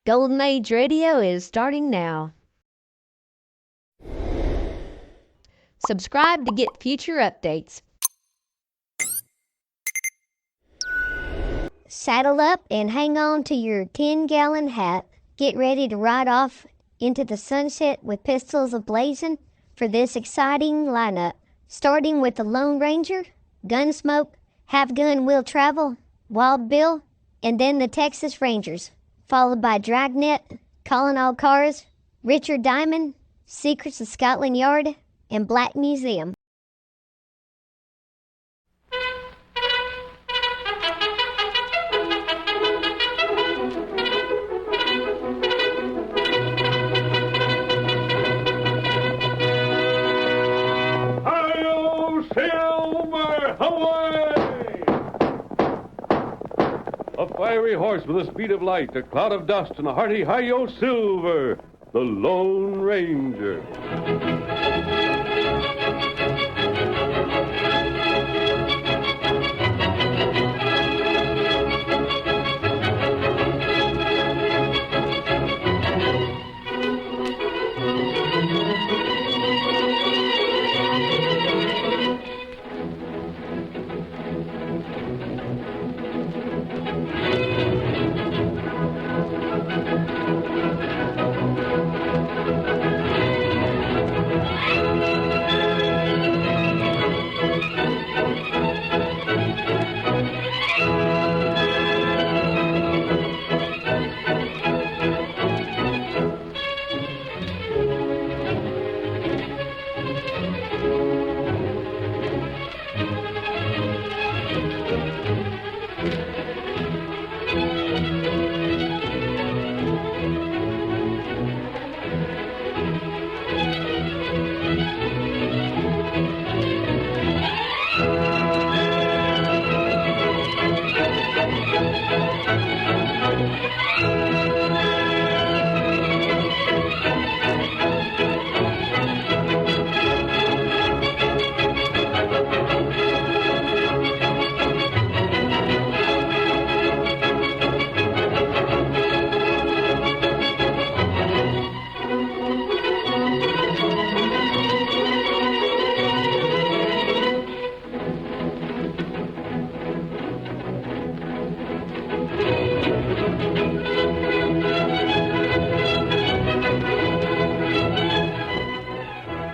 Golden Age Radio is starting now. Subscribe to get future updates. Saddle up and hang on to your 10-gallon hat. Get ready to ride off into the sunset with pistols a-blazing for this exciting lineup. Starting with the Lone Ranger, Gunsmoke, Have Gun Will Travel, Wild Bill, and then the Texas Rangers, followed by Dragnet, Calling All Cars, Richard Diamond, Secrets of Scotland Yard, and Black Museum. A fiery horse with the speed of light, a cloud of dust, and a hearty hi-yo silver, the Lone Ranger.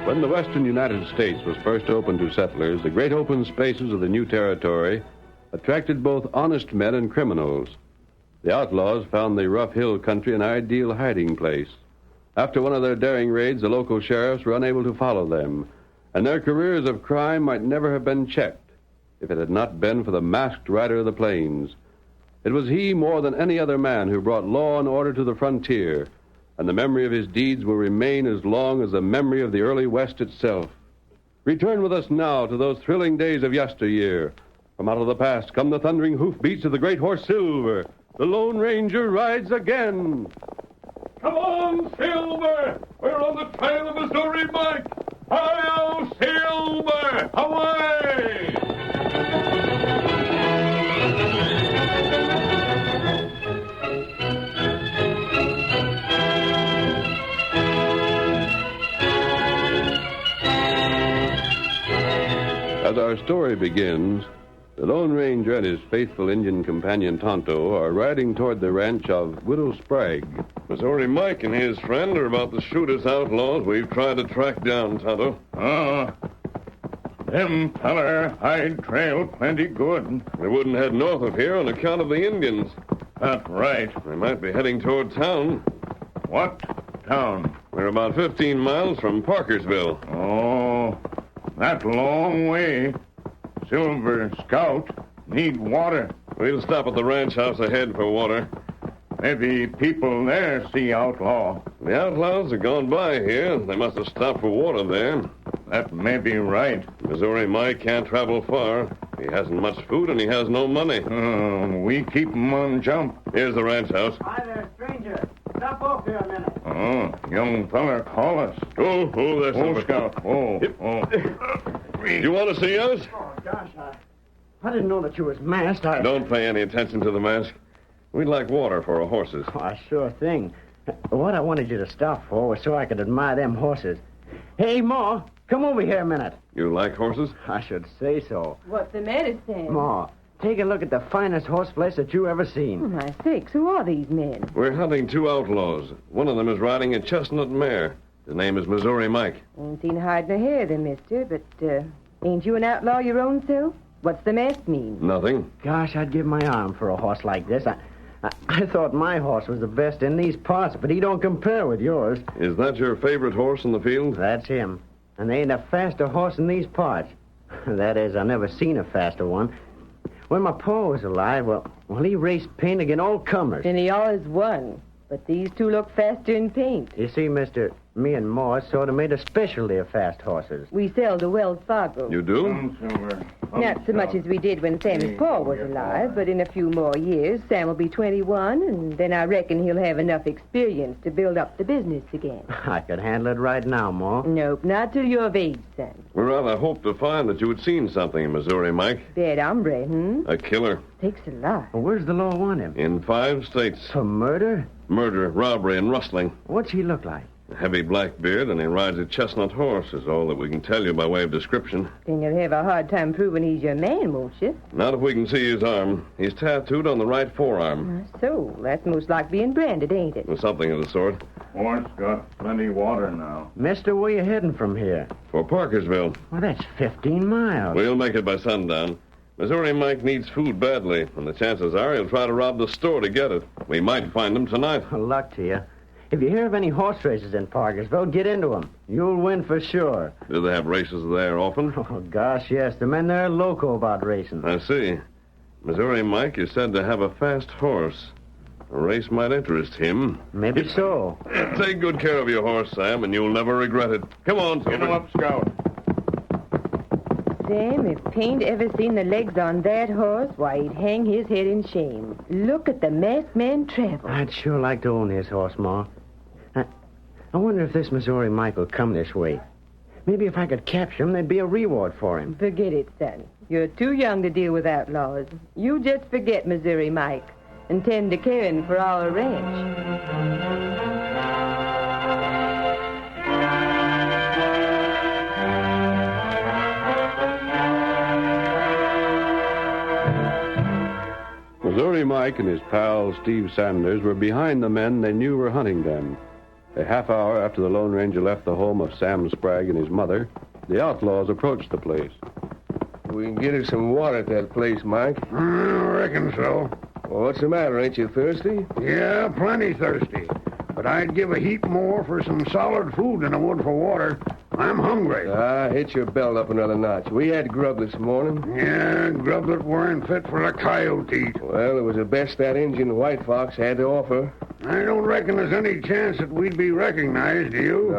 When the western United States was first opened to settlers, the great open spaces of the new territory attracted both honest men and criminals. The outlaws found the rough hill country an ideal hiding place. After one of their daring raids, the local sheriffs were unable to follow them, and their careers of crime might never have been checked if it had not been for the masked rider of the plains. It was he, more than any other man, who brought law and order to the frontier, and the memory of his deeds will remain as long as the memory of the early West itself. Return with us now to those thrilling days of yesteryear. From out of the past come the thundering hoofbeats of the great horse Silver. The Lone Ranger rides again. Come on, Silver! We're on the trail of Missouri Mike! Hi-yo, Silver! Away! As our story begins, the Lone Ranger and his faithful Indian companion Tonto are riding toward the ranch of Widow Sprague. Missouri Mike and his friend are about to shoot us outlaws we've tried to track down, Tonto. Them feller hide trail plenty good. They wouldn't head north of here on account of the Indians. That's right. They might be heading toward town. What town? We're about 15 miles from Parkersville. Oh, that long way. Silver Scout need water. We'll stop at the ranch house ahead for water. Maybe people there see outlaw. The outlaws have gone by here. They must have stopped for water there. That may be right. Missouri Mike can't travel far. He hasn't much food and he has no money. We keep him on jump. Here's the ranch house. Hi there, stranger. Stop off here a minute. Young feller, call us. Oh, that's Oh, Scout. Oh. You want to see us? Oh, gosh, I didn't know that you was masked. Don't pay any attention to the mask. We'd like water for our horses. Oh, sure thing. What I wanted you to stop for was so I could admire them horses. Hey, Ma, come over here a minute. You like horses? I should say so. What's the matter, Sam? Ma, take a look at the finest horse flesh that you ever seen. Oh, my sakes, who are these men? We're hunting 2 outlaws. One of them is riding a chestnut mare. His name is Missouri Mike. Ain't seen hide nor hair of them, mister, but, ain't you an outlaw your own self? What's the mask mean? Nothing. Gosh, I'd give my arm for a horse like this. I thought my horse was the best in these parts, but he don't compare with yours. Is that your favorite horse in the field? That's him. And there ain't a faster horse in these parts. That is, I never seen a faster one. When my pa was alive, well, he raced paint against all comers. And he always won. But these two look faster in paint. You see, mister, me and Ma sort of made a specialty of fast horses. We sell to Wells Fargo. You do? Not so much as we did when Sam's pa was alive, but in a few more years, Sam will be 21, and then I reckon he'll have enough experience to build up the business again. I could handle it right now, Ma. Nope, not till you're of age, son. We rather hoped to find that you had seen something in Missouri, Mike. Bad hombre, A killer. Takes a lot. Well, where's the law want him? In 5 states. For murder? Murder, robbery, and rustling. What's he look like? A heavy black beard, and he rides a chestnut horse, is all that we can tell you by way of description. Then you'll have a hard time proving he's your man, won't you? Not if we can see his arm. He's tattooed on the right forearm. So, that's most like being branded, ain't it? Or something of the sort. Horse got plenty water now. Mister, where you heading from here? For Parkersville. Well, that's 15 miles. We'll make it by sundown. Missouri Mike needs food badly, and the chances are he'll try to rob the store to get it. We might find him tonight. Well, luck to you. If you hear of any horse races in Parkersville, get into them. You'll win for sure. Do they have races there often? Oh, gosh, yes. The men there are loco about racing. I see. Missouri Mike is said to have a fast horse. A race might interest him. Maybe so. Take good care of your horse, Sam, and you'll never regret it. Come on, Get him Silver. up, Scout. Sam, if Paint ever seen the legs on that horse, why, he'd hang his head in shame. Look at the masked man travel. I'd sure like to own this horse, Ma. I wonder if this Missouri Mike will come this way. Maybe if I could capture him, there'd be a reward for him. Forget it, son. You're too young to deal with outlaws. You just forget Missouri Mike and tend to caring for our ranch. Missouri Mike and his pal Steve Sanders were behind the men they knew were hunting them. A half hour after the Lone Ranger left the home of Sam Sprague and his mother, the outlaws approached the place. We can get us some water at that place, Mike. I reckon so. Well, what's the matter? Ain't you thirsty? Yeah, plenty thirsty. But I'd give a heap more for some solid food than I would for water. I'm hungry. Hit your belt up another notch. We had grub this morning. Yeah, grub that weren't fit for a coyote to eat. Well, it was the best that Injun White Fox had to offer. I don't reckon there's any chance that we'd be recognized, do you?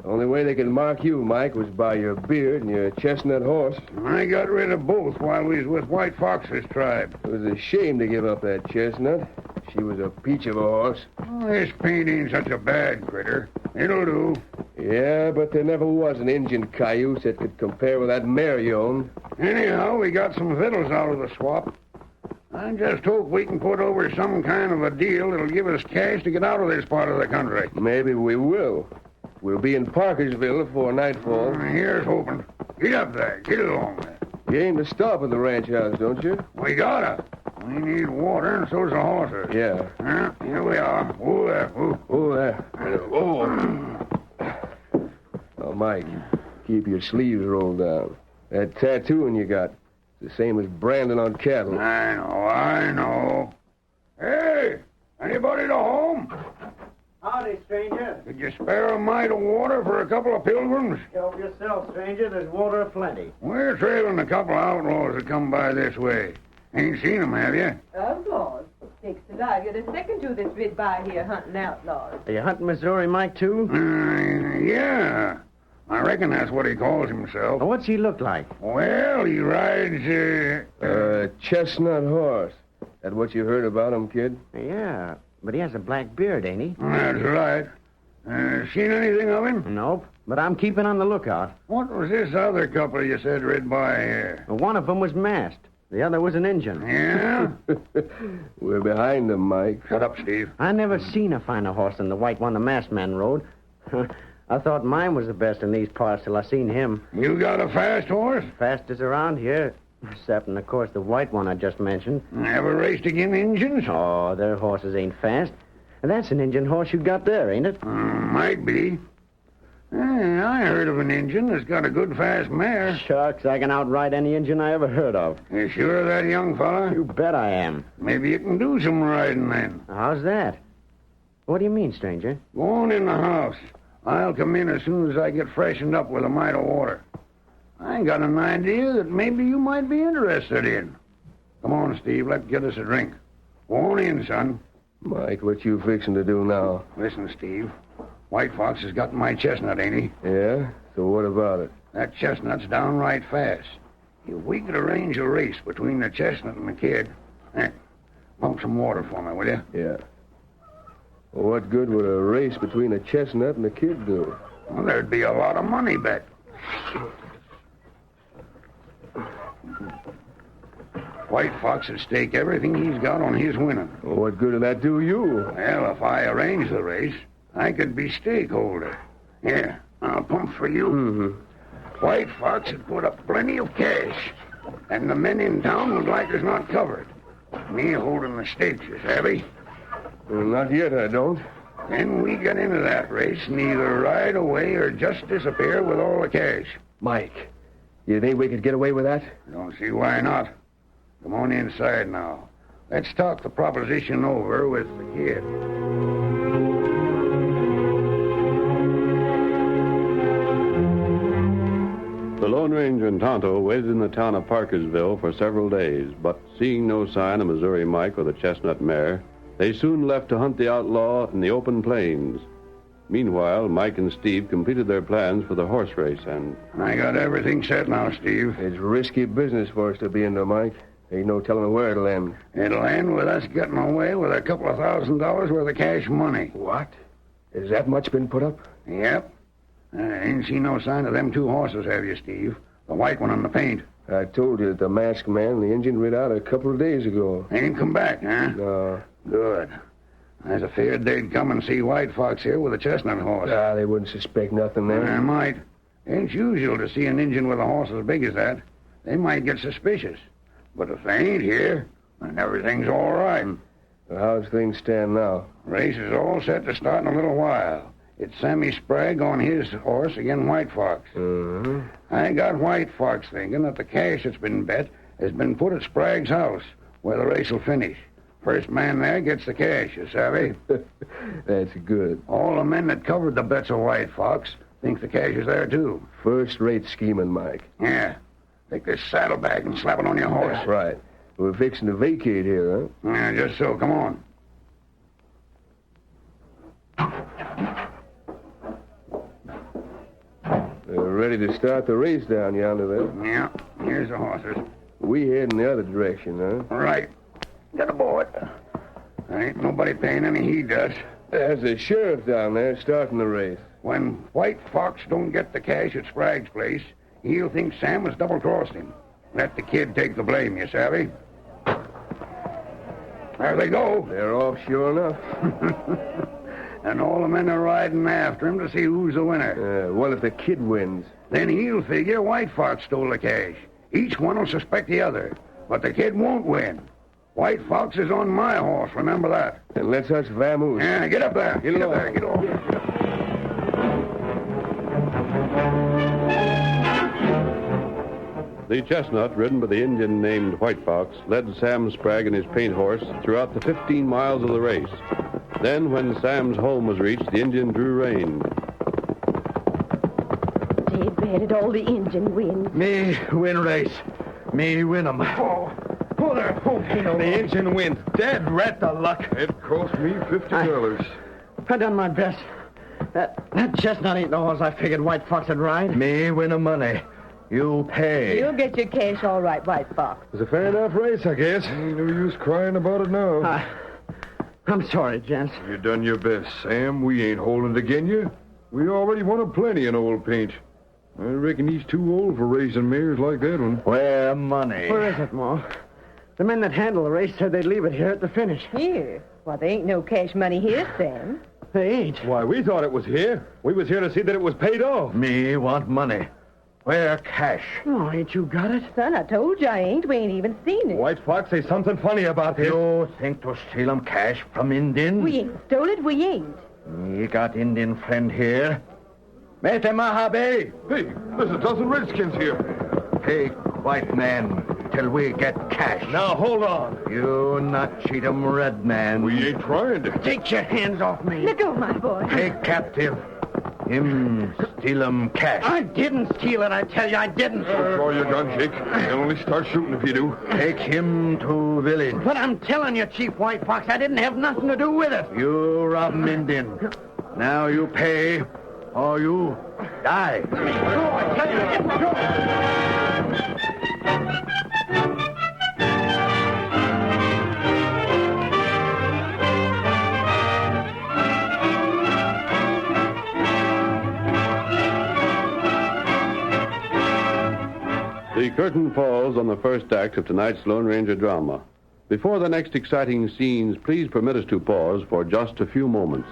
Only way they could mark you, Mike, was by your beard and your chestnut horse. I got rid of both while we was with White Fox's tribe. It was a shame to give up that chestnut. She was a peach of a horse. Oh, this Paint ain't such a bad critter. It'll do. Yeah, but there never was an Injun cayuse that could compare with that mare you owned. Anyhow, we got some victuals out of the swap. I just hope we can put over some kind of a deal that'll give us cash to get out of this part of the country. Maybe we will. We'll be in Parkersville before nightfall. Here's hoping. Get up there. Get along there. You aim to stop at the ranch house, don't you? We gotta. We need water, and so's the horses. Yeah. Here we are. Oh, there. Oh, there. Oh, Mike, keep your sleeves rolled down. That tattooing you got, the same as branding on cattle. I know. Hey, anybody to home? Howdy, stranger. Could you spare a mite of water for a couple of pilgrims? Help yourself, stranger. There's water aplenty. We're trailing a couple of outlaws that come by this way. Ain't seen 'em, have you? Outlaws? Sakes alive, you're the second two that's rid by here hunting outlaws. Are you hunting Missouri Mike, too? Yeah. I reckon that's what he calls himself. What's he look like? Well, he rides, Chestnut horse. That what you heard about him, kid? Yeah, but he has a black beard, ain't he? That's right. Seen anything of him? Nope, but I'm keeping on the lookout. What was this other couple you said rid by here? One of them was masked. The other was an Injun. Yeah? We're behind them, Mike. Shut up, Steve. I never seen a finer horse than the white one the masked man rode. I thought mine was the best in these parts till I seen him. You got a fast horse? Fastest around here. Excepting, of course, the white one I just mentioned. Ever raced again Injuns? Oh, their horses ain't fast. And that's an Injun horse you got there, ain't it? Might be. I heard of an Injun that's got a good fast mare. Shucks, I can outride any Injun I ever heard of. You sure of that, young fella? You bet I am. Maybe you can do some riding then. How's that? What do you mean, stranger? Go on in the house. I'll come in as soon as I get freshened up with a mite of water. I got an idea that maybe you might be interested in. Come on, Steve, let's get us a drink. Go on in, son. Mike, what you fixing to do now? Listen, Steve. White Fox has got my chestnut, ain't he? Yeah? So what about it? That chestnut's downright fast. If we could arrange a race between the chestnut and the kid... pump some water for me, will you? Yeah. Well, what good would a race between a chestnut and a kid do? Well, there'd be a lot of money bet. White Fox would stake everything he's got on his winning. Well, what good would that do you? Well, if I arrange the race, I could be stakeholder. Here, I'll pump for you. Mm-hmm. White Fox would put up plenty of cash, and the men in town would like us not covered. Me holding the stakes, you savvy? Well, not yet, I don't. Then we get into that race and either ride away or just disappear with all the cash. Mike, you think we could get away with that? Don't see why not. Come on inside now. Let's talk the proposition over with the kid. The Lone Ranger and Tonto waited in the town of Parkersville for several days, but seeing no sign of Missouri Mike or the chestnut mare, they soon left to hunt the outlaw in the open plains. Meanwhile, Mike and Steve completed their plans for the horse race, and... I got everything set now, Steve. It's risky business for us to be in there, Mike. Ain't no telling where it'll end. It'll end with us getting away with a couple of $1,000 worth of cash money. What? Has that much been put up? Yep. Ain't seen no sign of them two horses, have you, Steve? The white one on the paint. I told you that the masked man and the Indian rid out a couple of days ago. Ain't come back, huh? No. Good. I was afeard they'd come and see White Fox here with a chestnut horse. They wouldn't suspect nothing then. They might. Ain't usual to see an Indian with a horse as big as that. They might get suspicious. But if they ain't here, then everything's all right. Well, how's things stand now? Race is all set to start in a little while. It's Sammy Sprague on his horse against White Fox. Mm-hmm. I got White Fox thinking that the cash that's been bet has been put at Sprague's house, where the race will finish. First man there gets the cash, you savvy? That's good. All the men that covered the bets of White Fox think the cash is there, too. First-rate scheming, Mike. Yeah. Take this saddlebag and slap it on your horse. That's right. We're fixing to vacate here, huh? Yeah, just so. Come on. They're ready to start the race down yonder, then. Yeah, here's the horses. We head in the other direction, huh? Right. Get aboard. There ain't nobody paying any heed to us. There's the sheriff down there starting the race. When White Fox don't get the cash at Sprague's place, he'll think Sam has double-crossed him. Let the kid take the blame, you savvy? There they go. They're off sure enough. And all the men are riding after him to see who's the winner. What if the kid wins? Then he'll figure White Fox stole the cash. Each one will suspect the other. But the kid won't win. White Fox is on my horse, remember that. And let's us vamoose. Yeah, get up there. Get up there. Get off. The chestnut, ridden by the Indian named White Fox, led Sam Sprague and his paint horse throughout the 15 miles of the race. Then, when Sam's home was reached, the Indian drew rein. Dead bad, all the Indian win. Me win race. Me win 'em. Oh, there. Oh, The engine wins. Dead rat the luck. It cost me $50. I done my best. That chestnut ain't the horse I figured White Fox would ride. Me win 'em money. You pay. You'll get your cash all right, White Fox. It's a fair enough race, I guess. Ain't no use crying about it now. I'm sorry, gents. You done your best, Sam. We ain't holding it again you. We already won a plenty in old paint. I reckon he's too old for racing mares like that one. Where money? Where is it, Ma? The men that handle the race said they'd leave it here at the finish. Here? Well, there ain't no cash money here, Sam. They ain't. Why, we thought it was here. We was here to see that it was paid off. Me want money. Where cash? Oh, ain't you got it? Son, I told you I ain't. We ain't even seen it. White Fox say something funny about this. You think to steal 'em cash from Indian? We ain't stole it. We ain't. Me got Indian friend here. Mete Mahabe. Hey, there's a dozen redskins here. Take white man till we get cash. Now, hold on. You not cheat 'em, red man. We ain't trying to. Take your hands off me. Let go, my boy. Take captive. Him steal 'em cash. I didn't steal it, I tell you, I didn't. Draw your gun, Jake. You'll only start shooting if you do. Take him to village. But I'm telling you, Chief White Fox, I didn't have nothing to do with it. You rob 'em Indian. Now you pay or you die. The curtain falls on the first act of tonight's Lone Ranger drama. Before the next exciting scenes, please permit us to pause for just a few moments.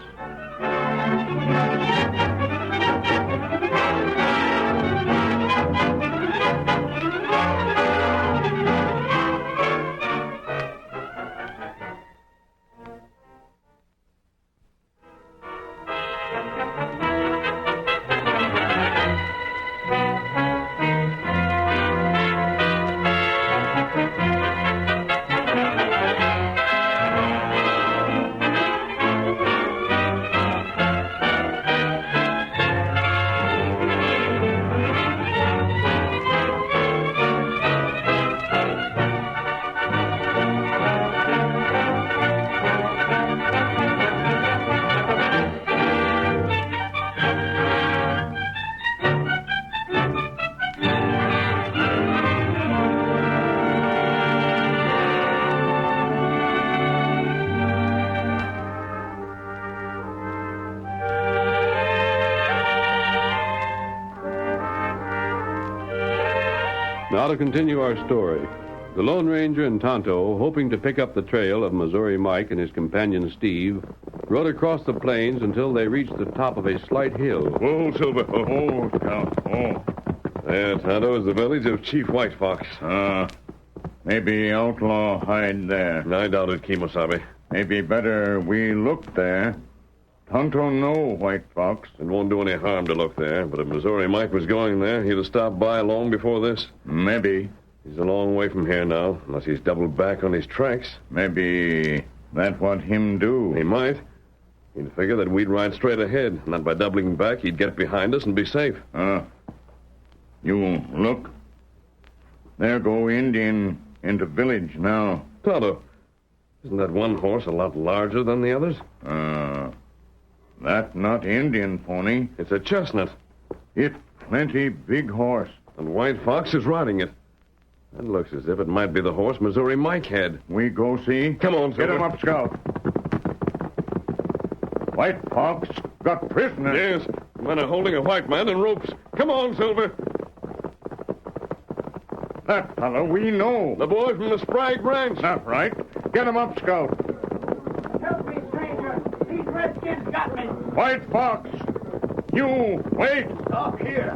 Now to continue our story. The Lone Ranger and Tonto, hoping to pick up the trail of Missouri Mike and his companion Steve, rode across the plains until they reached the top of a slight hill. Whoa, Silver. Oh, Scout. Oh. There, Tonto, is the village of Chief White Fox. Maybe outlaw hide there. I doubt it, Kimosabe. Maybe better we look there. Tonto know White Fox. It won't do any harm to look there, but if Missouri Mike was going there, he'd have stopped by long before this. Maybe. He's a long way from here now, unless he's doubled back on his tracks. Maybe that what him do. He might. He'd figure that we'd ride straight ahead. Not by doubling back, he'd get behind us and be safe. You look. There go Indian into village now. Tonto, isn't that one horse a lot larger than the others? That not Indian pony. It's a chestnut. It plenty big horse. And White Fox is riding it. That looks as if it might be the horse Missouri Mike had. We go see? Come on, Get Silver. him up, Scout. White Fox got prisoner. Yes, men are holding a white man in ropes. Come on, Silver. That fellow we know. The boy from the Sprague Ranch. Not right. Get him up, Scout. Help me, stranger. These redskins got me. White Fox. You, wait. Stop here.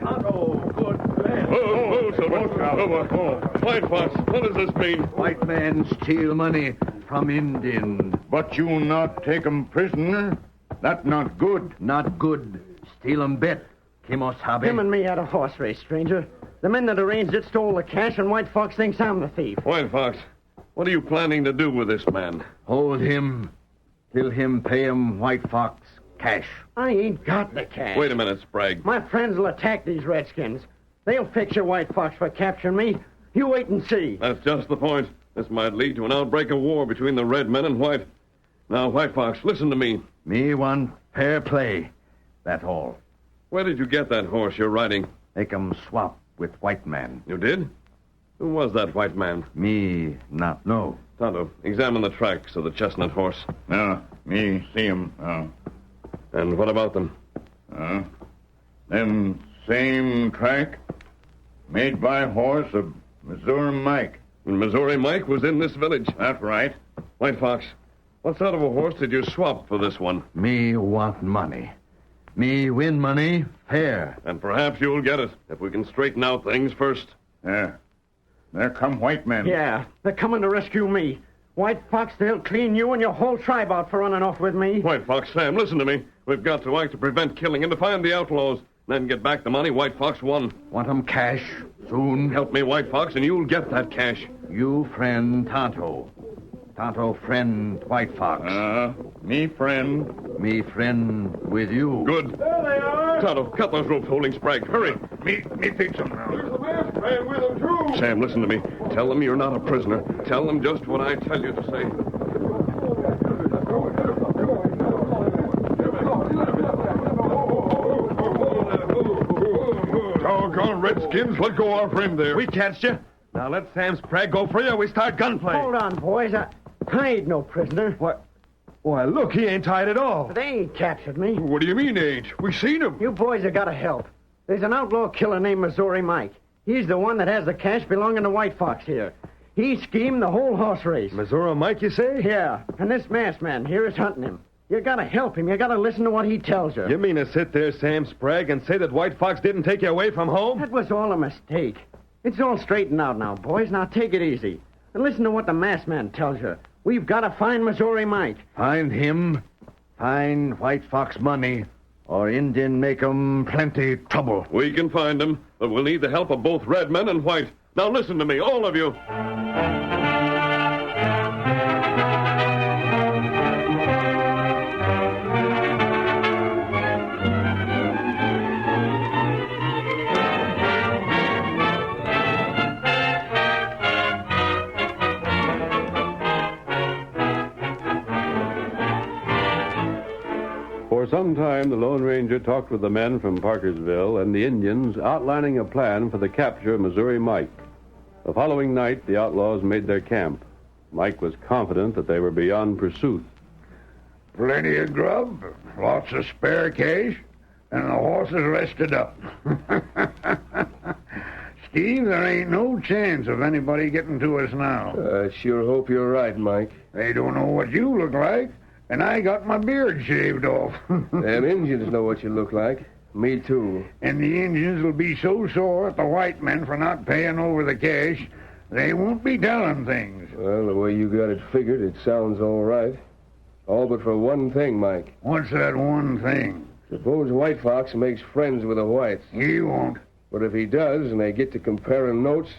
Tonto, good friend. Oh, Silver. Scout. White Fox, what does this mean? White man steal money from Indian. But you not take 'em prisoner? That not good. Not good. Steal 'em bet. Kimosabe. Him and me had a horse race, stranger. The men that arranged it stole the cash, and White Fox thinks I'm the thief. White Fox, what are you planning to do with this man? Hold him. Till him pay him White Fox cash. I ain't got the cash. Wait a minute, Sprague. My friends will attack these redskins. They'll fix your White Fox for capturing me. You wait and see. That's just the point. This might lead to an outbreak of war between the red men and white. Now, White Fox, listen to me. Me want fair play. That all. Where did you get that horse you're riding? Make 'em swap with white man. You did? Who was that white man? Me not know. Tonto, examine the tracks of the chestnut horse. Me see 'em. And what about them? Them Same track. Made by horse of Missouri Mike. And Missouri Mike was in this village. That's right. White Fox, what sort of a horse did you swap for this one? Me want money. Me win money fair. And perhaps you'll get it, if we can straighten out things first. Yeah. There come white men. Yeah, they're coming to rescue me. White Fox, they'll clean you and your whole tribe out for running off with me. White Fox, Sam, listen to me. We've got to act to prevent killing and to find the outlaws. Then get back the money White Fox won. Want 'em cash soon? Help me, White Fox, and you'll get that cash. You friend Tonto. Tonto friend White Fox. Me friend. Me friend with you. Good. There they are. Tonto, cut those ropes holding Sprague. Hurry. Me fix them now. There's the masked man with them, too. Sam, listen to me. Tell them you're not a prisoner. Tell them just what I tell you to say. Doggone redskins, let go our friend there. We catched you. Now let Sam Sprague go free or we start gunplay. Hold on, boys. I ain't no prisoner. What? Why, look, he ain't tied at all. They ain't captured me. What do you mean, ain't? We seen him. You boys have got to help. There's an outlaw killer named Missouri Mike. He's the one that has the cash belonging to White Fox here. He schemed the whole horse race. Missouri Mike, you say? Yeah, and this masked man here is hunting him. You gotta help him. You gotta listen to what he tells you. You mean to sit there, Sam Sprague, and say that White Fox didn't take you away from home? That was all a mistake. It's all straightened out now, boys. Now take it easy. And listen to what the masked man tells you. We've got to find Missouri Mike. Find him, find White Fox money, or Indian make 'em plenty trouble. We can find him, but we'll need the help of both red men and white. Now listen to me, all of you. For some time, the Lone Ranger talked with the men from Parkersville and the Indians, outlining a plan for the capture of Missouri Mike. The following night, the outlaws made their camp. Mike was confident that they were beyond pursuit. Plenty of grub, lots of spare cash, and the horses rested up. Steve, there ain't no chance of anybody getting to us now. I sure hope you're right, Mike. They don't know what you look like, and I got my beard shaved off. Them Indians know what you look like. Me too. And the Indians will be so sore at the white men for not paying over the cash, they won't be telling things. Well, the way you got it figured, it sounds all right. All but for one thing, Mike. What's that one thing? Suppose White Fox makes friends with the whites. He won't. But if he does, and they get to comparing notes,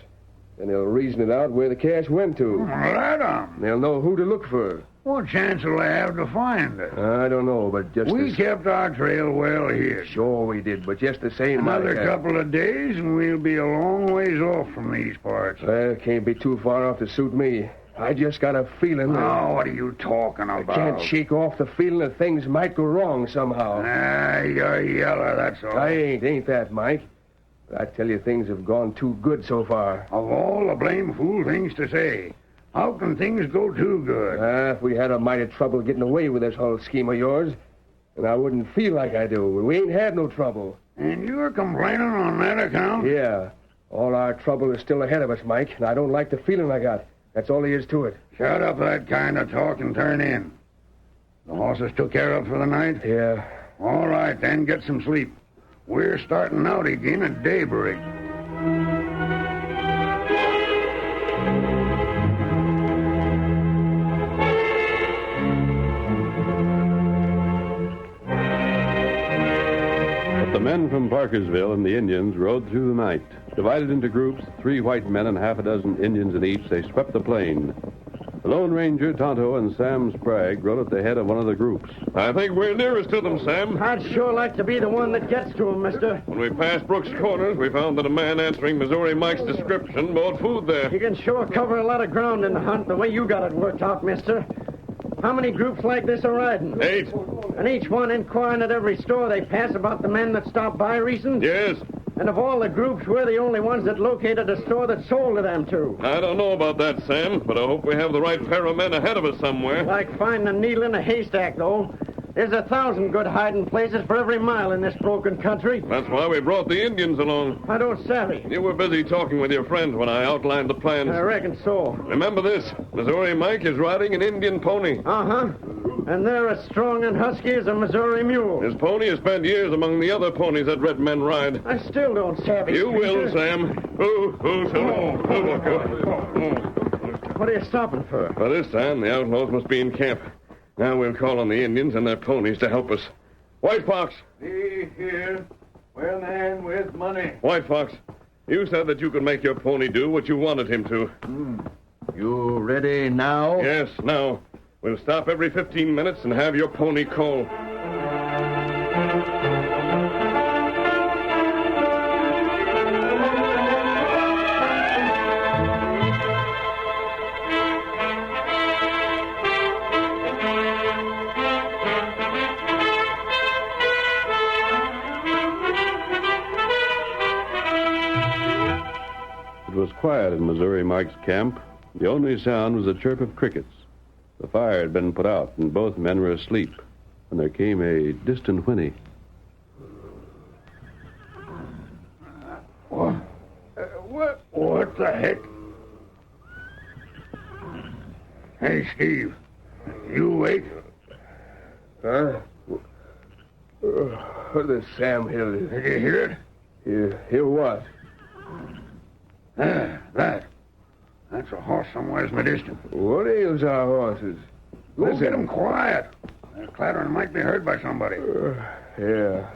then they'll reason it out where the cash went to. Right on. They'll know who to look for. What chance will they have to find us? I don't know, but just We kept our trail well hid. Sure we did, but just the same... Another couple of days, and we'll be a long ways off from these parts. Well, it can't be too far off to suit me. I just got a feeling that... Oh, what are you talking about? I can't shake off the feeling that things might go wrong somehow. You're yeller, that's all. I ain't that, Mike. But I tell you, things have gone too good so far. Of all the blame fool things to say, how can things go too good? If we had a mighty trouble getting away with this whole scheme of yours, then I wouldn't feel like I do. We ain't had no trouble. And you're complaining on that account? Yeah. All our trouble is still ahead of us, Mike, and I don't like the feeling I got. That's all there is to it. Shut up that kind of talk and turn in. The horses took care of for the night? Yeah. All right, then get some sleep. We're starting out again at daybreak. The men from Parkersville and the Indians rode through the night. Divided into groups, 3 white men and half a dozen Indians in each, they swept the plain. The Lone Ranger, Tonto, and Sam Sprague rode at the head of one of the groups. I think we're nearest to them, Sam. I'd sure like to be the one that gets to him, mister. When we passed Brooks Corners, we found that a man answering Missouri Mike's description bought food there. You can sure cover a lot of ground in the hunt the way you got it worked out, mister. How many groups like this are riding? 8. And each one inquiring at every store they pass about the men that stopped by recent? Yes. And of all the groups, we're the only ones that located a store that sold to them, too. I don't know about that, Sam, but I hope we have the right pair of men ahead of us somewhere. Like finding a needle in a haystack, though. There's 1,000 good hiding places for every mile in this broken country. That's why we brought the Indians along. I don't savvy. You were busy talking with your friends when I outlined the plans. I reckon so. Remember this. Missouri Mike is riding an Indian pony. Uh-huh. And they're as strong and husky as a Missouri mule. His pony has spent years among the other ponies that red men ride. I still don't savvy. You will, Sam. What are you stopping for? By this time, the outlaws must be in camp. Now we'll call on the Indians and their ponies to help us. White Fox. Me here. Well, then, with money. White Fox, you said that you could make your pony do what you wanted him to. You ready now? Yes, now. We'll stop every 15 minutes and have your pony call. It was quiet in Missouri Mike's camp. The only sound was the chirp of crickets. The fire had been put out, and both men were asleep when there came a distant whinny. What the heck? Hey, Steve. You awake? Huh? There's Sam here. Did you hear it? Hear what? That's a horse somewhere in the distance. What ails our horses? Go get them quiet. That clattering might be heard by somebody. Yeah.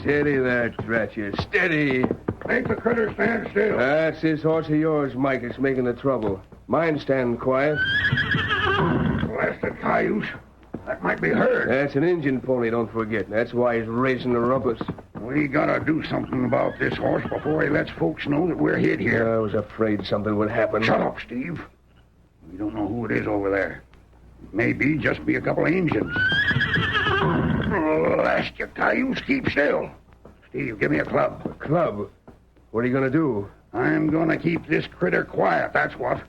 Steady there, drat you. Steady. Make the critter stand still. That's this horse of yours, Mike, that's making the trouble. Mine stand quiet. Blasted cayuse. That might be heard. That's an Indian pony, don't forget. That's why he's raising the rumpus. We gotta do something about this horse before he lets folks know that we're hid here. I was afraid something would happen. Shut up, Steve. We don't know who it is over there. It may be just be a couple of Indians. Blast you, cayuse, keep still. Steve, give me a club. A club? What are you going to do? I'm going to keep this critter quiet, that's what.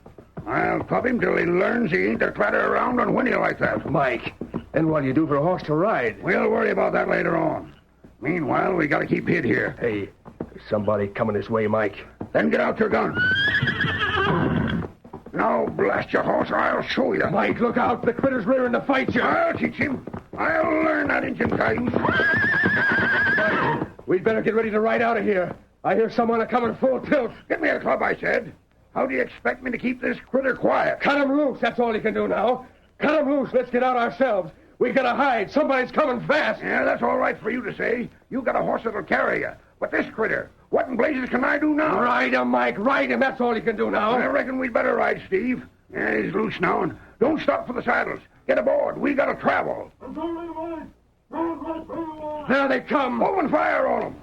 I'll club him till he learns he ain't to clatter around and whinny like that. Mike, then what do you do for a horse to ride? We'll worry about that later on. Meanwhile, we got to keep hid here. Hey, there's somebody coming this way, Mike. Then get out your gun. Now, blast your horse, or I'll show you. Mike, look out. The critter's rearing to fight you. I'll teach him. I'll learn that Indian cayuse. Mike, we'd better get ready to ride out of here. I hear someone coming full tilt. Get me a club, I said. How do you expect me to keep this critter quiet? Cut him loose. That's all you can do now. Cut him loose. Let's get out ourselves. We gotta hide. Somebody's coming fast. Yeah, that's all right for you to say. You got a horse that'll carry you. But this critter, what in blazes can I do now? Ride him, Mike. Ride him. That's all you can do now. I reckon we'd better ride, Steve. Yeah, he's loose now, and don't stop for the saddles. Get aboard. We gotta travel. There they come. Open fire on them.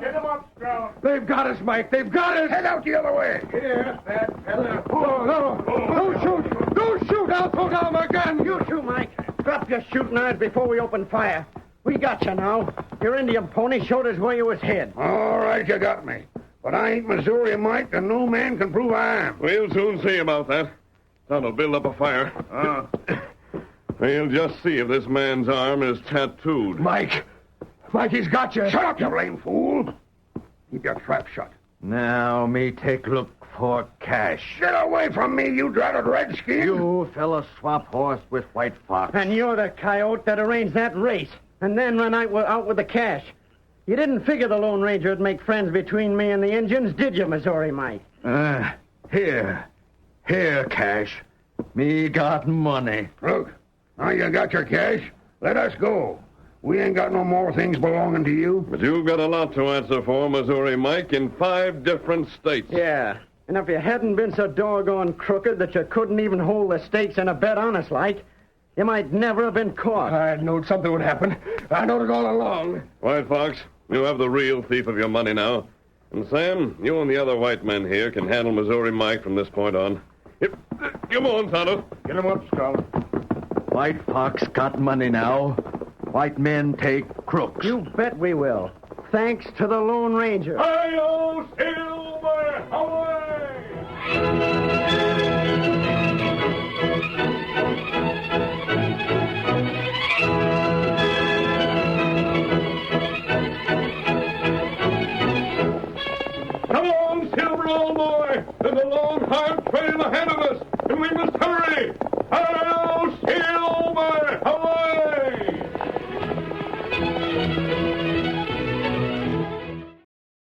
Get them up, Scout. They've got us, Mike. They've got us. Head out the other way. Here, that feather. No. Don't shoot. Don't shoot. I'll throw down my gun. You too, Mike. Drop your shooting irons before we open fire. We got you now. Your Indian pony showed us where you was hid. All right, you got me. But I ain't Missouri Mike, and no man can prove I am. We'll soon see about that. That'll build up a fire. We'll just see if this man's arm is tattooed. Mike, he's got you. Shut up, you blame fool. Keep your trap shut. Now, me take look for cash. Get away from me, you dratted redskin. You fella swap horse with White Fox. And you're the coyote that arranged that race, and then run out with the cash. You didn't figure the Lone Ranger would make friends between me and the Indians, did you, Missouri Mike? Here, Cash. Me got money. Look, now you got your cash. Let us go. We ain't got no more things belonging to you. But you've got a lot to answer for, Missouri Mike, in 5 different states. Yeah, and if you hadn't been so doggone crooked that you couldn't even hold the stakes in a bet honest like, you might never have been caught. I knowed something would happen. I knowed it all along. White Fox, you have the real thief of your money now. And Sam, you and the other white men here can handle Missouri Mike from this point on. Come on, Tonto. Get him up, Scout. White Fox got money now. White men take crooks. You bet we will. Thanks to the Lone Ranger. Hi-yo, Silver, away! silver, old boy! There's a long, hard trail ahead of us, and we must hurry! Hail, silver! Away!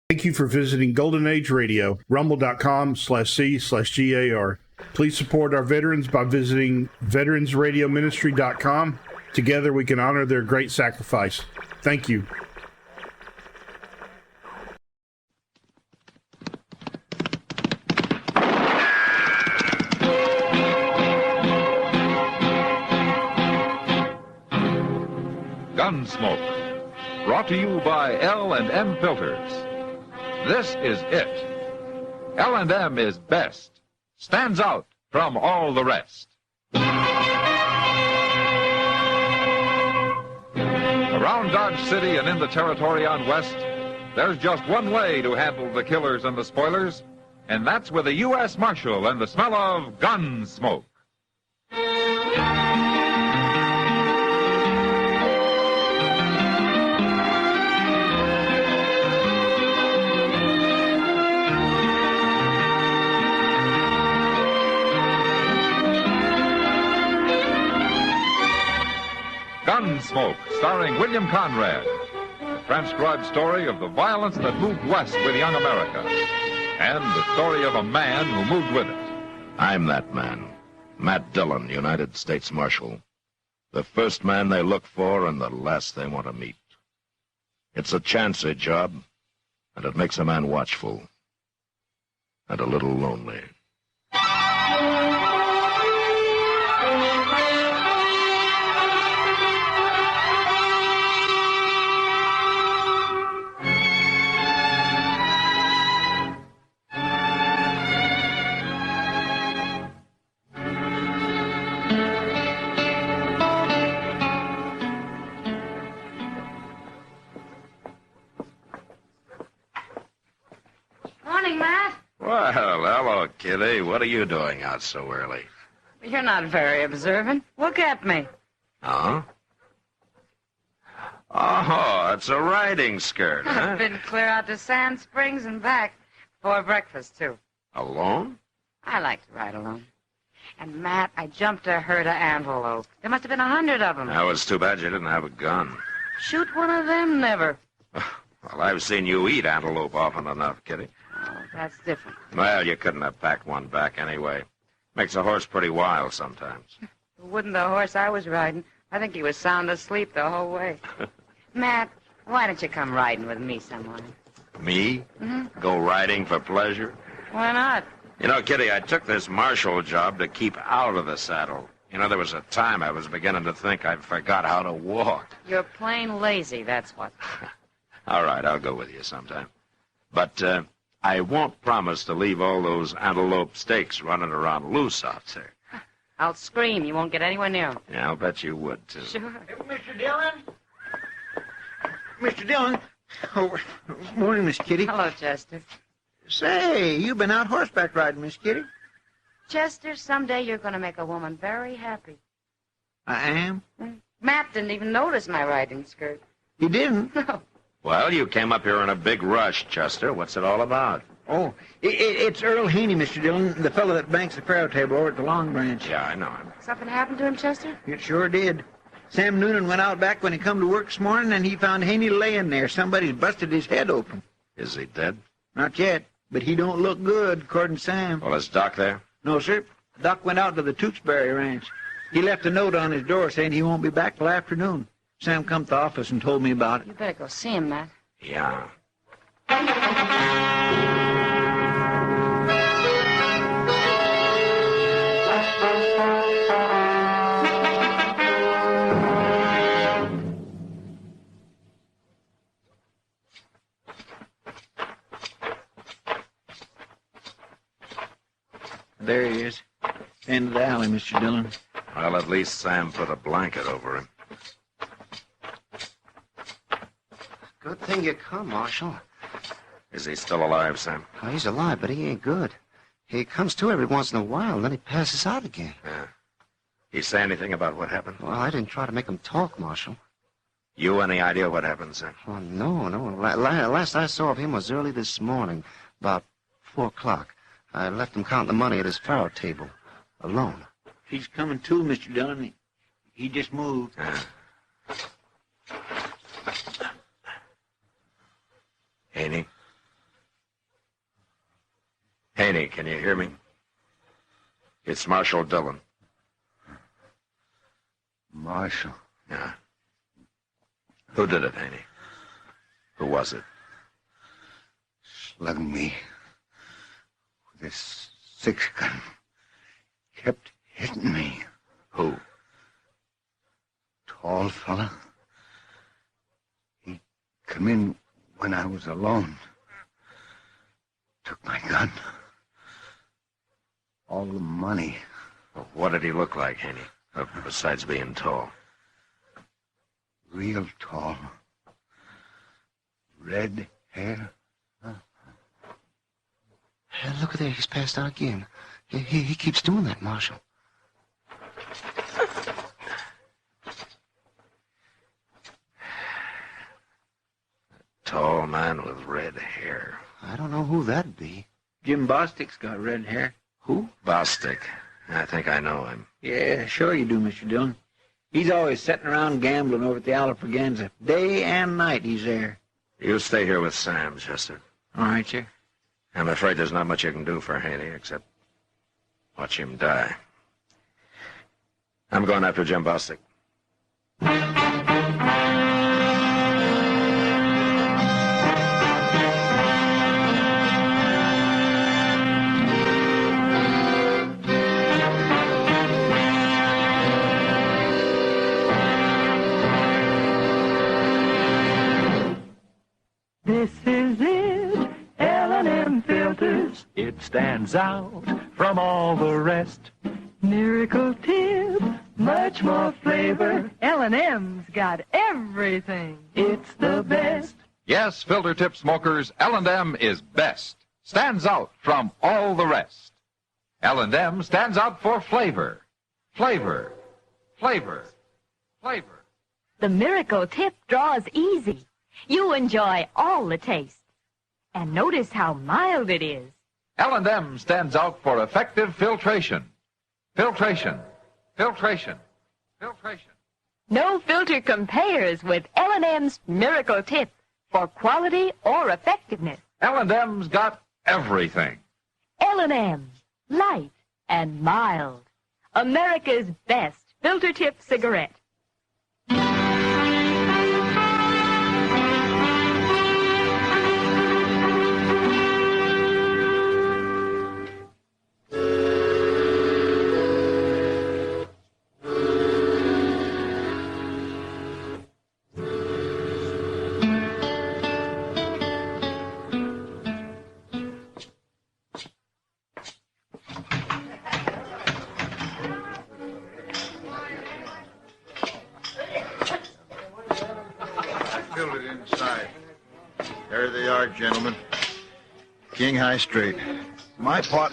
Thank you for visiting Golden Age Radio, rumble.com/C/GAR. Please support our veterans by visiting veteransradioministry.com. Together we can honor their great sacrifice. Thank you. Gunsmoke, brought to you by L&M Filters. This is it. L&M is best, stands out from all the rest. Around Dodge City and in the territory on West, there's just one way to handle the killers and the spoilers, and that's with a U.S. Marshal and the smell of Gunsmoke. Gunsmoke, starring William Conrad. A transcribed story of the violence that moved west with young America. And the story of a man who moved with it. I'm that man. Matt Dillon, United States Marshal. The first man they look for and the last they want to meet. It's a chancy job, and it makes a man watchful. And a little lonely. Morning, Matt. Well, hello, Kitty. What are you doing out so early? You're not very observant. Look at me. Huh? Oh, it's a riding skirt, huh? I've been clear out to Sand Springs and back before breakfast, too. Alone? I like to ride alone. And, Matt, I jumped a herd of antelope. There must have been 100 of them. Now, it's too bad you didn't have a gun. Shoot one of them, never. Well, I've seen you eat antelope often enough, Kitty. Oh, that's different. Well, you couldn't have packed one back anyway. Makes a horse pretty wild sometimes. Wouldn't the horse I was riding? I think he was sound asleep the whole way. Matt, why don't you come riding with me some morning? Me? Mm-hmm. Go riding for pleasure? Why not? You know, Kitty, I took this marshal job to keep out of the saddle. You know, there was a time I was beginning to think I forgot how to walk. You're plain lazy, that's what. All right, I'll go with you sometime. But, I won't promise to leave all those antelope steaks running around loose out there. I'll scream. You won't get anywhere near them. Yeah, I'll bet you would, too. Sure. Mr. Dillon? Mr. Dillon? Oh, morning, Miss Kitty. Hello, Chester. Say, you've been out horseback riding, Miss Kitty. Chester, someday you're going to make a woman very happy. I am? Matt didn't even notice my riding skirt. He didn't? No. Well, you came up here in a big rush, Chester. What's it all about? Oh, it's Earl Haney, Mr. Dillon, the fellow that banks the faro table over at the Long Branch. Yeah, I know him. Something happened to him, Chester? It sure did. Sam Noonan went out back when he come to work this morning, and he found Haney laying there. Somebody's busted his head open. Is he dead? Not yet, but he don't look good, according to Sam. Well, is Doc there? No, sir. Doc went out to the Tewksbury Ranch. He left a note on his door saying he won't be back till afternoon. Sam come to the office and told me about it. You better go see him, Matt. Yeah. There he is. End of the alley, Mr. Dillon. Well, at least Sam put a blanket over him. Good thing you come, Marshal. Is he still alive, Sam? Oh, he's alive, but he ain't good. He comes to every once in a while, and then he passes out again. Yeah. He say anything about what happened? Well, I didn't try to make him talk, Marshal. You any idea what happened, Sam? Oh, no. Last I saw of him was early this morning, about 4 o'clock. I left him counting the money at his faro table, alone. He's coming too, Mr. Dillon. He just moved. Haney? Haney, can you hear me? It's Marshal Dillon. Marshal? Yeah. Who did it, Haney? Who was it? Slugged me with this 6-gun. Kept hitting me. Who? Tall fella. He come in when I was alone. Took my gun. All the money. Well, what did he look like, Haney? Besides being tall. Real tall. Red hair. Hey, look at there. He's passed out again. He keeps doing that, Marshal. Tall man with red hair. I don't know who that'd be. Jim Bostic's got red hair. Who? Bostic. I think I know him. Yeah, sure you do, Mr. Dillon. He's always sitting around gambling over at the Alfraganza. Day and night he's there. You stay here with Sam, Chester. All right, sir. I'm afraid there's not much you can do for Haney except watch him die. I'm going after Jim Bostic. This is it, L&M Filters. It stands out from all the rest. Miracle tip, much more flavor. L&M's got everything. It's the best. Yes, filter tip smokers, L&M is best. Stands out from all the rest. L&M stands out for flavor. Flavor. Flavor. Flavor. The Miracle Tip draws easy. You enjoy all the taste. And notice how mild it is. L&M stands out for effective filtration. Filtration. Filtration. Filtration. No filter compares with L&M's Miracle Tip for quality or effectiveness. L&M's got everything. L&M, light and mild. America's best filter tip cigarette. There they are, gentlemen. King High Straight. My pot.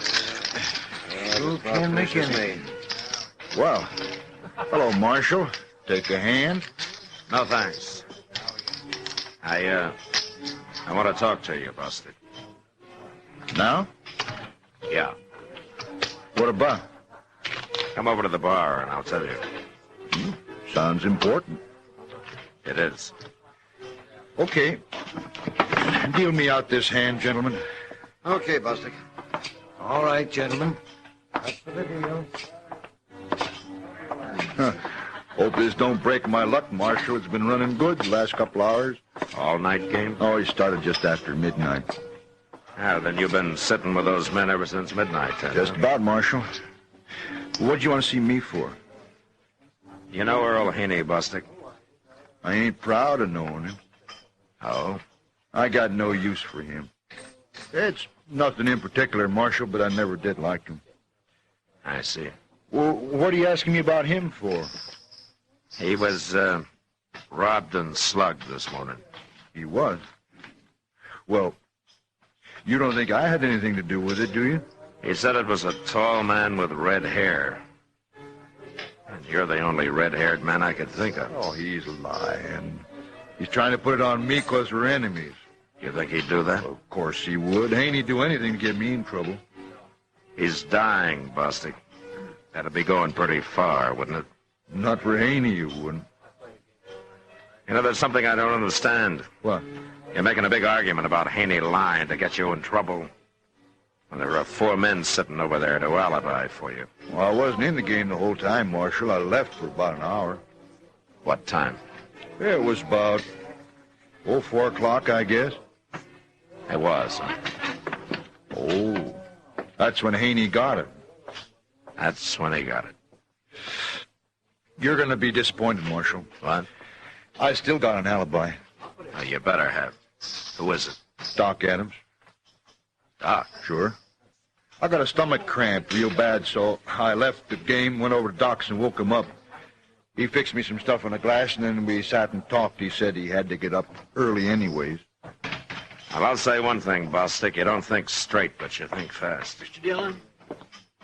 Who can make it? Well, hello, Marshal. Take a hand. No, thanks. I want to talk to you, Bostic. Now? Yeah. What about? Come over to the bar and I'll tell you. Sounds important. It is. Okay. Deal me out this hand, gentlemen. Okay, Bostic. All right, gentlemen. That's for the deal. Hope this don't break my luck, Marshal. It's been running good the last couple hours. All-night game? Oh, he started just after midnight. Ah, then you've been sitting with those men ever since midnight, then. Just about, Marshal. What'd you want to see me for? You know Earl Haney, Bostic? I ain't proud of knowing him. Oh? I got no use for him. It's nothing in particular, Marshal, but I never did like him. I see. Well, what are you asking me about him for? He was, robbed and slugged this morning. He was? Well, you don't think I had anything to do with it, do you? He said it was a tall man with red hair. And you're the only red-haired man I could think of. Oh, he's lying. He's trying to put it on me because we're enemies. You think he'd do that? Of course he would. Ain't he do anything to get me in trouble? He's dying, Bostic. That'd be going pretty far, wouldn't it? Not for Haney, you wouldn't. You know, there's something I don't understand. What? You're making a big argument about Haney lying to get you in trouble. Well, there are 4 men sitting over there to alibi for you. Well, I wasn't in the game the whole time, Marshal. I left for about an hour. What time? It was about, 4 o'clock, I guess. It was, huh? Oh, that's when Haney got it. That's when he got it. You're going to be disappointed, Marshal. What? I still got an alibi. Well, you better have. Who is it? Doc Adams. Doc? Sure. I got a stomach cramp real bad, so I left the game, went over to Doc's and woke him up. He fixed me some stuff in a glass, and then we sat and talked. He said he had to get up early anyways. Well, I'll say one thing, Bostic. You don't think straight, but you think fast. Mr. Dillon?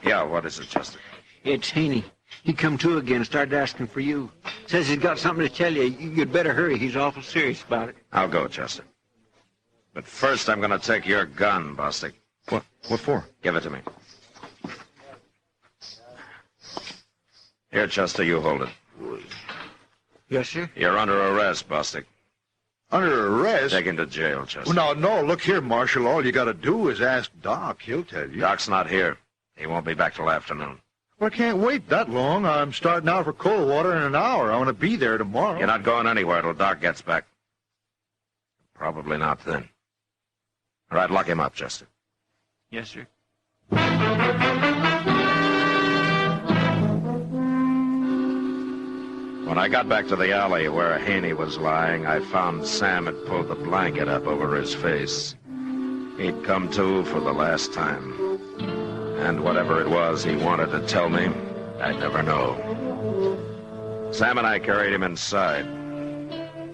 Yeah, what is it, Chester? It's Haney. He come to again and started asking for you. Says he's got something to tell you. You'd better hurry. He's awful serious about it. I'll go, Chester. But first, I'm going to take your gun, Bostic. What? What for? Give it to me. Here, Chester, you hold it. Yes, sir? You're under arrest, Bostic. Under arrest? Taken to jail, Chester. Well, no, look here, Marshal. All you got to do is ask Doc. He'll tell you. Doc's not here. He won't be back till afternoon. Well, I can't wait that long. I'm starting out for Coldwater in an hour. I want to be there tomorrow. You're not going anywhere till Doc gets back. Probably not then. All right, lock him up, Chester. Yes, sir. When I got back to the alley where Haney was lying, I found Sam had pulled the blanket up over his face. He'd come to for the last time. And whatever it was he wanted to tell me, I'd never know. Sam and I carried him inside.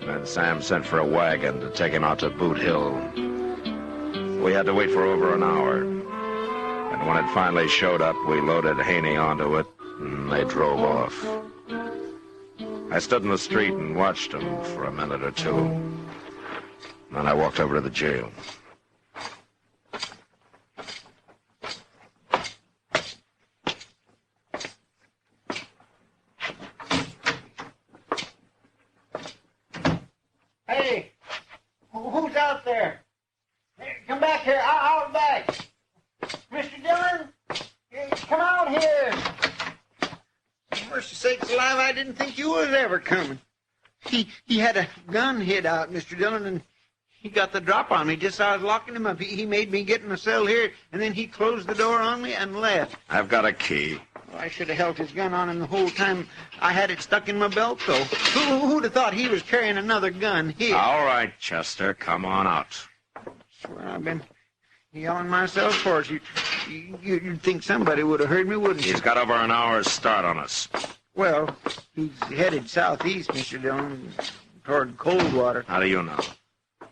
Then Sam sent for a wagon to take him out to Boot Hill. We had to wait for over an hour. And when it finally showed up, we loaded Haney onto it, and they drove off. I stood in the street and watched them for a minute or two. Then I walked over to the jail. Hey, who's out there? Hey, come back here. I'll be back. Mr. Dillon, come out here. For mercy sakes alive, I didn't think you was ever coming. He had a gun hid out, Mr. Dillon, and he got the drop on me just as I was locking him up. He made me get in a cell here, and then he closed the door on me and left. I've got a key. Well, I should have held his gun on him the whole time. I had it stuck in my belt, though. Who'd have thought he was carrying another gun here? All right, Chester, come on out. Swear I've been yelling myself for it. You'd think somebody would have heard me, wouldn't you? He's got over an hour's start on us. Well, he's headed southeast, Mr. Dillon, toward Coldwater. How do you know?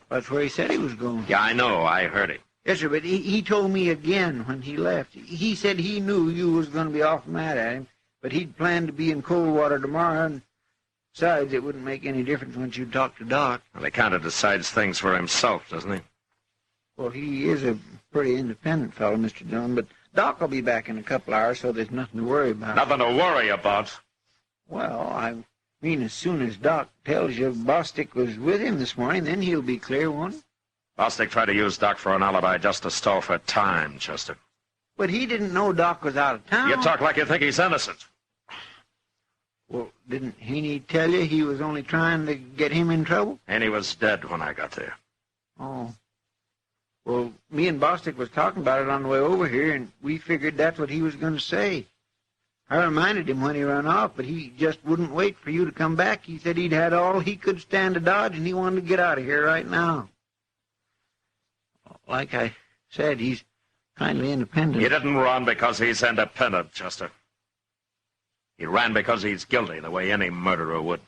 That's where he said he was going. Yeah, I know. I heard him. Yes, sir, but he told me again when he left. He said he knew you was going to be awful mad at him, but he'd planned to be in Coldwater tomorrow, and besides, it wouldn't make any difference once you talk to Doc. Well, he kind of decides things for himself, doesn't he? Well, he is a pretty independent fellow, Mr. Dillon, but Doc will be back in a couple hours, so there's nothing to worry about. Nothing to worry about. Well, I mean, as soon as Doc tells you Bostic was with him this morning, then he'll be clear, won't he? Bostic tried to use Doc for an alibi just to stall for time, Chester. But he didn't know Doc was out of town. You talk like you think he's innocent. Well, didn't Haney tell you he was only trying to get him in trouble? And he was dead when I got there. Oh. Well, me and Bostic was talking about it on the way over here, and we figured that's what he was going to say. I reminded him when he ran off, but he just wouldn't wait for you to come back. He said he'd had all he could stand to dodge, and he wanted to get out of here right now. Like I said, he's kindly independent. He didn't run because he's independent, Chester. He ran because he's guilty, the way any murderer would.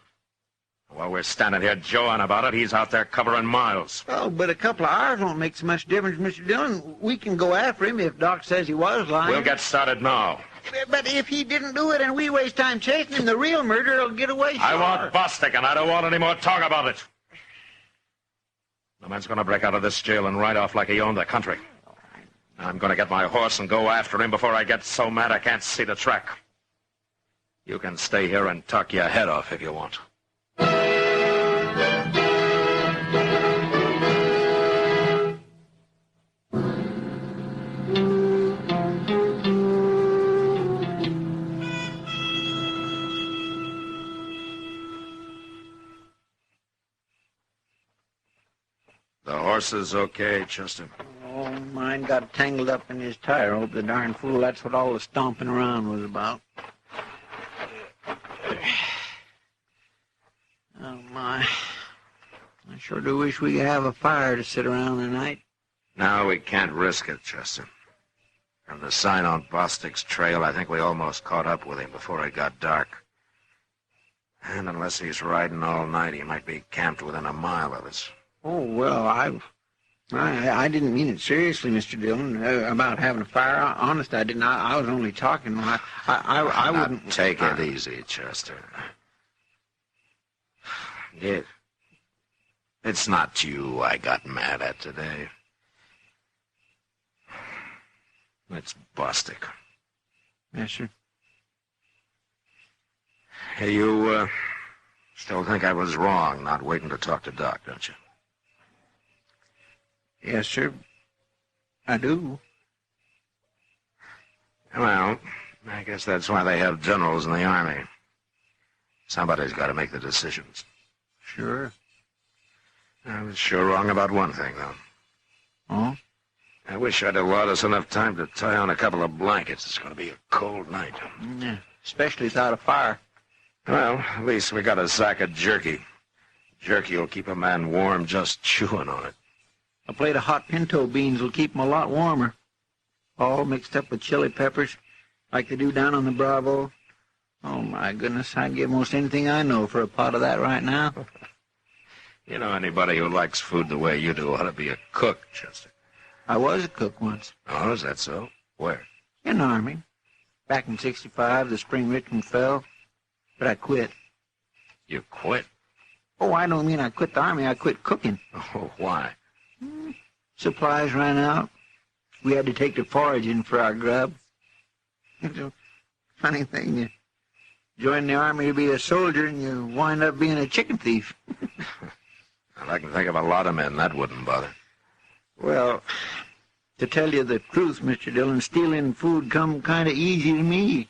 While we're standing here jawing about it, he's out there covering miles. Oh, but a couple of hours won't make so much difference, Mr. Dillon. We can go after him if Doc says he was lying. We'll get started now. But if he didn't do it and we waste time chasing him, the real murderer will get away. I want Bostic, and I don't want any more talk about it. The man's going to break out of this jail and ride off like he owned the country. I'm going to get my horse and go after him before I get so mad I can't see the track. You can stay here and talk your head off if you want. The horse is okay, Chester. Oh, mine got tangled up in his tire. Hope the darn fool, that's what all the stomping around was about. Oh, my. I sure do wish we could have a fire to sit around tonight. No, we can't risk it, Chester. From the sign on Bostic's trail, I think we almost caught up with him before it got dark. And unless he's riding all night, he might be camped within a mile of us. Oh, well, I didn't mean it seriously, Mr. Dillon, about having a fire. Honest, I didn't. I was only talking. I wouldn't... Now, take it easy, Chester. It's not you I got mad at today. It's Bostic. Yes, sir. Hey, you, still think I was wrong not waiting to talk to Doc, don't you? Yes, sir. I do. Well, I guess that's why they have generals in the Army. Somebody's got to make the decisions. Sure. I was sure wrong about one thing, though. Oh? I wish I'd allowed us enough time to tie on a couple of blankets. It's going to be a cold night. Yeah, especially without a fire. Well, at least we got a sack of jerky. Jerky will keep a man warm just chewing on it. A plate of hot pinto beans will keep 'em a lot warmer. All mixed up with chili peppers, like they do down on the Bravo. Oh, my goodness, I'd give most anything I know for a pot of that right now. You know, anybody who likes food the way you do ought to be a cook, Chester. I was a cook once. Oh, is that so? Where? In the Army. Back in '65, the spring Richmond fell. But I quit. You quit? Oh, I don't mean I quit the Army. I quit cooking. Oh, why? Supplies ran out. We had to take to foraging for our grub. It's a funny thing. You join the Army to be a soldier, and you wind up being a chicken thief. Well, I can think of a lot of men that wouldn't bother. Well, to tell you the truth, Mr. Dillon, stealing food come kind of easy to me.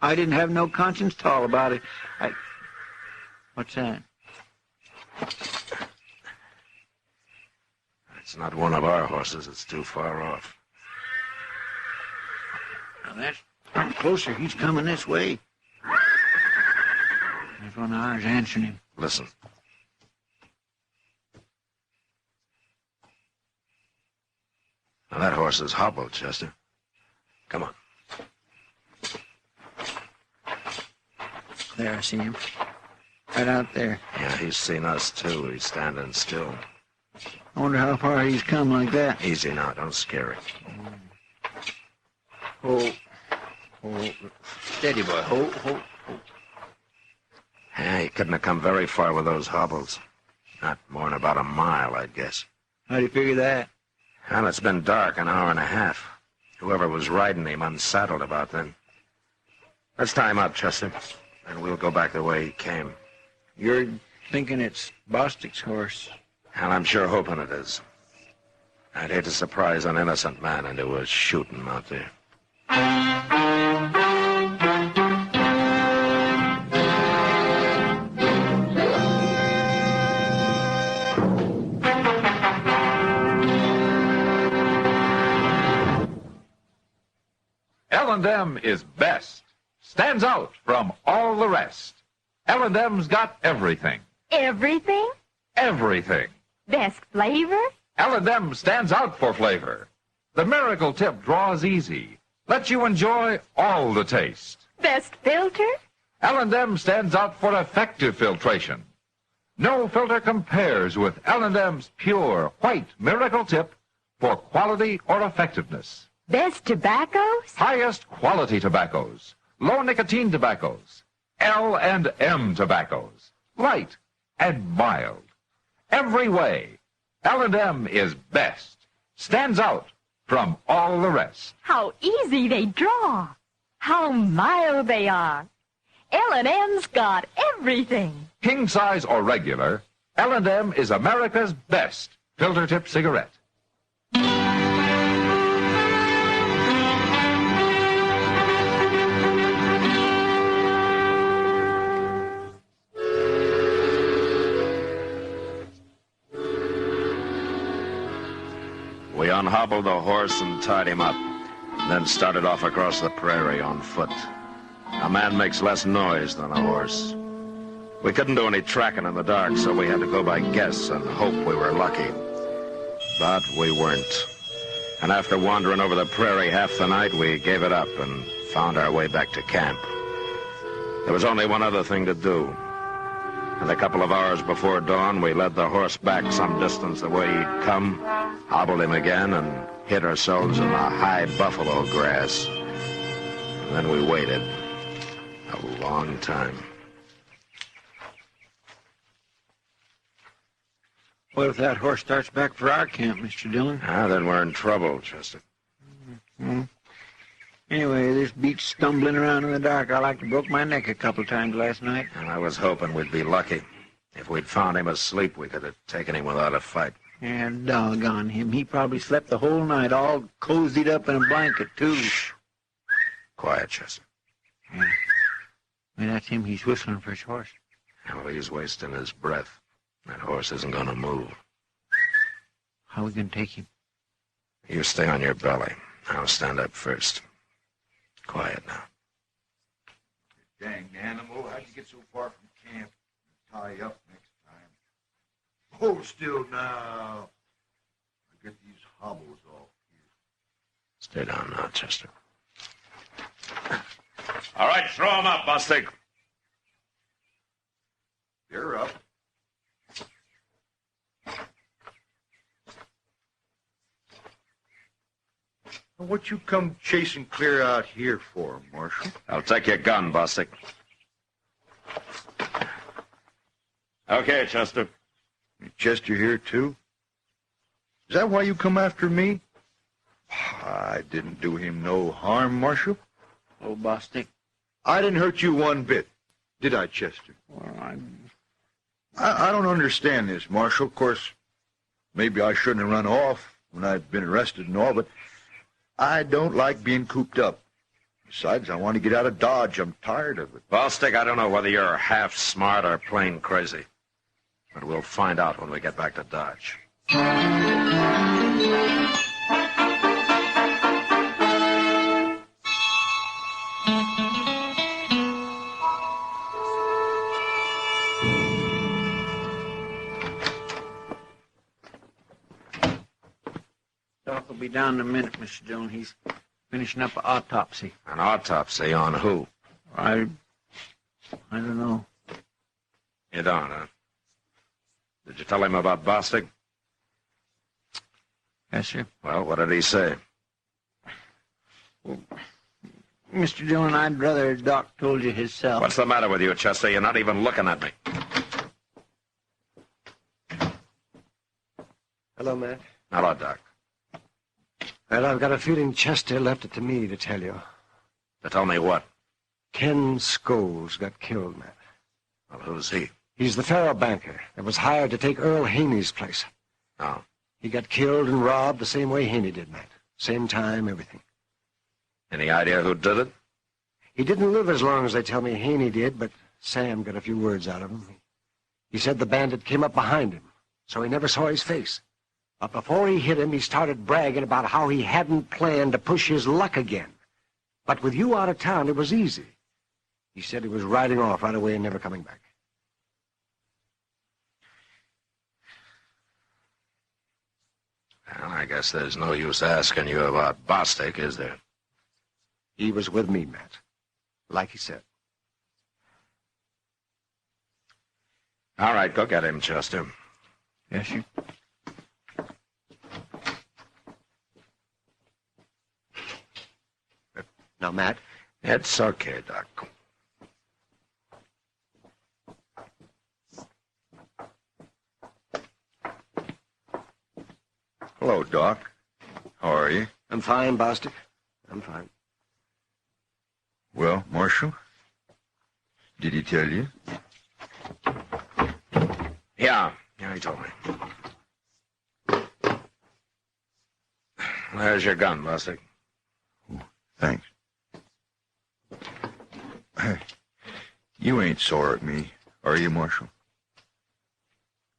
I didn't have no conscience at all about it. What's that? It's not one of our horses. It's too far off. Now that's closer. He's coming this way. There's one of ours answering him. Listen. Now, that horse is hobbled, Chester. Come on. There, I see him. Right out there. Yeah, he's seen us, too. He's standing still. I wonder how far he's come like that. Easy now. Don't scare him. Oh. Steady, boy. Oh. Yeah, he couldn't have come very far with those hobbles. Not more than about a mile, I'd guess. How do you figure that? Well, it's been dark an hour and a half. Whoever was riding him unsaddled about then. Let's tie him up, Chester, and we'll go back the way he came. You're thinking it's Bostic's horse? And I'm sure hoping it is. I'd hate to surprise an innocent man into a shooting out there. L&M is best. Stands out from all the rest. L&M's got everything. Everything? Everything. Best flavor? L&M stands out for flavor. The miracle tip draws easy. Lets you enjoy all the taste. Best filter? L&M stands out for effective filtration. No filter compares with L&M's pure white miracle tip for quality or effectiveness. Best tobaccos? Highest quality tobaccos. Low nicotine tobaccos. L&M tobaccos. Light and mild. Every way. L&M is best. Stands out from all the rest. How easy they draw. How mild they are. L&M's got everything. King size or regular, L&M is America's best filter tip cigarette. We unhobbled the horse and tied him up, then started off across the prairie on foot. A man makes less noise than a horse. We couldn't do any tracking in the dark, so we had to go by guess and hope we were lucky. But we weren't. And after wandering over the prairie half the night, we gave it up and found our way back to camp. There was only one other thing to do. And a couple of hours before dawn, we led the horse back some distance the way he'd come, hobbled him again, and hid ourselves in the high buffalo grass. And then we waited a long time. What if that horse starts back for our camp, Mr. Dillon? Then we're in trouble, Chester. Mm-hmm. Anyway, this beats stumbling around in the dark. I like to broke my neck a couple times last night. And I was hoping we'd be lucky. If we'd found him asleep, we could have taken him without a fight. And doggone him. He probably slept the whole night, all cozied up in a blanket, too. Shh. Quiet, Chester. Yeah. Maybe that's him. He's whistling for his horse. Well, he's wasting his breath. That horse isn't going to move. How are we going to take him? You stay on your belly. I'll stand up first. Quiet now. Dang animal, how'd you get so far from camp? I'll tie you up next time. Hold still now. I'll get these hobbles off here. Stay down now, Chester. All right, throw him up, Bostic. You're up. What you come chasing clear out here for, Marshal? I'll take your gun, Bostic. Okay, Chester. Chester here, too? Is that why you come after me? I didn't do him no harm, Marshal. Oh, Bostic. I didn't hurt you one bit, did I, Chester? Well, I don't understand this, Marshal. Of course, maybe I shouldn't have run off when I'd been arrested and all, but I don't like being cooped up. Besides, I want to get out of Dodge. I'm tired of it. Bostic, I don't know whether you're half smart or plain crazy. But we'll find out when we get back to Dodge. Doc will be down in a minute, Mr. Dillon. He's finishing up an autopsy. An autopsy on who? I don't know. You don't, huh? Did you tell him about Bostic? Yes, sir. Well, what did he say? Well, Mr. Dillon, I'd rather Doc told you himself. What's the matter with you, Chester? You're not even looking at me. Hello, Matt. Hello, Doc. Well, I've got a feeling Chester left it to me to tell you. To tell me what? Ken Scholes got killed, Matt. Well, who's he? He's the faro banker that was hired to take Earl Haney's place. Oh. He got killed and robbed the same way Haney did, Matt. Same time, everything. Any idea who did it? He didn't live as long as they tell me Haney did, but Sam got a few words out of him. He said the bandit came up behind him, so he never saw his face. But before he hit him, he started bragging about how he hadn't planned to push his luck again. But with you out of town, it was easy. He said he was riding off right away and never coming back. Well, I guess there's no use asking you about Bostic, is there? He was with me, Matt. Like he said. All right, go get him, Chester. Yes, sir. Now, Matt. It's okay, Doc. Doc. How are you? I'm fine, Bostic. I'm fine. Well, Marshal, did he tell you? Yeah, he told me. There's your gun, Bostic. Thanks. You ain't sore at me, are you, Marshal?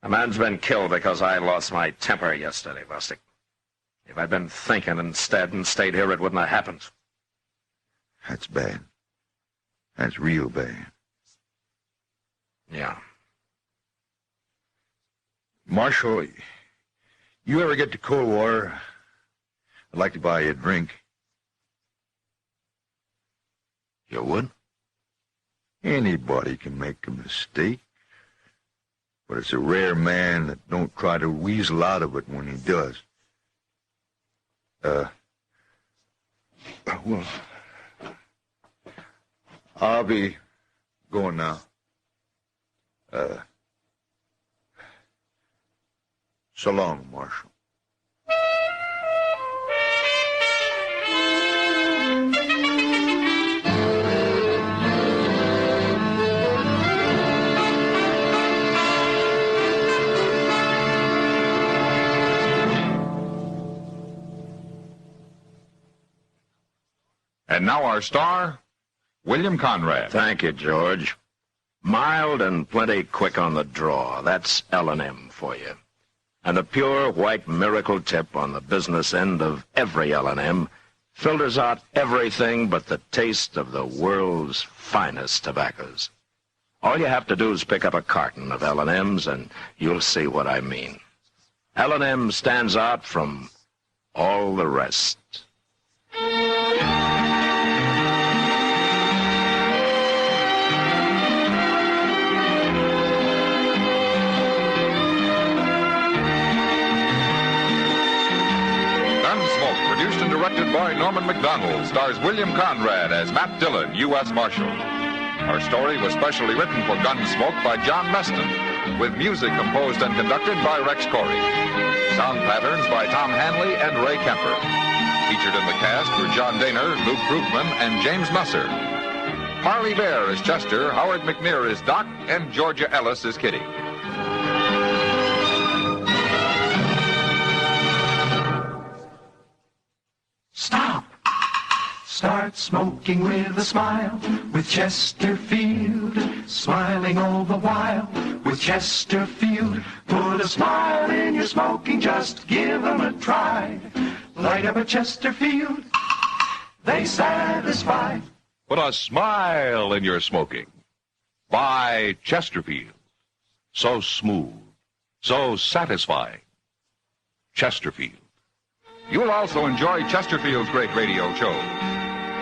A man's been killed because I lost my temper yesterday, Bostic. If I'd been thinking instead and stayed here, it wouldn't have happened. That's bad. That's real bad. Yeah. Marshal, you ever get to Coldwater, I'd like to buy you a drink. You would? Anybody can make a mistake. But it's a rare man that don't try to weasel out of it when he does. Well, I'll be going now. So long, Marshal. And now our star, William Conrad. Thank you, George. Mild and plenty quick on the draw. That's L&M for you. And the pure white miracle tip on the business end of every L&M filters out everything but the taste of the world's finest tobaccos. All you have to do is pick up a carton of L&Ms and you'll see what I mean. L&M stands out from all the rest. Gunsmoke, produced and directed by Norman Macdonald, stars William Conrad as Matt Dillon, U.S. Marshal. Our story was specially written for Gunsmoke by John Meston, with music composed and conducted by Rex Corey. Sound patterns by Tom Hanley and Ray Kemper. Featured in the cast were John Daner, Luke Krugman, and James Musser. Harley Bear is Chester, Howard McNear is Doc, and Georgia Ellis is Kitty. Stop! Start smoking with a smile, with Chesterfield, smiling all the while. With Chesterfield, put a smile in your smoking, just give 'em a try. Light up a Chesterfield, they satisfy. Put a smile in your smoking. Buy Chesterfield. So smooth, so satisfying. Chesterfield. You'll also enjoy Chesterfield's great radio show.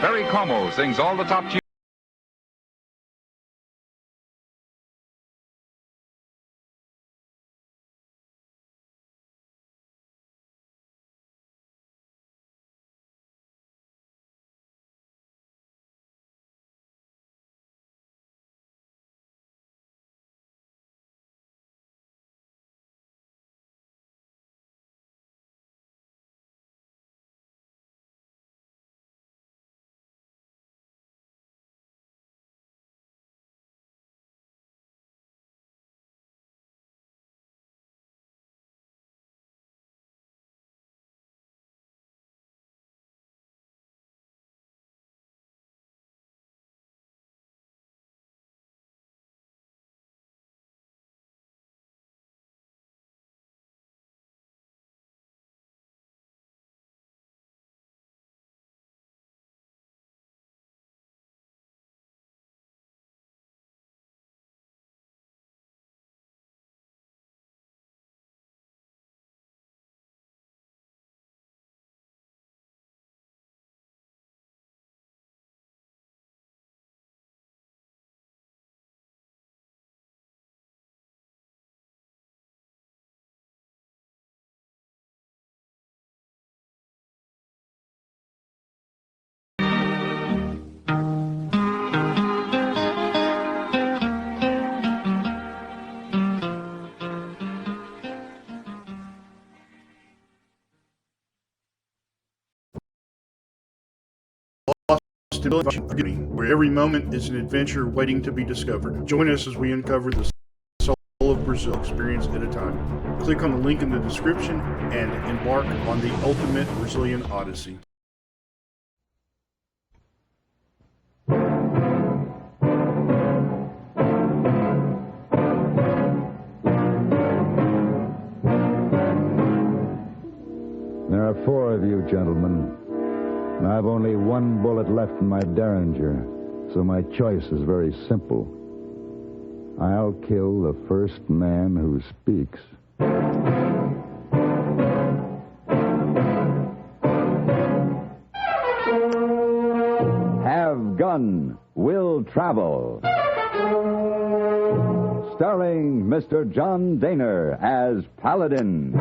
Perry Como sings all the top tunes. Stability, where every moment is an adventure waiting to be discovered. Join us as we uncover the soul of Brazil, experience at a time. Click on the link in the description and embark on the ultimate Brazilian odyssey. There are 4 of you, gentlemen. I've only 1 bullet left in my Derringer, so my choice is very simple. I'll kill the first man who speaks. Have Gun, Will Travel. Starring Mr. John Daner as Paladin.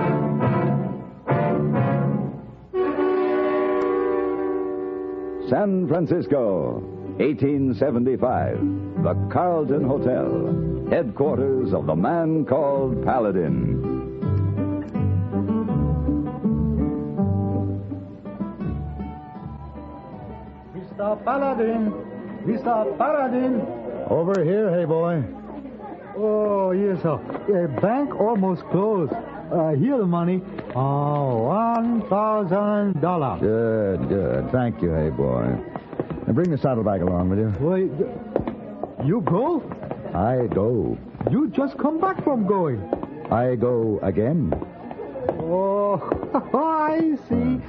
San Francisco, 1875. The Carlton Hotel, headquarters of the man called Paladin. Mr. Paladin! Mr. Paladin! Over here, hey boy. Oh, yes, sir. Bank almost closed. Here the money. $1,000. Good. Thank you, hey boy. Now bring the saddlebag along, will you? Wait, you go? I go. You just come back from going. I go again. Oh, I see.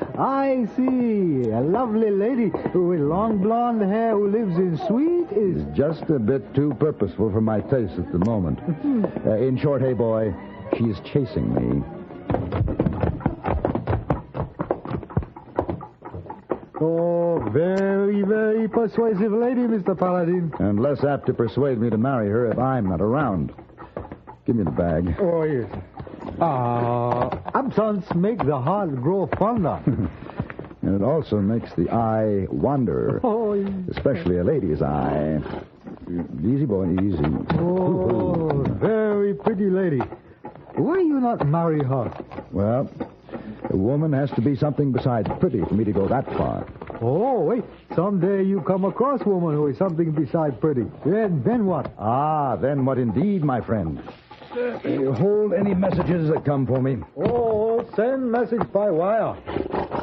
A lovely lady with long blonde hair who lives in suite is... It's just a bit too purposeful for my taste at the moment. In short, hey boy, she's chasing me. Oh, very, very persuasive lady, Mr. Paladin. And less apt to persuade me to marry her if I'm not around. Give me the bag. Oh, yes. Absence make the heart grow fonder. And it also makes the eye wander. Oh, yes. Especially a lady's eye. Easy, boy, easy. Oh, very pretty lady. Why you not marry her? Well, a woman has to be something besides pretty for me to go that far. Oh, wait. Someday you come across a woman who is something besides pretty. Then what? Then what indeed, my friend. Hold any messages that come for me. Oh, send message by wire.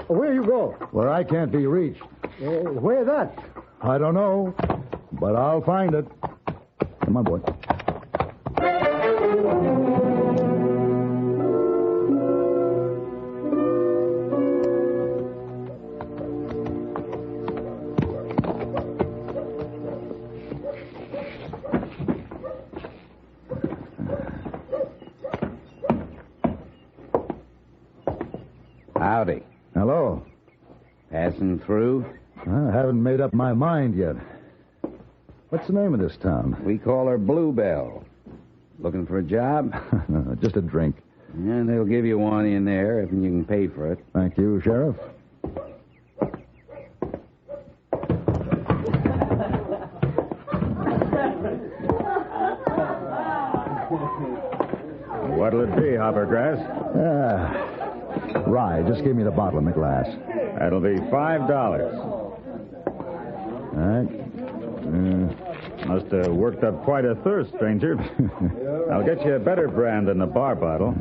Where you go? Where I can't be reached. Where that? I don't know, but I'll find it. Come on, boy. Howdy. Hello. Passing through? I haven't made up my mind yet. What's the name of this town? We call her Bluebell. Looking for a job? Just a drink. And they'll give you one in there if you can pay for it. Thank you, Sheriff. What'll it be, Hoppergrass? Rye. Just give me the bottle and the glass. That'll be $5. All right. Must have worked up quite a thirst, stranger. I'll get you a better brand than the bar bottle.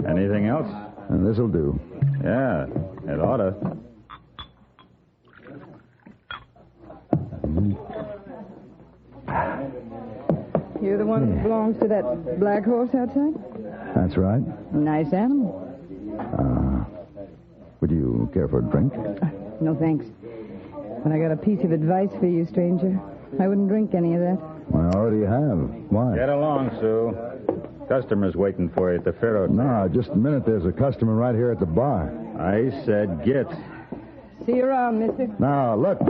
Anything else? This'll do. Yeah, it oughta. You're the one who belongs to that black horse outside? That's right. Nice animal. Would you care for a drink? No, thanks. But I got a piece of advice for you, stranger. I wouldn't drink any of that. I already have. Why? Get along, Sue. Customer's waiting for you at the Faro. No, just a minute. There's a customer right here at the bar. I said get. See you around, mister. Now, look,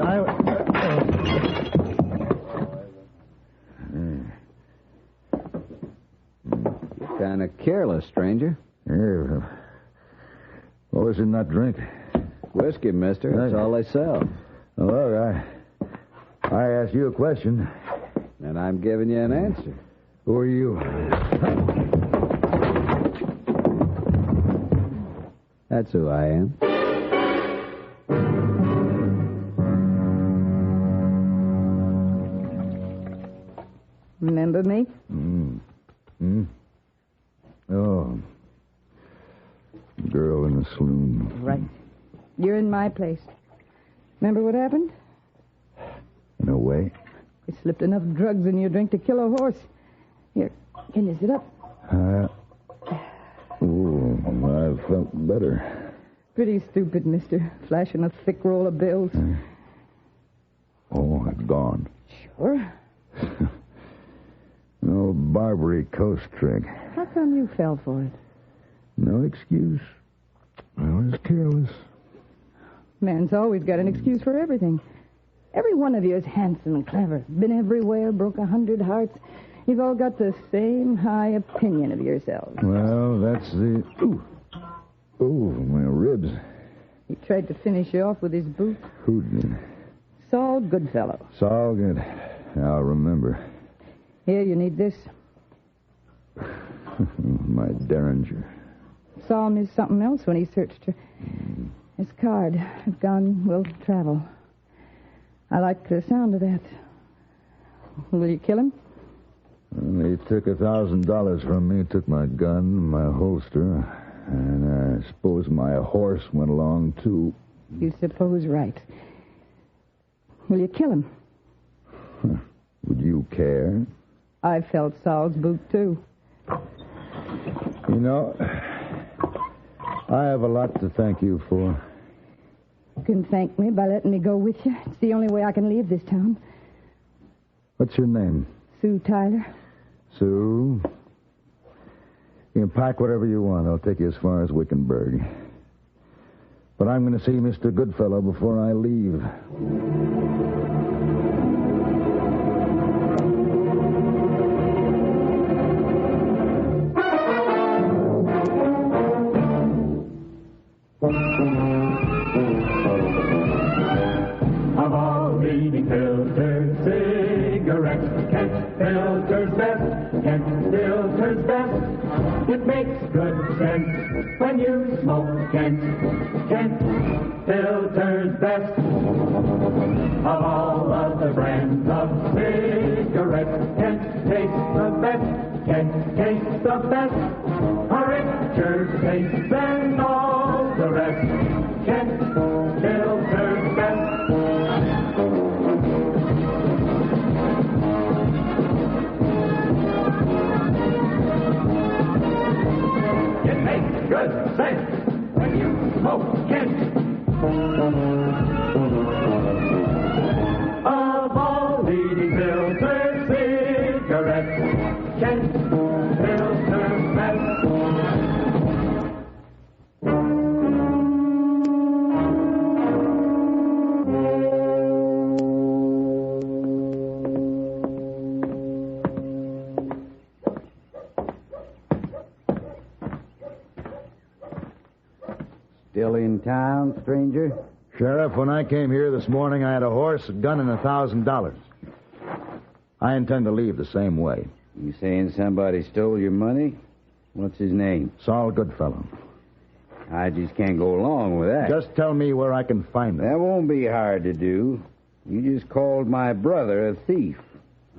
You're kind of careless, stranger. Yeah. What was in that drink? Whiskey, mister. That's all they sell. Look, I asked you a question. And I'm giving you an answer. Who are you? That's who I am. Remember me? Oh. Girl in the saloon. Right. You're in my place. Remember what happened? In a way. You slipped enough drugs in your drink to kill a horse. Here, can you sit up? I felt better. Pretty stupid, mister. Flashing a thick roll of bills. Oh, it's gone. Sure. An old Barbary Coast trick. How come you fell for it? No excuse. I was careless. Man's always got an excuse for everything. Every one of you is handsome and clever. Been everywhere, broke 100 hearts. You've all got the same high opinion of yourselves. Well, that's the... Ooh, my ribs. He tried to finish you off with his boot. Who did? Saul Goodfellow. Saul, good. I'll remember. Here, you need this. My derringer. Saul missed something else when he searched her. His card. If gone, will travel. I like the sound of that. Will you kill him? Well, he took $1,000 from me, took my gun, my holster, and I suppose my horse went along, too. You suppose right. Will you kill him? Would you care? I felt Saul's boot, too. You know, I have a lot to thank you for. You can thank me by letting me go with you. It's the only way I can leave this town. What's your name? Sue Tyler. Sue? You can pack whatever you want. I'll take you as far as Wickenburg. But I'm going to see Mr. Goodfellow before I leave. Of all leading filters, cigarettes, Kent Filter's best. Kent Filter's best. It makes good sense when you smoke Kent. Kent Filter's best. Of all of the brands of cigarettes, Kent tastes the best. Kent tastes the best. A richer taste than all the rest. Kent Filter's best. It makes good sense when you smoke Kent. Of all leading filter cigarettes, Kent Filter's best. Still in town, stranger? Sheriff, when I came here this morning, I had a horse, a gun, and $1,000. I intend to leave the same way. You saying somebody stole your money? What's his name? Saul Goodfellow. I just can't go along with that. Just tell me where I can find him. That won't be hard to do. You just called my brother a thief.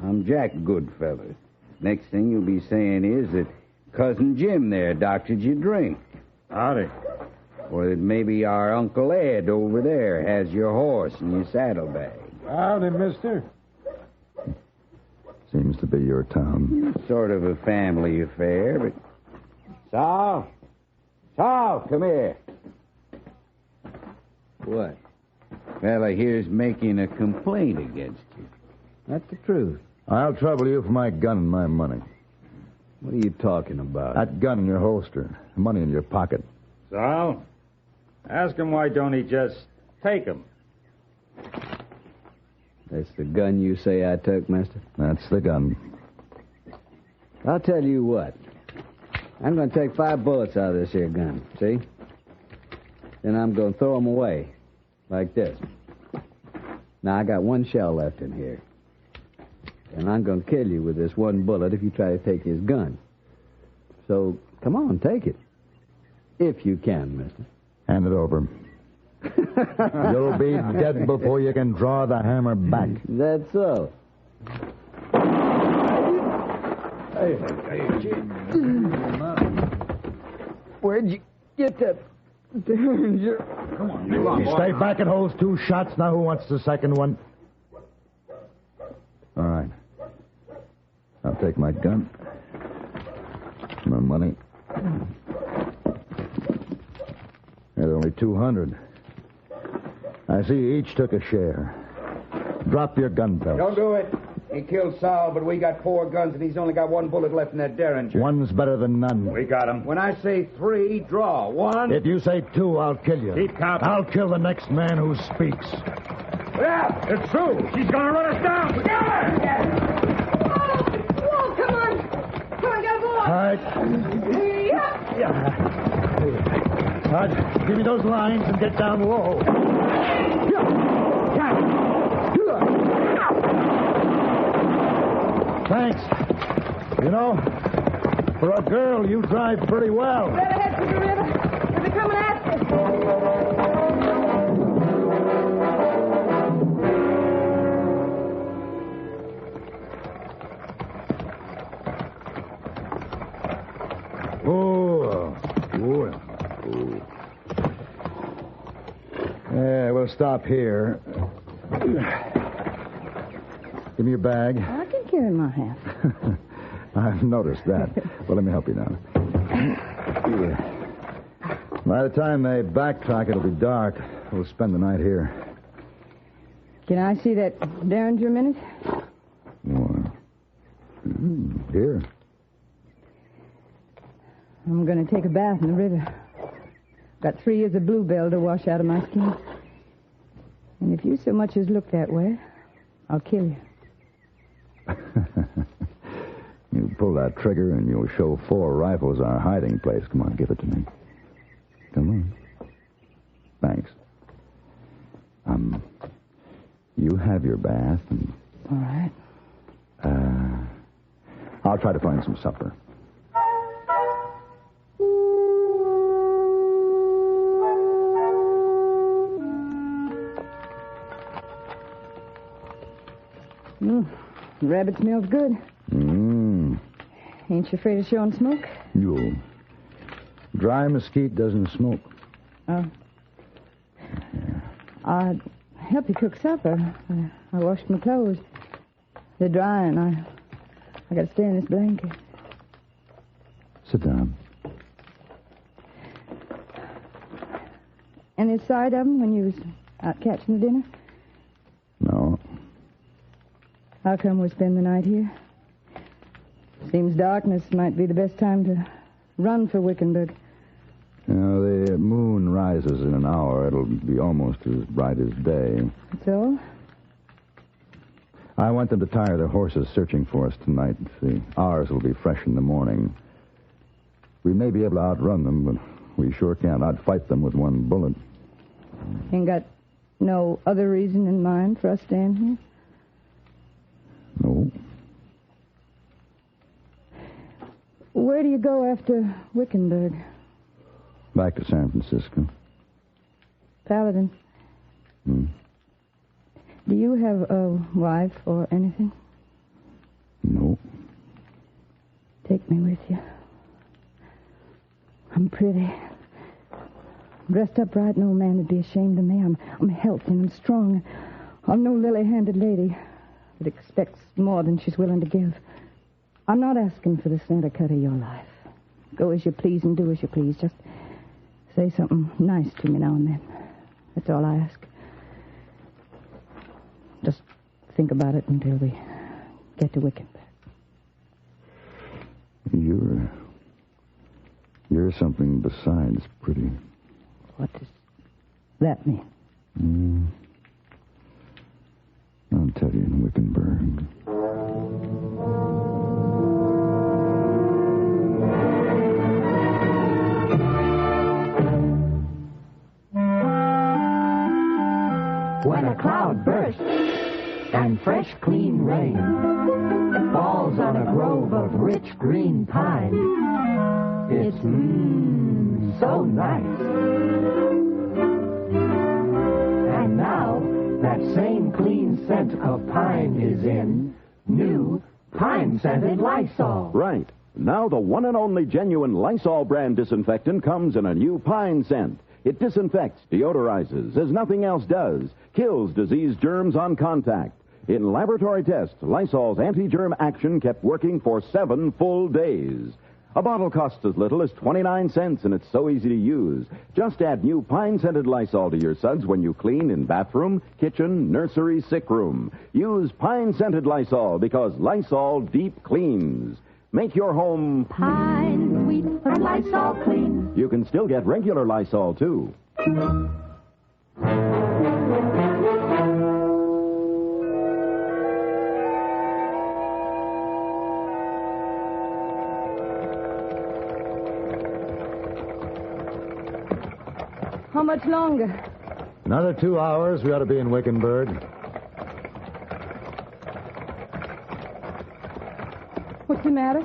I'm Jack Goodfellow. Next thing you'll be saying is that Cousin Jim there doctored your drink. Howdy. Or that maybe our Uncle Ed over there has your horse and your saddlebag. Howdy, mister. Seems to be your town. Sort of a family affair, but... Saul? Saul, come here. What? Fella here's making a complaint against you. That's the truth. I'll trouble you for my gun and my money. What are you talking about? That gun in your holster. Money in your pocket. Saul, ask him why don't he just take him. That's the gun you say I took, mister? That's the gun. I'll tell you what. I'm going to take 5 bullets out of this here gun, see? Then I'm going to throw them away, like this. Now, I got 1 shell left in here. And I'm going to kill you with this 1 bullet if you try to take his gun. So, come on, take it. If you can, mister. Hand it over. You'll be dead before you can draw the hammer back. That's so. Where'd you get that Derringer? Come on, stay back and hold 2 shots. Now who wants the second one? All right. I'll take my gun. My money. There's only 200. I see you each took a share. Drop your gun belts. Don't do it. He killed Sal, but we got 4 guns, and he's only got 1 bullet left in that Derringer. One's better than none. We got him. When I say 3, draw. 1. If you say 2, I'll kill you. Keep counting. I'll kill the next man who speaks. Yeah, it's true. She's going to run us down. Whoa, come on. Come on, go, boy. All right. All right, give me those lines and get down low. Thanks. You know, for a girl, you drive pretty well. Better head for the river. They're coming after us. Yeah, we'll stop here. Give me your bag. I can carry my half. I've noticed that. Well, let me help you now. By the time they backtrack, it'll be dark. We'll spend the night here. Can I see that Derringer a minute? Well, here. I'm going to take a bath in the river. Got 3 years of bluebell to wash out of my skin. And if you so much as look that way, I'll kill you. You pull that trigger and you'll show 4 rifles our hiding place. Come on, give it to me. Come on. Thanks. You have your bath and... All right. I'll try to find some supper. The rabbit smells good. Ain't you afraid of showing smoke? You. Dry mesquite doesn't smoke. Oh. I'd help you cook supper. I washed my clothes. They're dry, and I got to stay in this blanket. Sit down. Any sight of them when you was out catching the dinner? No. How come we spend the night here? Seems darkness might be the best time to run for Wickenburg. You know, the moon rises in an hour. It'll be almost as bright as day. So? I want them to tire their horses searching for us tonight. See, ours will be fresh in the morning. We may be able to outrun them, but we sure can't outfight them with 1 bullet. Ain't got no other reason in mind for us staying here? No. Where do you go after Wickenburg? Back to San Francisco. Paladin. Do you have a wife or anything? No. Take me with you. I'm pretty. Dressed up right, no man would be ashamed of me. I'm healthy and strong. I'm no lily-handed lady that expects more than she's willing to give. I'm not asking for the center cut of your life. Go as you please and do as you please. Just say something nice to me now and then. That's all I ask. Just think about it until we get to Wickenburg. You're something besides pretty. What does that mean? I'll tell you in Wickenburg. When a cloud bursts and fresh, clean rain falls on a grove of rich green pine, it's so nice. that same clean scent of pine is in new pine-scented Lysol. Right. Now the one and only genuine Lysol brand disinfectant comes in a new pine scent. It disinfects, deodorizes, as nothing else does, kills disease germs on contact. In laboratory tests, Lysol's anti-germ action kept working for 7 full days. A bottle costs as little as 29 cents, and it's so easy to use. Just add new pine-scented Lysol to your suds when you clean in bathroom, kitchen, nursery, sick room. Use pine-scented Lysol because Lysol deep cleans. Make your home Pine sweet from Lysol clean. You can still get regular Lysol, too. How much longer? Another 2 hours, we ought to be in Wickenburg. What's the matter?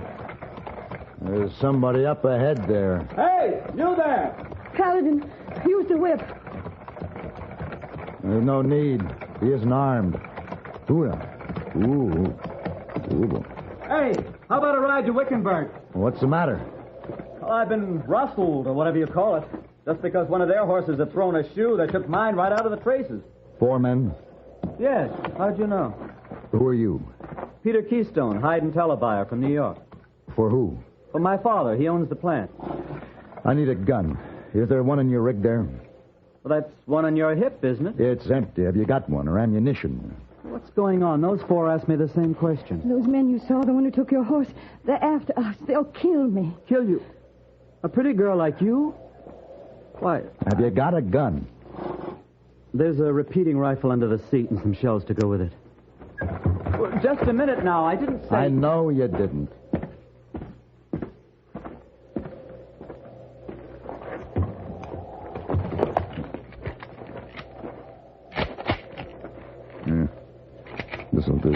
There's somebody up ahead there. Hey, you there! Paladin, use the whip. There's no need. He isn't armed. Ooh. Hey, how about a ride to Wickenburg? What's the matter? Well, I've been rustled, or whatever you call it. Just because one of their horses had thrown a shoe, they took mine right out of the traces. 4 men? Yes, how'd you know? Who are you? Peter Keystone, hide and tell buyer from New York. For who? For my father, he owns the plant. I need a gun. Is there one in your rig there? Well, that's one on your hip, isn't it? It's empty. Have you got one or ammunition? What's going on? Those 4 asked me the same question. Those men you saw, the one who took your horse, they're after us. They'll kill me. Kill you? A pretty girl like you? Why? Have you got a gun? There's a repeating rifle under the seat and some shells to go with it. Well, just a minute now. I didn't say... I know you didn't. This'll do.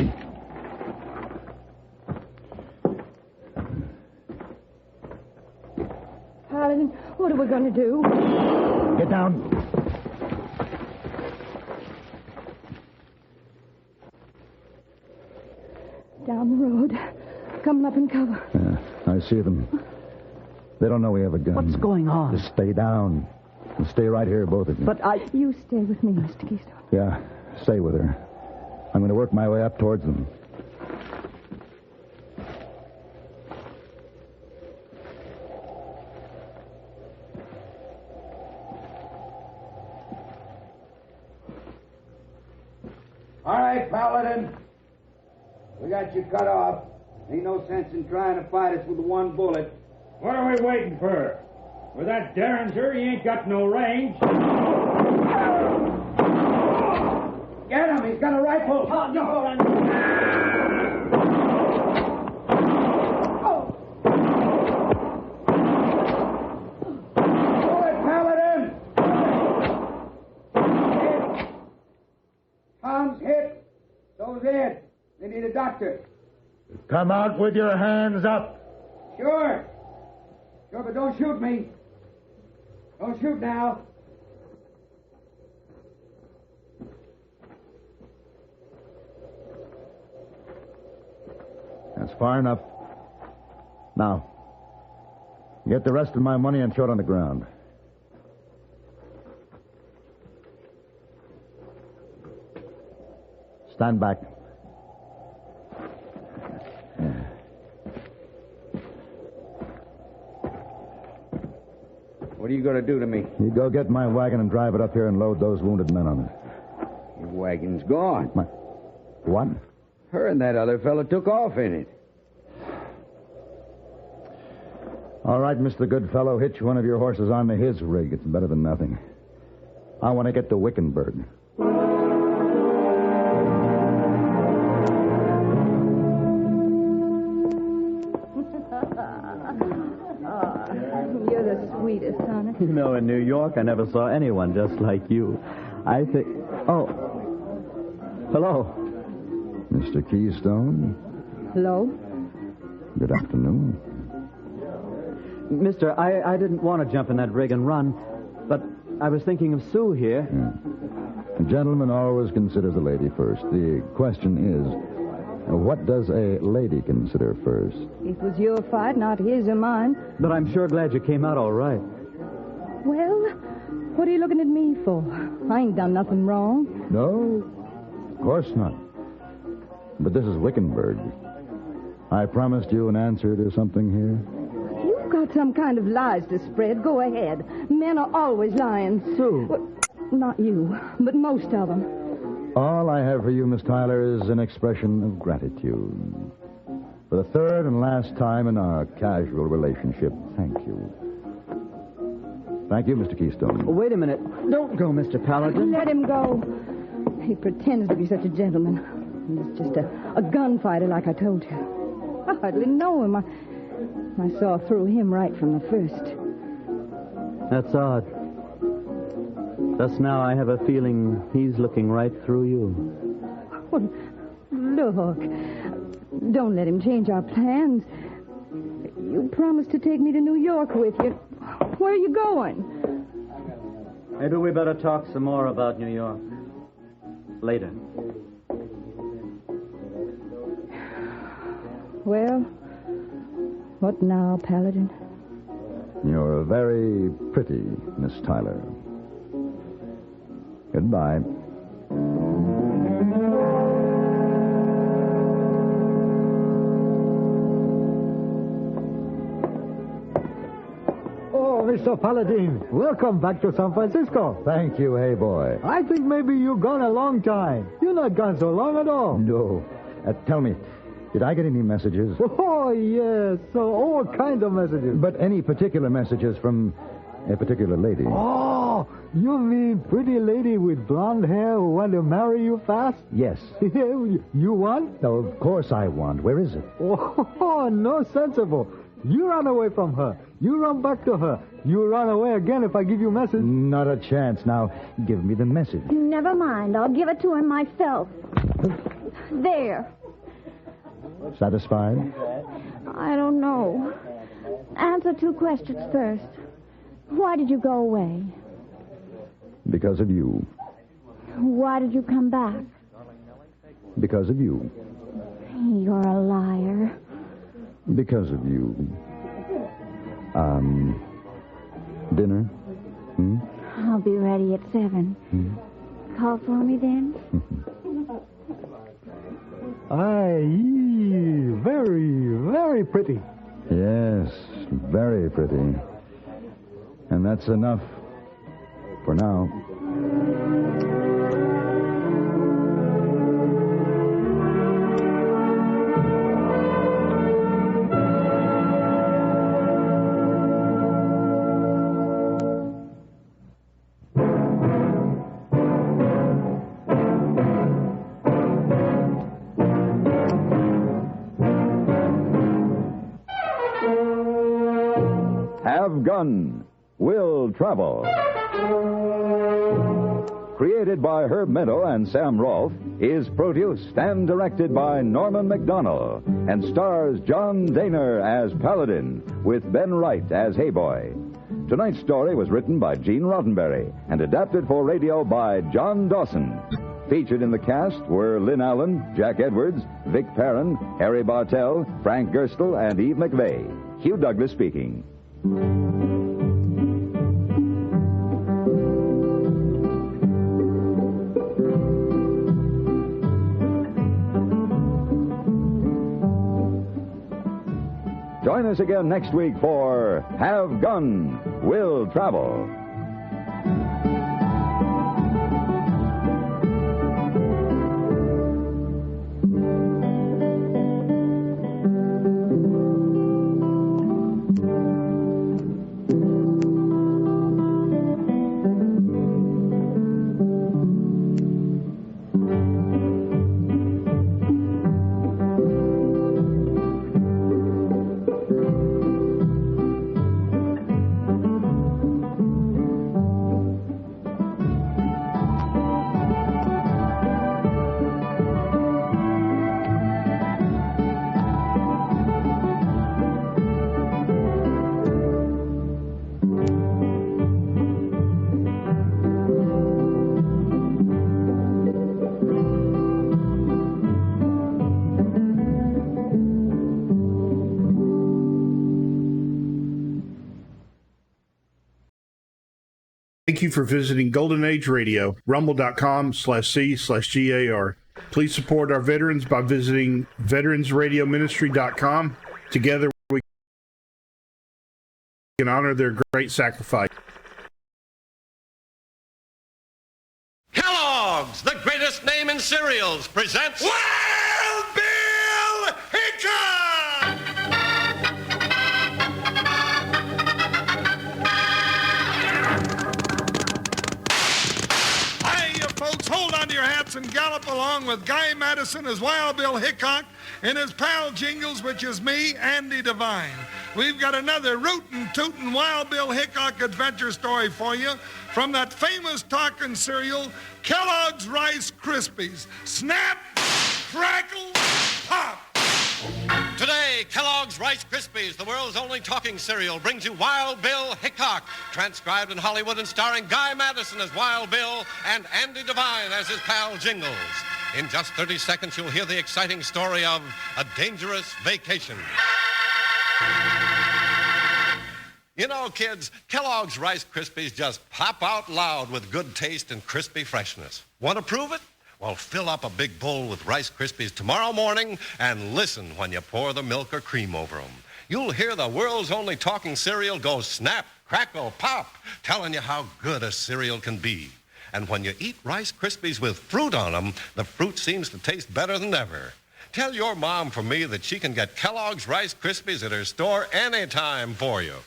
Paladin, what are we going to do? Get down. Down the road. Coming up in cover. I see them. They don't know we have a gun. What's going on? Just stay down. And stay right here, both of you. But I... You stay with me, Mr. Keystone. Yeah, stay with her. I'm going to work my way up towards them. All right, Paladin. We got you cut off. Ain't no sense in trying to fight us with one bullet. What are we waiting for? With that Derringer, he ain't got no range. Get him! He's got a rifle! Oh, no! Bullet, Paladin! Tom's hit. So's Ed. They need a doctor. Come out with your hands up. Sure, but don't shoot me. Don't shoot now. That's far enough. Now, get the rest of my money and throw it on the ground. Stand back. What are you going to do to me? You go get my wagon and drive it up here and load those wounded men on it. Your wagon's gone. What? Her and that other fella took off in it. All right, Mr. Goodfellow, hitch one of your horses onto his rig. It's better than nothing. I want to get to Wickenburg. You're the sweetest, honey. You know, in New York, I never saw anyone just like you. I think... Oh. Hello. Mr. Keystone? Hello? Good afternoon. Mister, I didn't want to jump in that rig and run, but I was thinking of Sue here. Yeah. A gentleman always considers a lady first. The question is, what does a lady consider first? It was your fight, not his or mine. But I'm sure glad you came out all right. Well, what are you looking at me for? I ain't done nothing wrong. No, of course not. But this is Wickenburg. I promised you an answer to something here. You've got some kind of lies to spread. Go ahead. Men are always lying. Sue. Well, not you, but most of them. All I have for you, Miss Tyler, is an expression of gratitude. For the third and last time in our casual relationship, thank you. Thank you, Mr. Keystone. Wait a minute. Don't go, Mr. Paladin. Let him go. He pretends to be such a gentleman. He's just a gunfighter, like I told you. I hardly know him. I saw through him right from the first. That's odd. Thus now I have a feeling he's looking right through you. Well, look. Don't let him change our plans. You promised to take me to New York with you. Where are you going? Maybe we better talk some more about New York. Later. Well, what now, Paladin? You're very pretty, Miss Tyler. Goodbye. Oh, Mr. Paladin, welcome back to San Francisco. Thank you, hey boy. I think maybe you've gone a long time. You're not gone so long at all. No. Tell me, did I get any messages? Oh, yes. So all kinds of messages. But any particular messages from a particular lady? Oh, you mean pretty lady with blonde hair who want to marry you fast? Yes. You want? No, of course I want. Where is it? Oh, no sensible. You run away from her. You run back to her. You run away again if I give you a message. Not a chance. Now, give me the message. Never mind. I'll give it to him myself. There. Satisfied? I don't know. Answer 2 questions first. Why did you go away? Because of you. Why did you come back? Because of you. You're a liar. Because of you. Dinner? I'll be ready at 7. Call for me then? Very, very pretty. Yes, very pretty. And that's enough for now. Have Gun, Will Travel. Created by Herb Meadow and Sam Rolfe, is produced and directed by Norman McDonnell and stars John Daner as Paladin with Ben Wright as Hayboy. Tonight's story was written by Gene Roddenberry and adapted for radio by John Dawson. Featured in the cast were Lynn Allen, Jack Edwards, Vic Perrin, Harry Bartell, Frank Gerstle, and Eve McVeigh. Hugh Douglas speaking. Join us again next week for Have Gun, Will Travel. Thank you for visiting Golden Age Radio, rumble.com/C/GAR. Please support our veterans by visiting veteransradioministry.com. Together we can honor their great sacrifice. Kellogg's, the greatest name in cereals, presents Wild Bill Hickok! Hiya, folks. Hold on to your hats and gallop along with Guy Madison as Wild Bill Hickok and his pal Jingles, which is me, Andy Devine. We've got another rootin' tootin' Wild Bill Hickok adventure story for you from that famous talking cereal, Kellogg's Rice Krispies. Snap, crackle, pop. Today, Kellogg's Rice Krispies, the world's only talking cereal, brings you Wild Bill Hickok, transcribed in Hollywood and starring Guy Madison as Wild Bill and Andy Devine as his pal Jingles. In just 30 seconds, you'll hear the exciting story of a dangerous vacation. You know, kids, Kellogg's Rice Krispies just pop out loud with good taste and crispy freshness. Want to prove it? Well, fill up a big bowl with Rice Krispies tomorrow morning and listen when you pour the milk or cream over them. You'll hear the world's only talking cereal go snap, crackle, pop, telling you how good a cereal can be. And when you eat Rice Krispies with fruit on them, the fruit seems to taste better than ever. Tell your mom for me that she can get Kellogg's Rice Krispies at her store anytime for you.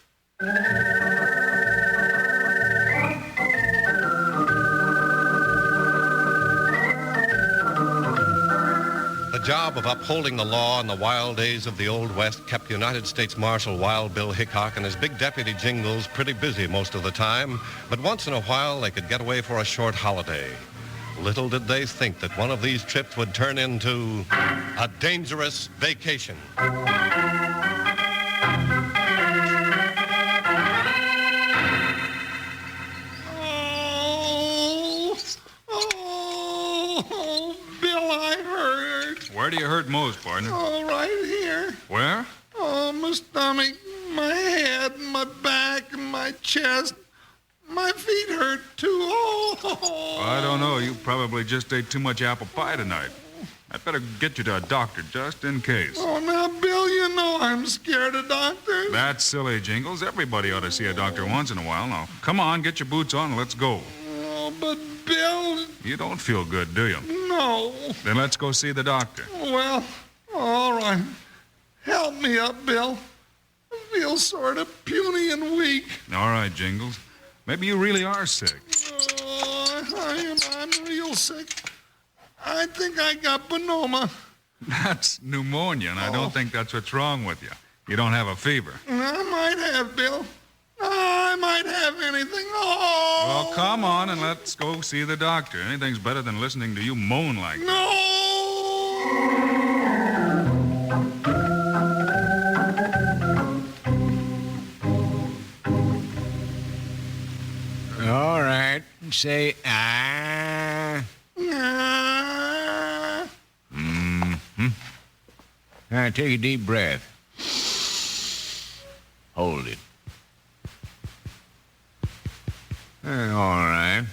The job of upholding the law in the wild days of the Old West kept United States Marshal Wild Bill Hickok and his big deputy Jingles pretty busy most of the time, but once in a while they could get away for a short holiday. Little did they think that one of these trips would turn into a dangerous vacation. Oh, Bill, I hurt. Where do you hurt most, partner? Oh, right here. Where? Oh, my stomach, my head, my back, and my chest. My feet hurt, too. Oh. I don't know. You probably just ate too much apple pie tonight. I'd better get you to a doctor just in case. Oh, now, Bill, you know I'm scared of doctors. That's silly, Jingles. Everybody ought to see a doctor once in a while. Now, come on, get your boots on and let's go. Oh, but, Bill... You don't feel good, do you? No. Then let's go see the doctor. Well, all right. Help me up, Bill. I feel sort of puny and weak. All right, Jingles. Maybe you really are sick. Oh, I'm real sick. I think I got pneumonia. That's pneumonia, and I don't think that's what's wrong with you. You don't have a fever. I might have, Bill. I might have anything. Oh! Well, come on and let's go see the doctor. Anything's better than listening to you moan like that. No! All right. Say, ah. Mm-hmm. All right, take a deep breath. Hold it. All right.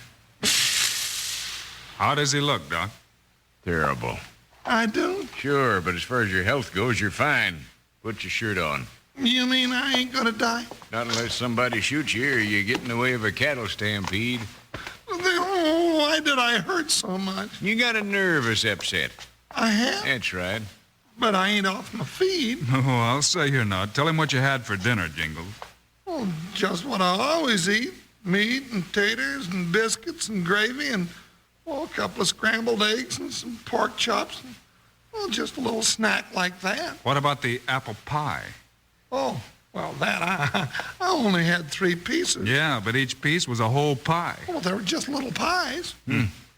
How does he look, Doc? Terrible. I do? Sure, but as far as your health goes, you're fine. Put your shirt on. You mean I ain't gonna die? Not unless somebody shoots you or you get in the way of a cattle stampede. Oh, why did I hurt so much? You got a nervous upset. I have? That's right. But I ain't off my feet. Oh, I'll say you're not. Tell him what you had for dinner, Jingles. Oh, just what I always eat. Meat and taters and biscuits and gravy and, a couple of scrambled eggs and some pork chops. And, just a little snack like that. What about the apple pie? Oh, well, that, I only had 3 pieces. Yeah, but each piece was a whole pie. Oh, they were just little pies.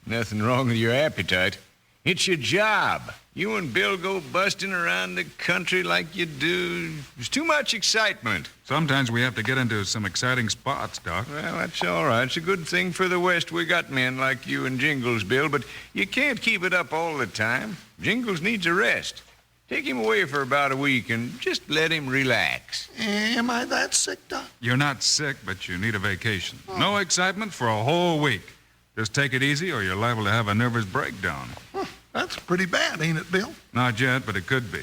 Nothing wrong with your appetite. It's your job. You and Bill go busting around the country like you do. There's too much excitement. Sometimes we have to get into some exciting spots, Doc. Well, that's all right. It's a good thing for the West we got men like you and Jingles, Bill, but you can't keep it up all the time. Jingles needs a rest. Take him away for about a week and just let him relax. Am I that sick, Doc? You're not sick, but you need a vacation. No excitement for a whole week. Just take it easy or you're liable to have a nervous breakdown. That's pretty bad, ain't it, Bill? Not yet, but it could be.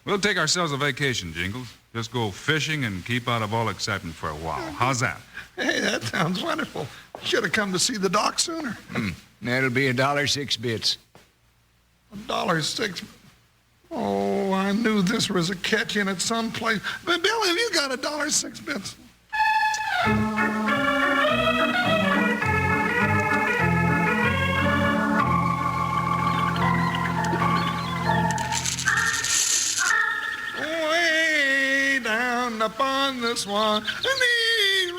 We'll take ourselves a vacation, Jingles. Just go fishing and keep out of all excitement for a while. How's that? Hey, that sounds wonderful. Should have come to see the doc sooner. That'll be $1.06. $1.06. Oh, I knew this was a catch in it someplace. But Bill, have you got $1.06? Way down upon the Swanee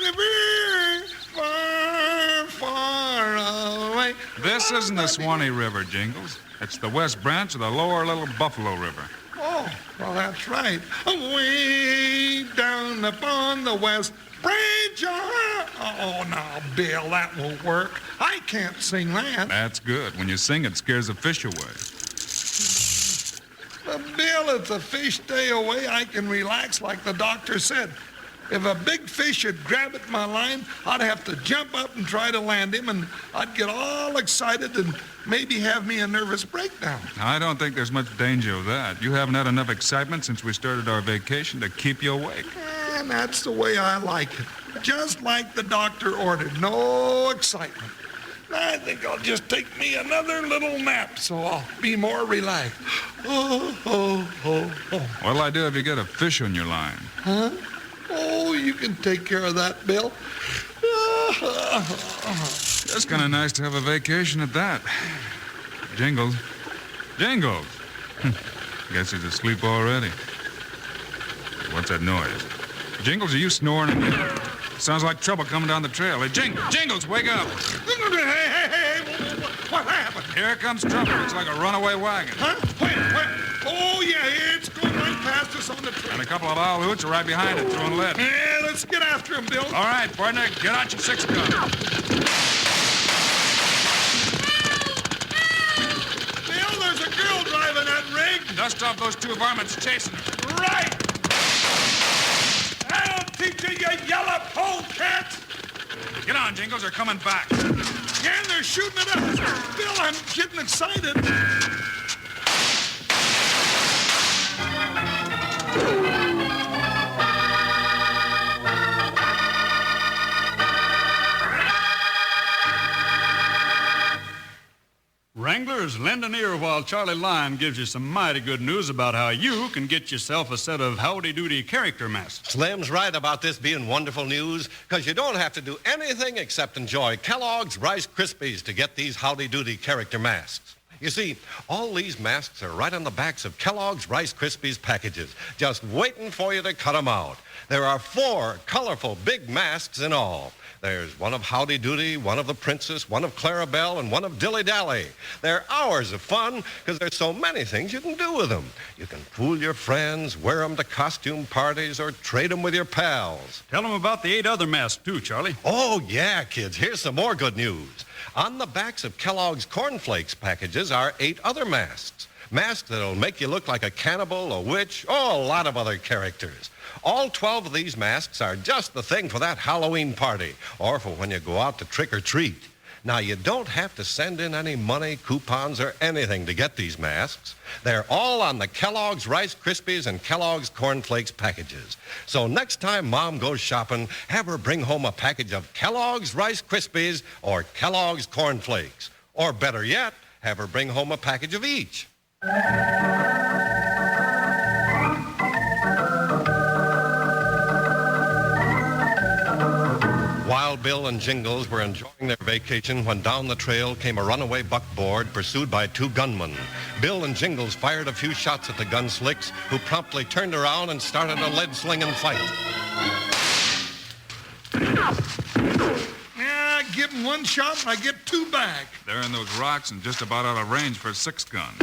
River, far, far away. This isn't the Swanee River, Jingles. It's the west branch of the lower Little Buffalo River. Oh, well, that's right. Way down upon the west branch. Oh, now, Bill, that won't work. I can't sing that. That's good. When you sing, it scares the fish away. Bill, if the fish stay away, I can relax like the doctor said. If a big fish should grab at my line, I'd have to jump up and try to land him, and I'd get all excited and maybe have me a nervous breakdown. I don't think there's much danger of that. You haven't had enough excitement since we started our vacation to keep you awake. And that's the way I like it. Just like the doctor ordered. No excitement. I think I'll just take me another little nap so I'll be more relaxed. What'll I do if you get a fish on your line? Huh? Oh, you can take care of that, Bill. It's kind of nice to have a vacation at that. Jingles. Jingles! Guess he's asleep already. What's that noise? Jingles, are you snoring again? Sounds like trouble coming down the trail. Hey, Jingles, wake up! Hey, what happened? Here comes trouble. It's like a runaway wagon. Huh? Where? Oh, yeah, it's going right past us on the trail. And a couple of owl hoots are right behind it, throwing lead. Yeah, let's get after him, Bill. All right, partner, get out your 6 gun. Bill, there's a girl driving that rig. Dust off those 2 varmints chasing her. Right. I'll teach you, you yellow polecats. Get on, Jingles, they're coming back. Yeah, they're shooting at us. Bill, I'm getting excited. Wranglers, lend an ear while Charlie Lyon gives you some mighty good news about how you can get yourself a set of howdy-doody character masks. Slim's right about this being wonderful news, because you don't have to do anything except enjoy Kellogg's Rice Krispies to get these howdy-doody character masks. You see, all these masks are right on the backs of Kellogg's Rice Krispies packages, just waiting for you to cut them out. There are 4 colorful big masks in all. There's one of Howdy Doody, one of the Princess, one of Clarabelle, and one of Dilly Dally. They're hours of fun because there's so many things you can do with them. You can fool your friends, wear them to costume parties, or trade them with your pals. Tell them about the 8 other masks, too, Charlie. Oh, yeah, kids. Here's some more good news. On the backs of Kellogg's Corn Flakes packages are 8 other masks. Masks that'll make you look like a cannibal, a witch, oh, a lot of other characters. All 12 of these masks are just the thing for that Halloween party, or for when you go out to trick or treat. Now, you don't have to send in any money, coupons, or anything to get these masks. They're all on the Kellogg's Rice Krispies and Kellogg's Corn Flakes packages. So next time Mom goes shopping, have her bring home a package of Kellogg's Rice Krispies or Kellogg's Corn Flakes. Or better yet, have her bring home a package of each. Wild Bill and Jingles were enjoying their vacation when down the trail came a runaway buckboard pursued by 2 gunmen. Bill and Jingles fired a few shots at the gunslicks, who promptly turned around and started a lead-slinging fight. Yeah, I give them 1 shot and I get 2 back. They're in those rocks and just about out of range for a 6 gun.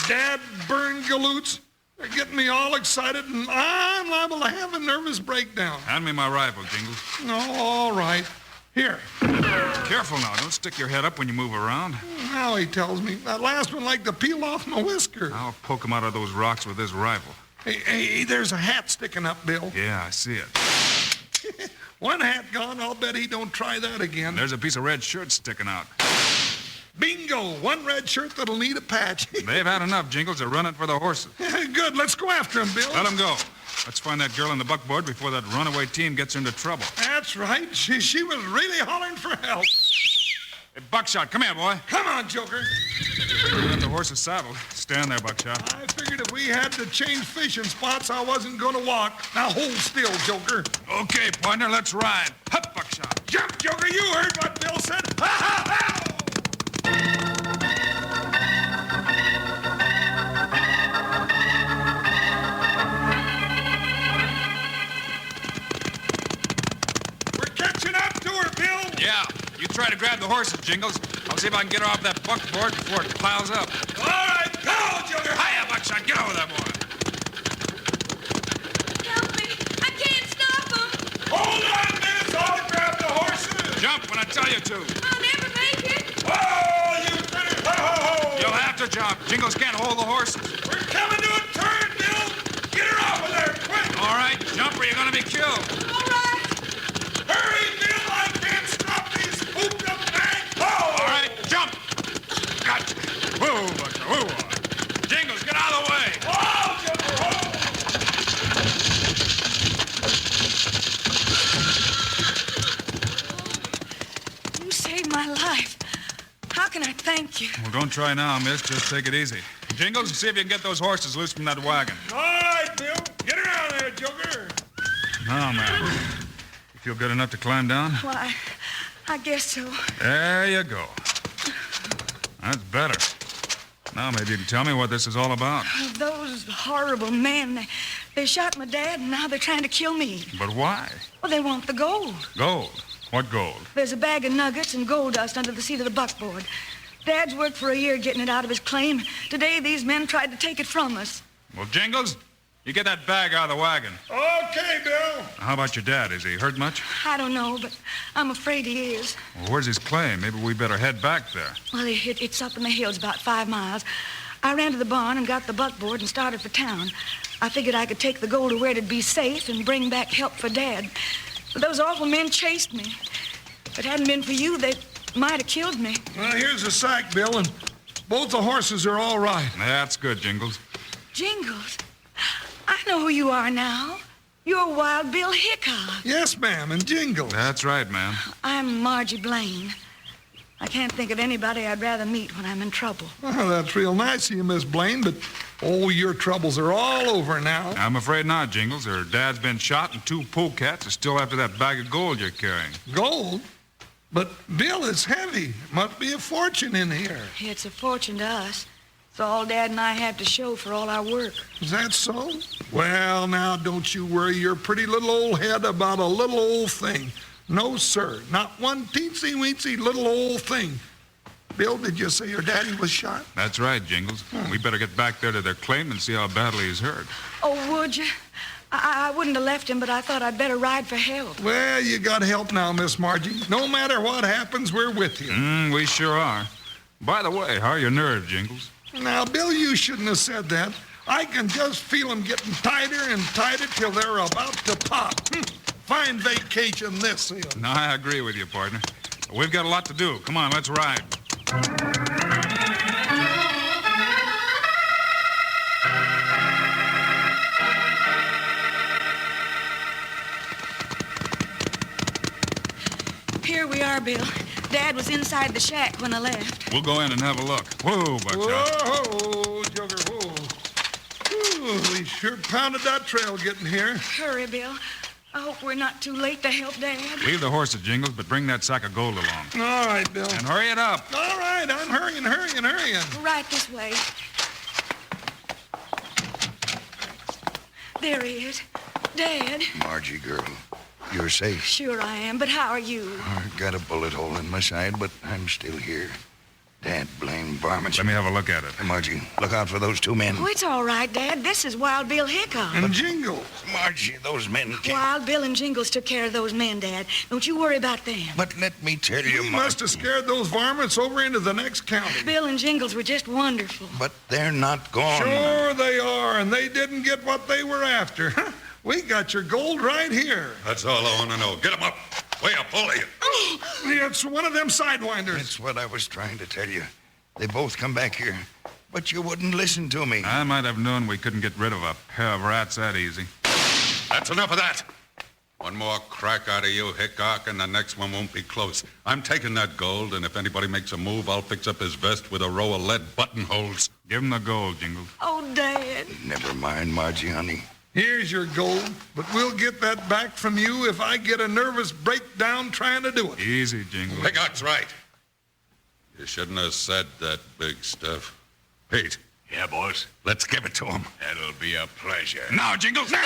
Dad burn galoots. They're getting me all excited, and I'm liable to have a nervous breakdown. Hand me my rifle, Jingles. All right. Here. Careful now. Don't stick your head up when you move around. Now he tells me. That last one like to peel off my whisker. I'll poke him out of those rocks with this rifle. Hey, there's a hat sticking up, Bill. Yeah, I see it. One hat gone, I'll bet he don't try that again. There's a piece of red shirt sticking out. Bingo! One red shirt that'll need a patch. They've had enough, Jingles. They're running for the horses. Good. Let's go after him, Bill. Let him go. Let's find that girl in the buckboard before that runaway team gets into trouble. That's right. She was really hollering for help. Hey, Buckshot, come here, boy. Come on, Joker. Got the horses saddled. Stand there, Buckshot. I figured if we had to change fishing spots, I wasn't going to walk. Now hold still, Joker. Okay, partner, let's ride. Hup, Buckshot. Jump, Joker. You heard what Bill said. Ha, ha, ha! Yeah, you try to grab the horses, Jingles. I'll see if I can get her off that buckboard before it piles up. All right, go, Joker. Hiya, Buckshot. Get over there, boy. Help me. I can't stop them. Hold on, miss. I'll grab the horses. Jump when I tell you to. I'll never make it. Whoa, you critter. Ho, ho, ho. You'll have to jump. Jingles can't hold the horses. We're coming to a turn, Bill. Get her off of there, quick. All right, jump or you're going to be killed. All right. Hurry, Bill. I can't stop these spooked up bags. Oh! All right, jump. Gotcha. Whoa, Buckshot. Whoa. Jingles, get out of the way. Oh, Joker. Oh! You saved my life. How can I thank you? Well, don't try now, miss. Just take it easy. Jingles, see if you can get those horses loose from that wagon. All right, Bill. Get around there, Joker. Now, man. You feel good enough to climb down? Why, I guess so. There you go. That's better. Now maybe you can tell me what this is all about. Those horrible men, they shot my dad, and now they're trying to kill me. But why? Well, they want the gold. Gold? What gold? There's a bag of nuggets and gold dust under the seat of the buckboard. Dad's worked for a year getting it out of his claim. Today, these men tried to take it from us. Well, Jingles, you get that bag out of the wagon. Okay, Bill. How about your dad? Is he hurt much? I don't know, but I'm afraid he is. Well, where's his claim? Maybe we better head back there. Well, it's up in the hills about 5 miles. I ran to the barn and got the buckboard and started for town. I figured I could take the gold to where it'd be safe and bring back help for Dad. But those awful men chased me. If it hadn't been for you, they might have killed me. Well, here's the sack, Bill, and both the horses are all right. That's good, Jingles. Jingles? I know who you are now. You're Wild Bill Hickok. Yes, ma'am, and Jingles. That's right, ma'am. I'm Margie Blaine. I can't think of anybody I'd rather meet when I'm in trouble. Well, that's real nice of you, Miss Blaine, but, oh, your troubles are all over now. I'm afraid not, Jingles. Her dad's been shot and 2 polecats are still after that bag of gold you're carrying. Gold? But, Bill, it's heavy. Must be a fortune in here. It's a fortune to us. It's all Dad and I have to show for all our work. Is that so? Well, now, don't you worry your pretty little old head about a little old thing. No, sir. Not one teensy-weensy little old thing. Bill, did you say your daddy was shot? That's right, Jingles. We better get back there to their claim and see how badly he's hurt. Oh, would you? I wouldn't have left him, but I thought I'd better ride for help. Well, you got help now, Miss Margie. No matter what happens, we're with you. We sure are. By the way, how are your nerves, Jingles? Now, Bill, you shouldn't have said that. I can just feel them getting tighter and tighter till they're about to pop. Fine vacation this is. No, I agree with you, partner. We've got a lot to do. Come on, let's ride. Here we are, Bill. Dad was inside the shack when I left. We'll go in and have a look. Whoa, Buckshot. Whoa, Joker, whoa. Ooh, we sure pounded that trail getting here. Hurry, Bill. I hope we're not too late to help Dad. Leave the horses, Jingles, but bring that sack of gold along. All right, Bill. And hurry it up. All right, I'm hurrying. Right this way. There he is. Dad. Margie, girl, you're safe. Sure I am, but how are you? I got a bullet hole in my side, but I'm still here. Dad, blame varmints. Let me have a look at it. Margie, look out for those two men. Oh, it's all right, Dad. This is Wild Bill Hickok. And Jingles. Margie, those men can't... Wild Bill and Jingles took care of those men, Dad. Don't you worry about them. But let me tell you, He must have scared those varmints over into the next county. Bill and Jingles were just wonderful. But they're not gone. Sure they are, and they didn't get what they were after. We got your gold right here. That's all I want to know. Get 'em up. Way up, all of you. It's one of them sidewinders. That's what I was trying to tell you. They both come back here, but you wouldn't listen to me. I might have known we couldn't get rid of a pair of rats that easy. That's enough of that. One more crack out of you, Hickok, and the next one won't be close. I'm taking that gold, and if anybody makes a move, I'll fix up his vest with a row of lead buttonholes. Give him the gold, Jingles. Oh, Dad. Never mind, Margie, honey. Here's your gold, but we'll get that back from you if I get a nervous breakdown trying to do it. Easy, Jingles. Hickok's right. You shouldn't have said that big stuff. Pete. Yeah, boss? Let's give it to him. That'll be a pleasure. Now, Jingles, now!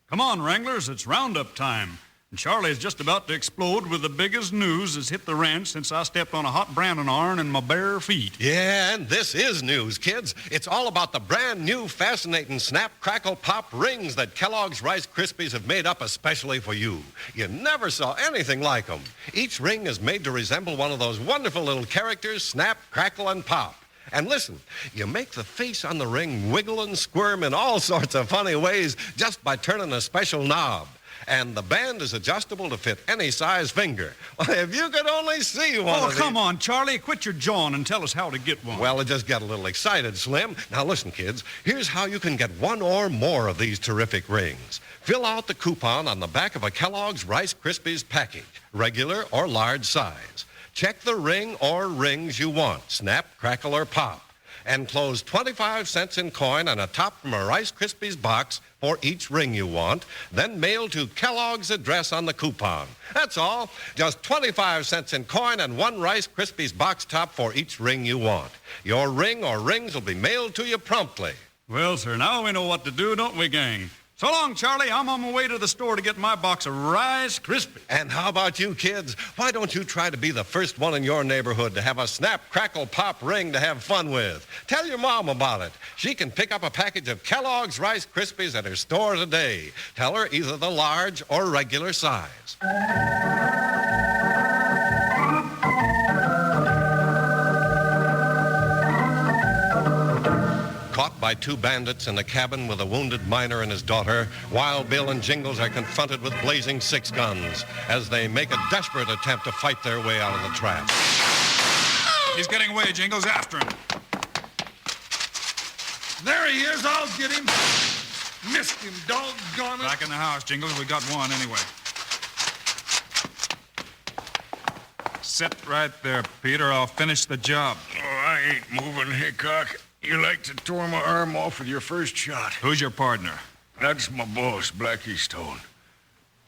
Come on, Wranglers, it's roundup time. And Charlie's just about to explode with the biggest news that's hit the ranch since I stepped on a hot branding iron in my bare feet. Yeah, and this is news, kids. It's all about the brand new, fascinating Snap, Crackle, Pop rings that Kellogg's Rice Krispies have made up especially for you. You never saw anything like them. Each ring is made to resemble one of those wonderful little characters, Snap, Crackle, and Pop. And listen, you make the face on the ring wiggle and squirm in all sorts of funny ways just by turning a special knob. And the band is adjustable to fit any size finger. If you could only see one of these... Oh, come on, Charlie. Quit your jawing and tell us how to get one. Well, I just got a little excited, Slim. Now, listen, kids. Here's how you can get one or more of these terrific rings. Fill out the coupon on the back of a Kellogg's Rice Krispies package, regular or large size. Check the ring or rings you want, Snap, Crackle, or Pop. Enclose 25 cents in coin on a top from a Rice Krispies box for each ring you want, then mail to Kellogg's address on the coupon. That's all. Just 25 cents in coin and one Rice Krispies box top for each ring you want. Your ring or rings will be mailed to you promptly. Well, sir, now we know what to do, don't we, gang? So long, Charlie. I'm on my way to the store to get my box of Rice Krispies. And how about you, kids? Why don't you try to be the first one in your neighborhood to have a Snap, Crackle, Pop ring to have fun with? Tell your mom about it. She can pick up a package of Kellogg's Rice Krispies at her store today. Tell her either the large or regular size. Caught by two bandits in a cabin with a wounded miner and his daughter, Wild Bill and Jingles are confronted with blazing six guns as they make a desperate attempt to fight their way out of the trap. He's getting away, Jingles. After him. There he is. I'll get him. Missed him, doggone it. Back in the house, Jingles. We got one anyway. Sit right there, Peter. I'll finish the job. Oh, I ain't moving, Hickok. You like to tore my arm off with your first shot. Who's your partner? That's my boss, Blackie Stone.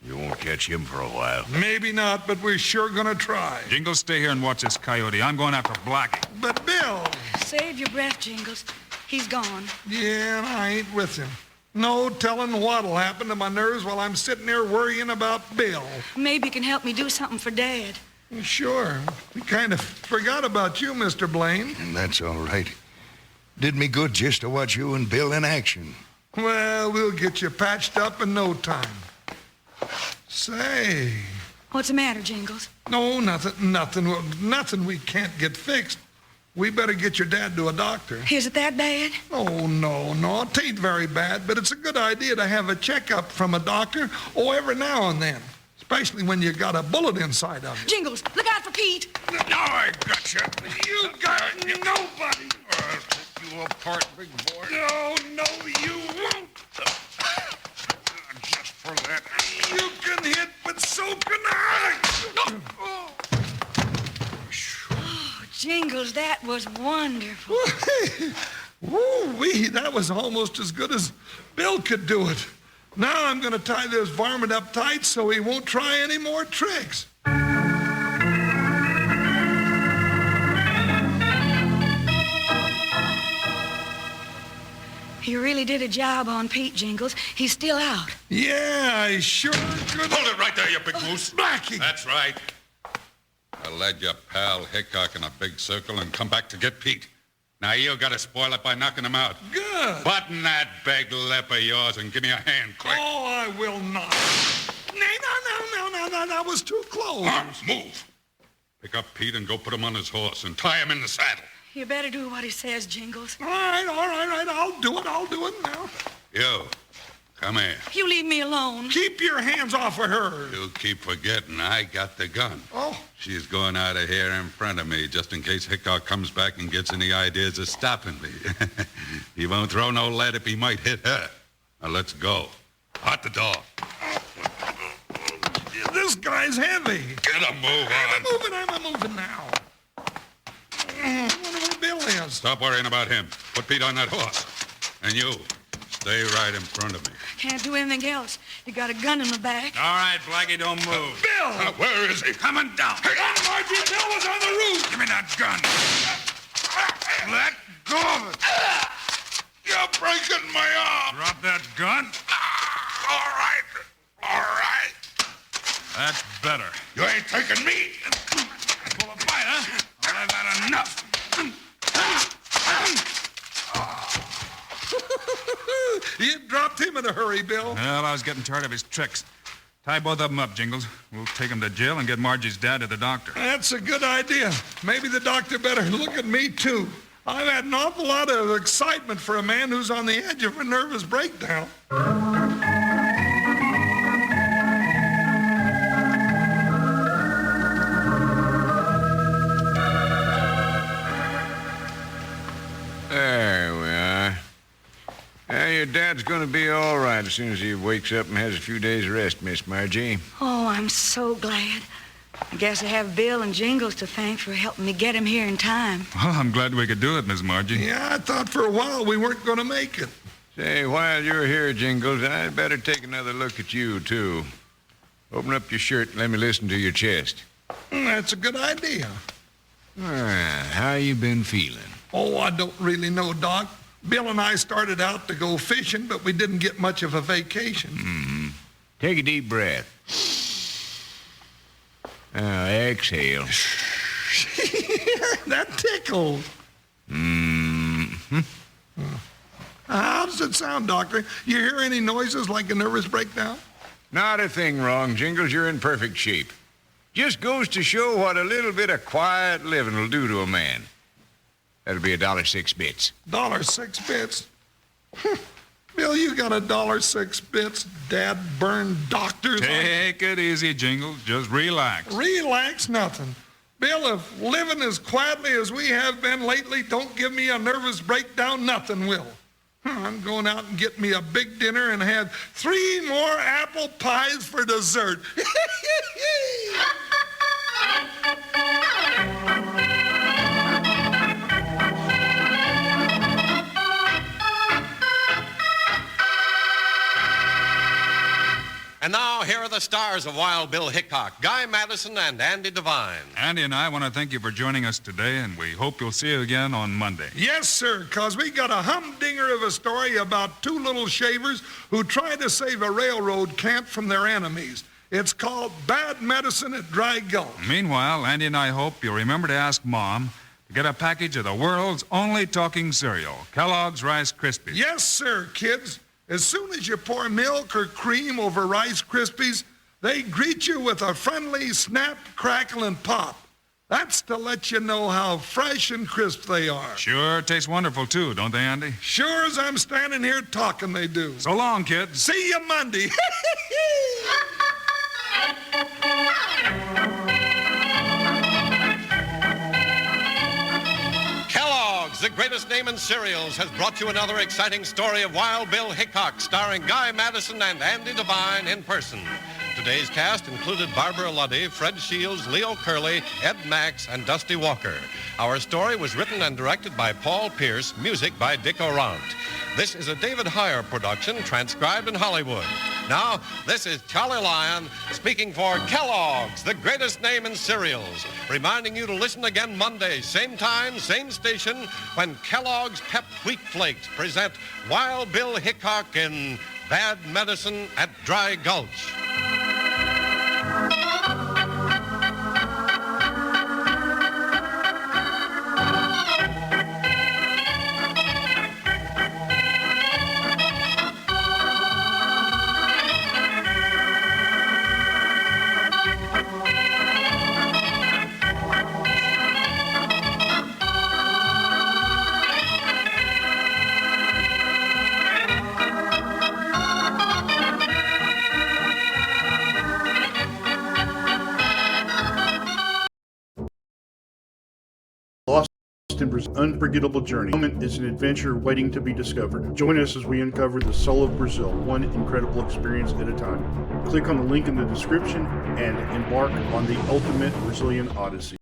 You won't catch him for a while. Maybe not, but we're sure gonna try. Jingles, stay here and watch this coyote. I'm going after Blackie. But Bill... Save your breath, Jingles. He's gone. Yeah, and I ain't with him. No telling what'll happen to my nerves while I'm sitting there worrying about Bill. Maybe you can help me do something for Dad. Sure. We kind of forgot about you, Mr. Blaine. That's all right. Did me good just to watch you and Bill in action. Well, we'll get you patched up in no time. Say... What's the matter, Jingles? No, nothing we can't get fixed. We better get your dad to a doctor. Is it that bad? Oh, no. It ain't very bad, but it's a good idea to have a checkup from a doctor, every now and then. Especially when you got a bullet inside of you. Jingles, look out for Pete. No, I got you. You got nobody. I'll take you apart, big boy. No, you won't. Just for that. You can hit, but so can I. Oh, Jingles, that was wonderful. Woo-wee, that was almost as good as Bill could do it. Now I'm going to tie this varmint up tight so he won't try any more tricks. really did a job on Pete, Jingles. He's still out. Yeah, I sure could. Hold it right there, you big moose. Blackie. That's right. I led your pal Hickok in a big circle and come back to get Pete. Now you gotta spoil it by knocking him out. Good. Button that big lip of yours and give me a hand, quick. Oh, I will not. No, that was too close. Arms, move. Pick up Pete and go put him on his horse and tie him in the saddle. You better do what he says, Jingles. All right. I'll do it now. You, come here. You leave me alone. Keep your hands off of her. You keep forgetting I got the gun. Oh. She's going out of here in front of me just in case Hickok comes back and gets any ideas of stopping me. He won't throw no lead if he might hit her. Now let's go. Hot the door. This guy's heavy. Get a move on. I'm a moving now. I wonder where Bill is. Stop worrying about him. Put Pete on that horse. And you, stay right in front of me. Can't do anything else. You got a gun in the back. All right, Blackie, don't move. Bill! Where is he? Coming down. Hey, Margie, Bill was on the roof. Give me that gun. Let go of it. You're breaking my arm. Drop that gun. All right. That's better. You ain't taking me. Full of fight, huh? Well, I've had enough. You dropped him in a hurry, Bill. Well, I was getting tired of his tricks. Tie both of them up, Jingles. We'll take him to jail and get Margie's dad to the doctor. That's a good idea. Maybe the doctor better look at me, too. I've had an awful lot of excitement for a man who's on the edge of a nervous breakdown. There we are. Your dad's going to be all right as soon as he wakes up and has a few days' rest, Miss Margie. Oh, I'm so glad. I guess I have Bill and Jingles to thank for helping me get him here in time. Well, I'm glad we could do it, Miss Margie. Yeah, I thought for a while we weren't going to make it. Say, while you're here, Jingles, I'd better take another look at you, too. Open up your shirt and let me listen to your chest. That's a good idea. How you been feeling? Oh, I don't really know, Doc. Bill and I started out to go fishing, but we didn't get much of a vacation. Mm-hmm. Take a deep breath. Exhale. That tickled. Mm-hmm. How does it sound, Doctor? You hear any noises like a nervous breakdown? Not a thing wrong, Jingles. You're in perfect shape. Just goes to show what a little bit of quiet living will do to a man. That'll be $1.06. $1.06? Bill, you got $1.06, Dad burned doctors. Take it easy, Jingles. Just relax. Relax nothing. Bill, if living as quietly as we have been lately don't give me a nervous breakdown, nothing will. I'm going out and get me a big dinner and have 3 more apple pies for dessert. And now, here are the stars of Wild Bill Hickok, Guy Madison and Andy Devine. Andy and I want to thank you for joining us today, and we hope you'll see you again on Monday. Yes, sir, because we got a humdinger of a story about 2 little shavers who tried to save a railroad camp from their enemies. It's called Bad Medicine at Dry Gulch. Meanwhile, Andy and I hope you'll remember to ask Mom to get a package of the world's only talking cereal, Kellogg's Rice Krispies. Yes, sir, kids. As soon as you pour milk or cream over Rice Krispies, they greet you with a friendly snap, crackle, and pop. That's to let you know how fresh and crisp they are. Sure tastes wonderful, too, don't they, Andy? Sure as I'm standing here talking, they do. So long, kids. See you Monday. Kellogg's, the greatest name in cereals, has brought you another exciting story of Wild Bill Hickok, starring Guy Madison and Andy Devine in person. Today Today's cast included Barbara Luddy, Fred Shields, Leo Curley, Ed Max, and Dusty Walker. Our story was written and directed by Paul Pierce, music by Dick Orant. This is a David Heyer production, transcribed in Hollywood. Now, this is Charlie Lyon speaking for Kellogg's, the greatest name in cereals, reminding you to listen again Monday, same time, same station, when Kellogg's Pep Wheat Flakes present Wild Bill Hickok in Bad Medicine at Dry Gulch. Unforgettable journey. The moment is an adventure waiting to be discovered. Join us as we uncover the soul of Brazil, one incredible experience at a time. Click on the link in the description and embark on the ultimate Brazilian odyssey.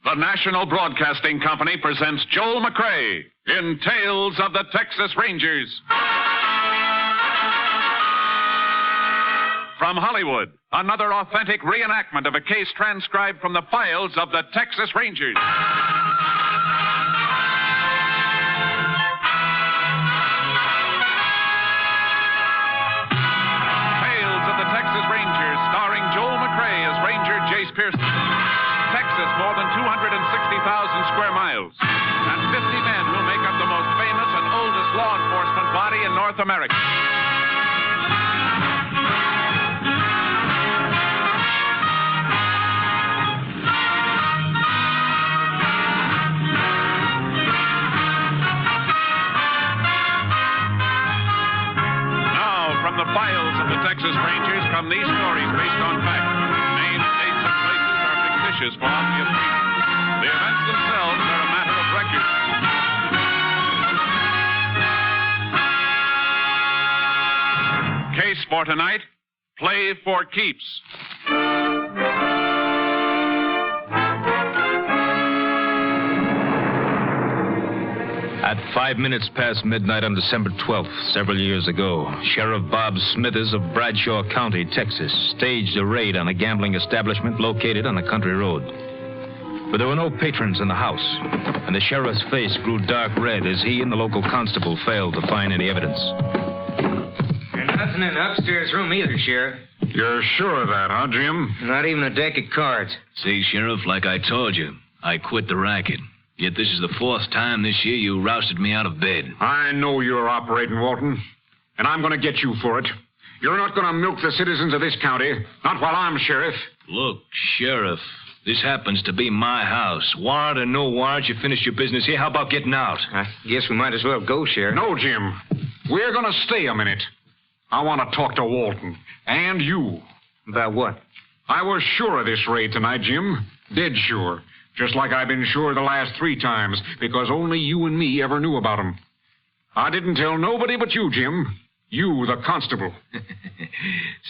The National Broadcasting Company presents Joel McCrea in Tales of the Texas Rangers. From Hollywood, another authentic reenactment of a case transcribed from the files of the Texas Rangers. Tales of the Texas Rangers, starring Joel McCrea as Ranger Jace Pearson. Texas, more than 260,000 square miles, and 50 men who make up the most famous and oldest law enforcement body in North America. The files of the Texas Rangers come these stories based on fact. Names, dates, and places are fictitious for obvious reasons. The events themselves are a matter of record. Case for tonight, play for keeps. At 5 minutes past midnight on December 12th, several years ago, Sheriff Bob Smithers of Bradshaw County, Texas, staged a raid on a gambling establishment located on a country road. But there were no patrons in the house, and the sheriff's face grew dark red as he and the local constable failed to find any evidence. There's nothing in the upstairs room either, Sheriff. You're sure of that, huh, Jim? Not even a deck of cards. See, Sheriff, like I told you, I quit the racket. Yet this is the fourth time this year you rousted me out of bed. I know you're operating, Walton, and I'm going to get you for it. You're not going to milk the citizens of this county, not while I'm sheriff. Look, Sheriff, this happens to be my house. Warrant or no warrant, you finished your business here. How about getting out? I guess we might as well go, Sheriff. No, Jim. We're going to stay a minute. I want to talk to Walton, and you. About what? I was sure of this raid tonight, Jim. Dead sure. Just like I've been sure the last 3 times, because only you and me ever knew about 'em. I didn't tell nobody but you, Jim. You, the constable.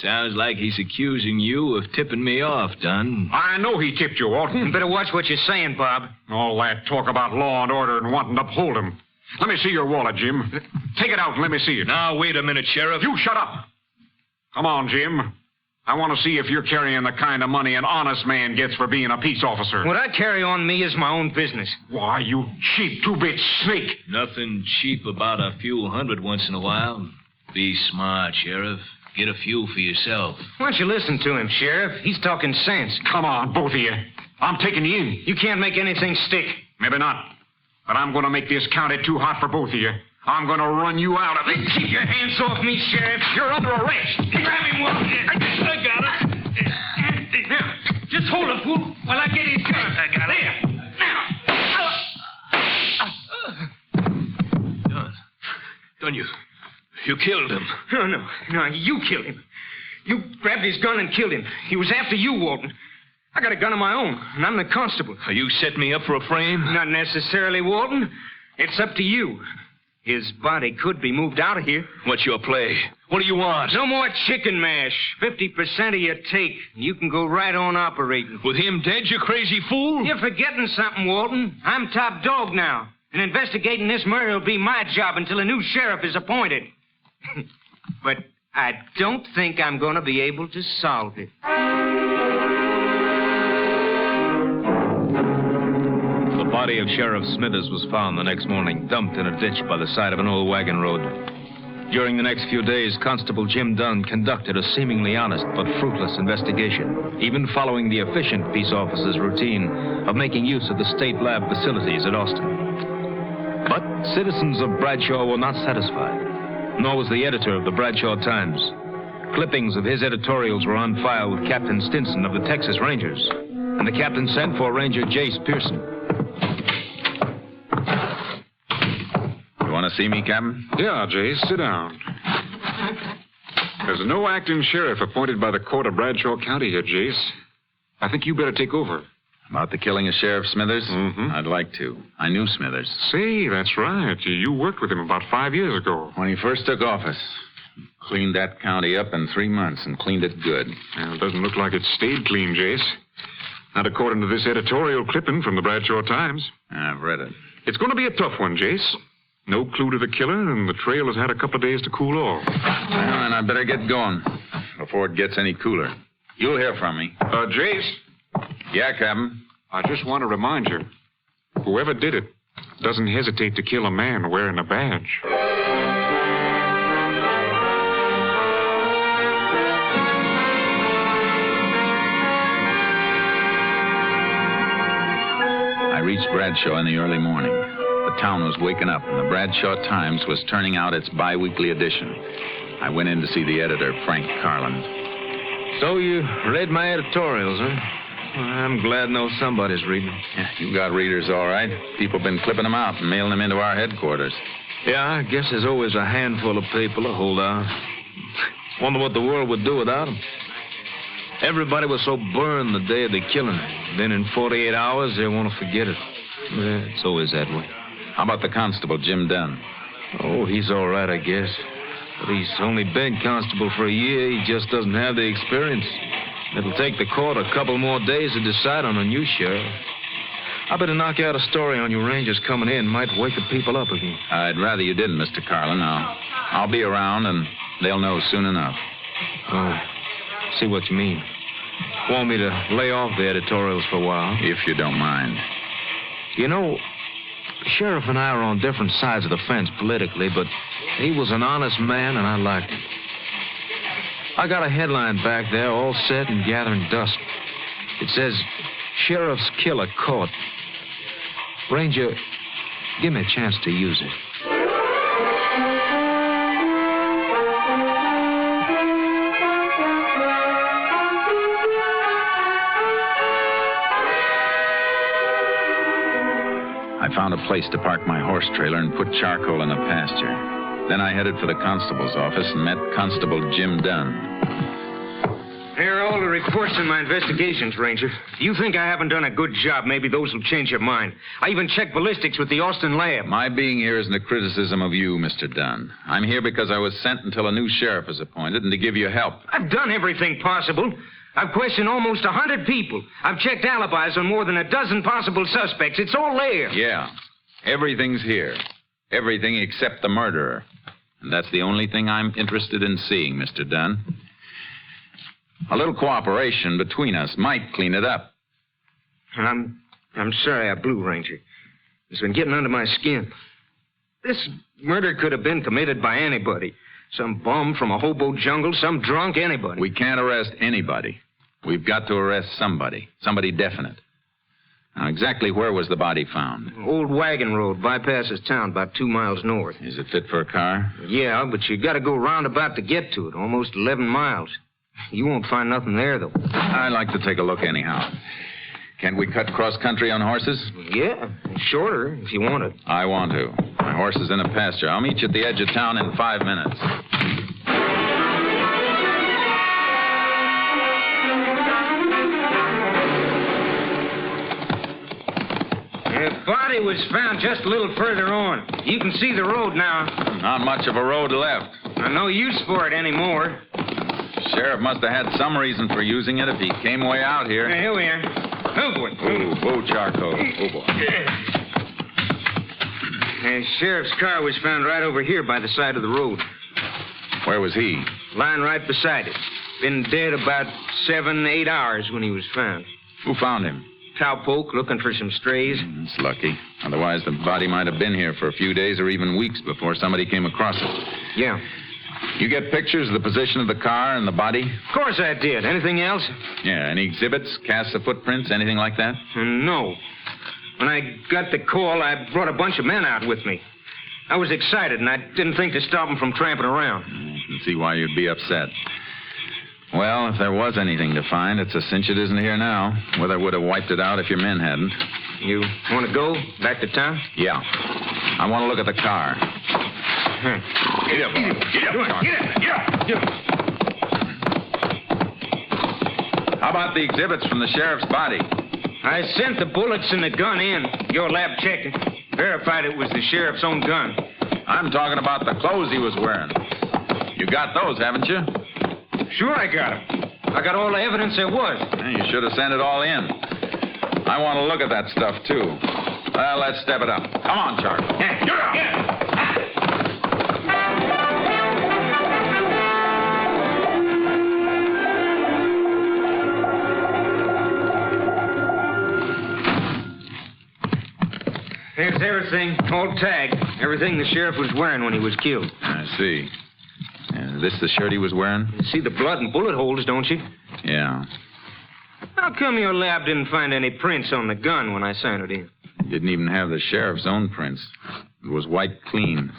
Sounds like he's accusing you of tipping me off, Dunn. I know he tipped you, Walton. You better watch what you're saying, Bob. All that talk about law and order and wanting to uphold 'em. Let me see your wallet, Jim. Take it out and let me see it. Now, wait a minute, Sheriff. You shut up. Come on, Jim. I want to see if you're carrying the kind of money an honest man gets for being a peace officer. What I carry on me is my own business. Why, you cheap two-bit snake. Nothing cheap about a few hundred once in a while. Be smart, Sheriff. Get a few for yourself. Why don't you listen to him, Sheriff? He's talking sense. Come on, both of you. I'm taking you in. You can't make anything stick. Maybe not. But I'm going to make this county too hot for both of you. I'm going to run you out of it. Keep your hands off me, Sheriff. You're under arrest. Grab him, Walton. I got it. Now, just hold him, fool, while I get his gun. I got it. There. Now. Dunn, you killed him. No, you killed him. You grabbed his gun and killed him. He was after you, Walton. I got a gun of my own, and I'm the constable. You set me up for a frame? Not necessarily, Walton. It's up to you. His body could be moved out of here. What's your play? What do you want? No more chicken mash. 50% of your take. You can go right on operating. With him dead, you crazy fool? You're forgetting something, Walton. I'm top dog now. And investigating this murder will be my job until a new sheriff is appointed. But I don't think I'm going to be able to solve it. The body of Sheriff Smithers was found the next morning, dumped in a ditch by the side of an old wagon road. During the next few days, Constable Jim Dunn conducted a seemingly honest but fruitless investigation, even following the efficient peace officer's routine of making use of the state lab facilities at Austin. But citizens of Bradshaw were not satisfied, nor was the editor of the Bradshaw Times. Clippings of his editorials were on file with Captain Stinson of the Texas Rangers, and the captain sent for Ranger Jace Pearson. You want to see me, Captain? Yeah, Jace, sit down. There's no acting sheriff appointed by the court of Bradshaw County here, Jace. I think you better take over. About the killing of Sheriff Smithers? Mm-hmm. I'd like to. I knew Smithers. Say, that's right. You worked with him about 5 years ago. When he first took office. Cleaned that county up in 3 months and cleaned it good. Well, it doesn't look like it stayed clean, Jace. Not according to this editorial clipping from the Bradshaw Times. I've read it. It's going to be a tough one, Jace. No clue to the killer, and the trail has had a couple of days to cool off. Well, then I better get going before it gets any cooler. You'll hear from me. Jace? Yeah, Captain? I just want to remind you, whoever did it doesn't hesitate to kill a man wearing a badge. I reached Bradshaw in the early morning. The town was waking up, and the Bradshaw Times was turning out its bi-weekly edition. I went in to see the editor, Frank Carlin. So you read my editorials, huh? Well, I'm glad to know somebody's reading. Yeah, you got readers, all right. People have been clipping them out and mailing them into our headquarters. Yeah, I guess there's always a handful of people to hold out. Wonder what the world would do without them. Everybody was so burned the day of the killing. Then in 48 hours, they want to forget it. Yeah, it's always that way. How about the constable, Jim Dunn? Oh, he's all right, I guess. But he's only been constable for a year. He just doesn't have the experience. It'll take the court a couple more days to decide on a new sheriff. I better knock out a story on you Rangers coming in. Might wake the people up again. I'd rather you didn't, Mr. Carlin. I'll be around, and they'll know soon enough. Oh, see what you mean. Want me to lay off the editorials for a while? If you don't mind. You know, the sheriff and I are on different sides of the fence politically, but he was an honest man, and I liked him. I got a headline back there, all set and gathering dust. It says, Sheriff's Killer Caught. Ranger, give me a chance to use it. I found a place to park my horse trailer and put charcoal in a pasture. Then I headed for the constable's office and met Constable Jim Dunn. Here are all the reports in my investigations, Ranger. If you think I haven't done a good job, maybe those will change your mind. I even checked ballistics with the Austin lab. My being here isn't a criticism of you, Mr. Dunn. I'm here because I was sent until a new sheriff is appointed and to give you help. I've done everything possible. I've questioned almost 100 people. I've checked alibis on more than a dozen possible suspects. It's all there. Yeah. Everything's here. Everything except the murderer. And that's the only thing I'm interested in seeing, Mr. Dunn. A little cooperation between us might clean it up. I'm sorry I blew, Ranger. It's been getting under my skin. This murder could have been committed by anybody. Some bum from a hobo jungle, some drunk, anybody. We can't arrest anybody. We've got to arrest somebody. Somebody definite. Now, exactly where was the body found? Old wagon road, bypasses town about 2 miles north. Is it fit for a car? Yeah, but you got to go roundabout to get to it, almost 11 miles. You won't find nothing there, though. I'd like to take a look anyhow. Can't we cut cross-country on horses? Yeah, shorter if you want it. I want to. My horse is in a pasture. I'll meet you at the edge of town in 5 minutes. The body was found just a little further on. You can see the road now. Not much of a road left. No use for it anymore. Sheriff must have had some reason for using it if he came way out here. Here we are. Oh, boy. Oh, charcoal. Oh, boy. The sheriff's car was found right over here by the side of the road. Where was he? Lying right beside it. Been dead about 7-8 hours when he was found. Who found him? Cowpoke looking for some strays. That's lucky. Otherwise, the body might have been here for a few days or even weeks before somebody came across it. Yeah. You get pictures of the position of the car and the body? Of course I did. Anything else? Yeah, any exhibits, casts of footprints, anything like that? No. When I got the call, I brought a bunch of men out with me. I was excited, and I didn't think to stop them from tramping around. I can see why you'd be upset. Well, if there was anything to find, it's a cinch it isn't here now. Weather would have wiped it out if your men hadn't. You want to go back to town? Yeah. I want to look at the car. Get up. Get up. How about the exhibits from the sheriff's body? I sent the bullets and the gun in. Your lab checked it. Verified it was the sheriff's own gun. I'm talking about the clothes he was wearing. You got those, haven't you? Sure I got them. I got all the evidence there was. You should have sent it all in. I want to look at that stuff, too. Well, let's step it up. Come on, Charlie. There's everything, all tagged. Everything the sheriff was wearing when he was killed. I see. Is this the shirt he was wearing? You see the blood and bullet holes, don't you? Yeah. How come your lab didn't find any prints on the gun when I sent it in? Didn't even have the sheriff's own prints. It was wiped clean.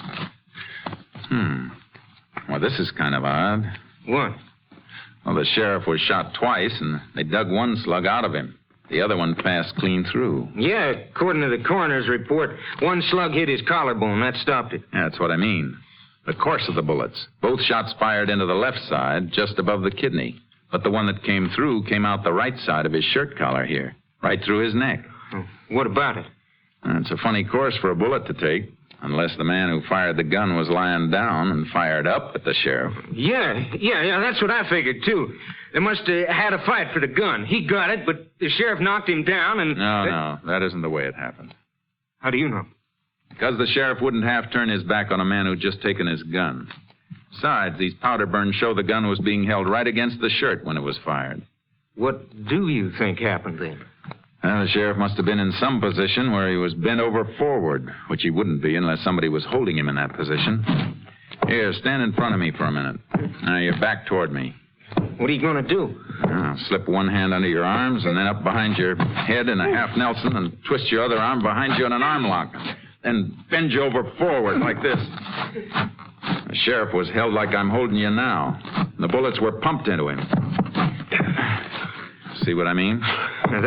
Well, this is kind of odd. What? Well, the sheriff was shot twice, and they dug one slug out of him. The other one passed clean through. Yeah, according to the coroner's report, one slug hit his collarbone. That stopped it. Yeah, that's what I mean. The course of the bullets. Both shots fired into the left side, just above the kidney. But the one that came through came out the right side of his shirt collar here, right through his neck. What about it? It's a funny course for a bullet to take, unless the man who fired the gun was lying down and fired up at the sheriff. Yeah, that's what I figured, too. They must have had a fight for the gun. He got it, but the sheriff knocked him down and... No, that isn't the way it happened. How do you know? Because the sheriff wouldn't half turn his back on a man who'd just taken his gun. Besides, these powder burns show the gun was being held right against the shirt when it was fired. What do you think happened then? Well, the sheriff must have been in some position where he was bent over forward, which he wouldn't be unless somebody was holding him in that position. Here, stand in front of me for a minute. Now, you're back toward me. What are you going to do? Slip one hand under your arms and then up behind your head in a half Nelson and twist your other arm behind you in an arm lock. Then bend you over forward like this. The sheriff was held like I'm holding you now. The bullets were pumped into him. See what I mean? Now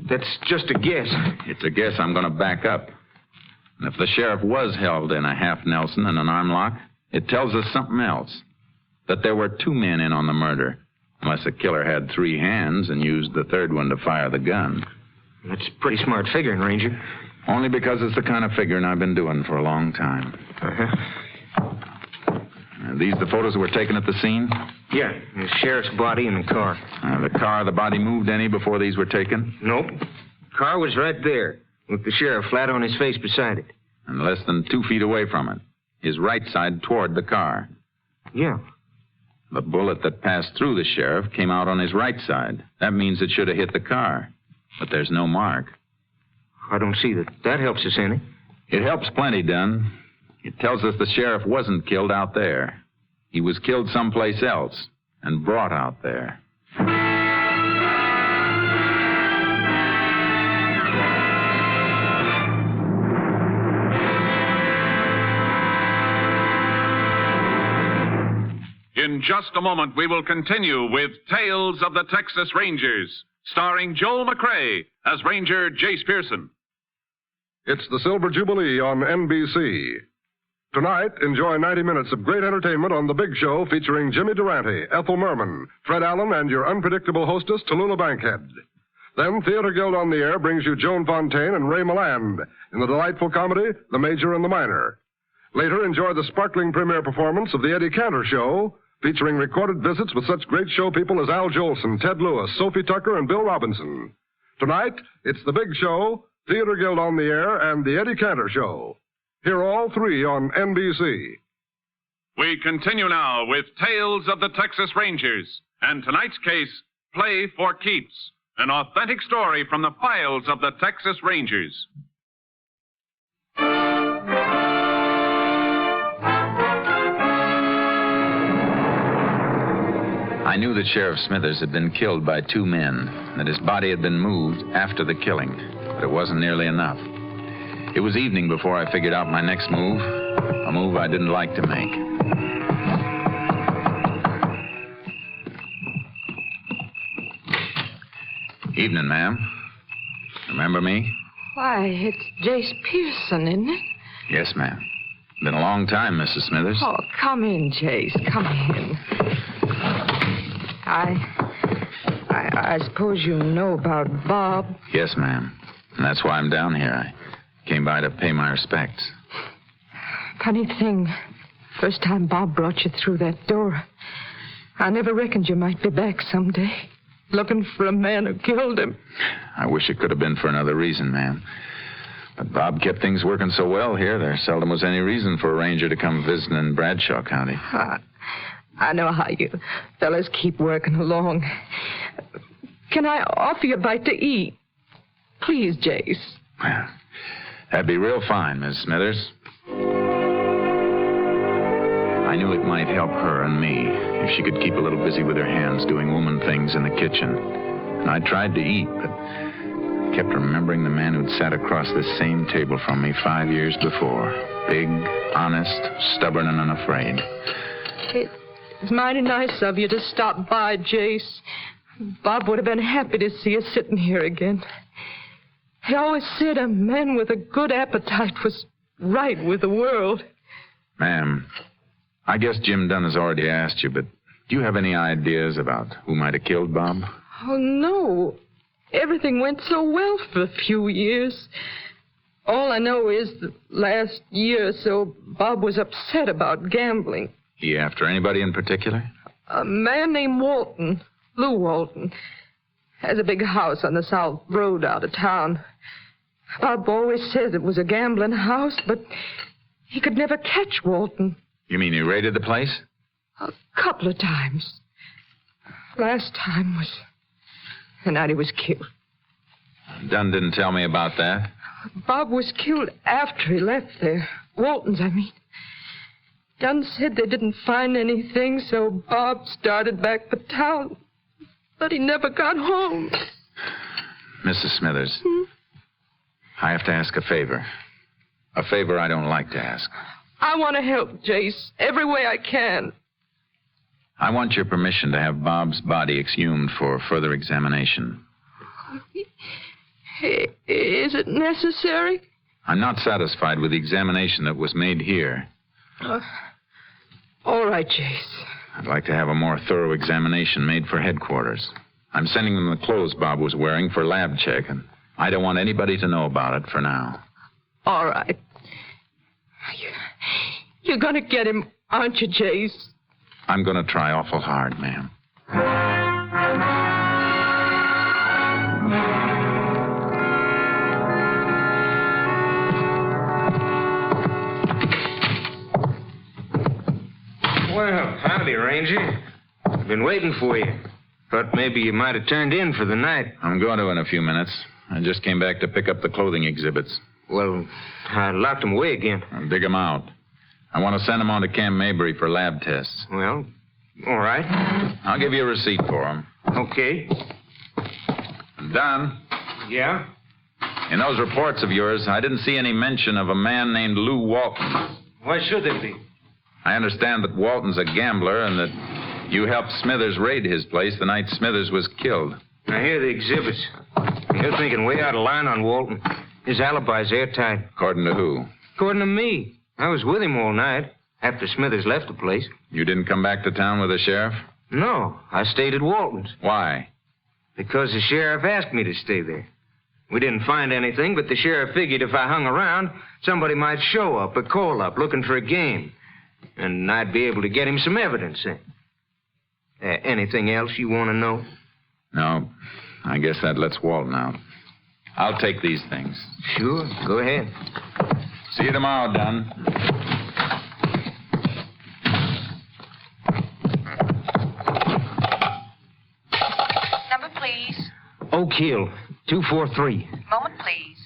that's just a guess. It's a guess I'm going to back up. And if the sheriff was held in a half Nelson and an arm lock, it tells us something else. That there were two men in on the murder. Unless the killer had three hands and used the third one to fire the gun. That's pretty smart figuring, Ranger. Only because it's the kind of figuring I've been doing for a long time. Are these the photos that were taken at the scene? Yeah, the sheriff's body and the car. The body moved any before these were taken? Nope. Car was right there, with the sheriff flat on his face beside it. And less than 2 feet away from it. His right side toward the car. Yeah. The bullet that passed through the sheriff came out on his right side. That means it should have hit the car. But there's no mark. I don't see that. That helps us any. It helps plenty, Dunn. It tells us the sheriff wasn't killed out there. He was killed someplace else and brought out there. In just a moment, we will continue with Tales of the Texas Rangers, starring Joel McCrea as Ranger Jace Pearson. It's the Silver Jubilee on NBC. Tonight, enjoy 90 minutes of great entertainment on The Big Show featuring Jimmy Durante, Ethel Merman, Fred Allen, and your unpredictable hostess, Tallulah Bankhead. Then Theater Guild on the Air brings you Joan Fontaine and Ray Milland in the delightful comedy, The Major and the Minor. Later, enjoy the sparkling premiere performance of The Eddie Cantor Show, featuring recorded visits with such great show people as Al Jolson, Ted Lewis, Sophie Tucker, and Bill Robinson. Tonight, it's The Big Show, Theater Guild on the Air, and The Eddie Cantor Show. Hear all three on NBC. We continue now with Tales of the Texas Rangers, and tonight's case, Play for Keeps, an authentic story from the files of the Texas Rangers. I knew that Sheriff Smithers had been killed by two men, and that his body had been moved after the killing, but it wasn't nearly enough. It was evening before I figured out my next move, a move I didn't like to make. Evening, ma'am. Remember me? Why, it's Jace Pearson, isn't it? Yes, ma'am. Been a long time, Mrs. Smithers. Oh, come in, Jace. Come in. I suppose you know about Bob. Yes, ma'am. And that's why I'm down here. I came by to pay my respects. Funny thing. First time Bob brought you through that door, I never reckoned you might be back someday, looking for a man who killed him. I wish it could have been for another reason, ma'am. But Bob kept things working so well here, there seldom was any reason for a ranger to come visiting in Bradshaw County. I know how you fellas keep working along. Can I offer you a bite to eat? Please, Jace. Well, that'd be real fine, Miss Smithers. I knew it might help her and me if she could keep a little busy with her hands doing woman things in the kitchen. And I tried to eat, but I kept remembering the man who'd sat across this same table from me 5 years before. Big, honest, stubborn, and unafraid. It's mighty nice of you to stop by, Jace. Bob would have been happy to see you sitting here again. He always said a man with a good appetite was right with the world. Ma'am, I guess Jim Dunn has already asked you, but do you have any ideas about who might have killed Bob? Oh, no. Everything went so well for a few years. All I know is the last year or so, Bob was upset about gambling. He after anybody in particular? A man named Walton, Lou Walton, has a big house on the South Road out of town. Bob always said it was a gambling house, but he could never catch Walton. You mean he raided the place? A couple of times. Last time was the night he was killed. Dunn didn't tell me about that. Bob was killed after he left there. Walton's, I mean. Dunn said they didn't find anything, so Bob started back for town. But he never got home. Mrs. Smithers, I have to ask a favor. A favor I don't like to ask. I want to help, Jace, every way I can. I want your permission to have Bob's body exhumed for further examination. Is it necessary? I'm not satisfied with the examination that was made here. All right, Jace. I'd like to have a more thorough examination made for headquarters. I'm sending them the clothes Bob was wearing for lab check, and I don't want anybody to know about it for now. All right. You're going to get him, aren't you, Jace? I'm going to try awful hard, ma'am. Well, howdy, Ranger. I've been waiting for you. Thought maybe you might have turned in for the night. I'm going to in a few minutes. I just came back to pick up the clothing exhibits. Well, I locked them away again. I'll dig them out. I want to send them on to Camp Mabry for lab tests. Well, all right. I'll give you a receipt for them. Okay. Don? Yeah? In those reports of yours, I didn't see any mention of a man named Lou Walton. Why should there be? I understand that Walton's a gambler and that you helped Smithers raid his place the night Smithers was killed. Now, here are the exhibits. You're thinking way out of line on Walton. His alibi's airtight. According to who? According to me. I was with him all night, after Smithers left the place. You didn't come back to town with the sheriff? No, I stayed at Walton's. Why? Because the sheriff asked me to stay there. We didn't find anything, but the sheriff figured if I hung around, somebody might show up or call up looking for a game. And I'd be able to get him some evidence in. Anything else you want to know? No. I guess that lets Walton out. I'll take these things. Sure. Go ahead. See you tomorrow, Dunn. Number, please. Oak Hill, 243. Moment, please.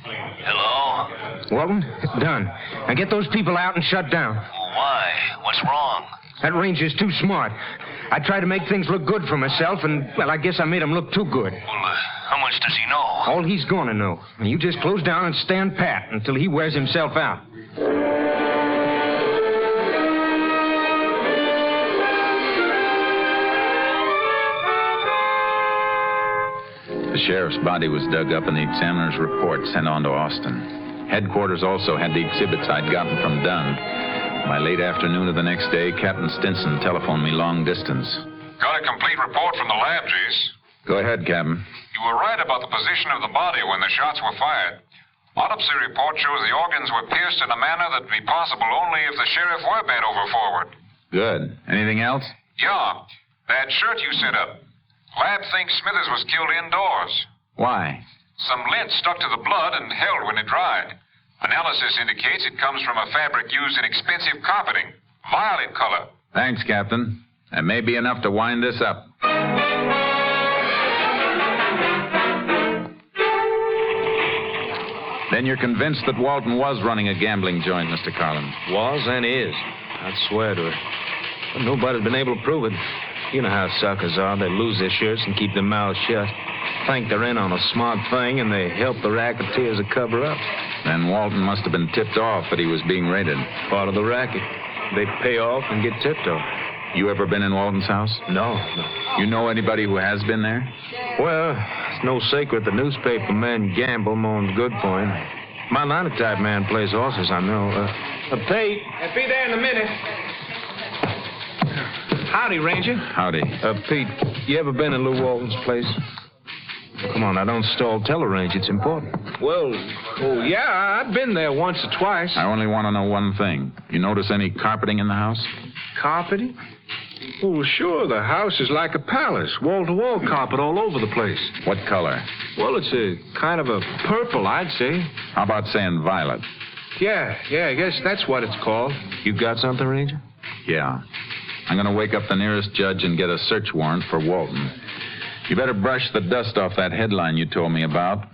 Hello? Walton, done. Now get those people out and shut down. Why? What's wrong? That ranger's too smart. I tried to make things look good for myself, and, well, I guess I made him look too good. Well, how much does he know? All he's gonna know. And you just close down and stand pat until he wears himself out. The sheriff's body was dug up and the examiner's report sent on to Austin. Headquarters also had the exhibits I'd gotten from Dunn. By late afternoon of the next day, Captain Stinson telephoned me long distance. Got a complete report from the lab, Jace. Go ahead, Captain. You were right about the position of the body when the shots were fired. Autopsy report shows the organs were pierced in a manner that'd be possible only if the sheriff were bent over forward. Good. Anything else? Yeah, that shirt you sent up. Lab thinks Smithers was killed indoors. Why? Some lint stuck to the blood and held when it dried. Analysis indicates it comes from a fabric used in expensive carpeting. Violet color. Thanks, Captain. That may be enough to wind this up. Then you're convinced that Walton was running a gambling joint, Mr. Carlin. Was and is. I'd swear to it. But nobody's been able to prove it. You know how suckers are. They lose their shirts and keep their mouths shut. Think they're in on a smart thing, and they help the racketeers to cover up. Then Walton must have been tipped off that he was being raided. Part of the racket. They pay off and get tipped off. You ever been in Walton's house? No. You know anybody who has been there? Well, it's no secret the newspaper men gamble more's good for him. My linotype man plays horses, I know. Pete. I'll be there in a minute. Howdy, Ranger. Howdy. Pete, you ever been in Lou Walton's place? Come on, now, don't stall. Tell her, Ranger. It's important. Well, yeah, I've been there once or twice. I only want to know one thing. You notice any carpeting in the house? Carpeting? Oh, sure. The house is like a palace. Wall-to-wall carpet all over the place. What color? Well, it's a kind of a purple, I'd say. How about saying violet? Yeah, I guess that's what it's called. You got something, Ranger? Yeah. I'm going to wake up the nearest judge and get a search warrant for Walton. You better brush the dust off that headline you told me about.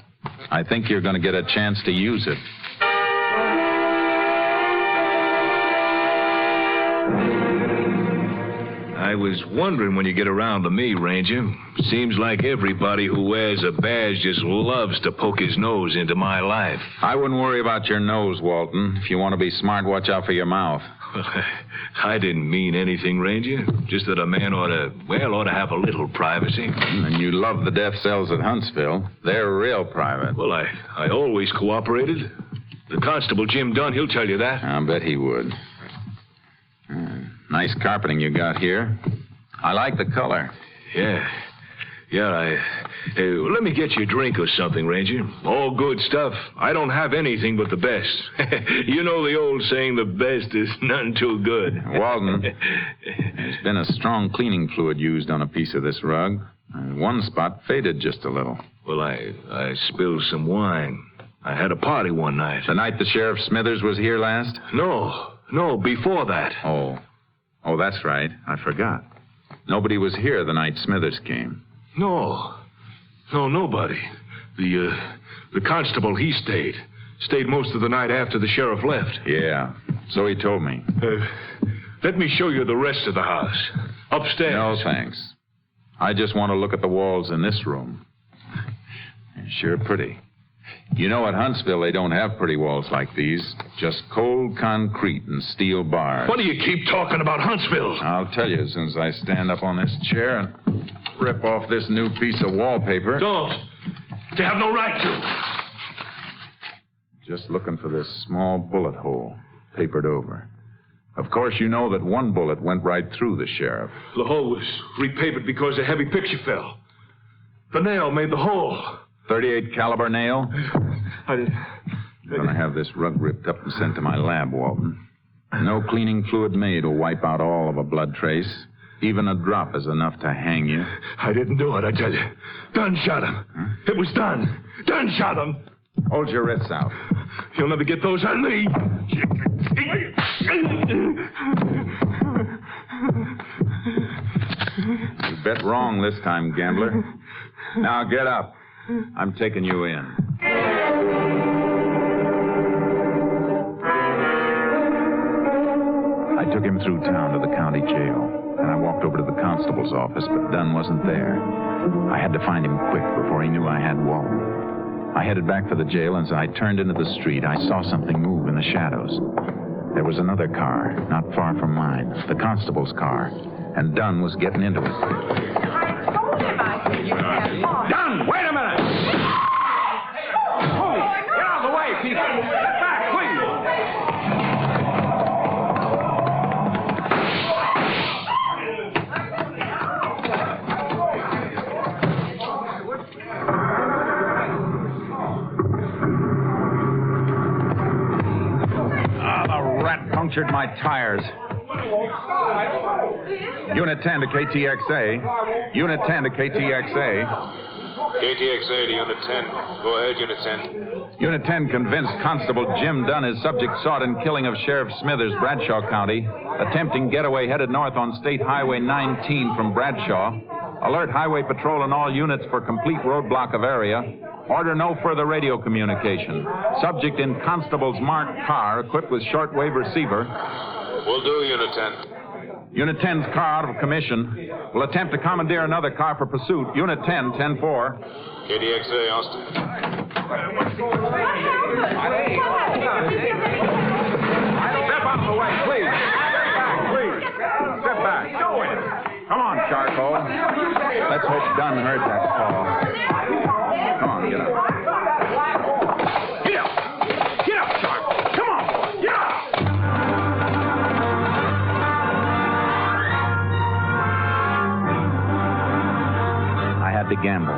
I think you're going to get a chance to use it. I was wondering when you get around to me, Ranger. Seems like everybody who wears a badge just loves to poke his nose into my life. I wouldn't worry about your nose, Walton. If you want to be smart, watch out for your mouth. I didn't mean anything, Ranger. Just that a man ought to have a little privacy. And you love the death cells at Huntsville. They're real private. Well, I always cooperated. The constable, Jim Dunn, he'll tell you that. I'll bet he would. Nice carpeting you got here. I like the color. Yeah, let me get you a drink or something, Ranger. All good stuff. I don't have anything but the best. You know the old saying, the best is none too good. Walton, there's been a strong cleaning fluid used on a piece of this rug. One spot faded just a little. Well, I spilled some wine. I had a party one night. The night the Sheriff Smithers was here last? No, before that. Oh, that's right. I forgot. Nobody was here the night Smithers came. No, nobody. The constable, he stayed. Stayed most of the night after the sheriff left. Yeah, so he told me. Let me show you the rest of the house. Upstairs. No, thanks. I just want to look at the walls in this room. They're sure pretty. You know, at Huntsville, they don't have pretty walls like these. Just cold concrete and steel bars. What do you keep talking about Huntsville? I'll tell you as soon as I stand up on this chair and rip off this new piece of wallpaper. Don't. They have no right to. Just looking for this small bullet hole, papered over. Of course, you know that one bullet went right through the sheriff. The hole was repapered because a heavy picture fell. The nail made the hole. 38 caliber nail? I'm going to have this rug ripped up and sent to my lab, Walton. No cleaning fluid made will wipe out all of a blood trace. Even a drop is enough to hang you. I didn't do it, I tell you. Dunn shot him. Huh? It was Dunn. Dunn shot him. Hold your wrists out. You'll never get those on me. You bet wrong this time, gambler. Now get up. I'm taking you in. I took him through town to the county jail. And I walked over to the constable's office, but Dunn wasn't there. I had to find him quick before he knew I had Walton. I headed back for the jail, and as I turned into the street, I saw something move in the shadows. There was another car, not far from mine, the constable's car, and Dunn was getting into it. I told him I said you can't talk. Dunn, wait a minute! Oh, get out of the way, people! Get back, please! Punctured my tires. Unit 10 to KTXA. Unit 10 to KTXA. KTXA to Unit 10. Go ahead, Unit 10. Unit 10 convinced Constable Jim Dunn is subject sought in killing of Sheriff Smithers, Bradshaw County. Attempting getaway headed north on State Highway 19 from Bradshaw. Alert Highway Patrol and all units for complete roadblock of area. Order no further radio communication. Subject in Constable's marked car equipped with shortwave receiver. Will do, Unit 10. Unit 10's car out of commission. Will attempt to commandeer another car for pursuit. Unit 10, 10-4. KDXA, Austin. Step out of the way, please. Step back, please. Step back. Come on, Charcoal. Let's hope Dunn heard that call. Come on, get up. Get up! Get up, Charcoal! Come on, get up! I had to gamble.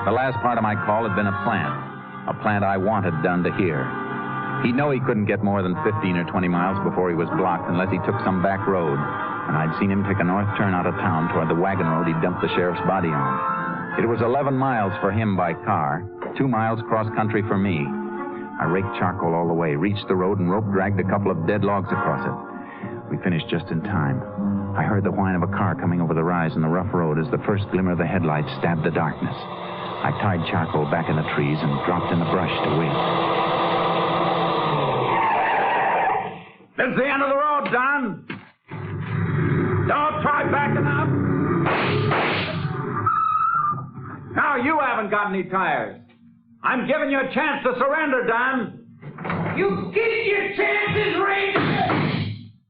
The last part of my call had been a plan I wanted Dunn to hear. He'd know he couldn't get more than 15 or 20 miles before he was blocked unless he took some back road, and I'd seen him take a north turn out of town toward the wagon road he'd dumped the sheriff's body on. It was 11 miles for him by car, 2 miles cross-country for me. I raked charcoal all the way, reached the road, and rope-dragged a couple of dead logs across it. We finished just in time. I heard the whine of a car coming over the rise in the rough road as the first glimmer of the headlights stabbed the darkness. I tied charcoal back in the trees and dropped in the brush to wait. This is the end of the road, Don. Don't try backing up. Now you haven't got any tires. I'm giving you a chance to surrender, Don. You get your chances, Ranger.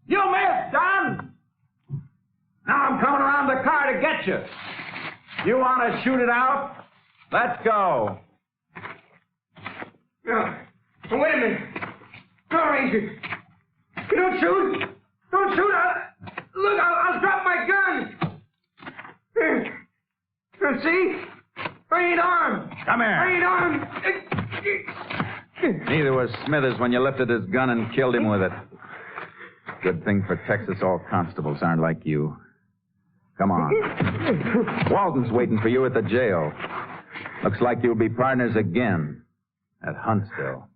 You missed, Don. Now I'm coming around the car to get you. You want to shoot it out? Let's go. No. Wait a minute. No, Ranger. You don't shoot. Don't shoot. Look, I'll drop my gun. See? I ain't armed. Come here. I ain't armed. Neither was Smithers when you lifted his gun and killed him with it. Good thing for Texas all constables aren't like you. Come on. Walton's waiting for you at the jail. Looks like you'll be partners again at Huntsville.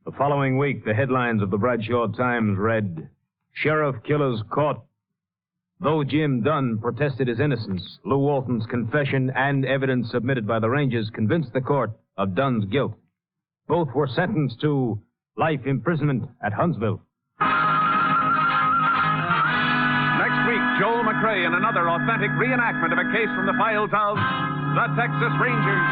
The following week, the headlines of the Bradshaw Times read, Sheriff Killers Caught. Though Jim Dunn protested his innocence, Lou Walton's confession and evidence submitted by the Rangers convinced the court of Dunn's guilt. Both were sentenced to life imprisonment at Huntsville. Next week, Joel McCrea in another authentic reenactment of a case from the files of the Texas Rangers.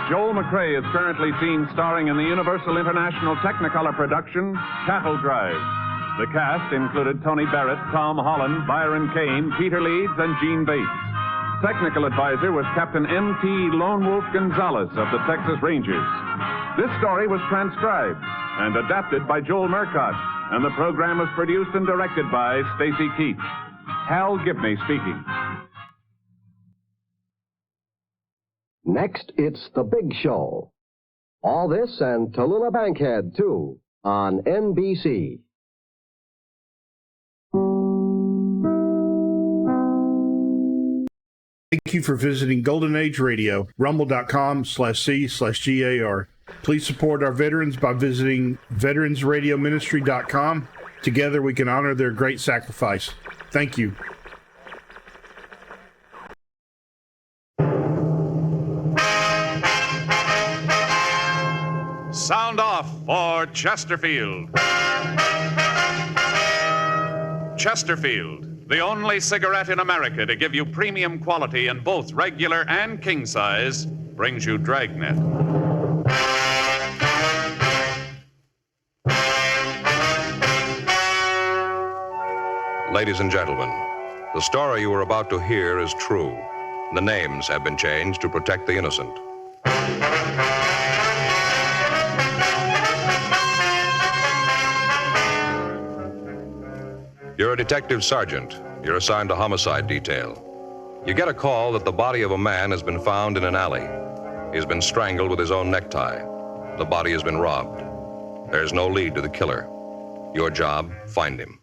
Joel McCrea is currently seen starring in the Universal International Technicolor production, Cattle Drive. The cast included Tony Barrett, Tom Holland, Byron Kane, Peter Leeds, and Gene Bates. Technical advisor was Captain M.T. Lone Wolf Gonzalez of the Texas Rangers. This story was transcribed and adapted by Joel Murcott, and the program was produced and directed by Stacy Keach. Hal Gibney speaking. Next, it's The Big Show. All this and Tallulah Bankhead, too, on NBC. Thank you for visiting Golden Age Radio, rumble.com/C/GAR. Please support our veterans by visiting veteransradioministry.com. Together we can honor their great sacrifice. Thank you. Sound off for Chesterfield. Chesterfield, the only cigarette in America to give you premium quality in both regular and king size, brings you Dragnet. Ladies and gentlemen, the story you are about to hear is true. The names have been changed to protect the innocent. You're a detective sergeant. You're assigned to homicide detail. You get a call that the body of a man has been found in an alley. He's been strangled with his own necktie. The body has been robbed. There's no lead to the killer. Your job, find him.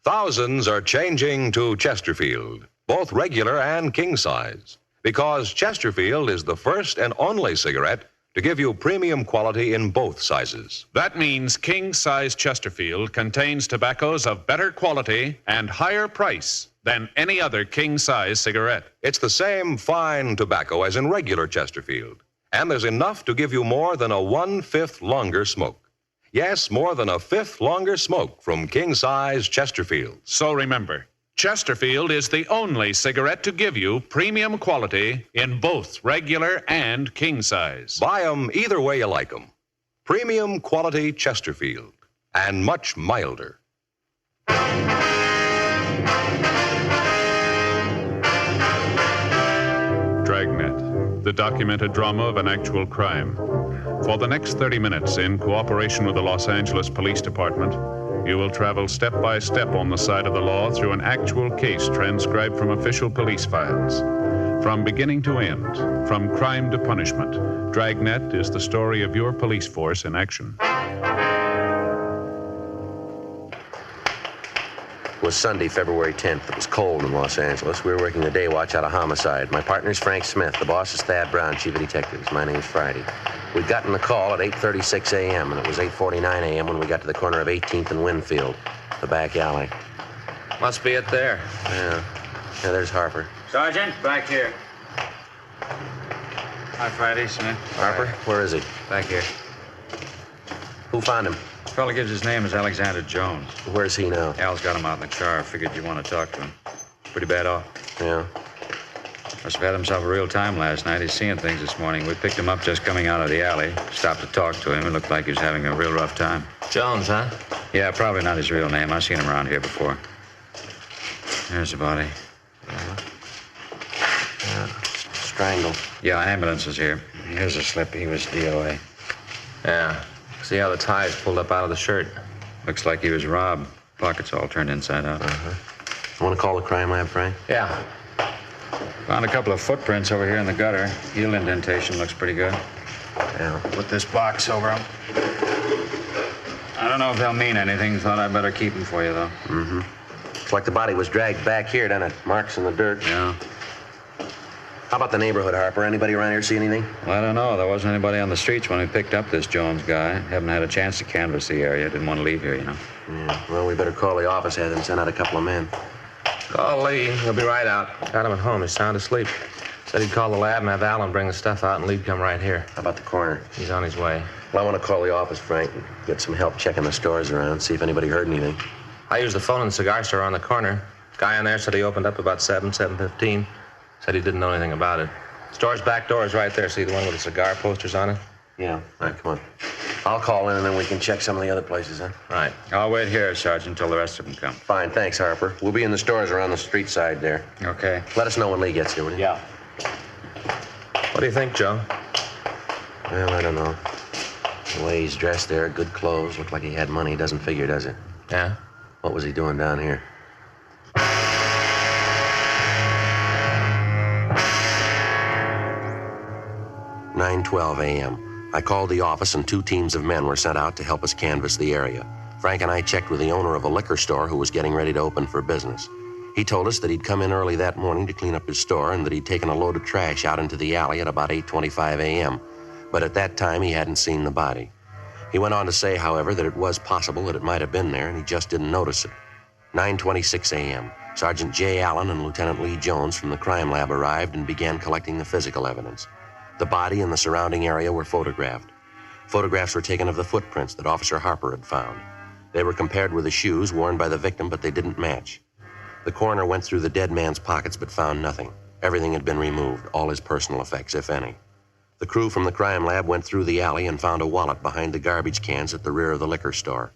Thousands are changing to Chesterfield, both regular and king size, because Chesterfield is the first and only cigarette to give you premium quality in both sizes. That means king-size Chesterfield contains tobaccos of better quality and higher price than any other king-size cigarette. It's the same fine tobacco as in regular Chesterfield, and there's enough to give you more than a 1/5 longer smoke. Yes, more than a 1/5 longer smoke from king-size Chesterfield. So remember, Chesterfield is the only cigarette to give you premium quality in both regular and king size. Buy them either way you like them. Premium quality Chesterfield, and much milder. Dragnet, the documented drama of an actual crime. For the next 30 minutes, in cooperation with the Los Angeles Police Department, you will travel step by step on the side of the law through an actual case transcribed from official police files. From beginning to end, from crime to punishment, Dragnet is the story of your police force in action. It was Sunday, February 10th. It was cold in Los Angeles. We were working the day watch out of homicide. My partner's Frank Smith. The boss is Thad Brown, chief of detectives. My name's Friday. We'd gotten the call at 8:36 a.m., and it was 8:49 a.m. when we got to the corner of 18th and Winfield, the back alley. Must be it there. Yeah, there's Harper. Sergeant, back here. Hi, Friday, Smith. Harper, where is he? Back here. Who found him? The fellow gives his name is Alexander Jones. Where's he now? Al's got him out in the car. Figured you want to talk to him. Pretty bad off. Yeah. Must have had himself a real time last night. He's seeing things this morning. We picked him up just coming out of the alley. Stopped to talk to him. It looked like he was having a real rough time. Jones, huh? Yeah, probably not his real name. I've seen him around here before. There's the body. Yeah. Strangled. Yeah, ambulance is here. Here's a slip. He was DOA. Yeah. See how the tie's pulled up out of the shirt? Looks like he was robbed. Pockets all turned inside out. Want to call the crime lab, Frank? Yeah. Found a couple of footprints over here in the gutter. Heel indentation looks pretty good. Yeah. Put this box over them. I don't know if they'll mean anything. Thought I'd better keep them for you, though. Mm-hmm. Looks like the body was dragged back here, doesn't it? Marks in the dirt. Yeah. How about the neighborhood, Harper? Anybody around here see anything? Well, I don't know. There wasn't anybody on the streets when we picked up this Jones guy. Haven't had a chance to canvass the area. Didn't want to leave here, you know. Yeah. Well, we better call the office head and send out a couple of men. Call Lee. He'll be right out. Got him at home. He's sound asleep. Said he'd call the lab and have Alan bring the stuff out, and Lee'd come right here. How about the coroner? He's on his way. Well, I want to call the office, Frank, and get some help checking the stores around, see if anybody heard anything. I used the phone in the cigar store on the corner. Guy in there said he opened up about 7:15. Said he didn't know anything about it. Store's back door is right there. See the one with the cigar posters on it? Yeah, all right, come on. I'll call in and then we can check some of the other places, huh? Right. I'll wait here, Sergeant, until the rest of them come. Fine, thanks, Harper. We'll be in the stores around the street side there. Okay. Let us know when Lee gets here, will you? Yeah. What do you think, Joe? Well, I don't know. The way he's dressed there, good clothes, looked like he had money. Doesn't figure, does it? Yeah? What was he doing down here? 9:12 a.m. I called the office and 2 teams of men were sent out to help us canvass the area. Frank and I checked with the owner of a liquor store who was getting ready to open for business. He told us that he'd come in early that morning to clean up his store and that he'd taken a load of trash out into the alley at about 8:25 a.m. But at that time, he hadn't seen the body. He went on to say, however, that it was possible that it might have been there and he just didn't notice it. 9:26 a.m. Sergeant J. Allen and Lieutenant Lee Jones from the crime lab arrived and began collecting the physical evidence. The body and the surrounding area were photographed. Photographs were taken of the footprints that Officer Harper had found. They were compared with the shoes worn by the victim, but they didn't match. The coroner went through the dead man's pockets but found nothing. Everything had been removed, all his personal effects, if any. The crew from the crime lab went through the alley and found a wallet behind the garbage cans at the rear of the liquor store.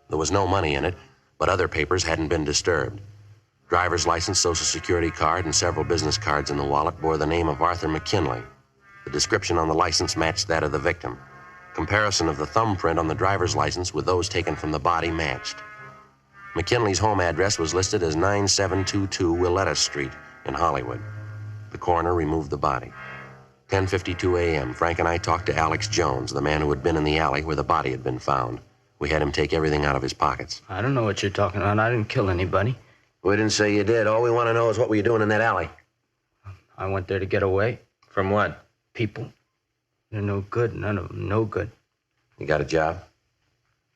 There was no money in it, but other papers hadn't been disturbed. Driver's license, social security card, and several business cards in the wallet bore the name of Arthur McKinley. The description on the license matched that of the victim. Comparison of the thumbprint on the driver's license with those taken from the body matched. McKinley's home address was listed as 9722 Willetta Street in Hollywood. The coroner removed the body. 10:52 a.m., Frank and I talked to Alex Jones, the man who had been in the alley where the body had been found. We had him take everything out of his pockets. I don't know what you're talking about. I didn't kill anybody. We didn't say you did. All we want to know is what were you doing in that alley? I went there to get away. From what? People. They're no good. None of them no good. You got a job?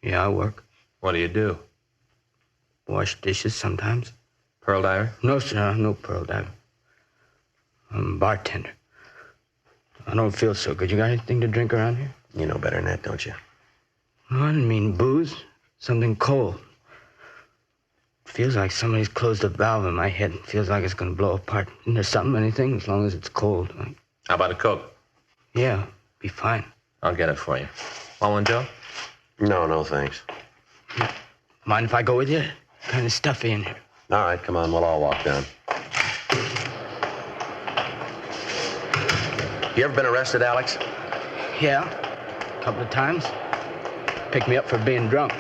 Yeah, I work. What do you do? Wash dishes sometimes. Pearl diver? No, sir. No pearl diver. I'm a bartender. I don't feel so good. You got anything to drink around here? You know better than that, don't you? No, I didn't mean booze. Something cold. Feels like somebody's closed a valve in my head. Feels like it's gonna blow apart. Isn't there something, anything, as long as it's cold? Like... How about a Coke? Yeah, be fine. I'll get it for you. Want one, Joe? No, thanks. Mind if I go with you? Kind of stuffy in here. All right, come on, we'll all walk down. You ever been arrested, Alex? Yeah, a couple of times. Picked me up for being drunk.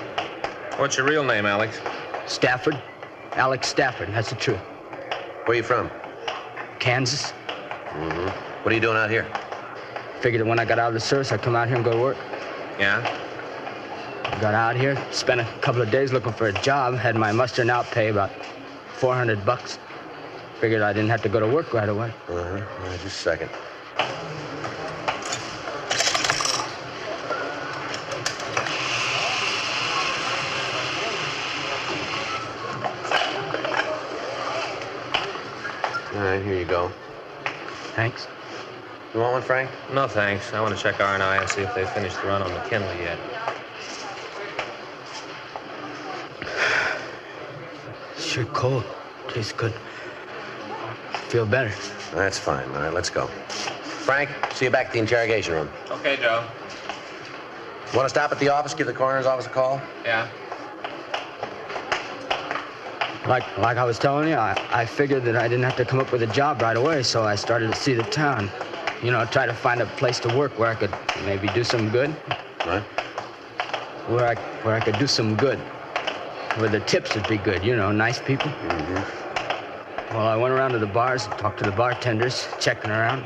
What's your real name, Alex? Stafford. Alex Stafford, that's the truth. Where are you from? Kansas. Mm-hmm. What are you doing out here? Figured that when I got out of the service, I'd come out here and go to work. Yeah? Got out here, spent a couple of days looking for a job, had my muster and out pay about $400. Figured I didn't have to go to work right away. Just a second. All right, here you go. Thanks. You want one, Frank? No, thanks. I want to check R&I and see if they finished the run on McKinley yet. Sure cold. Tastes good. Feel better. That's fine. All right, let's go. Frank, see you back at the interrogation room. Okay, Joe. Want to stop at the office, give the coroner's office a call? Yeah. Like I was telling you, I figured that I didn't have to come up with a job right away, so I started to see the town. You know, try to find a place to work where I could maybe do some good. Right. Where I could do some good. Where the tips would be good, you know, nice people. Mm-hmm. Well, I went around to the bars, talked to the bartenders, checking around.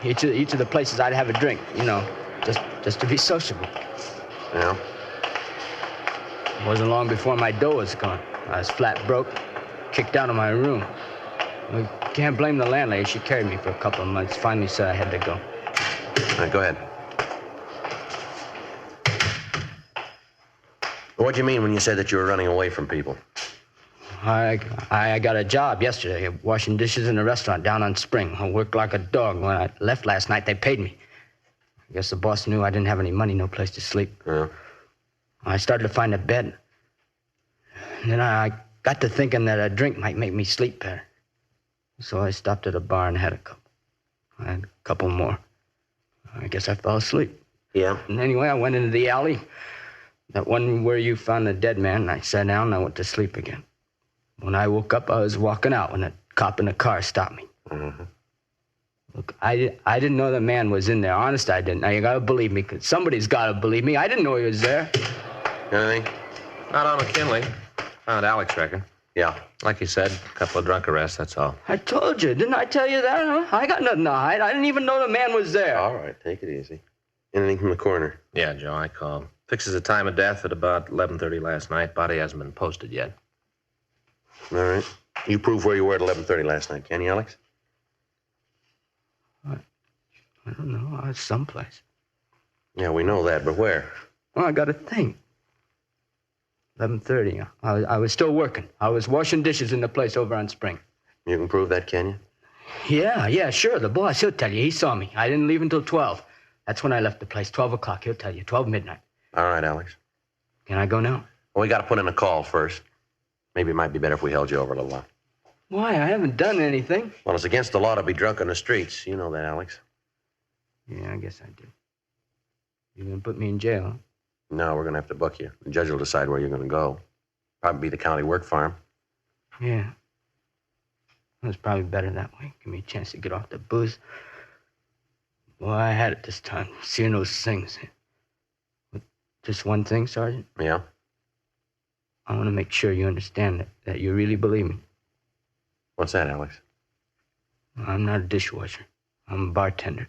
Each of the places I'd have a drink, you know, just to be sociable. Yeah. It wasn't long before my dough was gone. I was flat broke, kicked out of my room. We can't blame the landlady. She carried me for a couple of months. Finally said I had to go. All right, go ahead. What'd you mean when you said that you were running away from people? I got a job yesterday, washing dishes in a restaurant down on Spring. I worked like a dog. When I left last night, they paid me. I guess the boss knew I didn't have any money, no place to sleep. Yeah. I started to find a bed. And then I got to thinking that a drink might make me sleep better. So I stopped at a bar and had a couple. I had a couple more. I guess I fell asleep. Yeah? And anyway, I went into the alley, that one where you found the dead man, and I sat down and I went to sleep again. When I woke up, I was walking out when a cop in a car stopped me. Mm-hmm. Look, I didn't know the man was in there. Honest, I didn't. Now, you gotta believe me, because somebody's gotta believe me. I didn't know he was there. Anything? Not on McKinley. Found Alex record. Yeah. Like you said, a couple of drunk arrests, that's all. I told you. Didn't I tell you that? Huh? I got nothing to hide. I didn't even know the man was there. All right, take it easy. Anything from the coroner? Yeah, Joe, I called. Fixes the time of death at about 11:30 last night. Body hasn't been posted yet. All right. You prove where you were at 11:30 last night, can you, Alex? I don't know. I was someplace. Yeah, we know that, but where? Well, I got to think. 11:30. I was still working. I was washing dishes in the place over on Spring. You can prove that, can you? Yeah, sure. The boss, he'll tell you. He saw me. I didn't leave until 12. That's when I left the place. 12 o'clock, he'll tell you. 12 midnight. All right, Alex. Can I go now? Well, we got to put in a call first. Maybe it might be better if we held you over a little while. Why? I haven't done anything. Well, it's against the law to be drunk on the streets. You know that, Alex. Yeah, I guess I do. You're going to put me in jail, huh? No, we're going to have to book you. The judge will decide where you're going to go. Probably be the county work farm. Yeah. It's probably better that way. Give me a chance to get off the booze. Boy, I had it this time, seeing those things. But just one thing, Sergeant. Yeah? I want to make sure you understand that you really believe me. What's that, Alex? I'm not a dishwasher. I'm a bartender.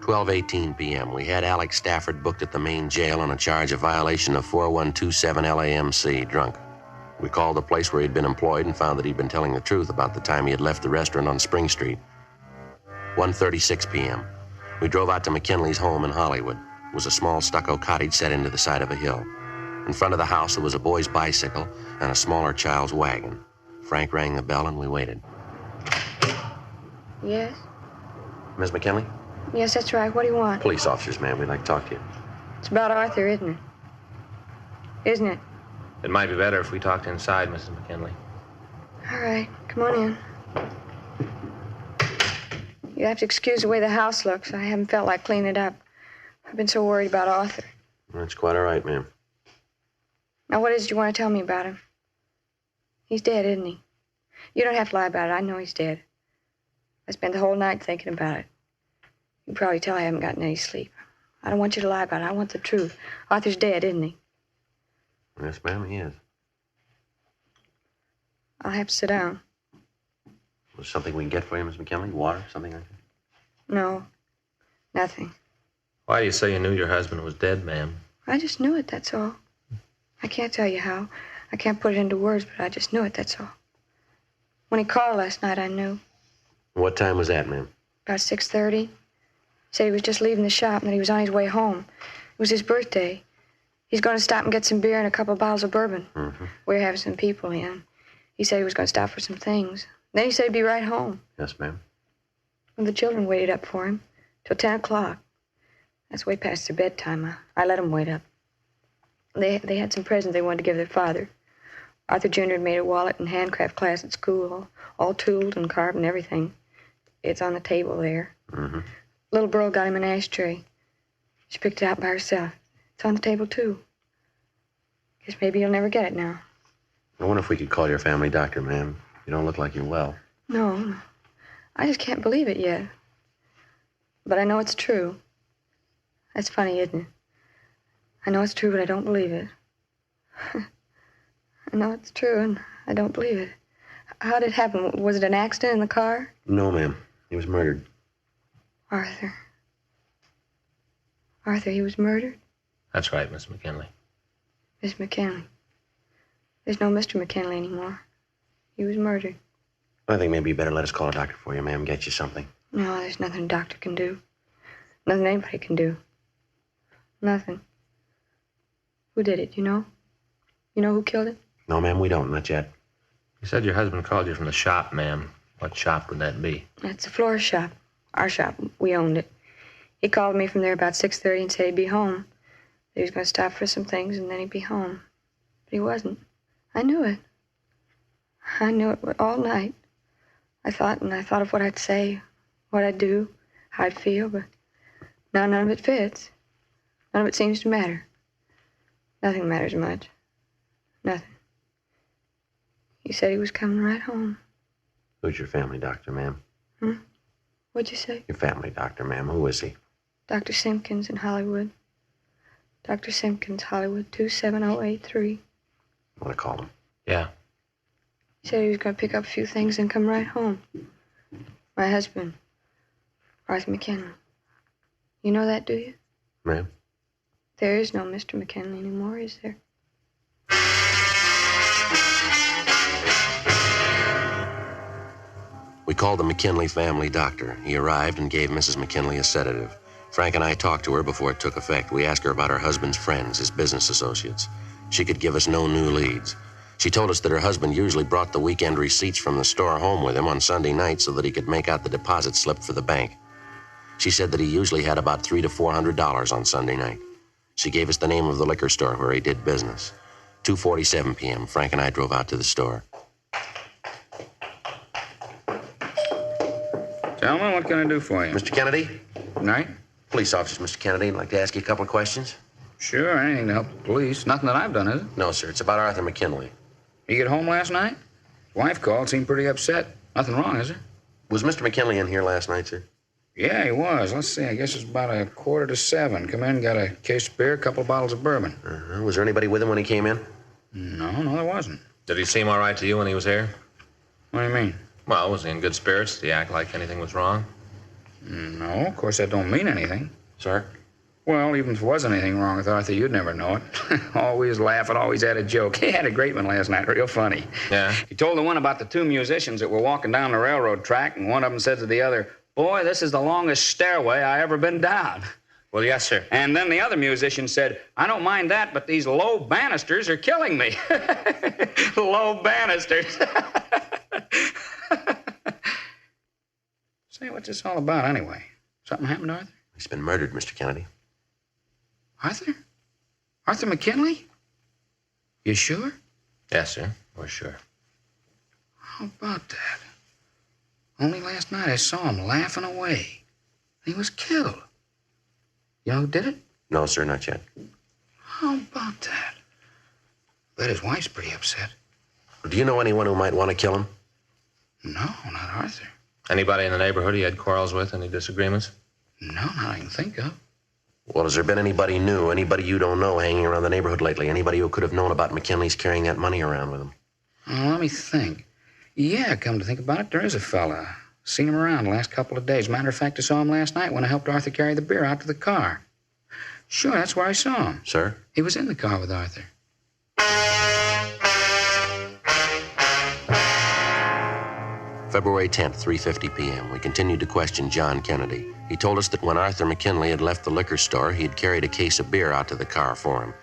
"12:18 p.m. We had Alex Stafford booked at the main jail on a charge of violation of 4127 LAMC, drunk. We called the place where he'd been employed and found that he'd been telling the truth about the time he had left the restaurant on Spring Street. 1:36 p.m. We drove out to McKinley's home in Hollywood. It was a small stucco cottage set into the side of a hill. In front of the house, there was a boy's bicycle and a smaller child's wagon. Frank rang the bell and we waited. Yes? Miss McKinley? Yes, that's right. What do you want? Police officers, ma'am. We'd like to talk to you. It's about Arthur, isn't it? Isn't it? It might be better if we talked inside, Mrs. McKinley. All right. Come on in. You have to excuse the way the house looks. I haven't felt like cleaning it up. I've been so worried about Arthur. That's quite all right, ma'am. Now, what is it you want to tell me about him? He's dead, isn't he? You don't have to lie about it. I know he's dead. I spent the whole night thinking about it. You can probably tell I haven't gotten any sleep. I don't want you to lie about it. I want the truth. Arthur's dead, isn't he? Yes, ma'am, he is. I'll have to sit down. Was something we can get for you, Miss McKinley? Water, something like that? No. Nothing. Why do you say you knew your husband was dead, ma'am? I just knew it, that's all. I can't tell you how. I can't put it into words, but I just knew it, that's all. When he called last night, I knew. What time was that, ma'am? About 6:30. Said he was just leaving the shop and that he was on his way home. It was his birthday. He's going to stop and get some beer and a couple of bottles of bourbon. Mm-hmm. We're having some people in. He said he was going to stop for some things. Then he said he'd be right home. Yes, ma'am. And the children waited up for him till 10 o'clock. That's way past their bedtime. I let them wait up. They had some presents they wanted to give their father. Arthur Jr. had made a wallet and handcraft class at school, all tooled and carved and everything. It's on the table there. Mm-hmm. Little girl got him an ashtray. She picked it out by herself. It's on the table, too. Guess maybe you'll never get it now. I wonder if we could call your family doctor, ma'am. You don't look like you're well. No. I just can't believe it yet. But I know it's true. That's funny, isn't it? I know it's true, but I don't believe it. I know it's true, and I don't believe it. How did it happen? Was it an accident in the car? No, ma'am. He was murdered. Arthur. Arthur, he was murdered? That's right, Miss McKinley. Miss McKinley. There's no Mr. McKinley anymore. He was murdered. I think maybe you better let us call a doctor for you, ma'am. Get you something. No, there's nothing a doctor can do. Nothing anybody can do. Nothing. Who did it, you know? You know who killed him? No, ma'am, we don't. Not yet. You said your husband called you from the shop, ma'am. What shop would that be? That's the florist shop. Our shop. We owned it. He called me from there about 6:30 and said he'd be home. That he was going to stop for some things and then he'd be home. But he wasn't. I knew it. I knew it all night. I thought of what I'd say, what I'd do, how I'd feel, but now none of it fits. None of it seems to matter. Nothing matters much. Nothing. He said he was coming right home. Who's your family doctor, ma'am? What'd you say? Your family doctor, ma'am. Who is he? Dr. Simpkins in Hollywood. Dr. Simpkins, Hollywood, 27083. Want to call him? Yeah. He said he was going to pick up a few things and come right home. My husband, Arthur McKinley. You know that, do you? Ma'am? There is no Mr. McKinley anymore, is there? We called the McKinley family doctor. He arrived and gave Mrs. McKinley a sedative. Frank and I talked to her before it took effect. We asked her about her husband's friends, his business associates. She could give us no new leads. She told us that her husband usually brought the weekend receipts from the store home with him on Sunday night so that he could make out the deposit slip for the bank. She said that he usually had about $300 to $400 on Sunday night. She gave us the name of the liquor store where he did business. 2:47 p.m., Frank and I drove out to the store. Gentlemen, what can I do for you? Mr. Kennedy? Night? Police officer, Mr. Kennedy. I'd like to ask you a couple of questions. Sure, anything to help the police. Nothing that I've done, is it? No, sir. It's about Arthur McKinley. You get home last night? Wife called, seemed pretty upset. Nothing wrong, is there? Was Mr. McKinley in here last night, sir? Yeah, he was. Let's see, I guess it's about 6:45. Come in, got a case of beer, a couple of bottles of bourbon. Was there anybody with him when he came in? No, there wasn't. Did he seem all right to you when he was here? What do you mean? Well, was he in good spirits? Did he act like anything was wrong? No, of course that don't mean anything. Sir? Well, even if there was anything wrong with Arthur, you'd never know it. Always laughing, always had a joke. He had a great one last night, real funny. Yeah? He told the one about the two musicians that were walking down the railroad track, and one of them said to the other, "Boy, this is the longest stairway I ever been down." Well, yes, sir. And then the other musician said, "I don't mind that, but these low banisters are killing me." Low banisters. Say, what's this all about anyway? Something happened to Arthur? He's been murdered, Mr. Kennedy. Arthur? Arthur McKinley? You sure? Yes, sir. We're sure. How about that? Only last night I saw him laughing away. He was killed. You know who did it? No, sir, not yet. How about that? Bet his wife's pretty upset. Do you know anyone who might want to kill him? No, not Arthur. Anybody in the neighborhood he had quarrels with? Any disagreements? No, not I can think of. Well, has there been anybody new, anybody you don't know hanging around the neighborhood lately? Anybody who could have known about McKinley's carrying that money around with him? Let me think. Yeah, come to think about it, there is a fella. Seen him around the last couple of days. Matter of fact, I saw him last night when I helped Arthur carry the beer out to the car. Sure, that's where I saw him. Sir? He was in the car with Arthur. February 10th, 3:50 p.m. We continued to question John Kennedy. He told us that when Arthur McKinley had left the liquor store, he had carried a case of beer out to the car for him.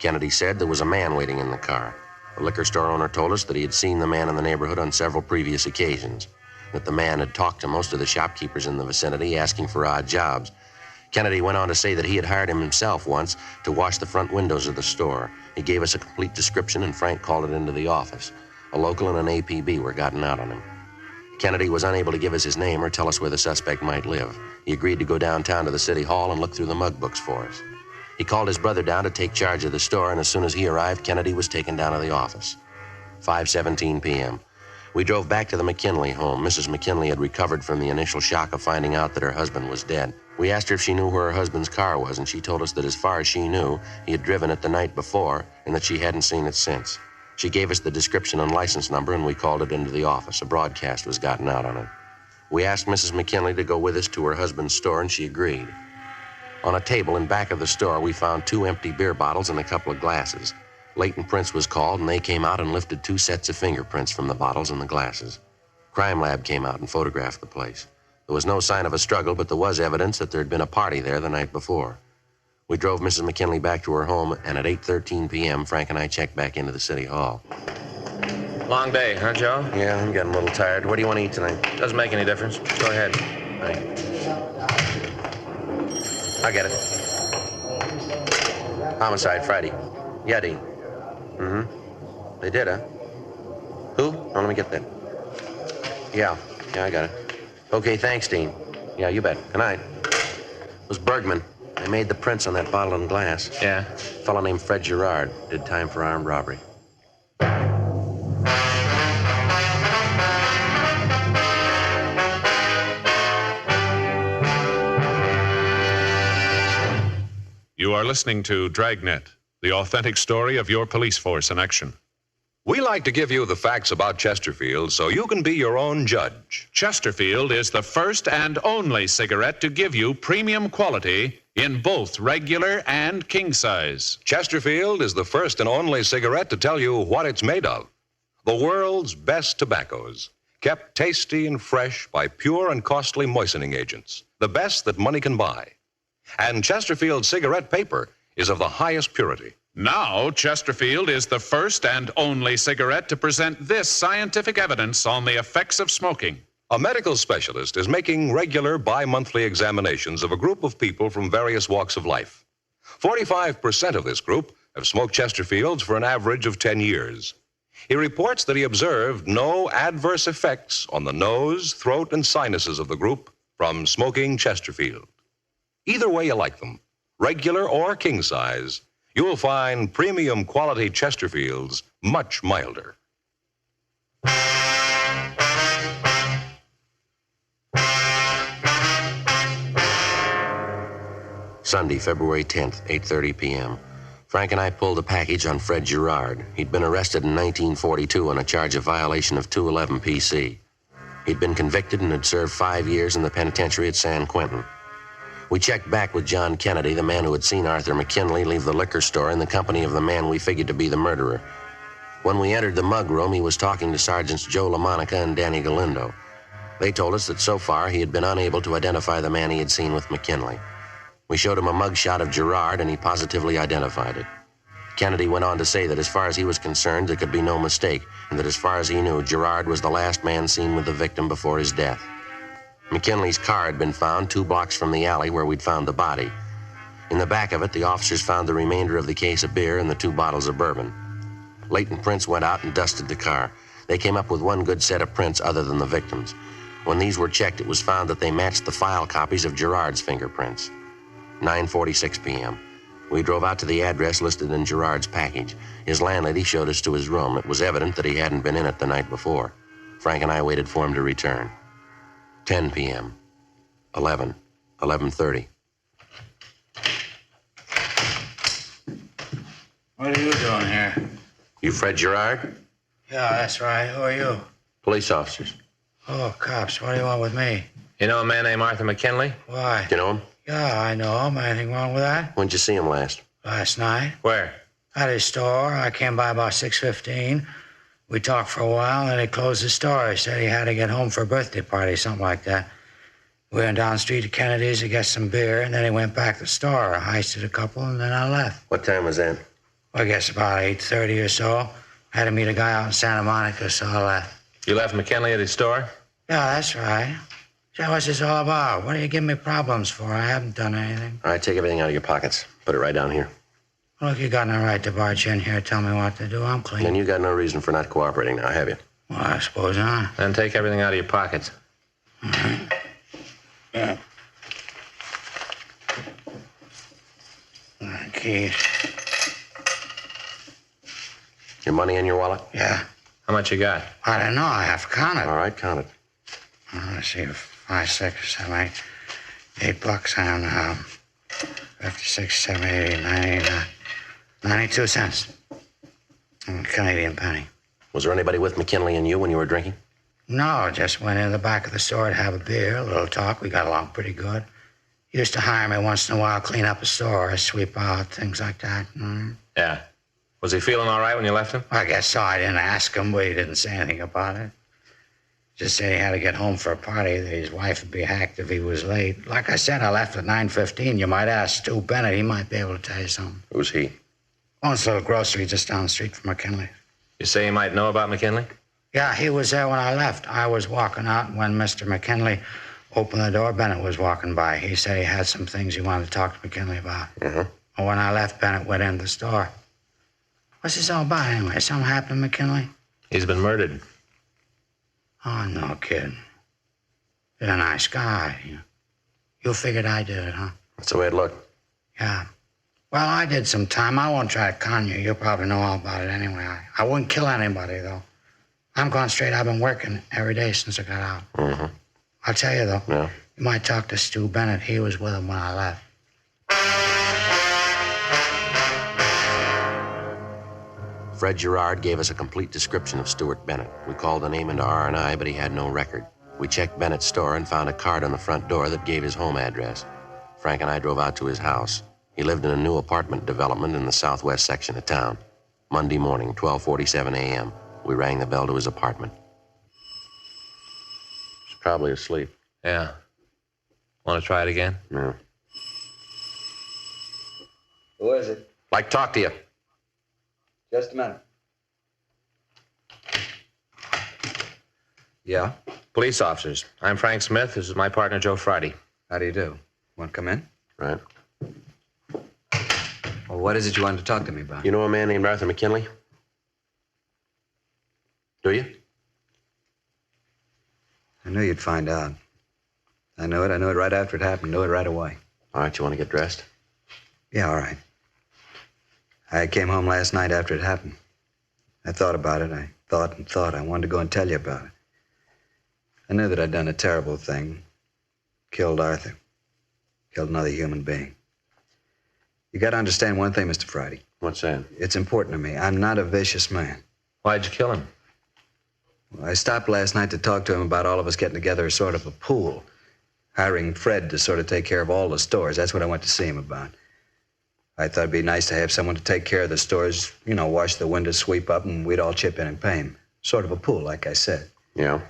Kennedy said there was a man waiting in the car. The liquor store owner told us that he had seen the man in the neighborhood on several previous occasions, that the man had talked to most of the shopkeepers in the vicinity asking for odd jobs. Kennedy went on to say that he had hired him himself once to wash the front windows of the store. He gave us a complete description, and Frank called it into the office. A local and an APB were gotten out on him. Kennedy was unable to give us his name or tell us where the suspect might live. He agreed to go downtown to the city hall and look through the mug books for us. He called his brother down to take charge of the store, and as soon as he arrived, Kennedy was taken down to the office. 5:17 p.m. We drove back to the McKinley home. Mrs. McKinley had recovered from the initial shock of finding out that her husband was dead. We asked her if she knew where her husband's car was, and she told us that as far as she knew, he had driven it the night before and that she hadn't seen it since. She gave us the description and license number, and we called it into the office. A broadcast was gotten out on it. We asked Mrs. McKinley to go with us to her husband's store, and she agreed. On a table in back of the store, we found 2 empty beer bottles and a couple of glasses. Leighton Prince was called, and they came out and lifted 2 sets of fingerprints from the bottles and the glasses. Crime Lab came out and photographed the place. There was no sign of a struggle, but there was evidence that there had been a party there the night before. We drove Mrs. McKinley back to her home, and at 8:13 p.m., Frank and I checked back into the city hall. Long day, huh, Joe? Yeah, I'm getting a little tired. What do you want to eat tonight? Doesn't make any difference. Go ahead. I get it. Homicide, Friday. Yeah, Dean. They did, huh? Who? Oh, let me get that. Yeah. Yeah, I got it. Okay, thanks, Dean. Yeah, you bet. Good night. It was Bergman. They made the prints on that bottle and glass. Yeah? A fellow named Fred Gerard. Did time for armed robbery. You are listening to Dragnet, the authentic story of your police force in action. We like to give you the facts about Chesterfield so you can be your own judge. Chesterfield is the first and only cigarette to give you premium quality in both regular and king size. Chesterfield is the first and only cigarette to tell you what it's made of. The world's best tobaccos, kept tasty and fresh by pure and costly moistening agents, the best that money can buy. And Chesterfield cigarette paper is of the highest purity. Now, Chesterfield is the first and only cigarette to present this scientific evidence on the effects of smoking. A medical specialist is making regular bi-monthly examinations of a group of people from various walks of life. 45% of this group have smoked Chesterfields for an average of 10 years. He reports that he observed no adverse effects on the nose, throat, and sinuses of the group from smoking Chesterfield. Either way you like them, regular or king size, you'll find premium quality Chesterfields much milder. Sunday, February 10th, 8:30 p.m. Frank and I pulled a package on Fred Gerard. He'd been arrested in 1942 on a charge of violation of 211 PC. He'd been convicted and had served 5 years in the penitentiary at San Quentin. We checked back with John Kennedy, the man who had seen Arthur McKinley leave the liquor store in the company of the man we figured to be the murderer. When we entered the mug room, he was talking to Sergeants Joe LaMonica and Danny Galindo. They told us that so far he had been unable to identify the man he had seen with McKinley. We showed him a mugshot of Gerard, and he positively identified it. Kennedy went on to say that as far as he was concerned, there could be no mistake, and that as far as he knew, Gerard was the last man seen with the victim before his death. McKinley's car had been found 2 blocks from the alley where we'd found the body. In the back of it, the officers found the remainder of the case of beer and the 2 bottles of bourbon. Latent prints went out and dusted the car. They came up with 1 good set of prints other than the victim's. When these were checked, it was found that they matched the file copies of Gerard's fingerprints. 9:46 p.m. We drove out to the address listed in Gerard's package. His landlady showed us to his room. It was evident that he hadn't been in it the night before. Frank and I waited for him to return. 10 p.m. 11. 11:30. What are you doing here? You Fred Gerard? Yeah, that's right. Who are you? Police officers. Oh, cops. What do you want with me? You know a man named Arthur McKinley? Why? Do you know him? Yeah, I know him. Anything wrong with that? When'd you see him last? Last night. Where? At his store. I came by about 6:15. We talked for a while, and then he closed his store. He said he had to get home for a birthday party, something like that. We went down the street to Kennedy's to get some beer, and then he went back to the store. I heisted a couple, and then I left. What time was that? Well, I guess about 8:30 or so. I had to meet a guy out in Santa Monica, so I left. You left McKinley at his store? Yeah, that's right. So what's this all about? What are you giving me problems for? I haven't done anything. All right, take everything out of your pockets. Put it right down here. Look, you got no right to barge in here and tell me what to do. I'm clean. And you got no reason for not cooperating now, have you? Well, I suppose not. Then take everything out of your pockets. All right. Yeah. All right, keys. Your money in your wallet? Yeah. How much you got? I don't know. I have to count it. All right, count it. Let's see. 5, 6, 7, 8. $8 and 56, 7, 8, 9, 92 cents. Canadian penny. Was there anybody with McKinley and you when you were drinking? No, just went in the back of the store to have a beer, a little talk. We got along pretty good. He used to hire me once in a while, clean up a store, sweep out, things like that. Yeah. Was he feeling all right when you left him? I guess so. I didn't ask him, but he didn't say anything about it. Just said he had to get home for a party, that his wife would be hacked if he was late. Like I said, I left at 9:15. You might ask Stu Bennett. He might be able to tell you something. Who's he? Owns a little grocery just down the street from McKinley. You say you might know about McKinley? Yeah, he was there when I left. I was walking out, and when Mr. McKinley opened the door, Bennett was walking by. He said he had some things he wanted to talk to McKinley about. Uh-huh. And when I left, Bennett went in the store. What's this all about, anyway? Something happened to McKinley? He's been murdered. Oh, no, kid. You're a nice guy. You figured I did it, huh? That's the way it looked. Yeah. Well, I did some time. I won't try to con you. You'll probably know all about it anyway. I wouldn't kill anybody, though. I'm going straight. I've been working every day since I got out. Mm-hmm. I'll tell you, though. Yeah. You might talk to Stu Bennett. He was with him when I left. Fred Gerard gave us a complete description of Stuart Bennett. We called the name into R&I, but he had no record. We checked Bennett's store and found a card on the front door that gave his home address. Frank and I drove out to his house. He lived in a new apartment development in the southwest section of town. Monday morning, 12:47 a.m., we rang the bell to his apartment. He's probably asleep. Yeah. Want to try it again? No. Who is it? Like to talk to you. Just a minute. Yeah? Police officers. I'm Frank Smith. This is my partner, Joe Friday. How do you do? Want to come in? Right. Well, what is it you wanted to talk to me about? You know a man named Arthur McKinley? Do you? I knew you'd find out. I knew it right after it happened. Knew it right away. All right, you want to get dressed? Yeah, all right. I came home last night after it happened. I thought about it. I thought and thought. I wanted to go and tell you about it. I knew that I'd done a terrible thing. Killed Arthur. Killed another human being. You got to understand one thing, Mr. Friday. What's that? It's important to me. I'm not a vicious man. Why'd you kill him? Well, I stopped last night to talk to him about all of us getting together as sort of a pool. Hiring Fred to sort of take care of all the stores. That's what I went to see him about. I thought it'd be nice to have someone to take care of the stores, wash the windows, sweep up, and we'd all chip in and pay him. Sort of a pool, like I said. Yeah?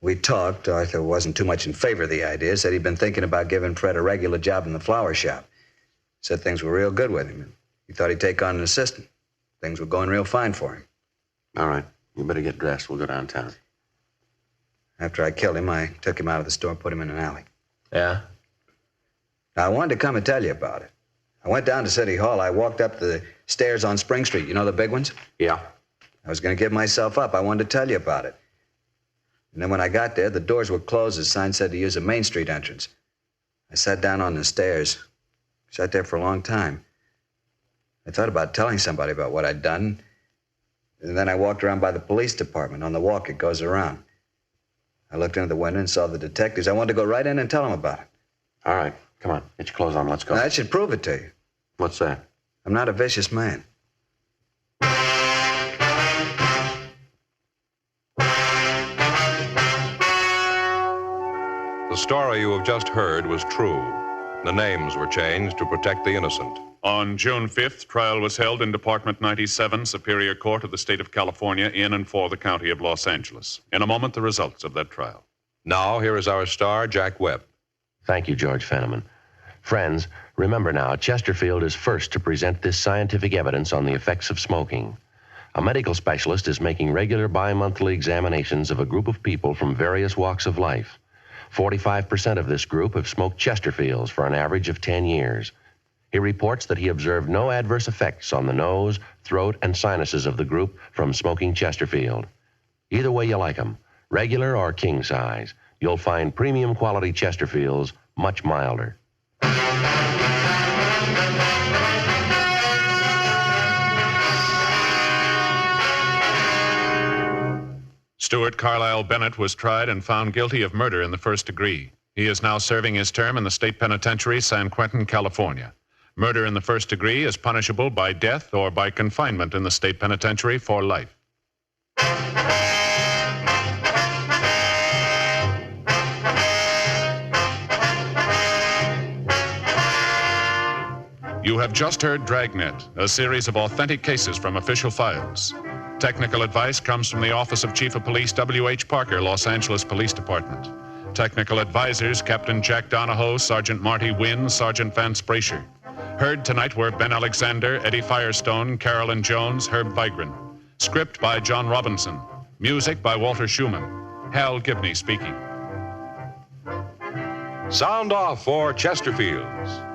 We talked. Arthur wasn't too much in favor of the idea. Said he'd been thinking about giving Fred a regular job in the flower shop. Said things were real good with him. He thought he'd take on an assistant. Things were going real fine for him. All right. You better get dressed. We'll go downtown. After I killed him, I took him out of the store and put him in an alley. Yeah? Now, I wanted to come and tell you about it. I went down to City Hall. I walked up the stairs on Spring Street. You know the big ones? Yeah. I was going to give myself up. I wanted to tell you about it. And then when I got there, the doors were closed. The sign said to use a Main Street entrance. I sat down on the stairs. Sat there for a long time. I thought about telling somebody about what I'd done. And then I walked around by the police department. On the walk, it goes around. I looked into the window and saw the detectives. I wanted to go right in and tell them about it. All right. Come on. Get your clothes on. Let's go. Now, that should prove it to you. What's that? I'm not a vicious man. The story you have just heard was true. The names were changed to protect the innocent. On June 5th, trial was held in Department 97, Superior Court of the State of California, in and for the County of Los Angeles. In a moment, the results of that trial. Now, here is our star, Jack Webb. Thank you, George Fenneman. Friends, remember now, Chesterfield is first to present this scientific evidence on the effects of smoking. A medical specialist is making regular bi-monthly examinations of a group of people from various walks of life. 45% of this group have smoked Chesterfields for an average of 10 years. He reports that he observed no adverse effects on the nose, throat, and sinuses of the group from smoking Chesterfield. Either way you like them, regular or king size, you'll find premium quality Chesterfields much milder. Stuart Carlisle Bennett was tried and found guilty of murder in the first degree. He is now serving his term in the state penitentiary, San Quentin, California. Murder in the first degree is punishable by death or by confinement in the state penitentiary for life. You have just heard Dragnet, a series of authentic cases from official files. Technical advice comes from the Office of Chief of Police W.H. Parker, Los Angeles Police Department. Technical advisors, Captain Jack Donahoe, Sergeant Marty Wynn, Sergeant Vance Brasher. Heard tonight were Ben Alexander, Eddie Firestone, Carolyn Jones, Herb Vigran. Script by John Robinson. Music by Walter Schumann. Hal Gibney speaking. Sound off for Chesterfields.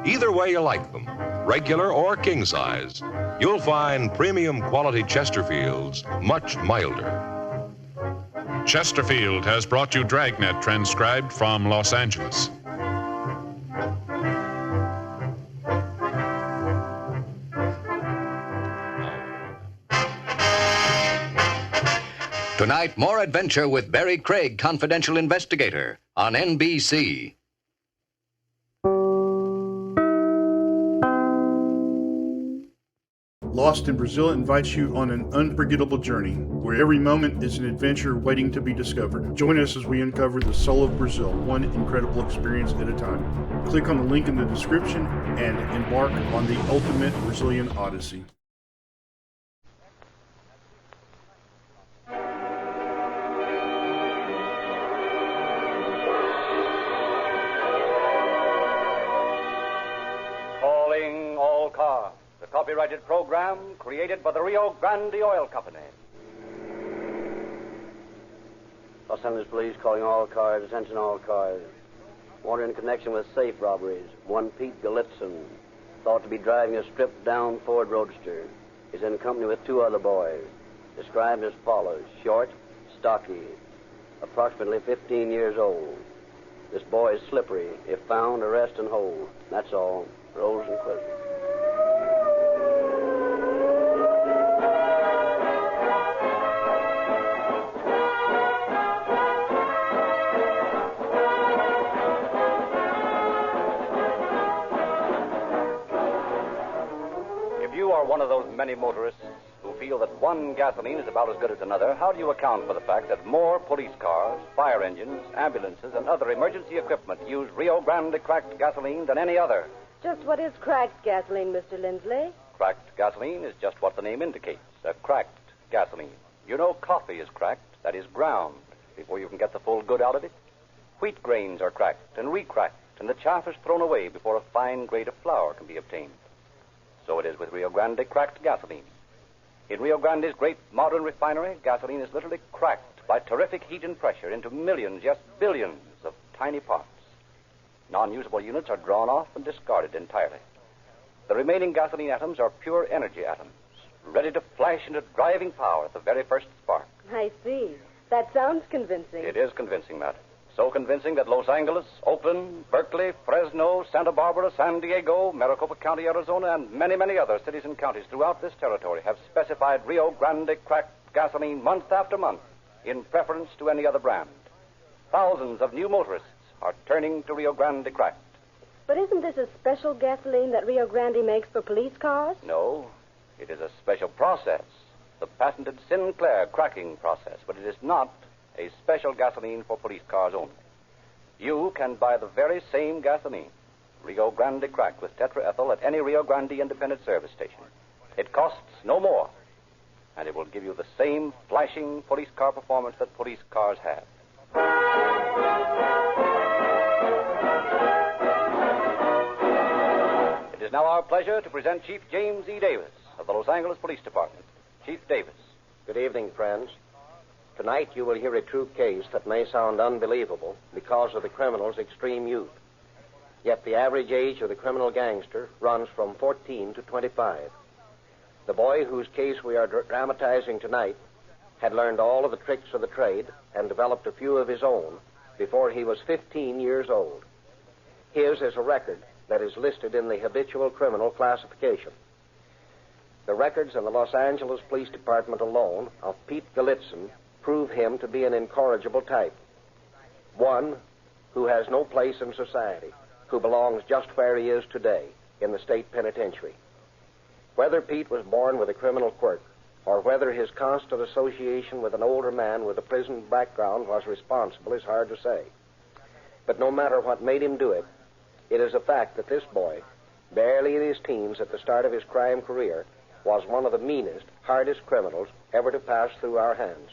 Either way you like them, regular or king size, you'll find premium quality Chesterfields much milder. Chesterfield has brought you Dragnet, transcribed from Los Angeles. Tonight, more adventure with Barry Craig, confidential investigator, on NBC. Lost in Brazil invites you on an unforgettable journey where every moment is an adventure waiting to be discovered. Join us as we uncover the soul of Brazil, one incredible experience at a time. Click on the link in the description and embark on the ultimate Brazilian odyssey. Calling all cars. The copyrighted program created by the Rio Grande Oil Company. Los Angeles Police calling all cars, attention all cars. Wanted in connection with safe robberies. One Pete Galitzin, thought to be driving a stripped-down Ford Roadster, is in company with two other boys, described as follows: short, stocky, approximately 15 years old. This boy is slippery. If found, arrest and hold. That's all. Rose and Quizzy. One of those many motorists who feel that one gasoline is about as good as another, how do you account for the fact that more police cars, fire engines, ambulances, and other emergency equipment use Rio Grande cracked gasoline than any other? Just what is cracked gasoline, Mr. Lindsley? Cracked gasoline is just what the name indicates, a cracked gasoline. You know coffee is cracked, that is ground, before you can get the full good out of it. Wheat grains are cracked and re-cracked, and the chaff is thrown away before a fine grade of flour can be obtained. So it is with Rio Grande cracked gasoline. In Rio Grande's great modern refinery, gasoline is literally cracked by terrific heat and pressure into millions, yes, billions of tiny parts. Non-usable units are drawn off and discarded entirely. The remaining gasoline atoms are pure energy atoms, ready to flash into driving power at the very first spark. I see. That sounds convincing. It is convincing, madam. So convincing that Los Angeles, Oakland, Berkeley, Fresno, Santa Barbara, San Diego, Maricopa County, Arizona, and many, many other cities and counties throughout this territory have specified Rio Grande cracked gasoline month after month in preference to any other brand. Thousands of new motorists are turning to Rio Grande cracked. But isn't this a special gasoline that Rio Grande makes for police cars? No, it is a special process, the patented Sinclair cracking process, but it is not a special gasoline for police cars only. You can buy the very same gasoline, Rio Grande cracked with tetraethyl, at any Rio Grande independent service station. It costs no more, and it will give you the same flashing police car performance that police cars have. It is now our pleasure to present Chief James E. Davis of the Los Angeles Police Department. Chief Davis. Good evening, friends. Tonight you will hear a true case that may sound unbelievable because of the criminal's extreme youth. Yet the average age of the criminal gangster runs from 14 to 25. The boy whose case we are dramatizing tonight had learned all of the tricks of the trade and developed a few of his own before he was 15 years old. His is a record that is listed in the habitual criminal classification. The records in the Los Angeles Police Department alone of Pete Galitzin prove him to be an incorrigible type. One who has no place in society, who belongs just where he is today, in the state penitentiary. Whether Pete was born with a criminal quirk, or whether his constant association with an older man with a prison background was responsible is hard to say. But no matter what made him do it, it is a fact that this boy, barely in his teens at the start of his crime career, was one of the meanest, hardest criminals ever to pass through our hands.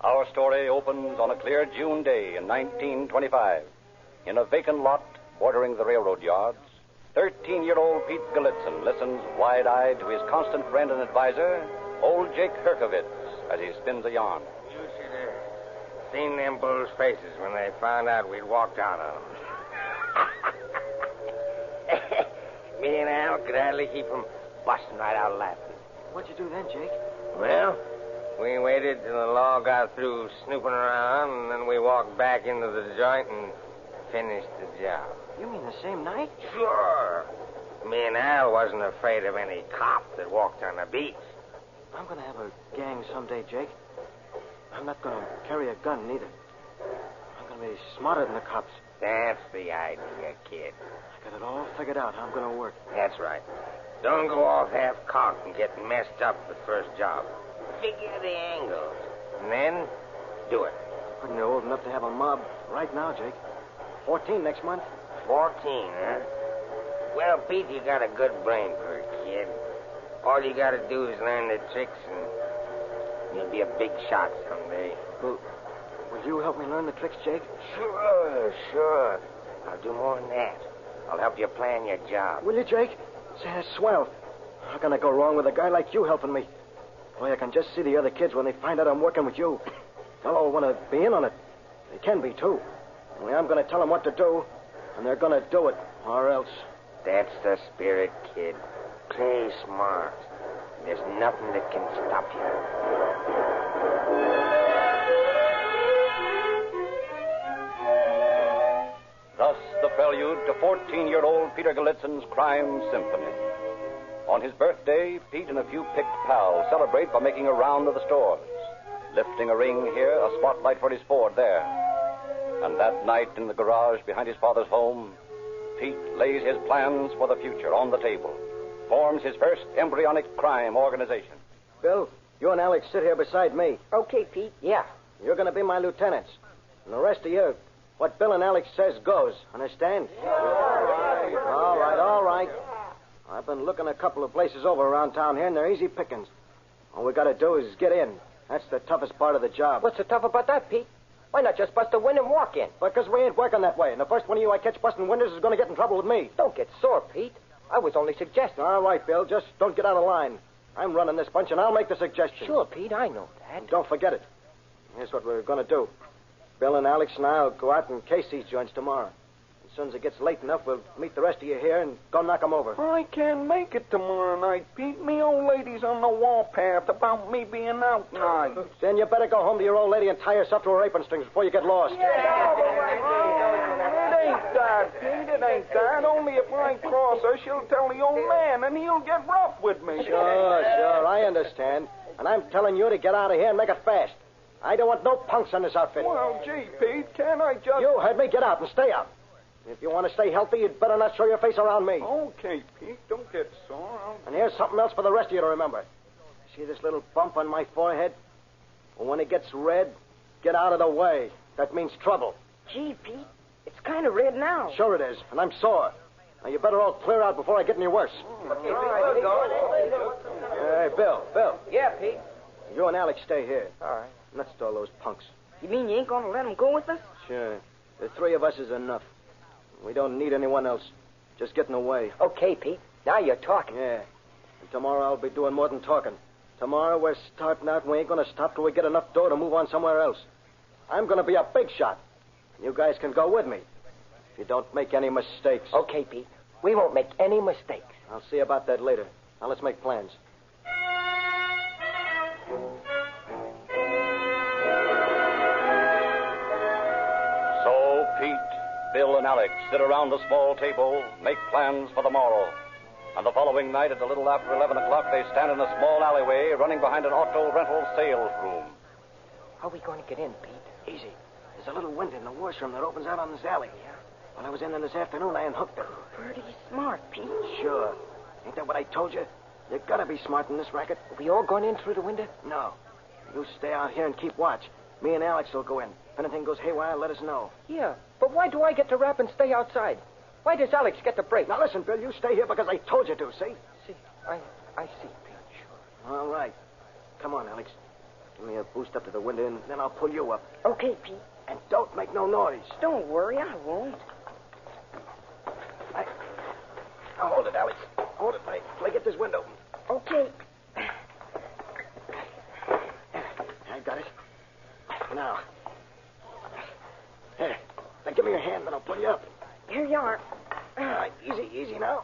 Our story opens on a clear June day in 1925. In a vacant lot bordering the railroad yards, 13-year-old Pete Galitzin listens wide-eyed to his constant friend and advisor, old Jake Herkovitz, as he spins a yarn. You should have seen them bulls' faces when they found out we'd walked out on them. Me and Al could hardly keep from busting right out laughing. What'd you do then, Jake? Well, we waited till the law got through snooping around, and then we walked back into the joint and finished the job. You mean the same night? Sure. Me and Al wasn't afraid of any cop that walked on the beach. I'm going to have a gang someday, Jake. I'm not going to carry a gun, neither. I'm going to be smarter than the cops. That's the idea, kid. I got it all figured out how I'm going to work. That's right. Don't go off half-cocked and get messed up the first job. Figure the angles, and then do it. When you're old enough to have a mob right now, Jake. 14 next month. 14, huh? Well, Pete, you got a good brain for a kid. All you got to do is learn the tricks, and you'll be a big shot someday. Will you help me learn the tricks, Jake? Sure. I'll do more than that. I'll help you plan your job. Will you, Jake? Say, that's swell. How can I go wrong with a guy like you helping me? Boy, I can just see the other kids when they find out I'm working with you. They'll all want to be in on it. They can be, too. Only I'm going to tell them what to do, and they're going to do it, or else. That's the spirit, kid. Play smart. There's nothing that can stop you. Thus, the prelude to 14-year-old Peter Galitzin's crime symphony. On his birthday, Pete and a few picked pals celebrate by making a round of the stores, lifting a ring here, a spotlight for his Ford there. And that night in the garage behind his father's home, Pete lays his plans for the future on the table, forms his first embryonic crime organization. Bill, you and Alex sit here beside me. Okay, Pete. Yeah. You're going to be my lieutenants. And the rest of you, what Bill and Alex says goes. Understand? All right. I've been looking a couple of places over around town here, and they're easy pickings. All we got to do is get in. That's the toughest part of the job. What's so tough about that, Pete? Why not just bust a window and walk in? Because we ain't working that way, and the first one of you I catch busting windows is going to get in trouble with me. Don't get sore, Pete. I was only suggesting. All right, Bill, just don't get out of line. I'm running this bunch, and I'll make the suggestions. Sure, Pete, I know that. And don't forget it. Here's what we're going to do. Bill and Alex and I'll go out and case these joints tomorrow. As soon as it gets late enough, we'll meet the rest of you here and go knock them over. I can't make it tomorrow night, Pete. Me old lady's on the warpath about me being out tonight. Then you better go home to your old lady and tie yourself to her apron strings before you get lost. It ain't that, Pete. It ain't that. Only if I cross her, she'll tell the old man, and he'll get rough with me. Sure. I understand. And I'm telling you to get out of here and make it fast. I don't want no punks on this outfit. Well, gee, Pete, can't I just... You heard me. Get out and stay out. If you want to stay healthy, you'd better not show your face around me. Okay, Pete, don't get sore. And here's something else for the rest of you to remember. See this little bump on my forehead? Well, when it gets red, get out of the way. That means trouble. Gee, Pete, it's kind of red now. Sure it is, and I'm sore. Now, you better all clear out before I get any worse. Okay, Pete, Hey, Bill. Yeah, Pete. You and Alex stay here. All right. Let's stall those punks. You mean you ain't going to let them go with us? Sure. The three of us is enough. We don't need anyone else. Just getting away. Okay, Pete. Now you're talking. Yeah. And tomorrow I'll be doing more than talking. Tomorrow we're starting out and we ain't going to stop till we get enough dough to move on somewhere else. I'm going to be a big shot. You guys can go with me. If you don't make any mistakes. Okay, Pete. We won't make any mistakes. I'll see about that later. Now let's make plans. So Pete, Bill, and Alex sit around a small table, make plans for the morrow. And the following night, at a little after 11 o'clock, they stand in a small alleyway running behind an auto rental sales room. How are we going to get in, Pete? Easy. There's a little window in the washroom that opens out on this alley. Yeah? When I was in there this afternoon, I unhooked it. Pretty smart, Pete. Sure. Ain't that what I told you? You gotta be smart in this racket. Are we all going in through the window? No. You stay out here and keep watch. Me and Alex will go in. If anything goes haywire, let us know. Yeah, but why do I get to rap and stay outside? Why does Alex get the break? Now listen, Bill, you stay here because I told you to, see? See, I see, Pete, sure. All right. Come on, Alex. Give me a boost up to the window, and then I'll pull you up. Okay, Pete. And don't make no noise. Don't worry, I won't. Now hold it, Alex. Hold it, mate. Till I get this window. Okay. I got it. Now. Here. Now give me your hand, then I'll pull you up. Here you are. All right, easy now.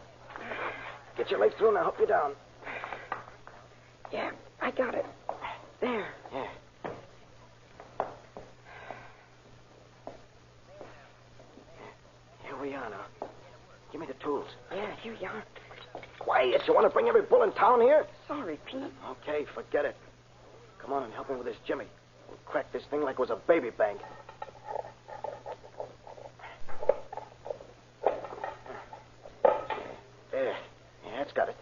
Get your legs through and I'll help you down. Yeah, I got it. There. Yeah. Here we are now. Give me the tools. Yeah, here you are. Quiet. You want to bring every bull in town here? Sorry, Pete. Okay, forget it. Come on and help me with this Jimmy. We'll crack this thing like it was a baby bank. There. Yeah, that's got it.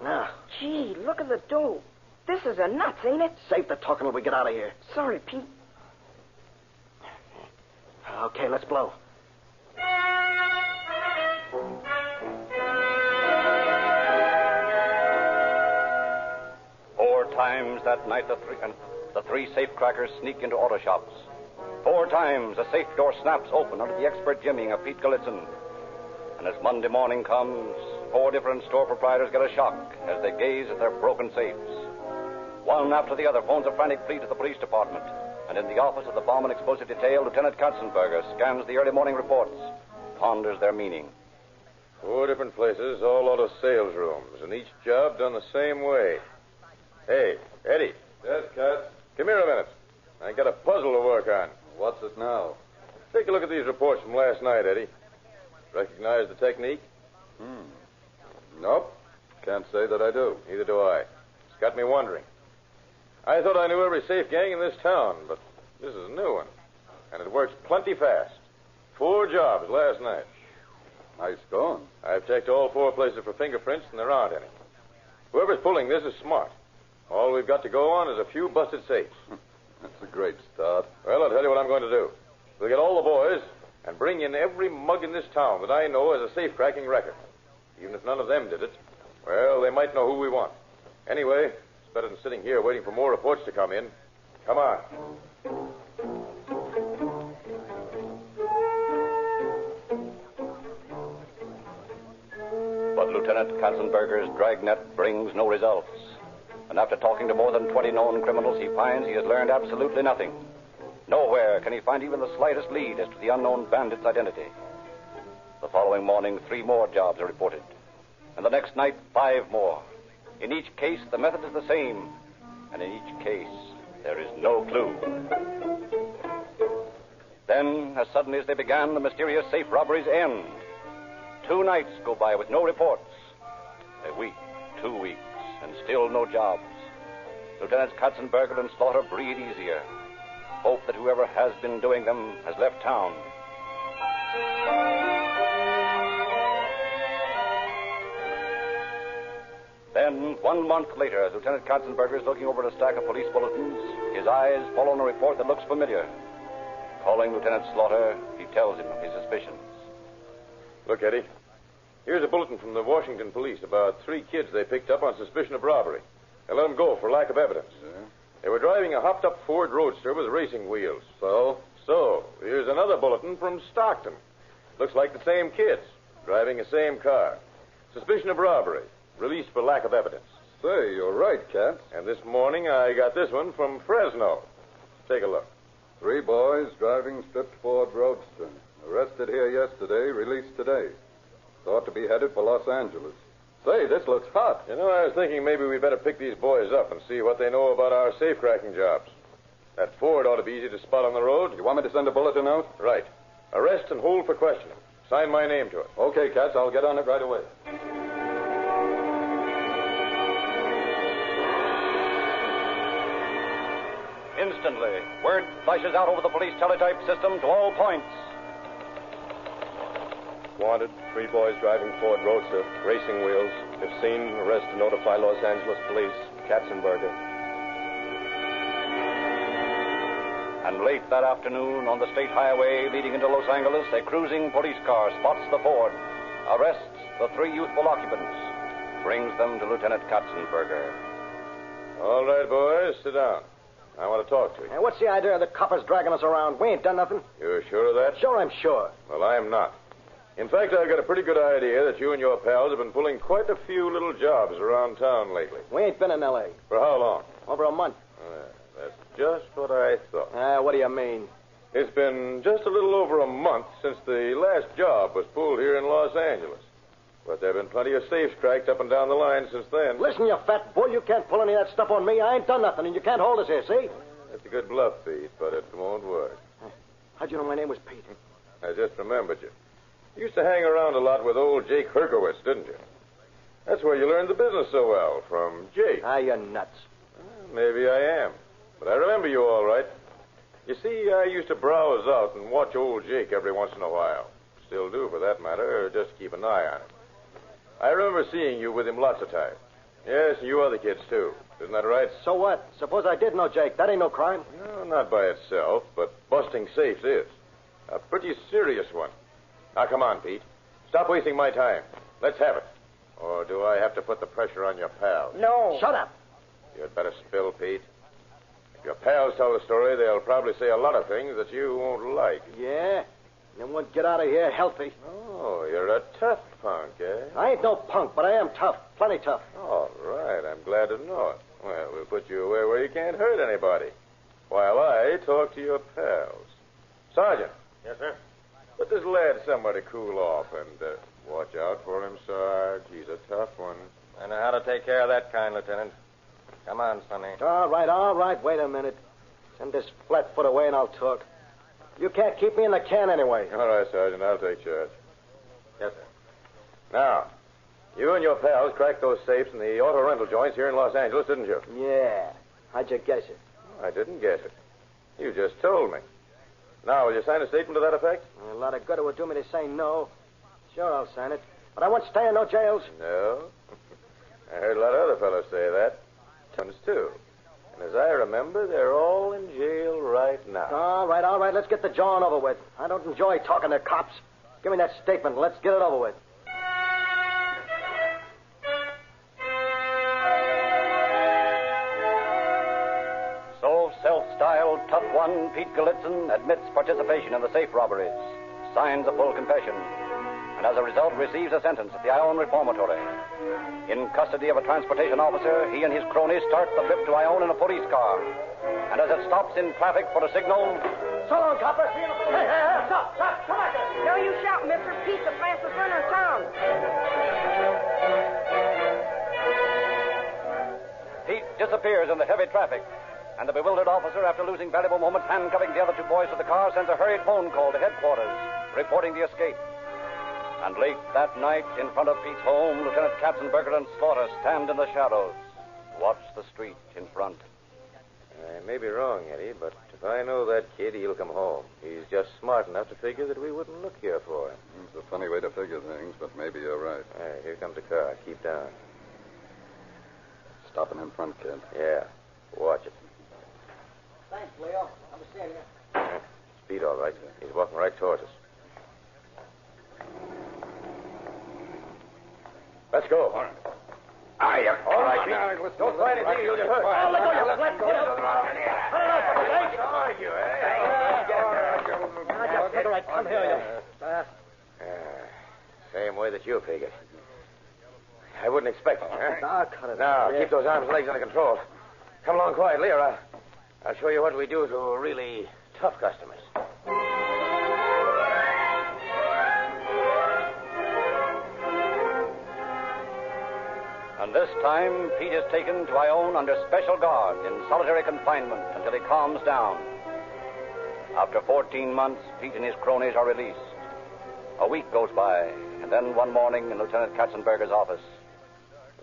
Now. Gee, look at the dough. This is a nuts, ain't it? Save the talking till we get out of here. Sorry, Pete. Okay, let's blow. Four times that night, the three safecrackers sneak into auto shops. 4 times a safe door snaps open under the expert jimmying of Pete Gallitzin. And as Monday morning comes, 4 different store proprietors get a shock as they gaze at their broken safes. One after the other phones a frantic plea to the police department. And in the office of the Bomb and Explosive Detail, Lieutenant Katzenberger scans the early morning reports, ponders their meaning. 4 different places, all out of sales rooms, and each job done the same way. Hey, Eddie. Yes, Cat? Come here a minute. I got a puzzle to work on. What's it now? Take a look at these reports from last night, Eddie. Recognize the technique? Nope. Can't say that I do. Neither do I. It's got me wondering. I thought I knew every safe gang in this town, but this is a new one. And it works plenty fast. 4 jobs last night. Nice going. I've checked all 4 places for fingerprints, and there aren't any. Whoever's pulling this is smart. All we've got to go on is a few busted safes. That's a great start. Well, I'll tell you what I'm going to do. We'll get all the boys and bring in every mug in this town that I know has a safe-cracking record. Even if none of them did it, well, they might know who we want. Anyway, it's better than sitting here waiting for more reports to come in. Come on. But Lieutenant Katzenberger's Dragnet brings no results. And after talking to more than 20 known criminals, he finds he has learned absolutely nothing. Nowhere can he find even the slightest lead as to the unknown bandit's identity. The following morning, 3 more jobs are reported. And the next night, 5 more. In each case, the method is the same. And in each case, there is no clue. Then, as suddenly as they began, the mysterious safe robberies end. 2 nights go by with no reports. A week, 2 weeks, and still no jobs. Lieutenants Katzenberger and Slaughter breathe easier. Hope that whoever has been doing them has left town. Then, 1 month later, as Lieutenant Katzenberger is looking over a stack of police bulletins, his eyes fall on a report that looks familiar. Calling Lieutenant Slaughter, he tells him of his suspicions. Look, Eddie. Here's a bulletin from the Washington police about 3 kids they picked up on suspicion of robbery. They let them go for lack of evidence. They were driving a hopped-up Ford Roadster with racing wheels. So, here's another bulletin from Stockton. Looks like the same kids, driving the same car. Suspicion of robbery, released for lack of evidence. Say, you're right, Cat. And this morning I got this one from Fresno. Take a look. 3 boys driving stripped Ford Roadster. Arrested here yesterday, released today. Thought to be headed for Los Angeles. Say, this looks hot. You know, I was thinking maybe we'd better pick these boys up and see what they know about our safe-cracking jobs. That Ford ought to be easy to spot on the road. You want me to send a bulletin out? Right. Arrest and hold for questioning. Sign my name to it. Okay, Cats, I'll get on it right away. Instantly, word flashes out over the police teletype system to all points. Wanted, 3 boys driving Ford Roadster, racing wheels. If seen, arrest and notify Los Angeles police. Katzenberger. And late that afternoon, on the state highway leading into Los Angeles, a cruising police car spots the Ford, arrests the 3 youthful occupants, brings them to Lieutenant Katzenberger. All right, boys, sit down. I want to talk to you. And what's the idea of the coppers dragging us around? We ain't done nothing. You're sure of that? Sure, I'm sure. Well, I'm not. In fact, I've got a pretty good idea that you and your pals have been pulling quite a few little jobs around town lately. We ain't been in L.A. For how long? Over a month. That's just what I thought. What do you mean? It's been just a little over a month since the last job was pulled here in Los Angeles. But there have been plenty of safes cracked up and down the line since then. Listen, you fat bull, you can't pull any of that stuff on me. I ain't done nothing, and you can't hold us here, see? That's a good bluff, Pete, but it won't work. How'd you know my name was Pete? I just remembered you. You used to hang around a lot with old Jake Herkowitz, didn't you? That's where you learned the business so well, from Jake. Ah, you're nuts. Maybe I am, but I remember you all right. You see, I used to browse out and watch old Jake every once in a while. Still do, for that matter, just keep an eye on him. I remember seeing you with him lots of times. Yes, and you other kids, too. Isn't that right? So what? Suppose I did know Jake. That ain't no crime. No, not by itself, but busting safes is. A pretty serious one. Now, come on, Pete. Stop wasting my time. Let's have it. Or do I have to put the pressure on your pals? No. Shut up. You'd better spill, Pete. If your pals tell the story, they'll probably say a lot of things that you won't like. Yeah? Then we'll get out of here healthy. Oh, you're a tough punk, eh? I ain't no punk, but I am tough. Plenty tough. All right. I'm glad to know it. Well, we'll put you away where you can't hurt anybody, while I talk to your pals. Sergeant. Yes, sir? Put this lad somewhere to cool off, and watch out for him, Sarge. He's a tough one. I know how to take care of that kind, Lieutenant. Come on, Sonny. All right. Wait a minute. Send this flat foot away and I'll talk. You can't keep me in the can anyway. All right, Sergeant. I'll take charge. Yes, sir. Now, you and your pals cracked those safes in the auto rental joints here in Los Angeles, didn't you? Yeah. How'd you guess it? I didn't guess it. You just told me. Now, will you sign a statement to that effect? A lot of good it would do me to say no. Sure, I'll sign it. But I won't stay in no jails. No? I heard a lot of other fellows say that. Tons, too. And as I remember, they're all in jail right now. All right. Let's get the jawing over with. I don't enjoy talking to cops. Give me that statement and let's get it over with. So, self-styled tough one Pete Galitzin admits participation in the safe robberies, signs a full confession, and as a result receives a sentence at the Ione Reformatory. In custody of a transportation officer, he and his cronies start the trip to Ione in a police car. And as it stops in traffic for a signal... So long, copper. See you in a... Hey, stop. Come back here. No, you shout, Mr. Pete's the fastest runner in town. Pete disappears in the heavy traffic. And the bewildered officer, after losing valuable moments handcuffing the other two boys to the car, sends a hurried phone call to headquarters, reporting the escape. And late that night, in front of Pete's home, Lieutenant Katzenberger and Slaughter stand in the shadows, watch the street in front. I may be wrong, Eddie, but if I know that kid, he'll come home. He's just smart enough to figure that we wouldn't look here for him. It's a funny way to figure things, but maybe you're right. Hey, here comes the car. Keep down. Stopping in front, kid. Yeah. Watch it. Thanks, Leo. I'm seeing you. Speed, all right. He's walking right towards us. Let's go. All right. All right, Pete. Don't try anything. You'll get hurt. Oh, let go. Let go. All right, come here, you. Same way that you figured. I wouldn't expect it, huh? Now, cut it. Now, keep those arms and legs under control. Come along quietly, or I'll show you what we do to really tough customers. And this time, Pete is taken to Ione under special guard in solitary confinement until he calms down. After 14 months, Pete and his cronies are released. A week goes by, and then one morning in Lieutenant Katzenberger's office.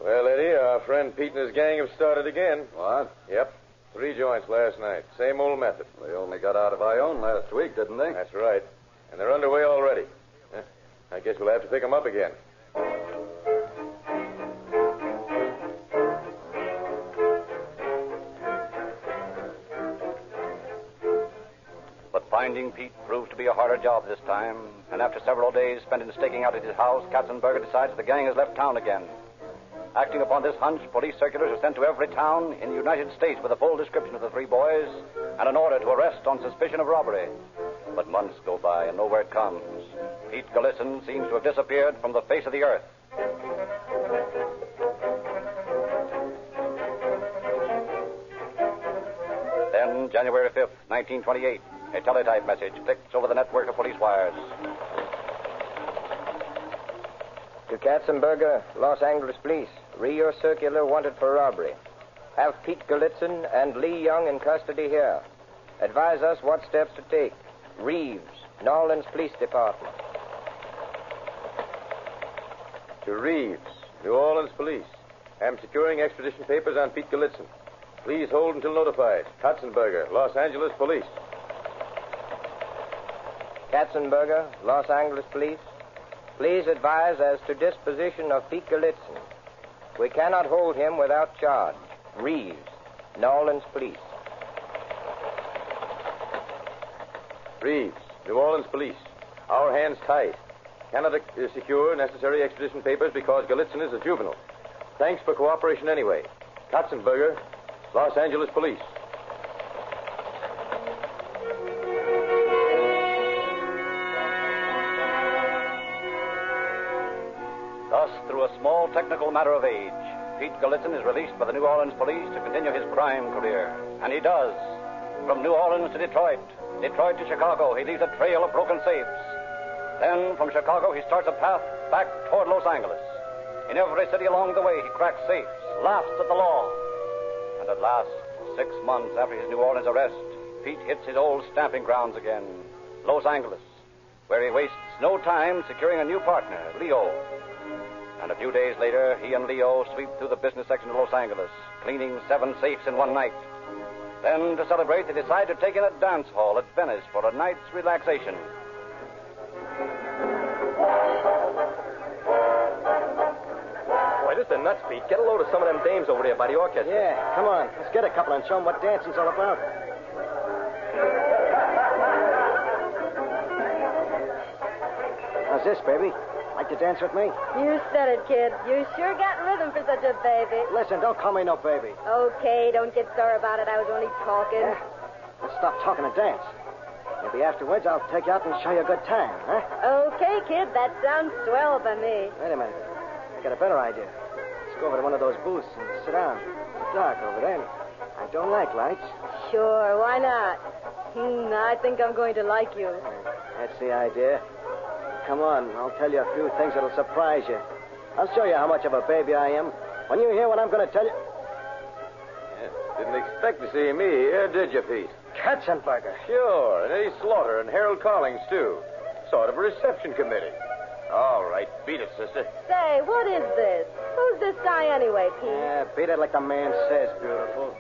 Well, Eddie, our friend Pete and his gang have started again. What? Yep. 3 joints last night. Same old method. They only got out of Ione last week, didn't they? That's right. And they're underway already. I guess we'll have to pick them up again. But finding Pete proved to be a harder job this time, and after several days spent in staking out at his house, Katzenberger decides the gang has left town again. Acting upon this hunch, police circulars are sent to every town in the United States with a full description of the 3 boys and an order to arrest on suspicion of robbery. But months go by and no word comes. Pete Galitzin seems to have disappeared from the face of the earth. Then, January 5th, 1928, A teletype message clicks over the network of police wires. To Katzenberger, Los Angeles Police. Read your circular wanted for robbery. Have Pete Galitzin and Lee Young in custody here. Advise us what steps to take. Reeves, New Orleans Police Department. To Reeves, New Orleans Police. Am securing extradition papers on Pete Galitzin. Please hold until notified. Katzenberger, Los Angeles Police. Katzenberger, Los Angeles Police. Please advise as to disposition of Pete Galitzin. We cannot hold him without charge. Reeves, New Orleans Police. Reeves, New Orleans Police. Our hands tied. Cannot secure necessary extradition papers because Galitzin is a juvenile. Thanks for cooperation anyway. Katzenberger, Los Angeles Police. Thus, through a small technical matter of age, Pete Galitzin is released by the New Orleans police to continue his crime career. And he does. From New Orleans to Detroit, Detroit to Chicago, he leaves a trail of broken safes. Then, from Chicago, he starts a path back toward Los Angeles. In every city along the way, he cracks safes, laughs at the law. And at last, 6 months after his New Orleans arrest, Pete hits his old stamping grounds again, Los Angeles, where he wastes no time securing a new partner, Leo. And a few days later, he and Leo sweep through the business section of Los Angeles, cleaning 7 safes in one night. Then, to celebrate, they decide to take in a dance hall at Venice for a night's relaxation. Boy, this is nuts, Pete. Get a load of some of them dames over there by the orchestra. Yeah, come on. Let's get a couple and show them what dancing's all about. How's this, baby? Like to dance with me? You said it, kid. You sure got rhythm for such a baby. Listen, don't call me no baby. Okay, don't get sore about it. I was only talking. Yeah. Let's stop talking and dance. Maybe afterwards I'll take you out and show you a good time, huh? Okay, kid. That sounds swell by me. Wait a minute. I got a better idea. Let's go over to one of those booths and sit down. It's dark over there. I don't like lights. Sure, why not? I think I'm going to like you. That's the idea. Come on, I'll tell you a few things that'll surprise you. I'll show you how much of a baby I am. When you hear what I'm going to tell you... Yeah, didn't expect to see me here, did you, Pete? Katzenberger. Sure, and Eddie Slaughter and Harold Collins, too. Sort of a reception committee. All right, beat it, sister. Say, what is this? Who's this guy anyway, Pete? Yeah, beat it like the man says, beautiful.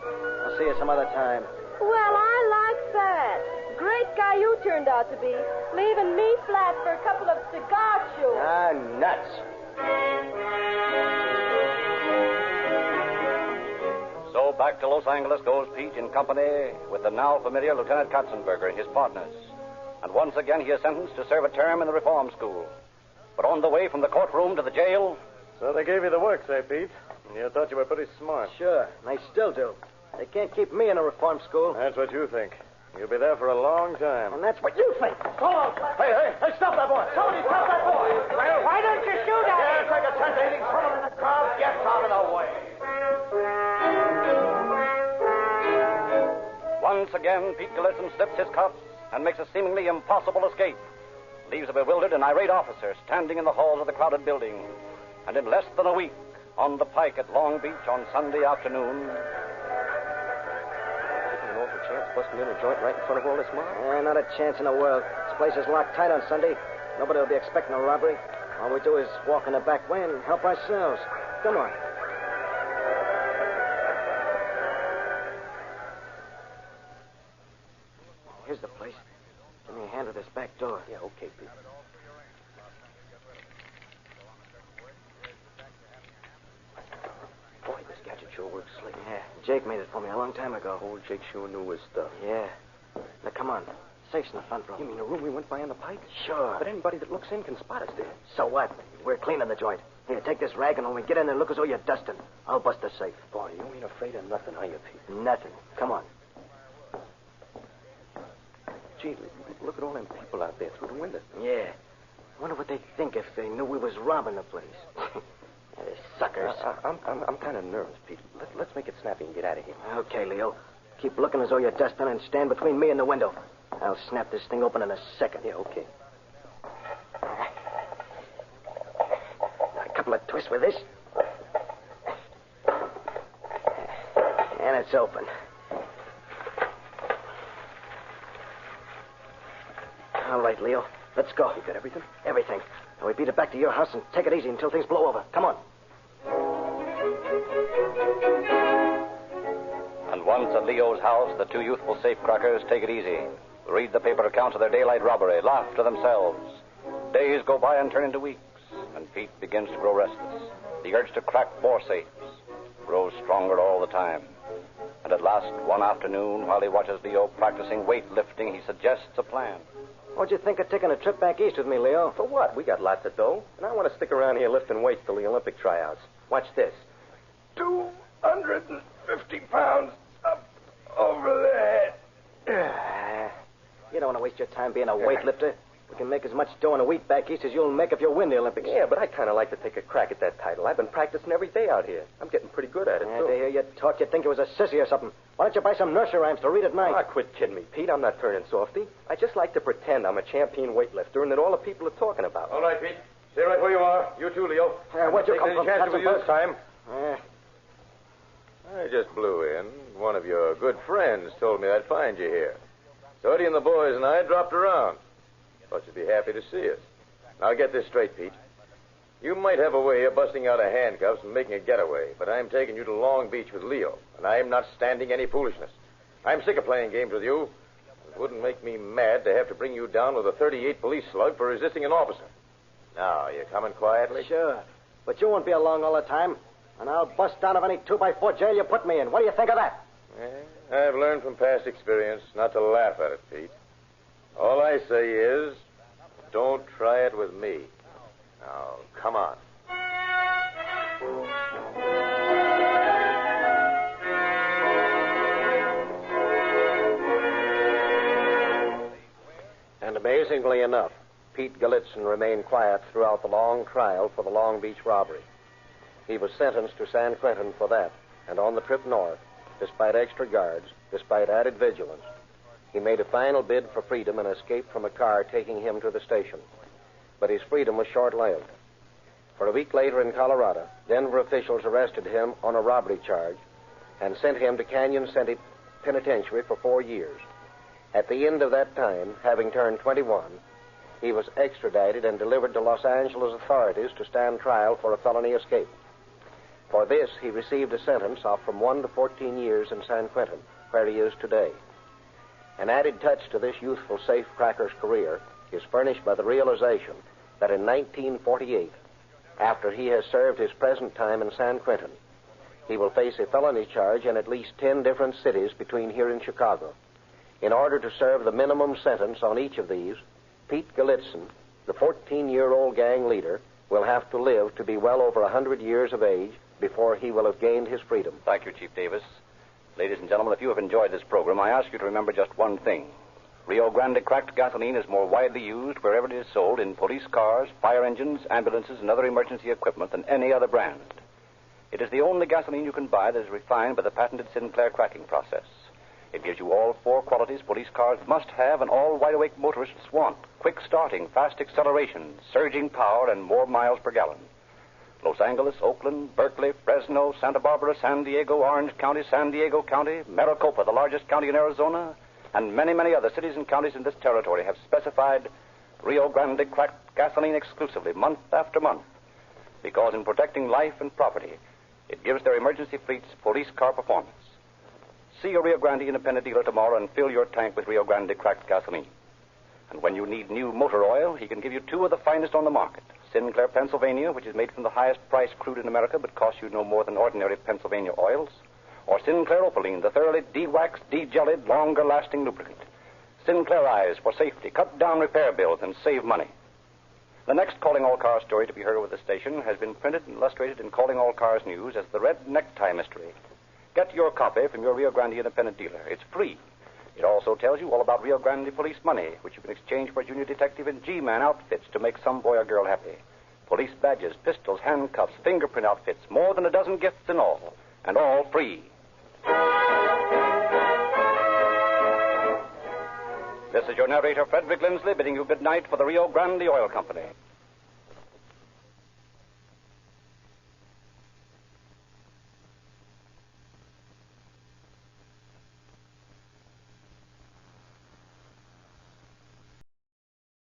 I'll see you some other time. Well, I like that. Great guy you turned out to be, leaving me flat for a couple of cigar shoes. Ah, nuts. So back to Los Angeles goes Pete in company with the now familiar Lieutenant Katzenberger and his partners. And once again he is sentenced to serve a term in the reform school. But on the way from the courtroom to the jail... So they gave you the works, eh, Pete? You thought you were pretty smart. Sure, and they still do. They can't keep me in a reform school. That's what you think. You'll be there for a long time. And that's what you think. Hold on. Hey, stop that boy. Somebody stop that boy. Well, why don't you shoot at him? Yeah, take a chance hitting someone in the crowd. Get out of the way. Once again, Pete Galitzin slips his cuffs and makes a seemingly impossible escape. Leaves a bewildered and irate officer standing in the halls of the crowded building. And in less than a week, on the pike at Long Beach on Sunday afternoon... Chance busting in a joint right in front of all this mob? Not a chance in the world. This place is locked tight on Sunday. Nobody will be expecting a robbery. All we do is walk in the back way and help ourselves. Come on. Here's the place. Give me a hand with this back door. Yeah, okay, Pete. Boy, this gadget sure works slick. Yeah, Jake made it for me a long time ago. Old Jake sure knew his stuff. Yeah. Now, come on. Safe's in the front room. You mean the room we went by on the pike? Sure. But anybody that looks in can spot us there. So what? We're cleaning the joint. Here, take this rag, and when we get in there, look as though you're dusting. I'll bust the safe. Boy, you ain't afraid of nothing, are you, Pete? Nothing. Come on. Gee, look at all them people out there through the window. Yeah. Wonder what they'd think if they knew we was robbing the place. They're suckers. I'm kind of nervous, Pete. Let's make it snappy and get out of here. Okay, Leo. Keep looking as though you're dusting and stand between me and the window. I'll snap this thing open in a second. Yeah, okay. A couple of twists with this. And it's open. All right, Leo. Let's go. You got everything? Everything. Now we beat it back to your house and take it easy until things blow over. Come on. And once at Leo's house, the two youthful safecrackers take it easy. Read the paper accounts of their daylight robbery, laugh to themselves. Days go by and turn into weeks, and Pete begins to grow restless. The urge to crack more safes grows stronger all the time. And at last, one afternoon, while he watches Leo practicing weightlifting, he suggests a plan. What'd you think of taking a trip back east with me, Leo? For what? We got lots of dough, and I want to stick around here lifting weights till the Olympic tryouts. Watch this. 250 pounds up over the head. You don't want to waste your time being a weightlifter. We can make as much dough in a week back east as you'll make if you win the Olympics. Yeah, but I kind of like to take a crack at that title. I've been practicing every day out here. I'm getting pretty good at it, too. To hear you talk, you'd think you was a sissy or something. Why don't you buy some nursery rhymes to read at night? Ah, quit kidding me, Pete. I'm not turning softy. I just like to pretend I'm a champion weightlifter and that all the people are talking about me. All right, Pete. Stay right where you are. You too, Leo. Where'd you come Take from? any chances with you this time. I just blew in. One of your good friends told me I'd find you here. So Eddie and the boys and I dropped around. Thought you'd be happy to see us. Now, get this straight, Pete. You might have a way of busting out of handcuffs and making a getaway, but I'm taking you to Long Beach with Leo, and I'm not standing any foolishness. I'm sick of playing games with you. It wouldn't make me mad to have to bring you down with a .38 police slug for resisting an officer. Now, you coming quietly? Sure. But you won't be along all the time, and I'll bust down of any 2x4 jail you put me in. What do you think of that? I've learned from past experience not to laugh at it, Pete. All I say is, don't try it with me. Now, come on. And amazingly enough, Pete Galitzin remained quiet throughout the long trial for the Long Beach robbery. He was sentenced to San Quentin for that, and on the trip north, despite extra guards, despite added vigilance, he made a final bid for freedom and escaped from a car taking him to the station. But his freedom was short-lived. For a week later in Colorado, Denver officials arrested him on a robbery charge and sent him to Canyon City Penitentiary for 4 years. At the end of that time, having turned 21, he was extradited and delivered to Los Angeles authorities to stand trial for a felony escape. For this, he received a sentence of from 1 to 14 years in San Quentin, where he is today. An added touch to this youthful safecracker's career is furnished by the realization that in 1948, after he has served his present time in San Quentin, he will face a felony charge in at least 10 different cities between here and Chicago. In order to serve the minimum sentence on each of these, Pete Galitzin, the 14-year-old gang leader, will have to live to be well over 100 years of age before he will have gained his freedom. Thank you, Chief Davis. Ladies and gentlemen, if you have enjoyed this program, I ask you to remember just one thing. Rio Grande cracked gasoline is more widely used wherever it is sold in police cars, fire engines, ambulances, and other emergency equipment than any other brand. It is the only gasoline you can buy that is refined by the patented Sinclair cracking process. It gives you all 4 qualities police cars must have and all wide-awake motorists want. Quick starting, fast acceleration, surging power, and more miles per gallon. Los Angeles, Oakland, Berkeley, Fresno, Santa Barbara, San Diego, Orange County, San Diego County, Maricopa, the largest county in Arizona, and many, many other cities and counties in this territory have specified Rio Grande cracked gasoline exclusively month after month, because in protecting life and property, it gives their emergency fleets police car performance. See a Rio Grande independent dealer tomorrow and fill your tank with Rio Grande cracked gasoline. And when you need new motor oil, he can give you 2 of the finest on the market. Sinclair Pennsylvania, which is made from the highest priced crude in America but costs you no more than ordinary Pennsylvania oils. Or Sinclair Opaline, the thoroughly de-waxed, de-jellied, longer-lasting lubricant. Sinclair Eyes for safety, cut down repair bills, and save money. The next Calling All Cars story to be heard over the station has been printed and illustrated in Calling All Cars News as The Red Necktie Mystery. Get your copy from your Rio Grande independent dealer. It's free. It also tells you all about Rio Grande police money, which you can exchange for junior detective and G-man outfits to make some boy or girl happy. Police badges, pistols, handcuffs, fingerprint outfits, more than a dozen gifts in all, and all free. This This is your narrator, Frederick Lindsley, bidding you good night for the Rio Grande Oil Company.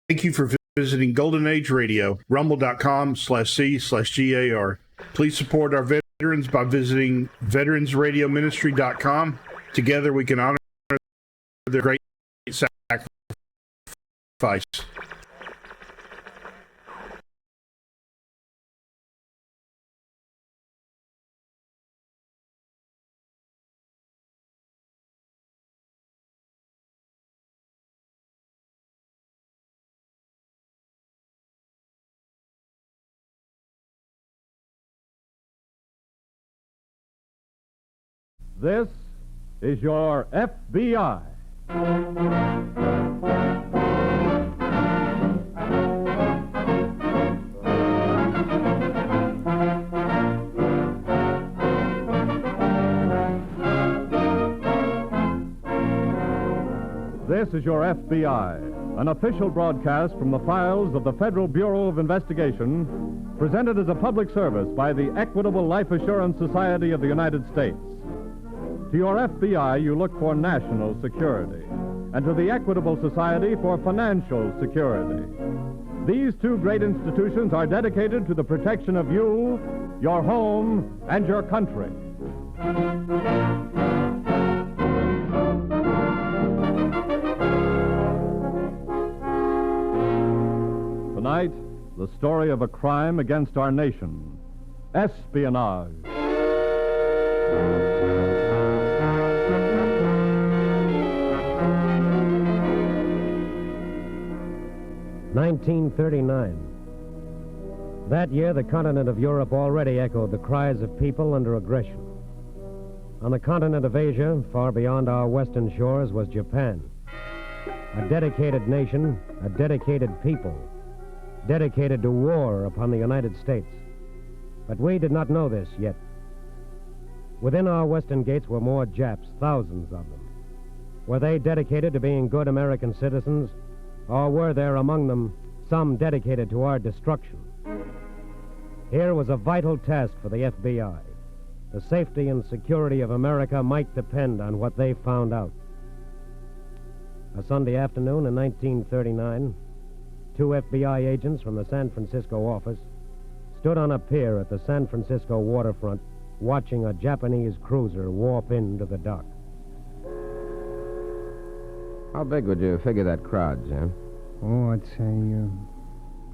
Thank you for visiting Golden Age Radio, rumble.com/C/GAR. Please support our veterans by visiting veteransradioministry.com. Together we can honor their great sacrifice. This is your FBI. This is your FBI, an official broadcast from the files of the Federal Bureau of Investigation, presented as a public service by the Equitable Life Assurance Society of the United States. To your FBI, you look for national security, and to the Equitable Society for financial security. These two great institutions are dedicated to the protection of you, your home, and your country. Tonight, the story of a crime against our nation, espionage. 1939. That year, the continent of Europe already echoed the cries of people under aggression. On the continent of Asia, far beyond our western shores, was Japan. A dedicated nation, a dedicated people, dedicated to war upon the United States. But we did not know this yet. Within our western gates were more Japs, thousands of them. Were they dedicated to being good American citizens? Or were there among them some dedicated to our destruction? Here was a vital task for the FBI. The safety and security of America might depend on what they found out. A Sunday afternoon in 1939, two FBI agents from the San Francisco office stood on a pier at the San Francisco waterfront watching a Japanese cruiser warp into the dock. How big would you figure that crowd, Jim? Oh, I'd say,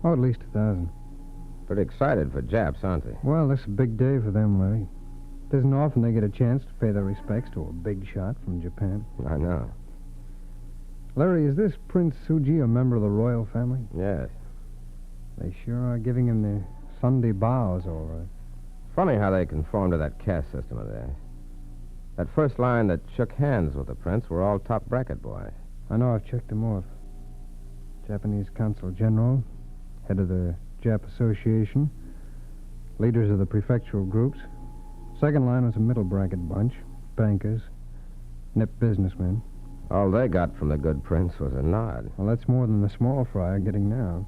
at least 1,000. Pretty excited for Japs, aren't they? Well, this is a big day for them, Larry. It isn't often they get a chance to pay their respects to a big shot from Japan. I know. Larry, is this Prince Suji a member of the royal family? Yes. They sure are giving him the Sunday bows, all right. Funny how they conform to that caste system of theirs. That first line that shook hands with the prince were all top bracket boys. I know, I've checked them off. Japanese Consul General, head of the Jap Association, leaders of the prefectural groups. Second line was a middle bracket bunch, bankers, nip businessmen. All they got from the good prince was a nod. Well, that's more than the small fry are getting now.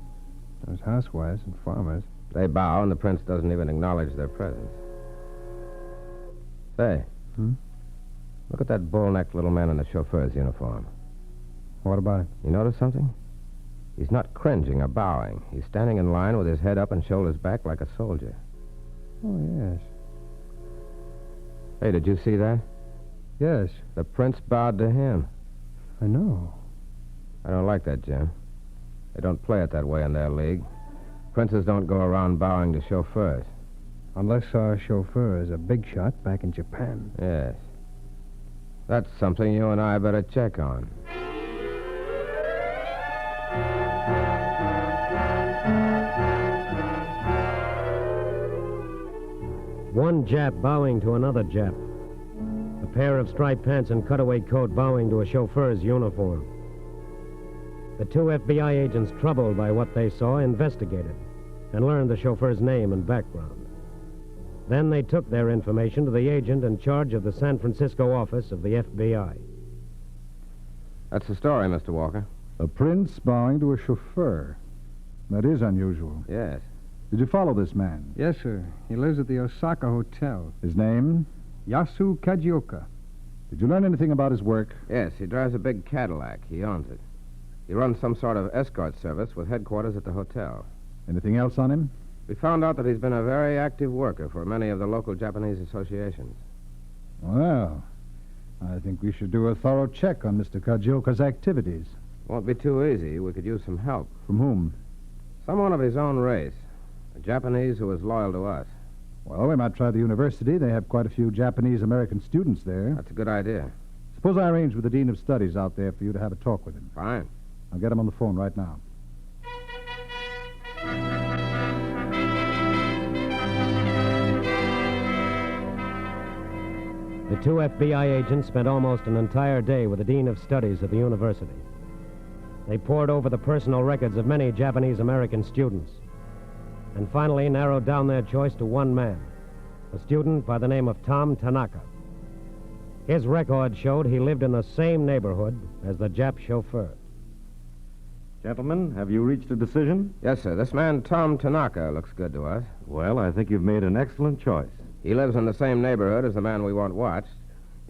Those housewives and farmers. They bow, and the prince doesn't even acknowledge their presence. Say, look at that bull-necked little man in the chauffeur's uniform. What about it? You notice something? He's not cringing or bowing. He's standing in line with his head up and shoulders back like a soldier. Oh, yes. Hey, did you see that? Yes. The prince bowed to him. I know. I don't like that, Jim. They don't play it that way in their league. Princes don't go around bowing to chauffeurs. Unless our chauffeur is a big shot back in Japan. Yes. That's something you and I better check on. One Jap bowing to another Jap. A pair of striped pants and cutaway coat bowing to a chauffeur's uniform. The two FBI agents, troubled by what they saw, investigated and learned the chauffeur's name and background. Then they took their information to the agent in charge of the San Francisco office of the FBI. That's the story, Mr. Walker. A prince bowing to a chauffeur. That is unusual. Yes. Did you follow this man? Yes, sir. He lives at the Osaka Hotel. His name? Yasu Kajioka. Did you learn anything about his work? Yes, he drives a big Cadillac. He owns it. He runs some sort of escort service with headquarters at the hotel. Anything else on him? We found out that he's been a very active worker for many of the local Japanese associations. Well, I think we should do a thorough check on Mr. Kajioka's activities. Won't be too easy. We could use some help. From whom? Someone of his own race. A Japanese who is loyal to us. Well, we might try the university. They have quite a few Japanese-American students there. That's a good idea. Suppose I arrange with the Dean of Studies out there for you to have a talk with him. Fine. I'll get him on the phone right now. The two FBI agents spent almost an entire day with the Dean of Studies at the university. They pored over the personal records of many Japanese-American students and finally narrowed down their choice to one man, a student by the name of Tom Tanaka. His record showed he lived in the same neighborhood as the Jap chauffeur. Gentlemen, have you reached a decision? Yes, sir. This man, Tom Tanaka, looks good to us. Well, I think you've made an excellent choice. He lives in the same neighborhood as the man we want watched.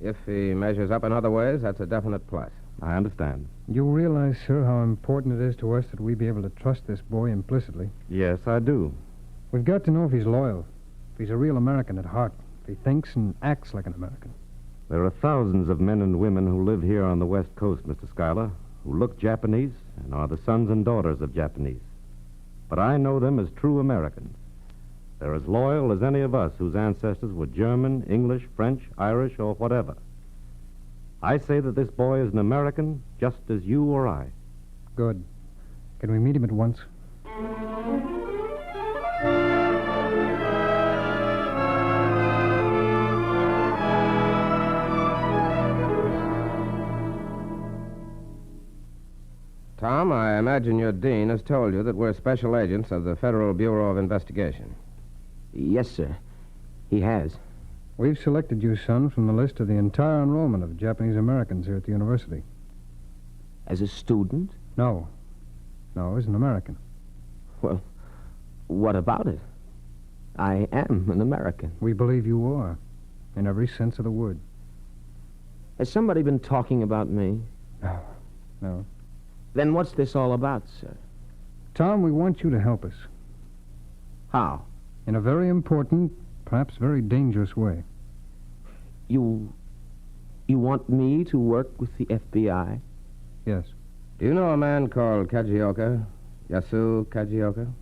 If he measures up in other ways, that's a definite plus. I understand. You realize, sir, how important it is to us that we be able to trust this boy implicitly? Yes, I do. We've got to know if he's loyal, if he's a real American at heart, if he thinks and acts like an American. There are thousands of men and women who live here on the West Coast, Mr. Schuyler, who look Japanese and are the sons and daughters of Japanese. But I know them as true Americans. They're as loyal as any of us whose ancestors were German, English, French, Irish, or whatever. I say that this boy is an American just as you or I. Good. Can we meet him at once? Tom, I imagine your dean has told you that we're special agents of the Federal Bureau of Investigation. Yes, sir. He has. We've selected you, son, from the list of the entire enrollment of Japanese Americans here at the university. As a student? No. No, as an American. Well, what about it? I am an American. We believe you are, in every sense of the word. Has somebody been talking about me? No. No. Then what's this all about, sir? Tom, we want you to help us. How? In a very important, perhaps very dangerous way. You want me to work with the FBI? Yes. Do you know a man called Kajioka? Yasu Kajioka?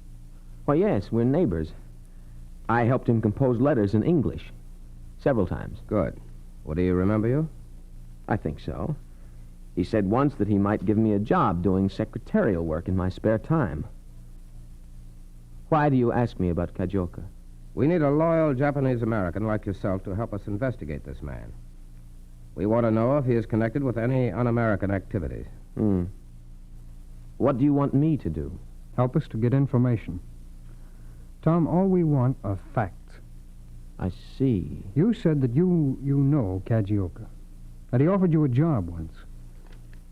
Why, yes, we're neighbors. I helped him compose letters in English. Several times. Good. Would he remember you? I think so. He said once that he might give me a job doing secretarial work in my spare time. Why do you ask me about Kajioka? We need a loyal Japanese American like yourself to help us investigate this man. We want to know if he is connected with any un-American activities. What do you want me to do? Help us to get information. Tom, all we want are facts. I see. You said that you know Kajioka, that he offered you a job once.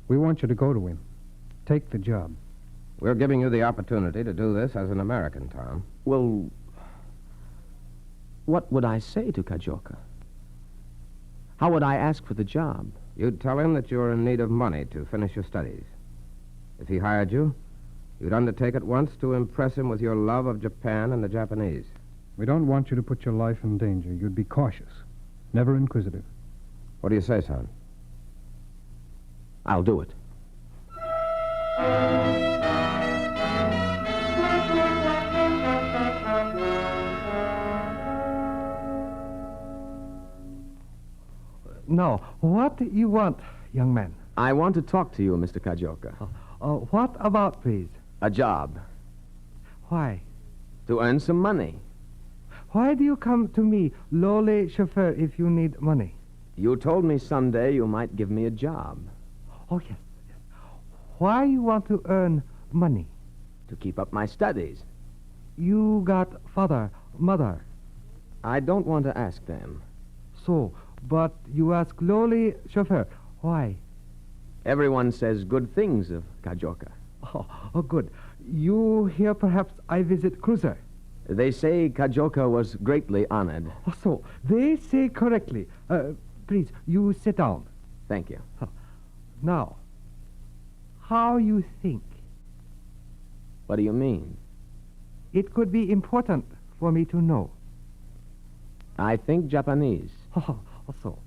We want you to go to him. Take the job. We're giving you the opportunity to do this as an American, Tom. Well, what would I say to Kajioka? How would I ask for the job? You'd tell him that you're in need of money to finish your studies. If he hired you, you'd undertake at once to impress him with your love of Japan and the Japanese. We don't want you to put your life in danger. You'd be cautious, never inquisitive. What do you say, son? I'll do it. No. What do you want, young man? I want to talk to you, Mr. Kajioka. What about, please? A job. Why? To earn some money. Why do you come to me, lowly chauffeur, if you need money? You told me someday you might give me a job. Oh, yes. Why you want to earn money? To keep up my studies. You got father, mother. I don't want to ask them. So, but you ask lowly chauffeur. Why? Everyone says good things of Kajoka. Oh, good. You hear perhaps I visit Cruiser. They say Kajoka was greatly honored. Oh, so, they say correctly. Please, you sit down. Thank you. Now, how you think? What do you mean? It could be important for me to know. I think Japanese. Oh, so.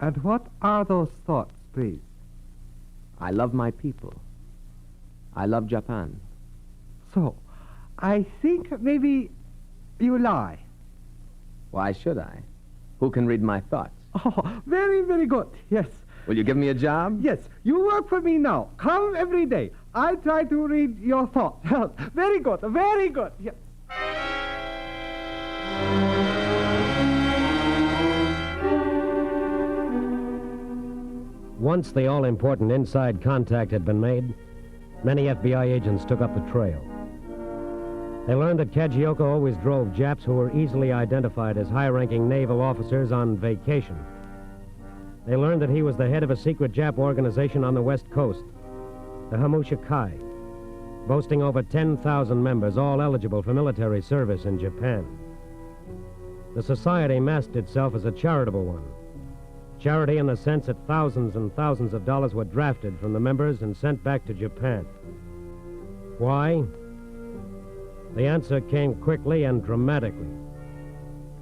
And what are those thoughts, please? I love my people. I love Japan. So, I think maybe you lie. Why should I? Who can read my thoughts? Oh, very, very good. Yes. Will you give me a job? Yes. You work for me now. Come every day. I try to read your thoughts. Very good. Very good. Yes. Once the all-important inside contact had been made, many FBI agents took up the trail. They learned that Kajioka always drove Japs who were easily identified as high-ranking naval officers on vacation. They learned that he was the head of a secret Jap organization on the West Coast, the Hamushikai, boasting over 10,000 members, all eligible for military service in Japan. The society masked itself as a charitable one. Charity in the sense that thousands and thousands of dollars were drafted from the members and sent back to Japan. Why? The answer came quickly and dramatically.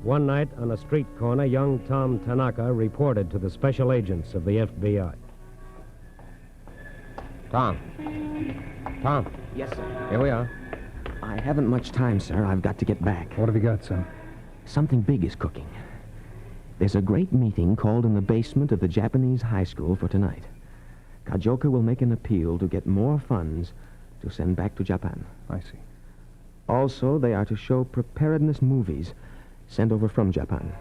One night on a street corner, young Tom Tanaka reported to the special agents of the FBI. Tom. Tom. Yes, sir. Here we are. I haven't much time, sir. I've got to get back. What have you got, son? Something big is cooking. There's a great meeting called in the basement of the Japanese high school for tonight. Kajoka will make an appeal to get more funds to send back to Japan. I see. Also, they are to show preparedness movies sent over from Japan.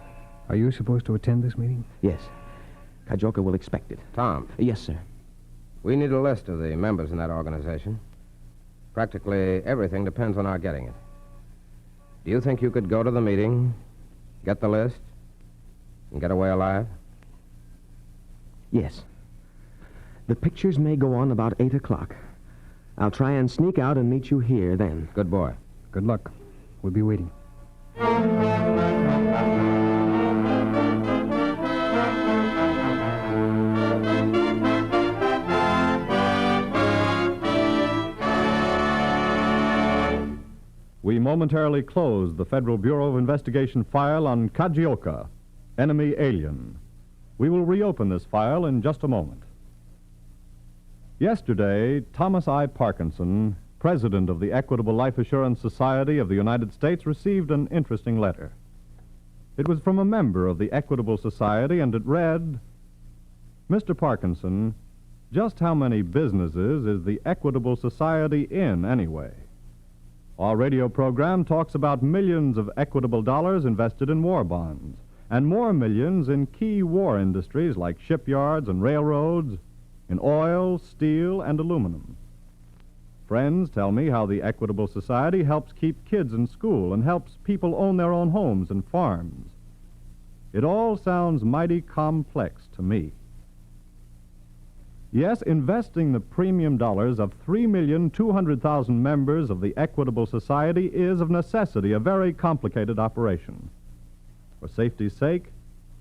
Are you supposed to attend this meeting? Yes. Kajoka will expect it. Tom. Yes, sir. We need a list of the members in that organization. Practically everything depends on our getting it. Do you think you could go to the meeting, get the list, and get away alive? Yes. The pictures may go on about 8 o'clock. I'll try and sneak out and meet you here then. Good boy. Good luck. We'll be waiting. We momentarily closed the Federal Bureau of Investigation file on Kajioka, enemy alien. We will reopen this file in just a moment. Yesterday, Thomas I. Parkinson, president of the Equitable Life Assurance Society of the United States, received an interesting letter. It was from a member of the Equitable Society, and it read, Mr. Parkinson, just how many businesses is the Equitable Society in, anyway? Our radio program talks about millions of equitable dollars invested in war bonds, and more millions in key war industries like shipyards and railroads, in oil, steel, and aluminum. Friends tell me how the Equitable Society helps keep kids in school and helps people own their own homes and farms. It all sounds mighty complex to me. Yes, investing the premium dollars of 3,200,000 members of the Equitable Society is of necessity a very complicated operation. For safety's sake,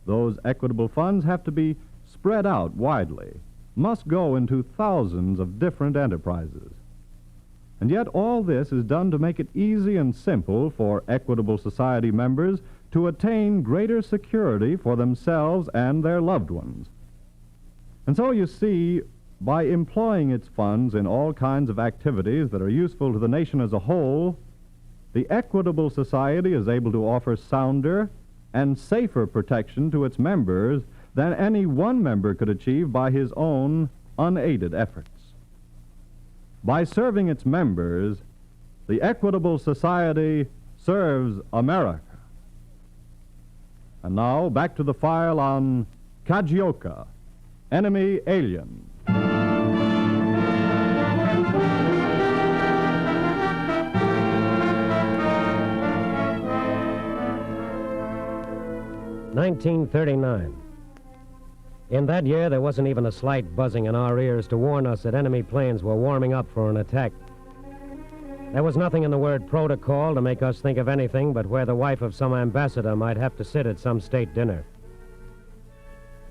those equitable funds have to be spread out widely, must go into thousands of different enterprises. And yet all this is done to make it easy and simple for Equitable Society members to attain greater security for themselves and their loved ones. And so, you see, by employing its funds in all kinds of activities that are useful to the nation as a whole, the Equitable Society is able to offer sounder and safer protection to its members than any one member could achieve by his own unaided efforts. By serving its members, the Equitable Society serves America. And now, back to the file on Kajioka, enemy alien. "1939. In that year, there wasn't even a slight buzzing in our ears to warn us that enemy planes were warming up for an attack. There was nothing in the word protocol to make us think of anything but where the wife of some ambassador might have to sit at some state dinner.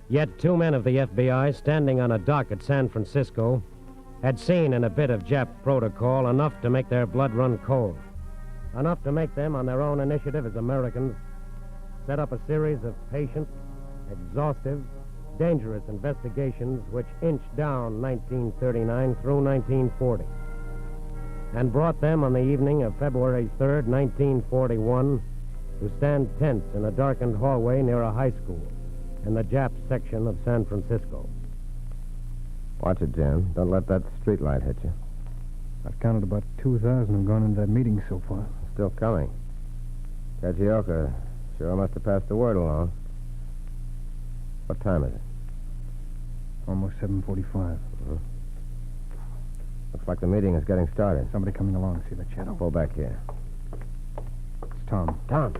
Yet 2 men of the FBI, standing on a dock at San Francisco, had seen in a bit of Jap protocol enough to make their blood run cold. Enough to make them, on their own initiative as Americans, set up a series of patient, exhaustive, dangerous investigations which inched down 1939 through 1940 and brought them on the evening of February 3rd, 1941, to stand tense in a darkened hallway near a high school in the Jap section of San Francisco. Watch it, Jim. Don't let that street light hit you. I've counted about 2,000 have gone into that meeting so far. Still coming. Kajioka sure must have passed the word along. What time is it? Almost 7:45. Mm-hmm. Looks like the meeting is getting started. Somebody coming along. See that shadow? Pull back here. It's Tom. Tom,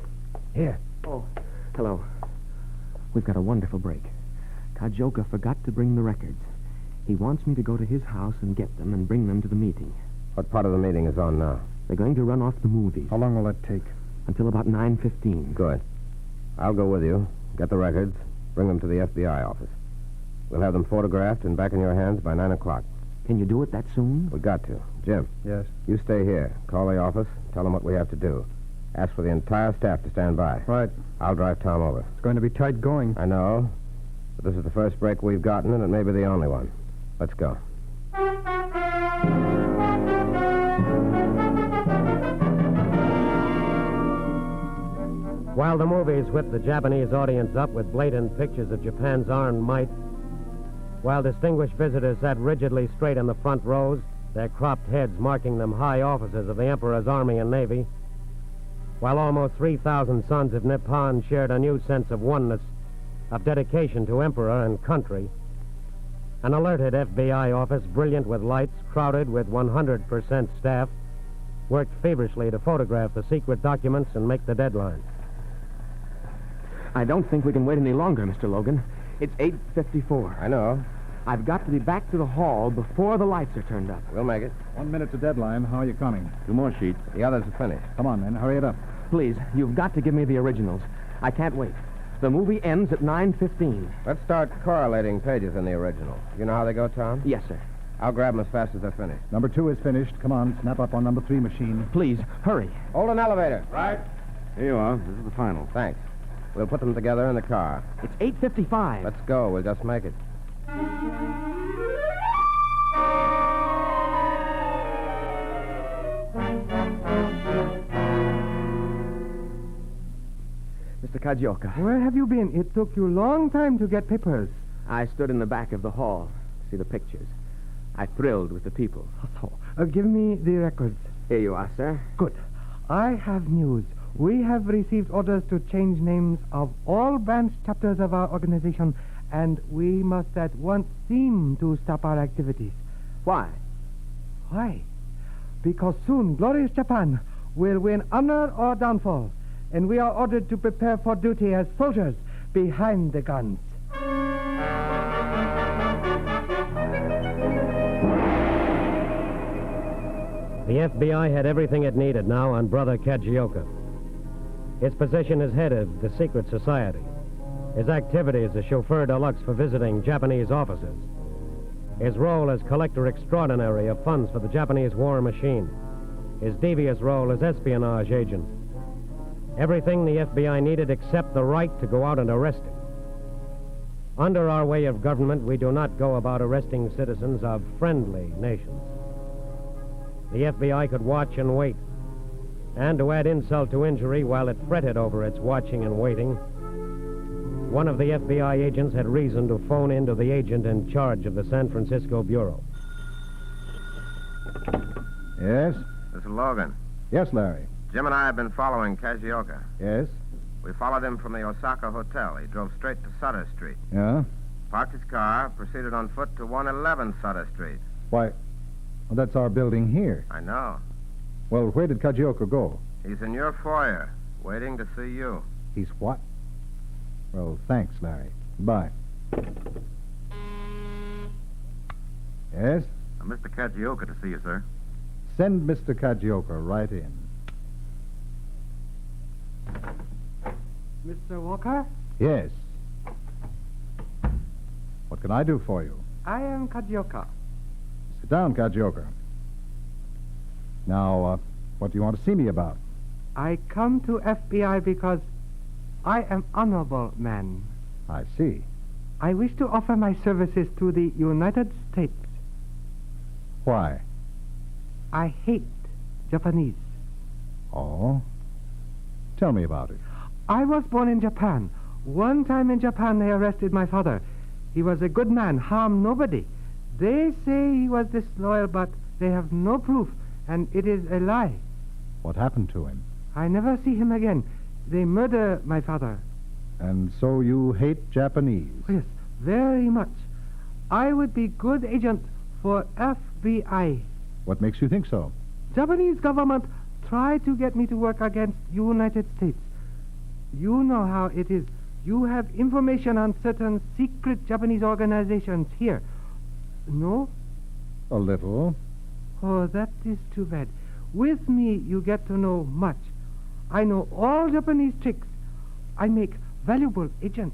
here. Oh, hello. We've got a wonderful break. Kajioka forgot to bring the records. He wants me to go to his house and get them and bring them to the meeting. What part of the meeting is on now? They're going to run off the movies. How long will that take? Until about 9:15. Good. I'll go with you. Get the records. Bring them to the FBI office. We'll have them photographed and back in your hands by 9 o'clock. Can you do it that soon? We got to. Jim. Yes? You stay here. Call the office. Tell them what we have to do. Ask for the entire staff to stand by. Right. I'll drive Tom over. It's going to be tight going. I know. But this is the first break we've gotten, and it may be the only one. Let's go. While the movies whipped the Japanese audience up with blatant pictures of Japan's armed might, while distinguished visitors sat rigidly straight in the front rows, their cropped heads marking them high officers of the Emperor's Army and Navy, while almost 3,000 sons of Nippon shared a new sense of oneness, of dedication to Emperor and country, an alerted FBI office, brilliant with lights, crowded with 100% staff, worked feverishly to photograph the secret documents and make the deadline. I don't think we can wait any longer, Mr. Logan. It's 8:54. I know. I've got to be back to the hall before the lights are turned up. We'll make it. 1 minute to deadline. How are you coming? 2 more sheets. The others are finished. Come on, men. Hurry it up. Please, you've got to give me the originals. I can't wait. The movie ends at 9:15. Let's start correlating pages in the original. You know how they go, Tom? Yes, sir. I'll grab them as fast as they're finished. Number 2 is finished. Come on, snap up on number 3 machine. Please, hurry. Hold an elevator. Right. Here you are. This is the final. Thanks. We'll put them together in the car. It's 8:55. Let's go. We'll just make it. Mr. Kajioka. Where have you been? It took you a long time to get papers. I stood in the back of the hall to see the pictures. I thrilled with the people. Give me the records. Here you are, sir. Good. I have news. We have received orders to change names of all branch chapters of our organization, and we must at once seem to stop our activities. Why? Why? Because soon glorious Japan will win honor or downfall, and we are ordered to prepare for duty as soldiers behind the guns. The FBI had everything it needed now on Brother Kajioka. His position as head of the secret society. His activity as a chauffeur deluxe for visiting Japanese officers. His role as collector extraordinary of funds for the Japanese war machine. His devious role as espionage agent. Everything the FBI needed except the right to go out and arrest him. Under our way of government, we do not go about arresting citizens of friendly nations. The FBI could watch and wait. And to add insult to injury, while it fretted over its watching and waiting, one of the FBI agents had reason to phone in to the agent in charge of the San Francisco Bureau. Yes? This is Logan. Yes, Larry. Jim and I have been following Kajioka. Yes? We followed him from the Osaka Hotel. He drove straight to Sutter Street. Yeah? Parked his car, proceeded on foot to 111 Sutter Street. Why, well, that's our building here. I know. Well, where did Kajioka go? He's in your foyer, waiting to see you. He's what? Well, thanks, Larry. Goodbye. Yes? Mr. Kajioka to see you, sir. Send Mr. Kajioka right in. Mr. Walker? Yes. What can I do for you? I am Kajioka. Sit down, Kajioka. Now, what do you want to see me about? I come to FBI because I am honorable man. I see. I wish to offer my services to the United States. Why? I hate Japanese. Oh? Tell me about it. I was born in Japan. One time in Japan, they arrested my father. He was a good man, harmed nobody. They say he was disloyal, but they have no proof, and it is a lie. What happened to him? I never see him again. They murder my father. And so you hate Japanese? Yes, very much. I would be good agent for FBI. What makes you think so? Japanese government tried to get me to work against United States. You know how it is. You have information on certain secret Japanese organizations here. No? A little. Oh, that is too bad. With me, you get to know much. I know all Japanese tricks. I make valuable agent.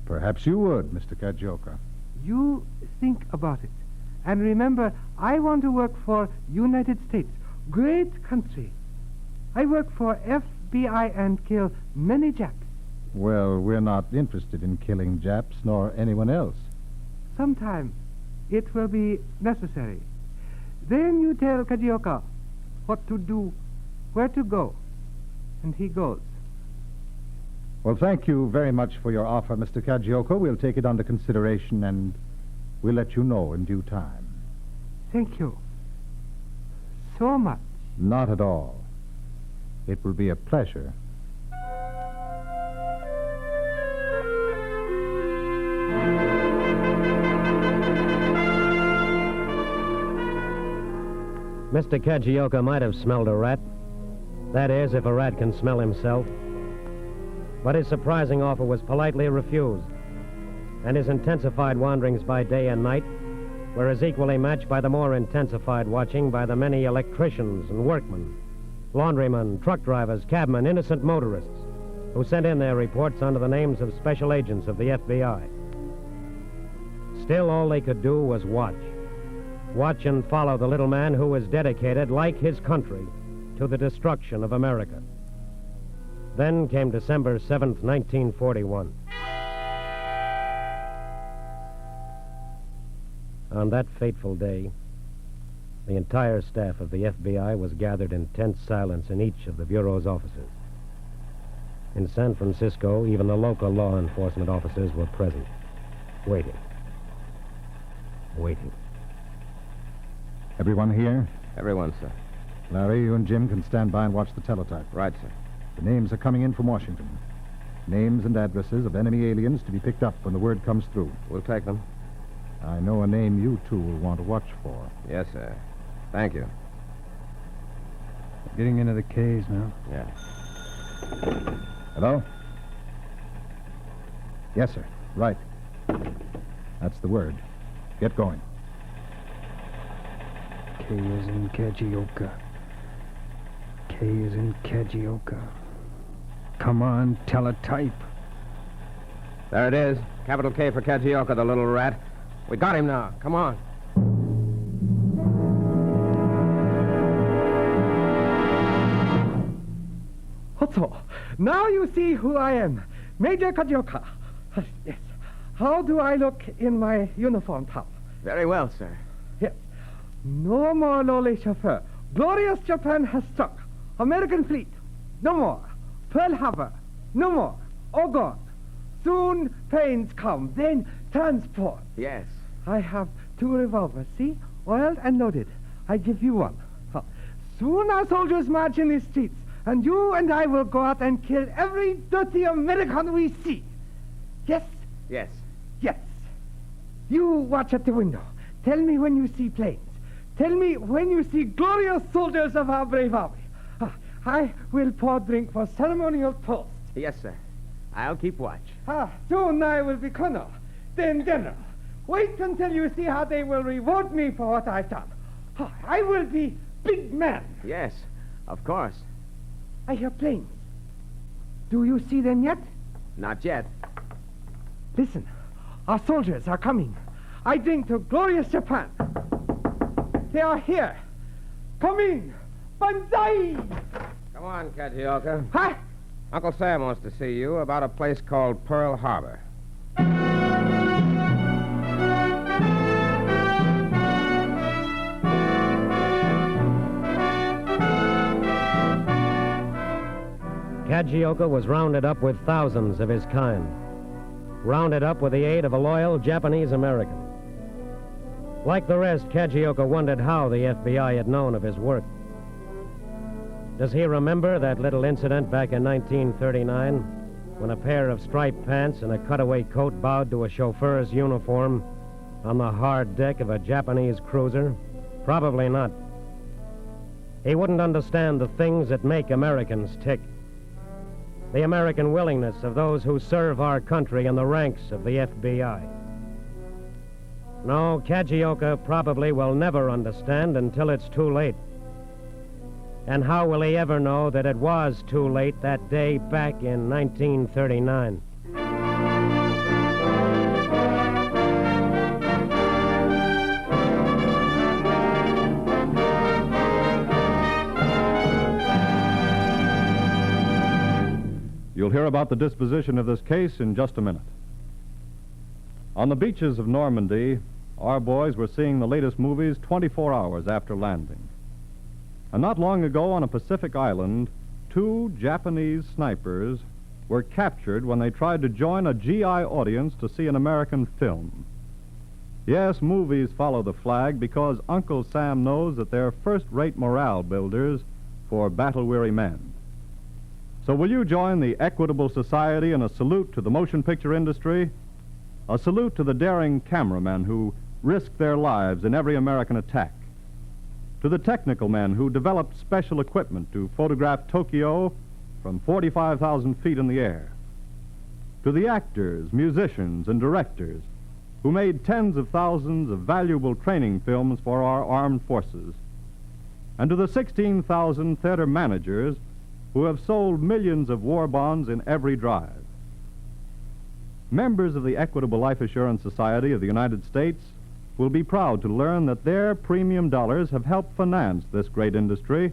Perhaps you would, Mr. Kajioka. You think about it. And remember, I want to work for United States. Great country. I work for FBI and kill many Japs. Well, we're not interested in killing Japs nor anyone else. Sometime it will be necessary. Then you tell Kajioka what to do, where to go. And he goes. Well, thank you very much for your offer, Mr. Kajioka. We'll take it under consideration, and we'll let you know in due time. Thank you so much. Not at all. It will be a pleasure. Mr. Kajioka might have smelled a rat. That is, if a rat can smell himself. But his surprising offer was politely refused, and his intensified wanderings by day and night were as equally matched by the more intensified watching by the many electricians and workmen, laundrymen, truck drivers, cabmen, innocent motorists, who sent in their reports under the names of special agents of the FBI. Still, all they could do was watch. Watch and follow the little man who was dedicated, like his country, to the destruction of America. Then came December 7th, 1941. On that fateful day, the entire staff of the FBI was gathered in tense silence in each of the Bureau's offices. In San Francisco, even the local law enforcement officers were present, waiting. Everyone here? Everyone, sir. Larry, you and Jim can stand by and watch the teletype. Right, sir. The names are coming in from Washington. Names and addresses of enemy aliens to be picked up when the word comes through. We'll take them. I know a name you two will want to watch for. Yes, sir. Thank you. Getting into the K's now. Yeah. Hello? Yes, sir. Right. That's the word. Get going. K is in Kajioka. K is in Kajioka. Come on, teletype. There it is. Capital K for Kajioka, the little rat. We got him now. Come on. Otto, now you see who I am. Major Kajioka. Yes. How do I look in my uniform, pal? Very well, sir. Yes. No more lowly chauffeur. Glorious Japan has struck. American fleet. No more. Pearl Harbor. No more. All gone. Soon planes come. Then transport. Yes. I have 2 revolvers. See? Oiled and loaded. I give you one. Soon our soldiers march in the streets, and you and I will go out and kill every dirty American we see. Yes? Yes. Yes. You watch at the window. Tell me when you see planes. Tell me when you see glorious soldiers of our brave army. I will pour drink for ceremonial toast. Yes, sir. I'll keep watch. Soon I will be colonel. Then, General, wait until you see how they will reward me for what I've done. I will be big man. Yes, of course. I hear planes. Do you see them yet? Not yet. Listen, our soldiers are coming. I drink to glorious Japan. They are here. Come in. Banzai! Come on, Kajioka. Huh? Uncle Sam wants to see you about a place called Pearl Harbor. Kajioka was rounded up with thousands of his kind. Rounded up with the aid of a loyal Japanese American. Like the rest, Kajioka wondered how the FBI had known of his work. Does he remember that little incident back in 1939 when a pair of striped pants and a cutaway coat bowed to a chauffeur's uniform on the hard deck of a Japanese cruiser? Probably not. He wouldn't understand the things that make Americans tick. The American willingness of those who serve our country in the ranks of the FBI. No, Kajioka probably will never understand until it's too late. And how will he ever know that it was too late that day back in 1939? You'll hear about the disposition of this case in just a minute. On the beaches of Normandy, our boys were seeing the latest movies 24 hours after landing. And not long ago on a Pacific island, 2 Japanese snipers were captured when they tried to join a GI audience to see an American film. Yes, movies follow the flag because Uncle Sam knows that they're first-rate morale builders for battle-weary men. So will you join the Equitable Society in a salute to the motion picture industry? A salute to the daring cameramen who risked their lives in every American attack. To the technical men who developed special equipment to photograph Tokyo from 45,000 feet in the air. To the actors, musicians, and directors who made tens of thousands of valuable training films for our armed forces. And to the 16,000 theater managers who have sold millions of war bonds in every drive. Members of the Equitable Life Assurance Society of the United States will be proud to learn that their premium dollars have helped finance this great industry,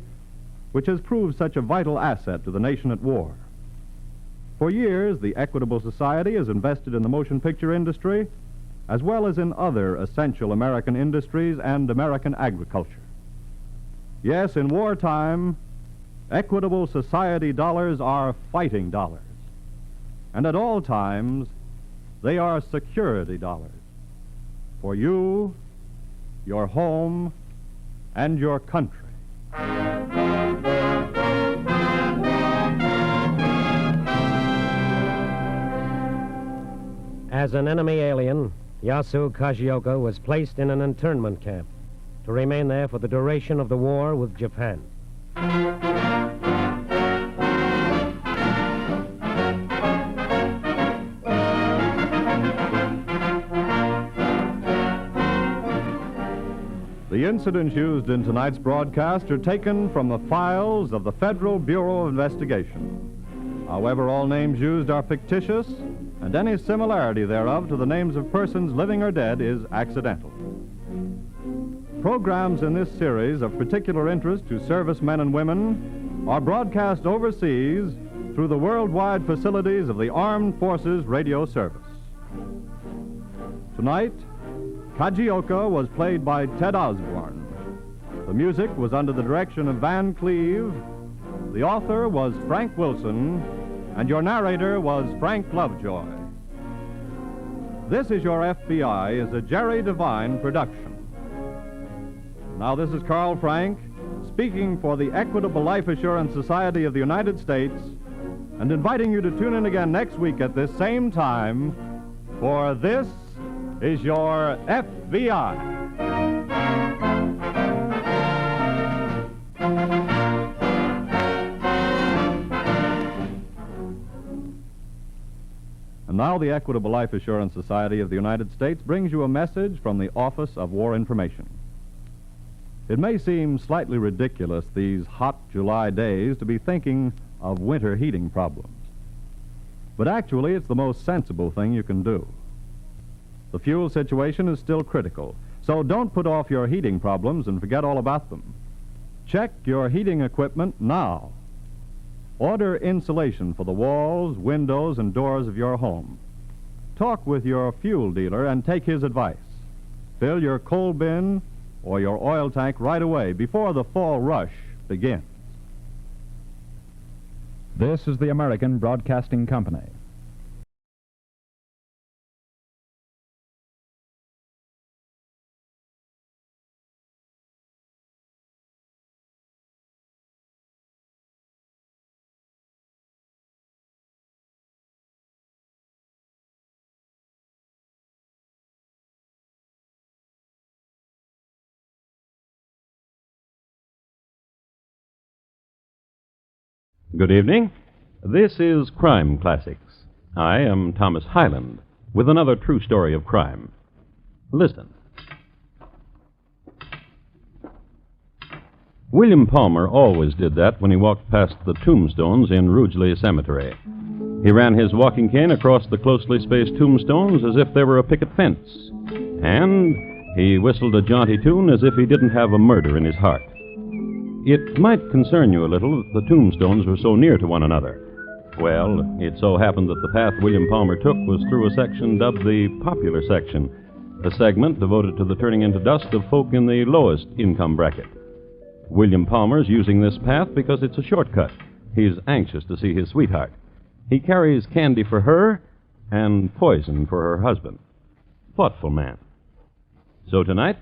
which has proved such a vital asset to the nation at war. For years, the Equitable Society has invested in the motion picture industry, as well as in other essential American industries and American agriculture. Yes, in wartime, Equitable Society dollars are fighting dollars. And at all times, they are security dollars. For you, your home, and your country. As an enemy alien, Yasu Kajioka was placed in an internment camp to remain there for the duration of the war with Japan. The incidents used in tonight's broadcast are taken from the files of the Federal Bureau of Investigation. However, all names used are fictitious, and any similarity thereof to the names of persons living or dead is accidental. Programs in this series of particular interest to servicemen and women are broadcast overseas through the worldwide facilities of the Armed Forces Radio Service. Tonight, Kajioka was played by Ted Osborne. The music was under the direction of Van Cleve. The author was Frank Wilson, and your narrator was Frank Lovejoy. This Is Your FBI is a Jerry Devine production. Now, this is Carl Frank, speaking for the Equitable Life Assurance Society of the United States, and inviting you to tune in again next week at this same time for This Is Your FBI. And now the Equitable Life Assurance Society of the United States brings you a message from the Office of War Information. It may seem slightly ridiculous these hot July days to be thinking of winter heating problems. But actually, it's the most sensible thing you can do. The fuel situation is still critical, so don't put off your heating problems and forget all about them. Check your heating equipment now. Order insulation for the walls, windows, and doors of your home. Talk with your fuel dealer and take his advice. Fill your coal bin or your oil tank right away before the fall rush begins. This is the American Broadcasting Company. Good evening. This is Crime Classics. I am Thomas Hyland with another true story of crime. Listen. William Palmer always did that when he walked past the tombstones in Rugeley Cemetery. He ran his walking cane across the closely spaced tombstones as if they were a picket fence. And he whistled a jaunty tune as if he didn't have a murder in his heart. It might concern you a little that the tombstones were so near to one another. Well, it so happened that the path William Palmer took was through a section dubbed the popular section, a segment devoted to the turning into dust of folk in the lowest income bracket. William Palmer's using this path because it's a shortcut. He's anxious to see his sweetheart. He carries candy for her and poison for her husband. Thoughtful man. So tonight,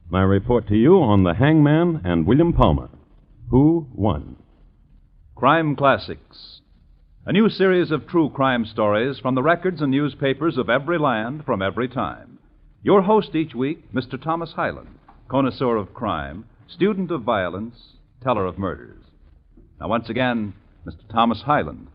my report to you on the Hangman and William Palmer. Who won? Crime Classics, a new series of true crime stories from the records and newspapers of every land from every time. Your host each week, Mr. Thomas Hyland, connoisseur of crime, student of violence, teller of murders. Now, once again, Mr. Thomas Hyland.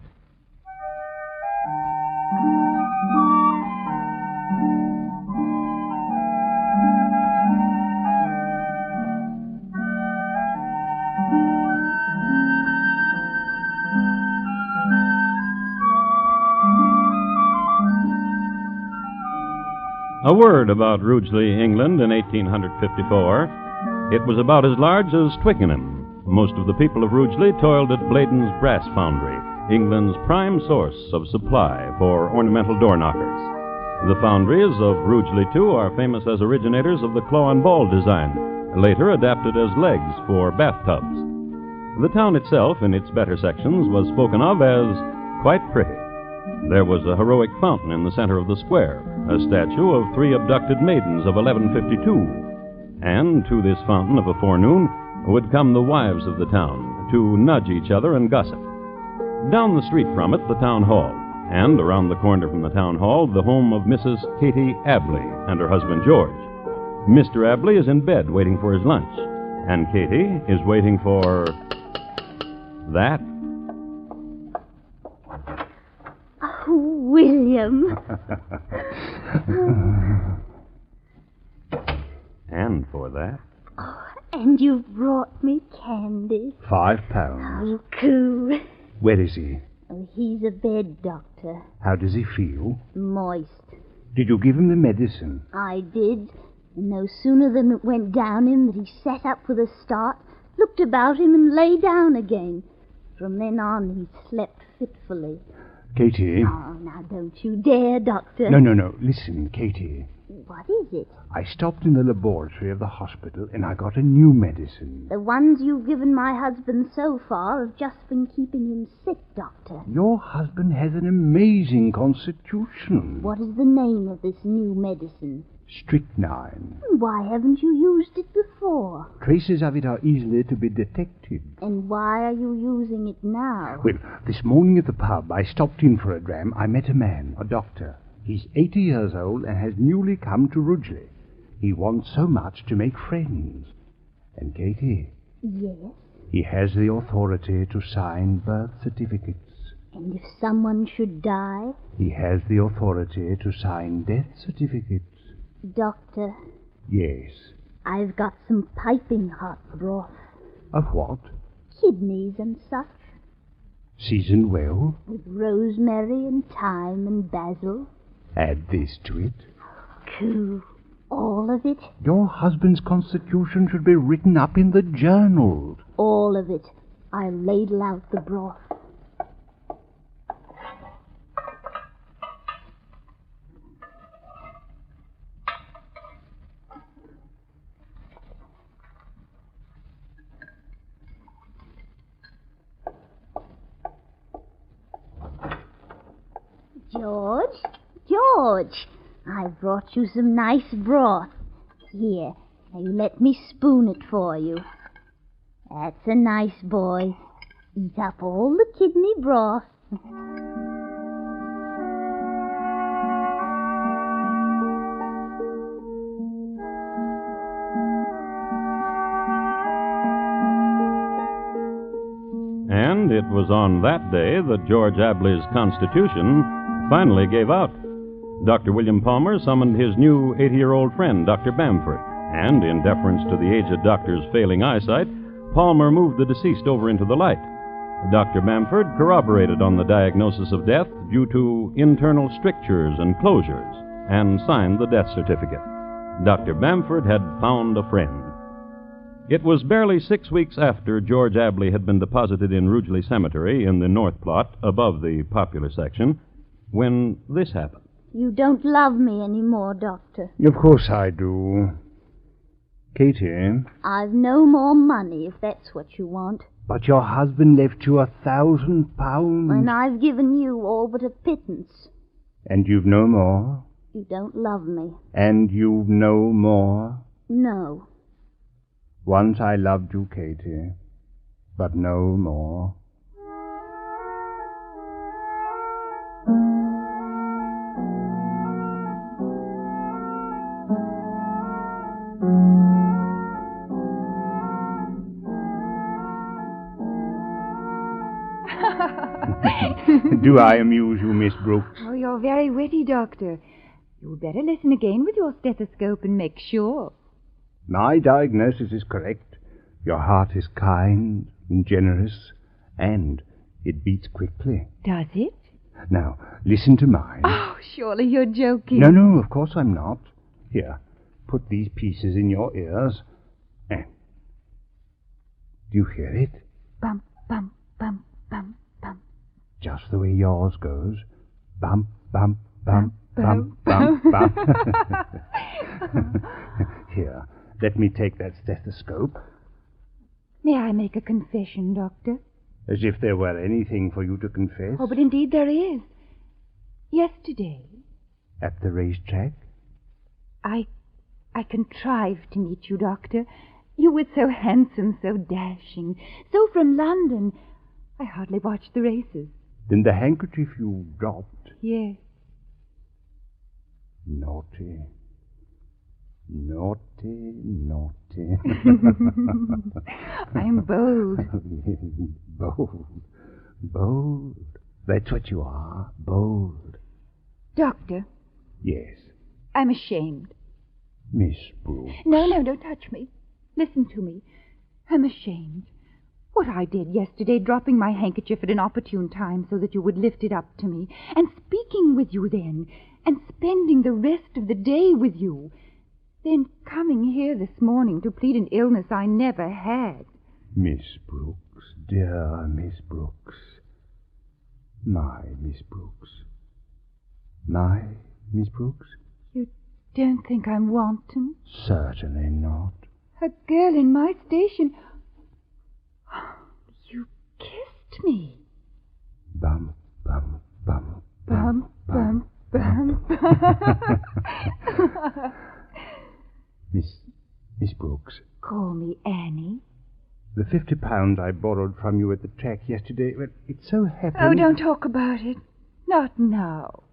A word about Rugeley, England in 1854. It was about as large as Twickenham. Most of the people of Rugeley toiled at Bladen's Brass Foundry, England's prime source of supply for ornamental door knockers. The foundries of Rugeley, too, are famous as originators of the claw and ball design, later adapted as legs for bathtubs. The town itself, in its better sections, was spoken of as quite pretty. There was a heroic fountain in the center of the square, a statue of 3 abducted maidens of 1152. And to this fountain of a forenoon would come the wives of the town to nudge each other and gossip. Down the street from it, the town hall, and around the corner from the town hall, the home of Mrs. Katie Abley and her husband George. Mr. Abley is in bed waiting for his lunch, and Katie is waiting for that. William. And for that. Oh, and you've brought me candy. £5. Oh, cool. Where is he? Oh, he's a bed doctor. How does he feel? Moist. Did you give him the medicine? I did. And no sooner than it went down him that he sat up with a start, looked about him, and lay down again. From then on, he slept fitfully. Katie. Oh, now don't you dare, Doctor. No. Listen, Katie. What is it? I stopped in the laboratory of the hospital and I got a new medicine. The ones you've given my husband so far have just been keeping him sick, Doctor. Your husband has an amazing constitution. What is the name of this new medicine? Strychnine. Why haven't you used it before? Traces of it are easily to be detected. And why are you using it now? Well, this morning at the pub, I stopped in for a dram. I met a man, a doctor. He's 80 years old and has newly come to Rugeley. He wants so much to make friends. And, Katie? Yes? He has the authority to sign birth certificates. And if someone should die? He has the authority to sign death certificates. Doctor, Yes. I've got some piping hot broth. Of what? Kidneys and such. Seasoned well. With rosemary and thyme and basil. Add this to it. Coo. All of it? Your husband's constitution should be written up in the journals. All of it. I'll ladle out the broth. George, I've brought you some nice broth. Here, now you let me spoon it for you. That's a nice boy. Eat up all the kidney broth. And it was on that day that George Abley's constitution finally gave out. Dr. William Palmer summoned his new 80-year-old friend, Dr. Bamford, and in deference to the aged doctor's failing eyesight, Palmer moved the deceased over into the light. Dr. Bamford corroborated on the diagnosis of death due to internal strictures and closures and signed the death certificate. Dr. Bamford had found a friend. It was barely 6 weeks after George Abley had been deposited in Rugeley Cemetery in the North Plot, above the popular section, when this happened. You don't love me anymore, Doctor. Of course I do. Katie. I've no more money, if that's what you want. But your husband left you £1,000. And I've given you all but a pittance. And you've no more? You don't love me. And you've no more? No. Once I loved you, Katie, but no more. Do I amuse you, Miss Brooks? Oh, you're very witty, Doctor. You'd better listen again with your stethoscope and make sure. My diagnosis is correct. Your heart is kind and generous, and it beats quickly. Does it? Now, listen to mine. Oh, surely you're joking. No, of course I'm not. Here, put these pieces in your ears. And do you hear it? Bump, bump, bump, bump, bump. Just the way yours goes. Bump, bump, bump, bump, bump, bump. Here, let me take that stethoscope. May I make a confession, Doctor? As if there were anything for you to confess. Oh, but indeed there is. Yesterday... At the racetrack? I contrived to meet you, Doctor. You were so handsome, so dashing, so from London. I hardly watched the races. Then the handkerchief you dropped? Yes. Naughty. Naughty, naughty. I'm bold. Bold. That's what you are, bold. Doctor. Yes. I'm ashamed. Miss Brooks. No, don't touch me. Listen to me. I'm ashamed. What I did yesterday, dropping my handkerchief at an opportune time so that you would lift it up to me, and speaking with you then, and spending the rest of the day with you, then coming here this morning to plead an illness I never had. Miss Brooks, dear Miss Brooks. My Miss Brooks. My Miss Brooks? You don't think I'm wanton? Certainly not. A girl in my station... You kissed me. Bum, bum, bum, bum, bum, bum. Miss Brooks. Call me Annie. The £50 I borrowed from you at the track yesterday, well, it so happened... Oh, don't talk about it. Not now.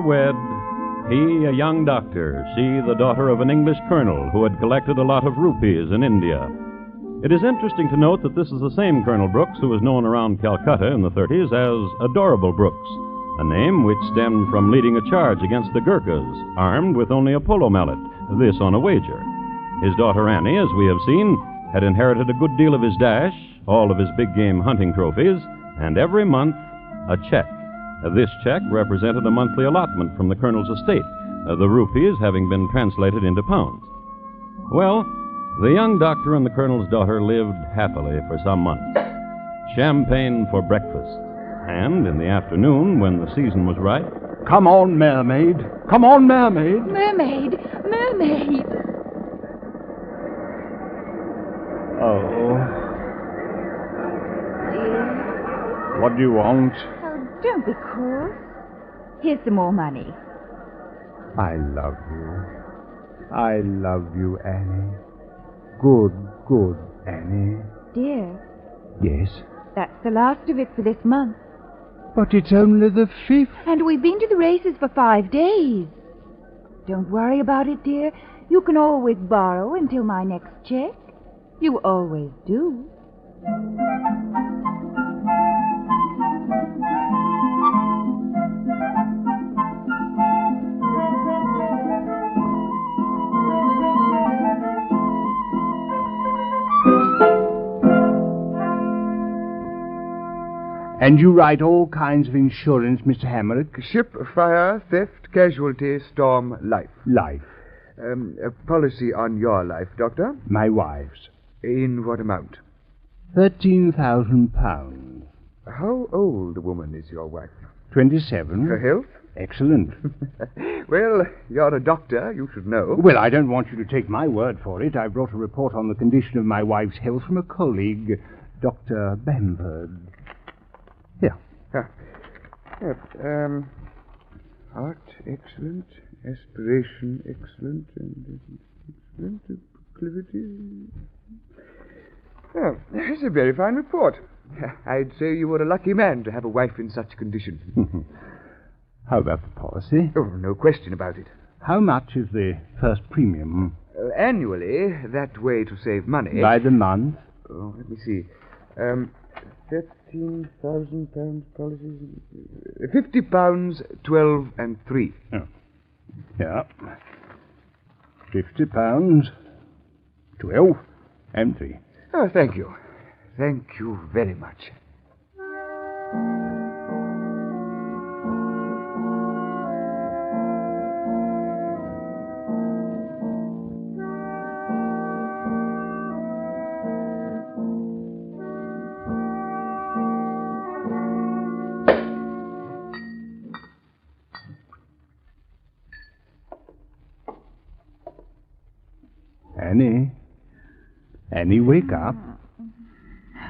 wed. He, a young doctor, she, the daughter of an English colonel who had collected a lot of rupees in India. It is interesting to note that this is the same Colonel Brooks who was known around Calcutta in the 30s as Adorable Brooks, a name which stemmed from leading a charge against the Gurkhas, armed with only a polo mallet, this on a wager. His daughter Annie, as we have seen, had inherited a good deal of his dash, all of his big game hunting trophies, and every month a check. This check represented a monthly allotment from the colonel's estate, the rupees having been translated into pounds. Well, the young doctor and the colonel's daughter lived happily for some months. Champagne for breakfast, and in the afternoon, when the season was right... Come on, mermaid. Come on, mermaid. Mermaid! Mermaid! Oh. Dear. What do you want? Oh, don't be cross. Here's some more money. I love you. I love you, Annie. Good, good, Annie. Dear, Yes? that's the last of it for this month. But it's only the 5th. And we've been to the races for 5 days. Don't worry about it, dear. You can always borrow until my next check. You always do. And you write all kinds of insurance, Mr. Hammerich? Ship, fire, theft, casualty, storm, life. Life. A policy on your life, Doctor? My wife's. In what amount? £13,000. How old a woman is your wife? 27. Her health? Excellent. Well, you're a doctor. You should know. Well, I don't want you to take my word for it. I brought a report on the condition of my wife's health from a colleague, Dr. Bamford. Here. Heart, excellent. Aspiration, excellent. And excellent. Proclivity. Oh, that's a very fine report. I'd say you were a lucky man to have a wife in such condition. How about the policy? Oh, no question about it. How much is the first premium? Annually, that way to save money. By the month? Oh, let me see. £13,000 policies. £50, 12 and 3. Oh. Yeah. £50, 12 and 3. Oh, thank you. Thank you very much. Annie. Annie, wake up.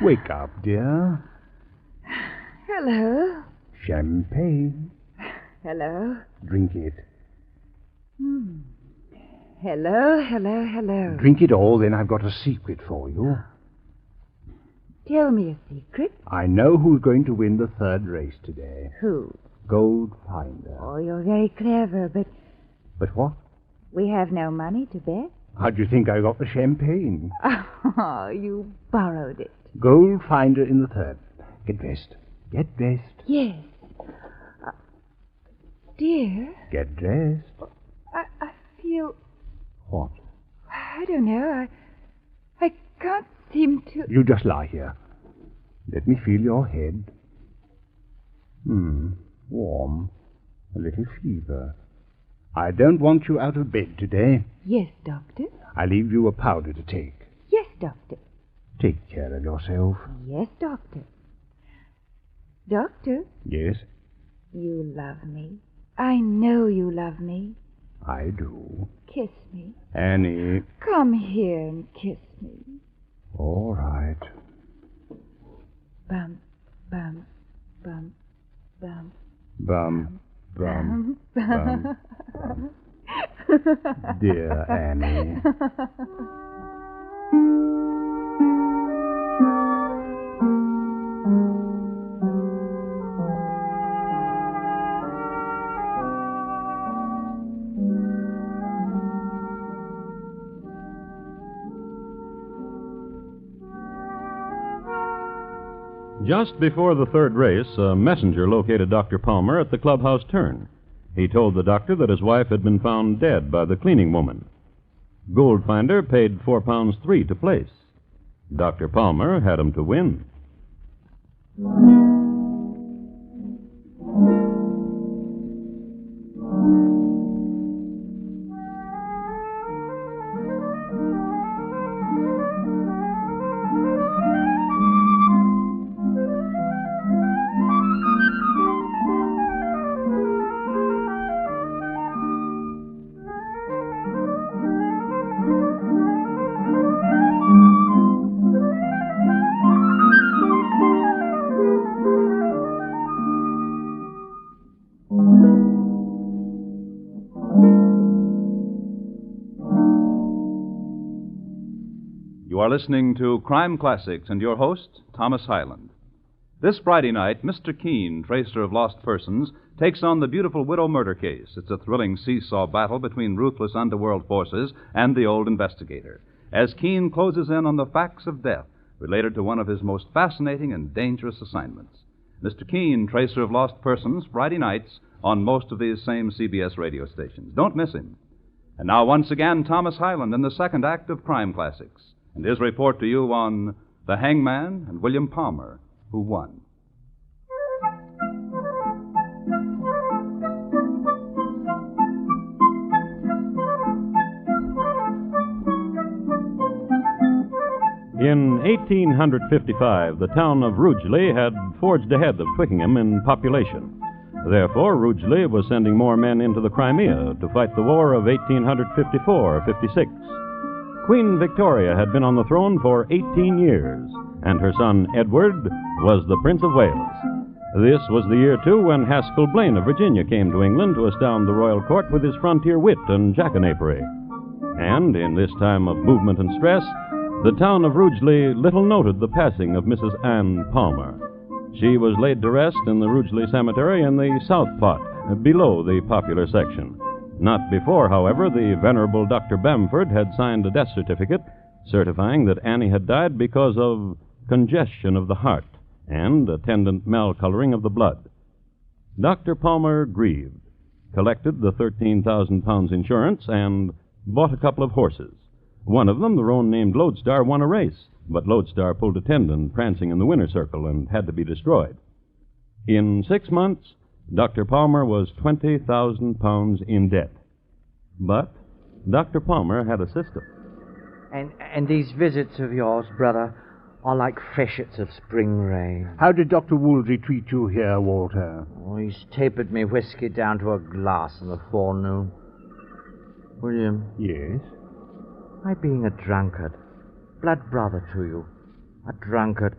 Wake up, dear. Hello. Champagne. Hello. Drink it. Hello, hello, hello. Drink it all, then I've got a secret for you. Tell me a secret. I know who's going to win the 3rd race today. Who? Gold Finder. Oh, you're very clever, but But what? we have no money to bet. How do you think I got the champagne? Oh, you borrowed it. Gold Finder in the 3rd. Get dressed. Get dressed. Yes. Dear, Get dressed. I feel... What? I don't know. I can't seem to... You just lie here. Let me feel your head. Warm. A little fever. I don't want you out of bed today. Yes, Doctor. I leave you a powder to take. Yes, Doctor. Take care of yourself. Yes, Doctor. Doctor, Yes, you love me. I know you love me. I do. Kiss me. Annie. Come here and kiss me. All right. Bum, bum, bum, bum. Bum, bum, bum, bum. Dear Annie. Just before the third race, a messenger located Dr. Palmer at the clubhouse turn. He told the doctor that his wife had been found dead by the cleaning woman. Goldfinder paid £4.3 to place. Dr. Palmer had him to win. You are listening to Crime Classics and your host, Thomas Hyland. This Friday night, Mr. Keene, tracer of lost persons, takes on the beautiful widow murder case. It's a thrilling seesaw battle between ruthless underworld forces and the old investigator, as Keene closes in on the facts of death related to one of his most fascinating and dangerous assignments. Mr. Keene, tracer of lost persons, Friday nights on most of these same CBS radio stations. Don't miss him. And now, once again, Thomas Hyland in the second act of Crime Classics, and his report to you on The Hangman and William Palmer, who won. In 1855, the town of Rugeley had forged ahead of Twickenham in population. Therefore, Rugeley was sending more men into the Crimea to fight the war of 1854-56. Queen Victoria had been on the throne for 18 years, and her son Edward was the Prince of Wales. This was the year, too, when Haskell Blaine of Virginia came to England to astound the royal court with his frontier wit and jackanapery. And in this time of movement and stress, the town of Rugeley little noted the passing of Mrs. Ann Palmer. She was laid to rest in the Rugeley Cemetery in the South Plot, below the popular section. Not before, however, the venerable Dr. Bamford had signed a death certificate certifying that Annie had died because of congestion of the heart and attendant malcoloring of the blood. Dr. Palmer grieved, collected the £13,000 insurance, and bought a couple of horses. One of them, the roan named Lodestar, won a race, but Lodestar pulled a tendon prancing in the winner's circle and had to be destroyed. In 6 months, Dr. Palmer was £20,000 in debt. But Dr. Palmer had a system. And these visits of yours, brother, are like freshets of spring rain. How did Dr. Woolsey treat you here, Walter? Oh, he's tapered me whiskey down to a glass in the forenoon. William. Yes? My being a drunkard, blood brother to you, a drunkard.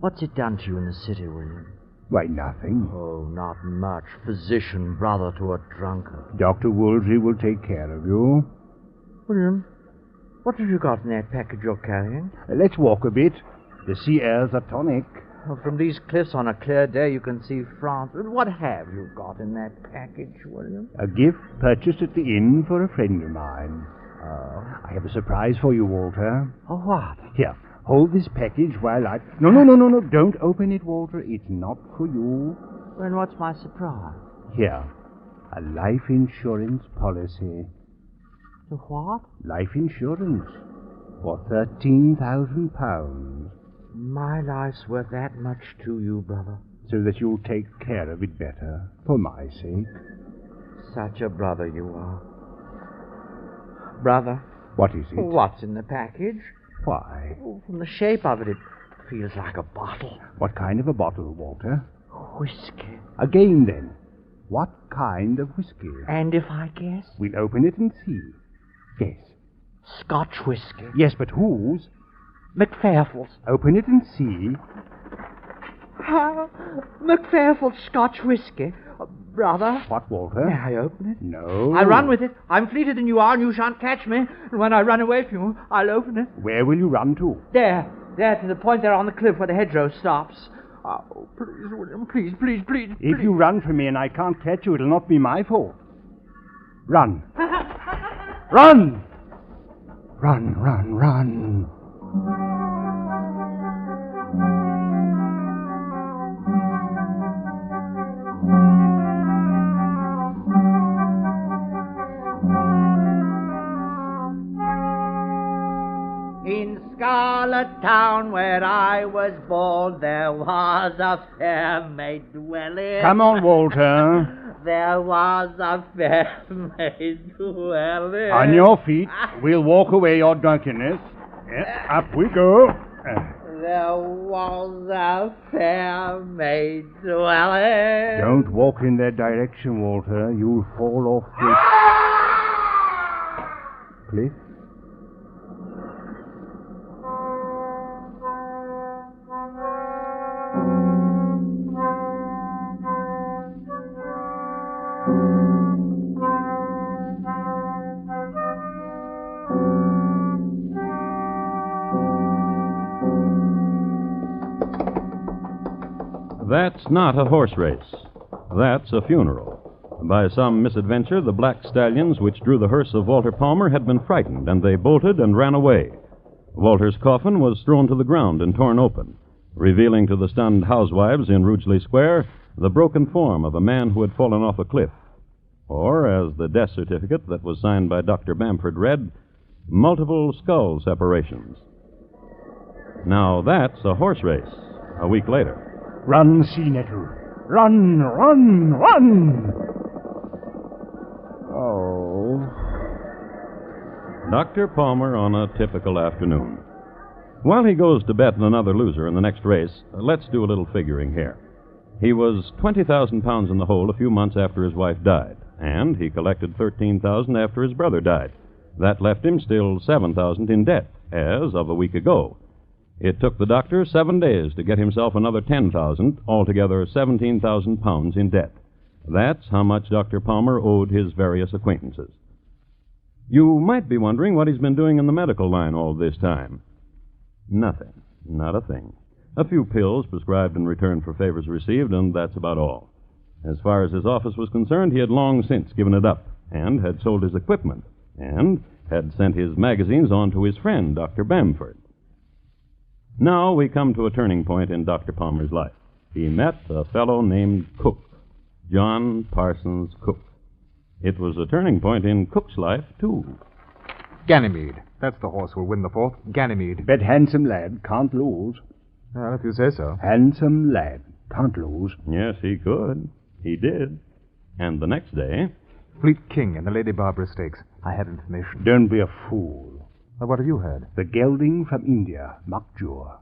What's it done to you in the city, William? Why, nothing. Oh, not much. Physician brother to a drunkard. Dr. Woolsey will take care of you. William, what have you got in that package you're carrying? Let's walk a bit. The sea air's a tonic. Well, from these cliffs on a clear day you can see France. What have you got in that package, William? A gift purchased at the inn for a friend of mine. Oh. I have a surprise for you, Walter. Oh, what? Here, hold this package while I... No, don't open it, Walter. It's not for you. Then what's my surprise? Here, a life insurance policy. The what? Life insurance for £13,000. My life's worth that much to you, brother. So that you'll take care of it better, for my sake. Such a brother you are. Brother. What is it? What's in the package? Why? Oh, from the shape of it, it feels like a bottle. What kind of a bottle, Walter? Whiskey. Again, then. What kind of whiskey? And if I guess? We'll open it and see. Guess. Scotch whiskey. Yes, but whose? McPhairfield's. Open it and see. McPhairfield's Scotch whiskey. Brother. What, Walter? May I open it? No. I run with it. I'm fleeter than you are, and you shan't catch me. And when I run away from you, I'll open it. Where will you run to? There, to the point there on the cliff where the hedgerow stops. Oh, please, William, please. If you run from me and I can't catch you, it'll not be my fault. Run. Run! Run. In Scarlet Town, where I was born, there was a fair maid dwelling. Come on, Walter. There was a fair maid dwelling. On your feet. We'll walk away your drunkenness. Yeah, up we go. There was a fair maid dwelling. Don't walk in that direction, Walter. You'll fall off the cliff. That's not a horse race. That's a funeral. By some misadventure, the black stallions which drew the hearse of Walter Palmer had been frightened, and they bolted and ran away. Walter's coffin was thrown to the ground and torn open, revealing to the stunned housewives in Rugeley Square the broken form of a man who had fallen off a cliff. Or, as the death certificate that was signed by Dr. Bamford read, multiple skull separations. Now that's a horse race. A week later. Run, Sea Nettle. Run, run, run! Oh. Dr. Palmer on a typical afternoon. While he goes to bet another loser in the next race, let's do a little figuring here. He was 20,000 pounds in the hole a few months after his wife died, and he collected 13,000 after his brother died. That left him still 7,000 in debt, as of a week ago. It took the doctor 7 days to get himself another 10,000, altogether 17,000 pounds in debt. That's how much Dr. Palmer owed his various acquaintances. You might be wondering what he's been doing in the medical line all this time. Nothing. Not a thing. A few pills prescribed in return for favors received, and that's about all. As far as his office was concerned, he had long since given it up, and had sold his equipment, and had sent his magazines on to his friend, Dr. Bamford. Now we come to a turning point in Dr. Palmer's life. He met a fellow named Cook, John Parsons Cook. It was a turning point in Cook's life, too. Ganymede. That's the horse who'll win the fourth. Ganymede. Bet handsome lad, can't lose. Well, if you say so. Handsome lad, can't lose. Yes, he could. He did. And the next day... Fleet King and the Lady Barbara Stakes. I had information. Don't be a fool. Well, what have you heard? The gelding from India, Makjur.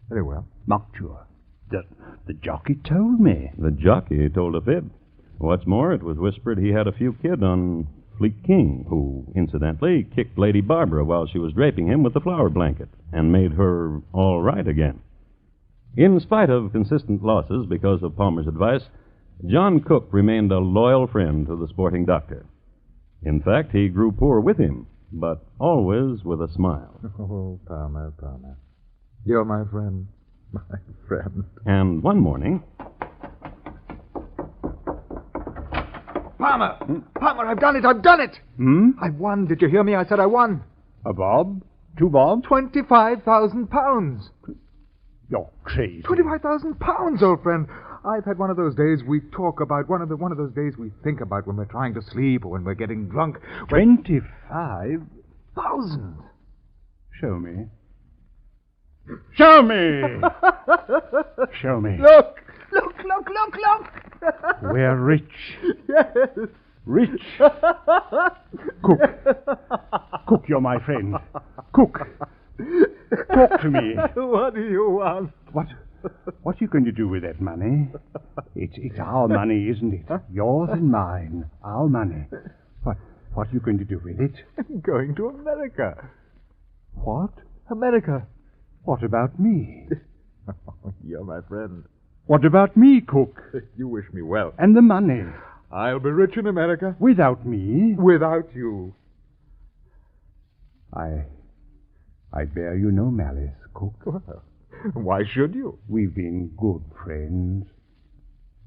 Very well. Makjur. The jockey told me. The jockey told a fib. What's more, it was whispered he had a few kid on Fleet King, who, incidentally, kicked Lady Barbara while she was draping him with the flower blanket, and made her all right again. In spite of consistent losses because of Palmer's advice, John Cook remained a loyal friend to the sporting doctor. In fact, he grew poor with him, but always with a smile. Oh, Palmer. You're my friend. My friend. And one morning... Palmer! Palmer, I've done it! I won. Did you hear me? I said I won. A bob? 2 bobs? 25,000 pounds. You're crazy. 25,000 pounds, old friend. I've had one of those days we talk about, one of those days we think about when we're trying to sleep or when we're getting drunk. 25,000? Show me. Show me! Show me. Look! We're rich. Yes. Rich. Cook, you're my friend. Cook. Talk to me. What do you want? What are you going to do with that money? It's our money, isn't it? Yours and mine. Our money. What are you going to do with it? I'm going to America. What? America. What about me? You're my friend. What about me, Cook? You wish me well. And the money? I'll be rich in America. Without me? Without you. I bear you no malice, Cook. Well, why should you? We've been good friends.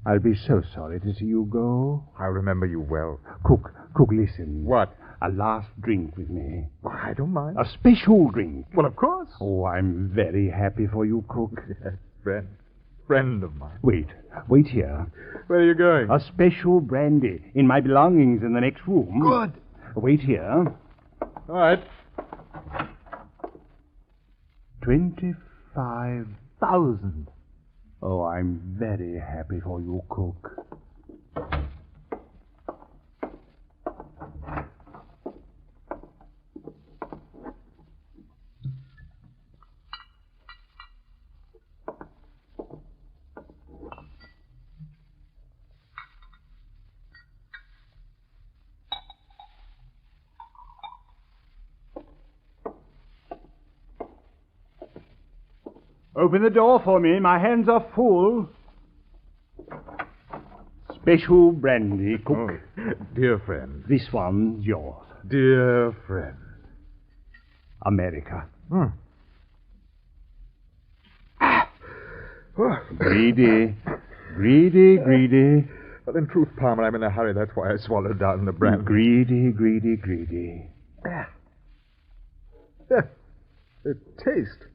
I'll be so sorry to see you go. I'll remember you well. Cook, listen. What? A last drink with me. Well, I don't mind. A special drink. Well, of course. Oh, I'm very happy for you, Cook. Yes, friend of mine. Wait here. Where are you going? A special brandy in my belongings in the next room. Good. Wait here. All right. 25,000. Oh, I'm very happy for you, cook. Open the door for me. My hands are full. Special brandy, cook. Oh, dear friend. This one's yours. Dear friend. America. Hmm. Greedy. Greedy, greedy. Well, in truth, Palmer, I'm in a hurry. That's why I swallowed down the brandy. Greedy, greedy, greedy. The taste.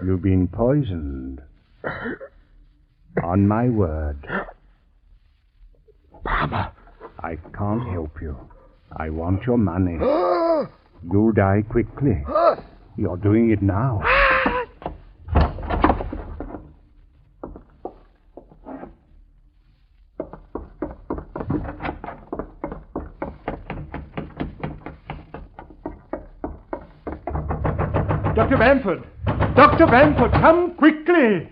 You've been poisoned. On my word. Palmer. I can't help you. I want your money. You'll die quickly. You're doing it now. Dr. Bamford! Dr. Bamford, come quickly!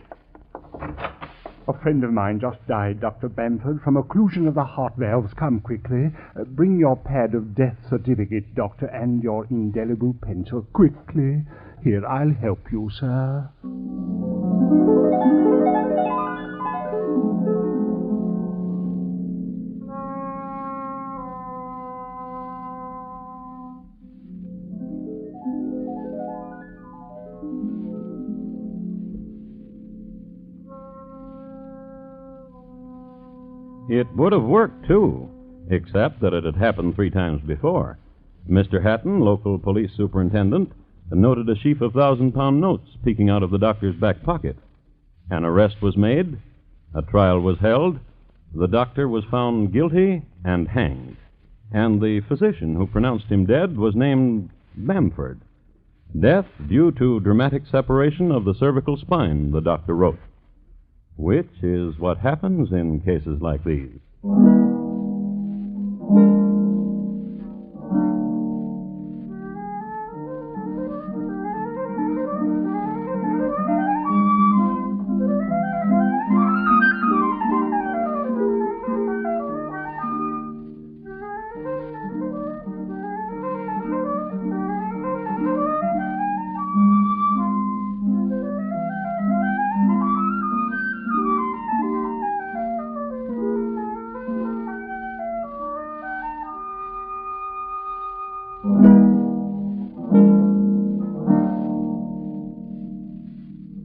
A friend of mine just died, Dr. Bamford, from occlusion of the heart valves. Come quickly. Bring your pad of death certificate, Doctor, and your indelible pencil. Quickly. Here, I'll help you, sir. It would have worked, too, except that it had happened 3 times before. Mr. Hatton, local police superintendent, noted a sheaf of 1,000-pound notes peeking out of the doctor's back pocket. An arrest was made, a trial was held, the doctor was found guilty and hanged, and the physician who pronounced him dead was named Bamford. Death due to dramatic separation of the cervical spine, the doctor wrote. Which is what happens in cases like these.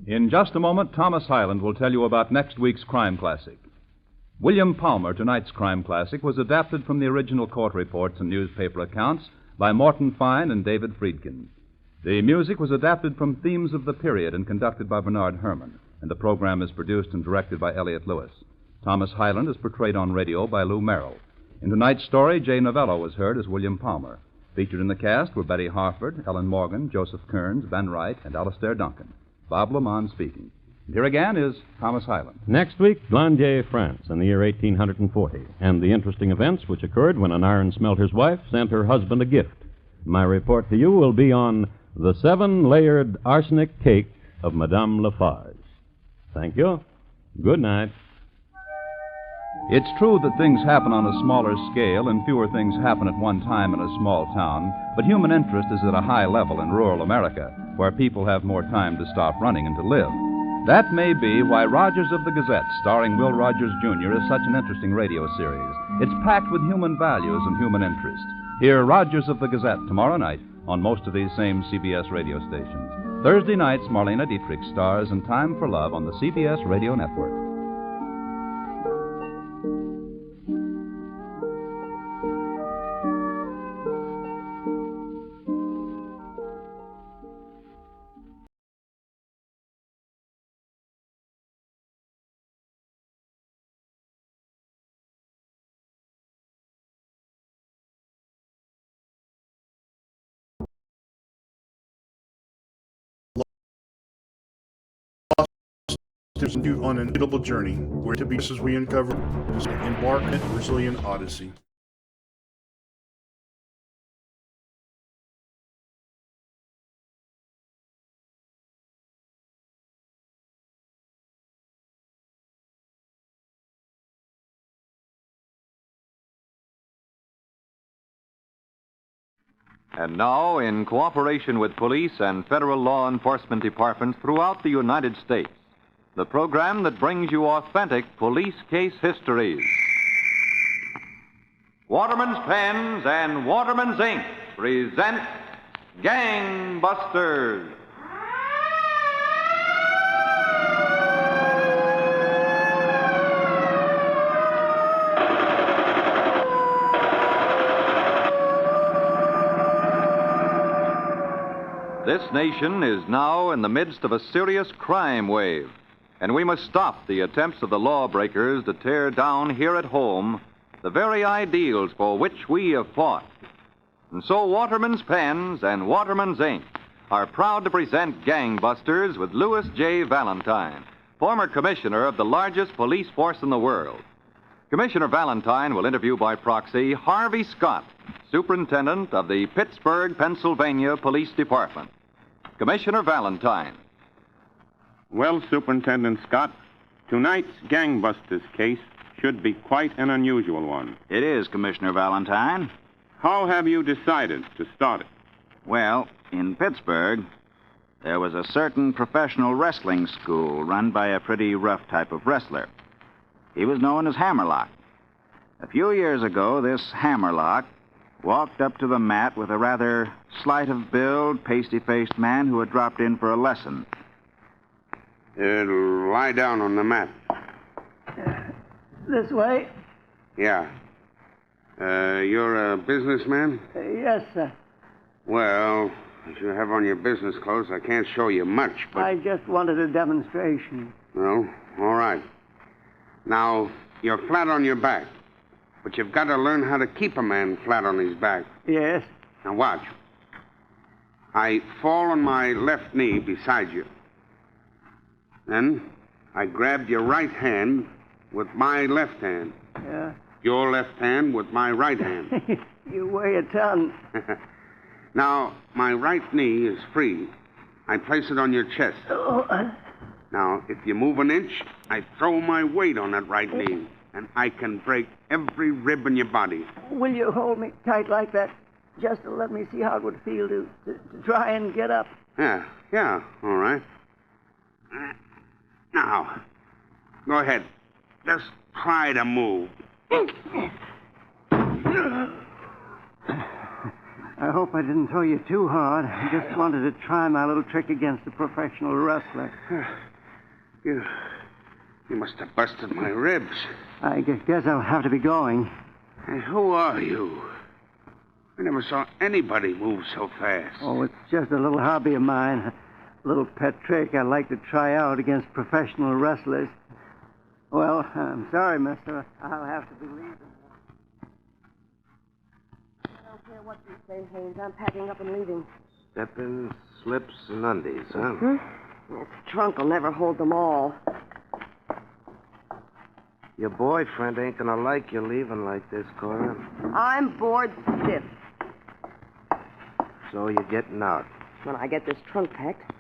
In just a moment, Thomas Hyland will tell you about next week's crime classic. William Palmer, tonight's crime classic, was adapted from the original court reports and newspaper accounts by Morton Fine and David Friedkin. The music was adapted from themes of the period and conducted by Bernard Herrmann, and the program is produced and directed by Elliott Lewis. Thomas Hyland is portrayed on radio by Lou Merrill. In tonight's story, Jay Novello was heard as William Palmer. Featured in the cast were Betty Harford, Ellen Morgan, Joseph Kearns, Ben Wright, and Alastair Duncan. Bob Lamont speaking. And here again is Thomas Hyland. Next week, Glandier, France, in the year 1840, and the interesting events which occurred when an iron smelter's wife sent her husband a gift. My report to you will be on the 7-layered arsenic cake of Madame Lafarge. Thank you. Good night. It's true that things happen on a smaller scale and fewer things happen at one time in a small town, but human interest is at a high level in rural America, where people have more time to stop running and to live. That may be why Rogers of the Gazette, starring Will Rogers, Jr., is such an interesting radio series. It's packed with human values and human interest. Hear Rogers of the Gazette tomorrow night on most of these same CBS radio stations. Thursday nights, Marlena Dietrich stars in Time for Love on the CBS Radio Network. you on an unforgettable journey, where to be as we uncover this embark on a Brazilian odyssey. And now, in cooperation with police and federal law enforcement departments throughout the United States, the program that brings you authentic police case histories. Waterman's Pens and Waterman's Ink present Gangbusters. This nation is now in the midst of a serious crime wave, and we must stop the attempts of the lawbreakers to tear down here at home the very ideals for which we have fought. And so Waterman's Pens and Waterman's Ink are proud to present Gangbusters with Louis J. Valentine, former commissioner of the largest police force in the world. Commissioner Valentine will interview by proxy Harvey Scott, superintendent of the Pittsburgh, Pennsylvania Police Department. Commissioner Valentine. Well, Superintendent Scott, tonight's Gangbusters case should be quite an unusual one. It is, Commissioner Valentine. How have you decided to start it? Well, in Pittsburgh, there was a certain professional wrestling school run by a pretty rough type of wrestler. He was known as Hammerlock. A few years ago, this Hammerlock walked up to the mat with a rather slight of build, pasty-faced man who had dropped in for a lesson. Lie down on the mat. This way? Yeah. You're a businessman? Yes, sir. Well, as you have on your business clothes, I can't show you much, but... I just wanted a demonstration. Well, all right. Now, you're flat on your back. But you've got to learn how to keep a man flat on his back. Yes. Now watch. I fall on my left knee beside you. Then I grabbed your right hand with my left hand. Yeah. Your left hand with my right hand. You weigh a ton. Now, my right knee is free. I place it on your chest. Now, if you move an inch, I throw my weight on that right knee. And I can break every rib in your body. Will you hold me tight like that, just to let me see how it would feel to try and get up? Yeah, all right. Now, go ahead. Just try to move. I hope I didn't throw you too hard. I just wanted to try my little trick against a professional wrestler. You must have busted my ribs. I guess I'll have to be going. Hey, who are you? I never saw anybody move so fast. Oh, it's just a little hobby of mine. A little pet trick I like to try out against professional wrestlers. Well, I'm sorry, mister. I'll have to be leaving. I don't care what you say, Haynes. I'm packing up and leaving. Step-ins, slips, and undies, huh? Hmm? This trunk will never hold them all. Your boyfriend ain't gonna like you leaving like this, Cora. I'm bored stiff. So you're getting out. When I get this trunk packed.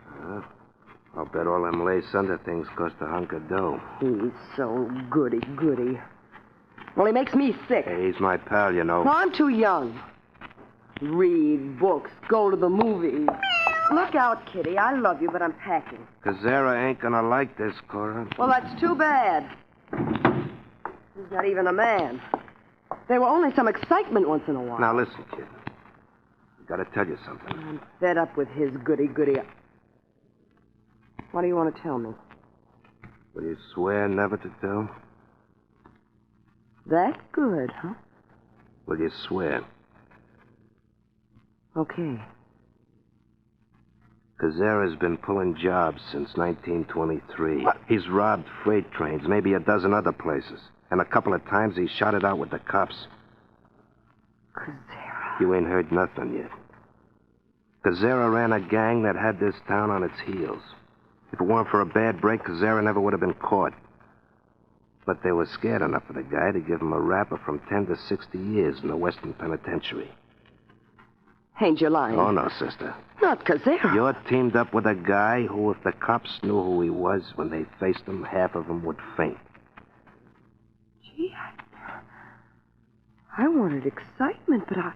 I'll bet all them lace under things cost a hunk of dough. He's so goody-goody. Well, he makes me sick. Hey, he's my pal, you know. No, I'm too young. Read books, go to the movies. Look out, Kitty. I love you, but I'm packing. Kazera ain't gonna like this, Cora. Well, that's too bad. He's not even a man. There were only some excitement once in a while. Now, listen, kid. I gotta tell you something. I'm fed up with his goody-goody. What do you want to tell me? Will you swear never to tell? That good, huh? Will you swear? Okay. Kazera's been pulling jobs since 1923. What? He's robbed freight trains, maybe a dozen other places. And a couple of times he shot it out with the cops. Kazera. You ain't heard nothing yet. Kazera ran a gang that had this town on its heels. If it weren't for a bad break, Kazera never would have been caught. But they were scared enough of the guy to give him a rapper from 10 to 60 years in the Western Penitentiary. Ain't you lying? Oh, no, sister. Not Kazera. You're teamed up with a guy who, if the cops knew who he was, when they faced him, half of them would faint. Gee, I wanted excitement, but I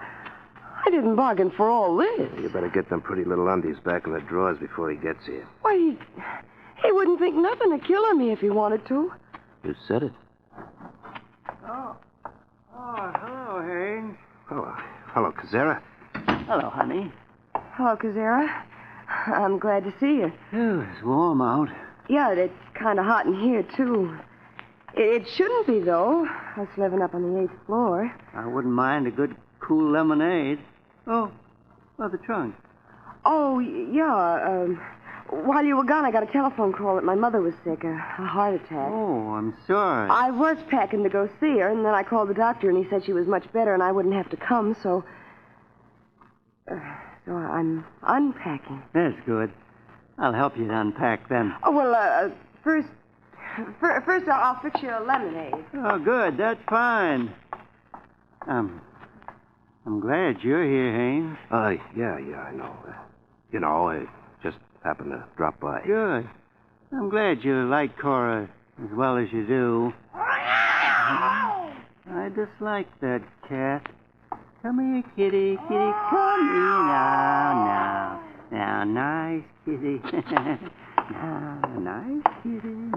didn't bargain for all this. You better get them pretty little undies back in the drawers before he gets here. Why, he wouldn't think nothing of killing me if he wanted to. You said it. Oh, hello, Haynes. Hello, Kazera. Hello, honey. Hello, Kazera. I'm glad to see you. Oh, it's warm out. Yeah, it's kind of hot in here, too. It shouldn't be, though. Us living up on the 8th floor. I wouldn't mind a good, cool lemonade. Oh, the trunk. Oh, yeah. While you were gone, I got a telephone call that my mother was sick, a heart attack. Oh, I'm sorry. I was packing to go see her, and then I called the doctor, and he said she was much better and I wouldn't have to come, so I'm unpacking. That's good. I'll help you to unpack then. Oh, well, first I'll fix you a lemonade. Oh, good. That's fine. I'm glad you're here, Haynes. Yeah, I know. I just happened to drop by. Good. I'm glad you like Cora as well as you do. I dislike that cat. Come here, kitty, come here now. Now, nice kitty. Now, nice kitty,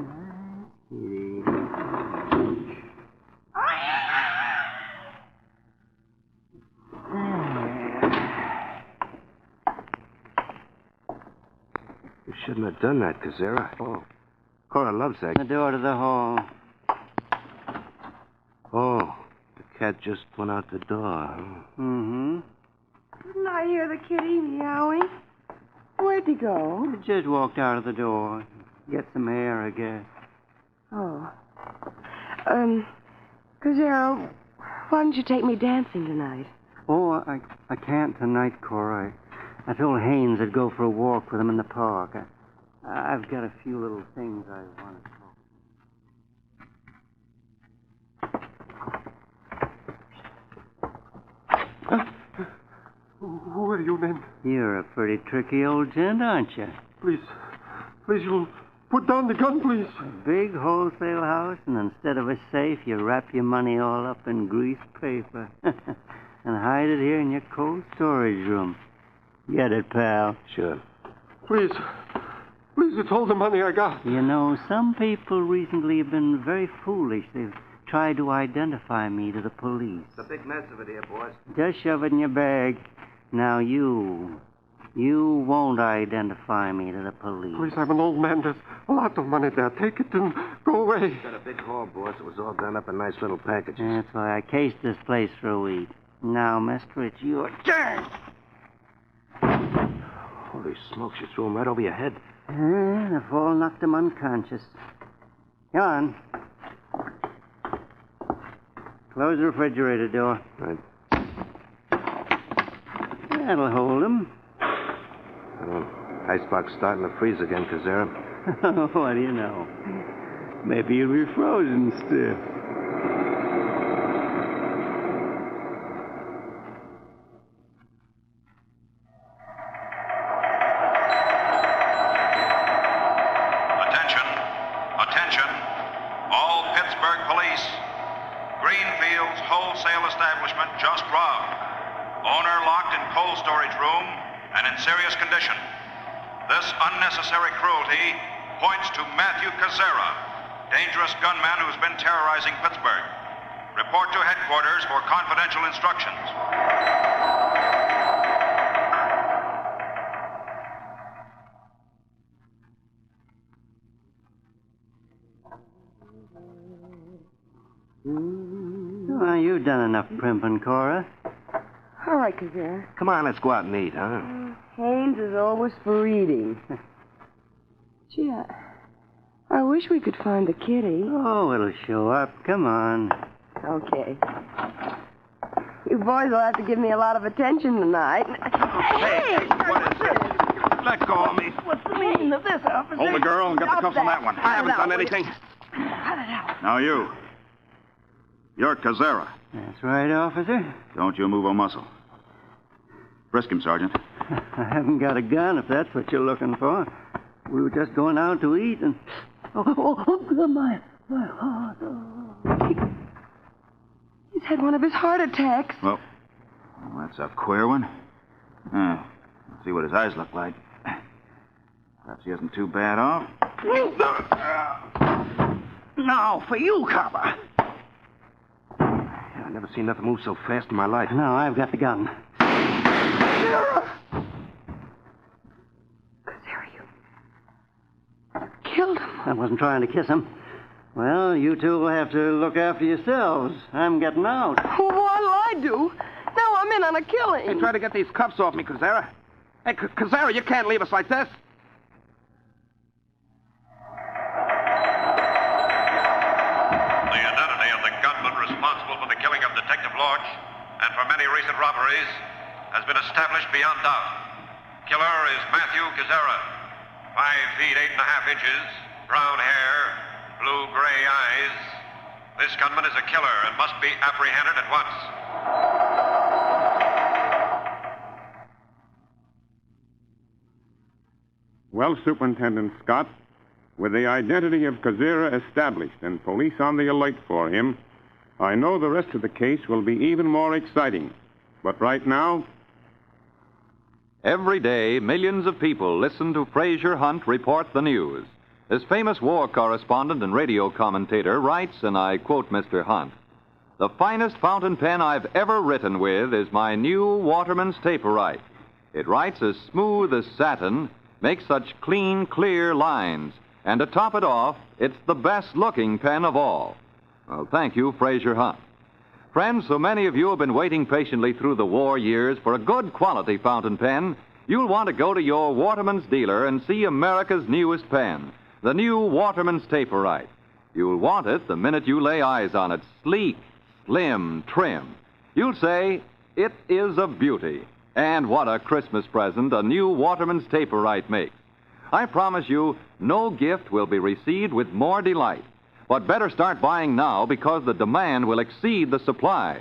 You shouldn't have done that, Kazera. Oh, Cora loves that. The door to the hall. Oh, the cat just went out the door. Mm-hmm. Didn't I hear the kitty meowing? Where'd he go? He just walked out of the door. Get some air, I guess. Oh. Kazera, why don't you take me dancing tonight? Oh, I can't tonight, Cora. I told Haynes I'd go for a walk with him in the park. I've got a few little things I want to talk. Who are you, then? You're a pretty tricky old gent, aren't you? Please, you'll put down the gun, please. A big wholesale house, and instead of a safe, you wrap your money all up in greased paper and hide it here in your cold storage room. Get it, pal? Sure. Please, it's all the money I got. You know, some people recently have been very foolish. They've tried to identify me to the police. It's a big mess of it here, boss. Just shove it in your bag. Now, you won't identify me to the police. Please, I'm an old man. There's a lot of money there. Take it and go away. You got a big haul, boss. It was all done up in nice little packages. That's why I cased this place for a week. Now, mister, it's your turn. Holy smokes, you threw him right over your head. The fall knocked him unconscious. Come on. Close the refrigerator door. Right. That'll hold him. Icebox starting to freeze again, Kazera. What do you know? Maybe you'll be frozen stiff. Attention, all Pittsburgh police. Greenfield's wholesale establishment just robbed. Owner locked in cold storage room and in serious condition. This unnecessary cruelty points to Matthew Kazera, dangerous gunman who's been terrorizing Pittsburgh. Report to headquarters for confidential instructions. Well, you've done enough primping, Cora. All right, Kazera. Come on, let's go out and eat, huh? Haynes is always for eating. Gee, I wish we could find the kitty. Oh, it'll show up. Come on. Okay. You boys will have to give me a lot of attention tonight. Hey, what is it? Let go of me. What's the meaning mean of this, officer? Hold the girl and get the Stop cuffs on that one. I haven't Cut it done out, anything. Cut it out. Now you. You're Kazera. That's right, officer. Don't you move a muscle. Frisk him, Sergeant. I haven't got a gun, if that's what you're looking for. We were just going out to eat and... My heart. Oh. He's had one of his heart attacks. Well, that's a queer one. Let's see what his eyes look like. Perhaps he isn't too bad off. Now, for you, copper. I've never seen nothing move so fast in my life. No, I've got the gun. Killed him. I wasn't trying to kiss him. Well, you two will have to look after yourselves. I'm getting out. What'll I do? Now I'm in on a killing. Hey, try to get these cuffs off me, Kazera. Hey, Kazera, you can't leave us like this. The identity of the gunman responsible for the killing of Detective Lorch and for many recent robberies has been established beyond doubt. Killer is Matthew Kazera, 5 feet 8.5 inches, brown hair, blue-gray eyes. This gunman is a killer and must be apprehended at once. Well, Superintendent Scott, with the identity of Kazera established and police on the alert for him, I know the rest of the case will be even more exciting. But right now... Every day, millions of people listen to Fraser Hunt report the news. This famous war correspondent and radio commentator writes, and I quote Mr. Hunt, "The finest fountain pen I've ever written with is my new Waterman's Taperite. It writes as smooth as satin, makes such clean, clear lines, and to top it off, it's the best-looking pen of all." Well, thank you, Fraser Hunt. Friends, so many of you have been waiting patiently through the war years for a good quality fountain pen, you'll want to go to your Waterman's dealer and see America's newest pen, the new Waterman's Taperite. You'll want it the minute you lay eyes on it, sleek, slim, trim. You'll say, it is a beauty. And what a Christmas present a new Waterman's Taperite makes. I promise you, no gift will be received with more delight. But better start buying now because the demand will exceed the supply.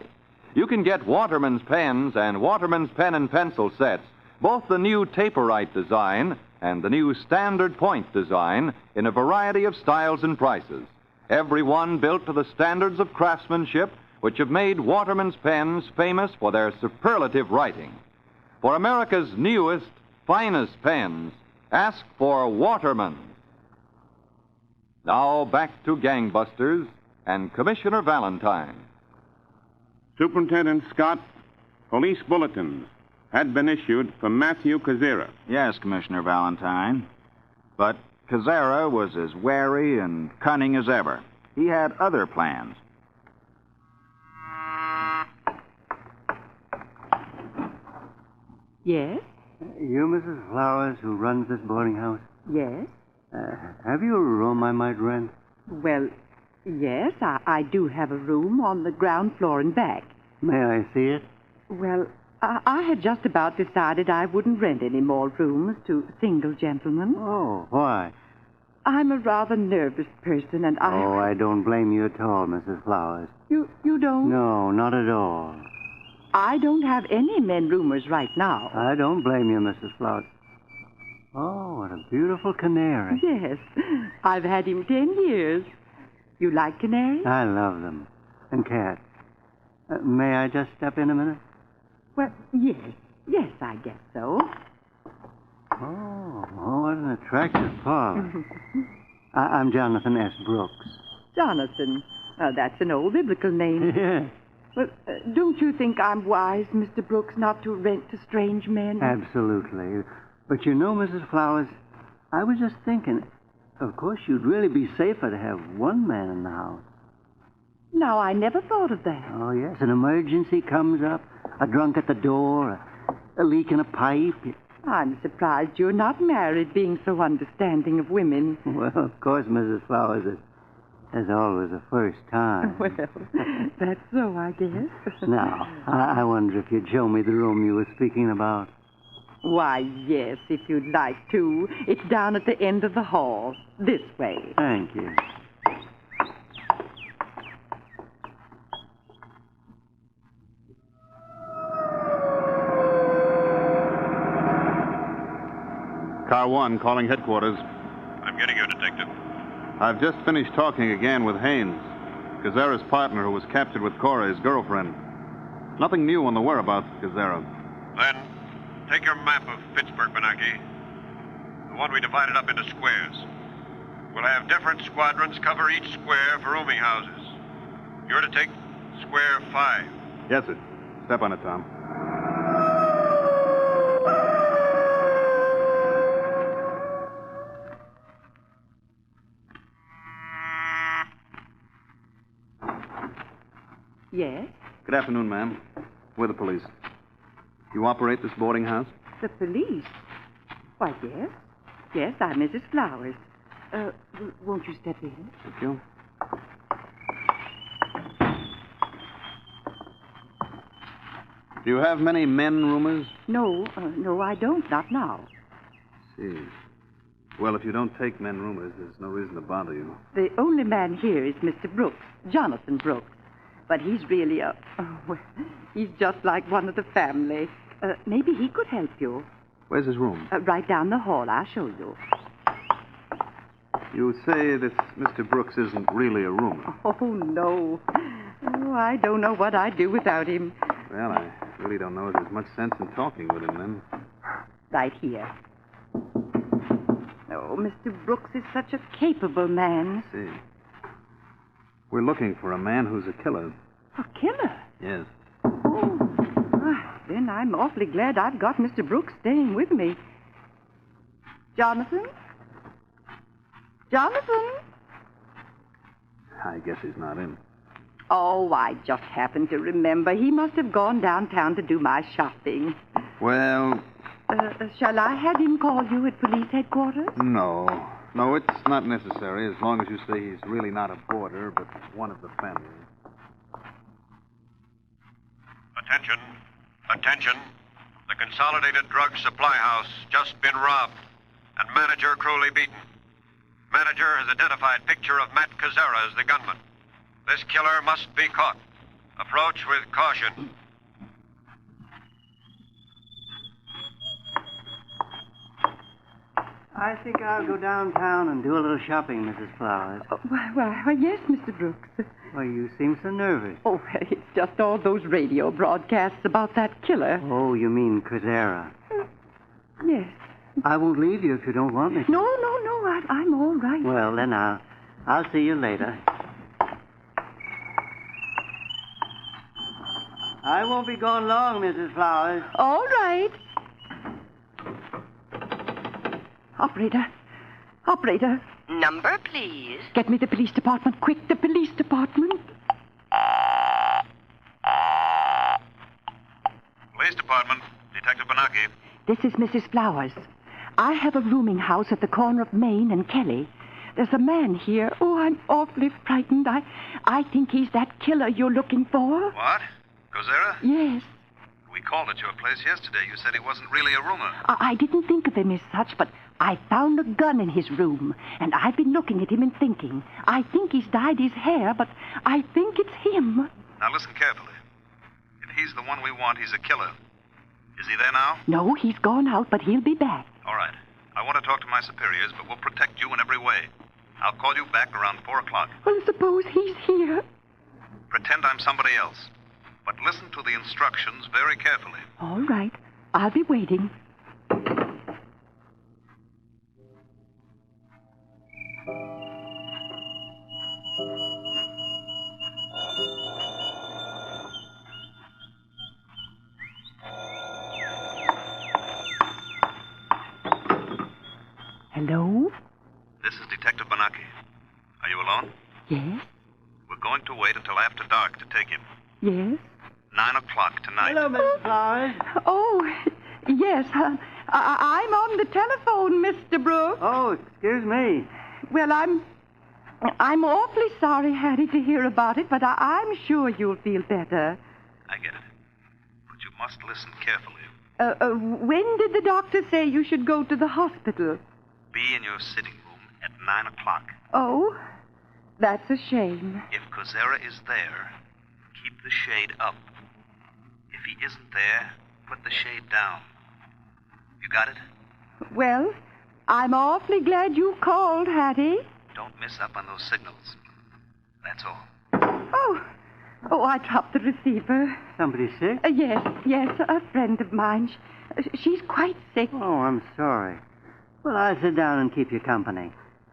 You can get Waterman's pens and Waterman's pen and pencil sets, both the new Taperite design and the new standard point design, in a variety of styles and prices. Every one built to the standards of craftsmanship which have made Waterman's pens famous for their superlative writing. For America's newest, finest pens, ask for Waterman's. Now back to Gangbusters and Commissioner Valentine. Superintendent Scott, police bulletins had been issued for Matthew Kazera. Yes, Commissioner Valentine. But Kazera was as wary and cunning as ever. He had other plans. Yes? You, Mrs. Flowers, who runs this boarding house? Yes? Have you a room I might rent? Well, yes, I do have a room on the ground floor and back. May I see it? Well, I had just about decided I wouldn't rent any more rooms to single gentlemen. Oh, why? I'm a rather nervous person, and Oh, I don't blame you at all, Mrs. Flowers. You don't? No, not at all. I don't have any men roomers right now. I don't blame you, Mrs. Flowers. Oh, what a beautiful canary. Yes, I've had him 10 years. You like canaries? I love them. And cats. May I just step in a minute? Well, yes, I guess so. Oh, what an attractive parlor. I'm Jonathan S. Brooks. Jonathan. That's an old biblical name. Yes. Well, don't you think I'm wise, Mr. Brooks, not to rent to strange men? Absolutely. But you know, Mrs. Flowers, I was just thinking, of course, you'd really be safer to have one man in the house. Now, I never thought of that. Oh, yes. An emergency comes up, a drunk at the door, a leak in a pipe. I'm surprised you're not married, being so understanding of women. Well, of course, Mrs. Flowers, there's always a first time. Well, that's so, I guess. Now, I wonder if you'd show me the room you were speaking about. Why, yes, if you'd like to. It's down at the end of the hall. This way. Thank you. Car 1, calling headquarters. I'm getting you, Detective. I've just finished talking again with Haynes, Kazera's partner who was captured with Cora, his girlfriend. Nothing new on the whereabouts of Kazera. Then, take your map of Pittsburgh, Benaki. The one we divided up into squares. We'll have different squadrons cover each square for rooming houses. You're to take square 5. Yes, sir. Step on it, Tom. Yes? Good afternoon, ma'am. We're the police. You operate this boarding house? The police? Why, yes. Yes, I'm Mrs. Flowers. Won't you step in? Thank you. Do you have many men roomers? No, I don't. Not now. See. Well, if you don't take men roomers, there's no reason to bother you. The only man here is Mr. Brooks, Jonathan Brooks. But he's really he's just like one of the family. Maybe he could help you. Where's his room? Right down the hall. I'll show you. You say this Mr. Brooks isn't really a roomer. Oh, no. Oh, I don't know what I'd do without him. Well, I really don't know if there's much sense in talking with him, then. Right here. Oh, Mr. Brooks is such a capable man. I see. We're looking for a man who's a killer. A killer? Yes. Then I'm awfully glad I've got Mr. Brooks staying with me. Jonathan? Jonathan? I guess he's not in. Oh, I just happened to remember. He must have gone downtown to do my shopping. Well... shall I have him call you at police headquarters? No. No, it's not necessary, as long as you say he's really not a boarder, but one of the family. Attention. Attention. The Consolidated Drug Supply House just been robbed and manager cruelly beaten. Manager has identified picture of Matt Kazera as the gunman. This killer must be caught. Approach with caution. I think I'll go downtown and do a little shopping, Mrs. Flowers. Why, yes, Mr. Brooks. Why, you seem so nervous. Oh, it's just all those radio broadcasts about that killer. Oh, you mean Kazera? Yes. I won't leave you if you don't want me to. No, I'm all right. Well, then I'll see you later. I won't be gone long, Mrs. Flowers. All right. Operator. Number, please. Get me the police department. Quick, the police department. Police Department. Detective Benaki. This is Mrs. Flowers. I have a rooming house at the corner of Main and Kelly. There's a man here. Oh, I'm awfully frightened. I think he's that killer you're looking for. What? Kazera? Yes. We called at your place yesterday. You said he wasn't really a roomer. I didn't think of him as such, but I found a gun in his room, and I've been looking at him and thinking. I think he's dyed his hair, but I think it's him. Now listen carefully. If he's the one we want, he's a killer. Is he there now? No, he's gone out, but he'll be back. All right. I want to talk to my superiors, but we'll protect you in every way. I'll call you back around 4 o'clock. Well, suppose he's here. Pretend I'm somebody else. But listen to the instructions very carefully. All right. I'll be waiting. Hello? This is Detective Benaki. Are you alone? Yes? We're going to wait until after dark to take him. Yes? 9 o'clock tonight. Hello, Mrs. Flowers. Oh, yes. I'm on the telephone, Mr. Brooks. Oh, excuse me. Well, I'm awfully sorry, Hattie, to hear about it, but I'm sure you'll feel better. I get it. But you must listen carefully. When did the doctor say you should go to the hospital? Be in your sitting room at 9 o'clock. Oh, that's a shame. If Kozera is there, keep the shade up. If he isn't there, put the shade down. You got it? Well, I'm awfully glad you called, Hattie. Don't miss up on those signals. That's all. Oh, I dropped the receiver. Somebody sick? Yes, a friend of mine. She's quite sick. Oh, I'm sorry. Well, I'll sit down and keep you company.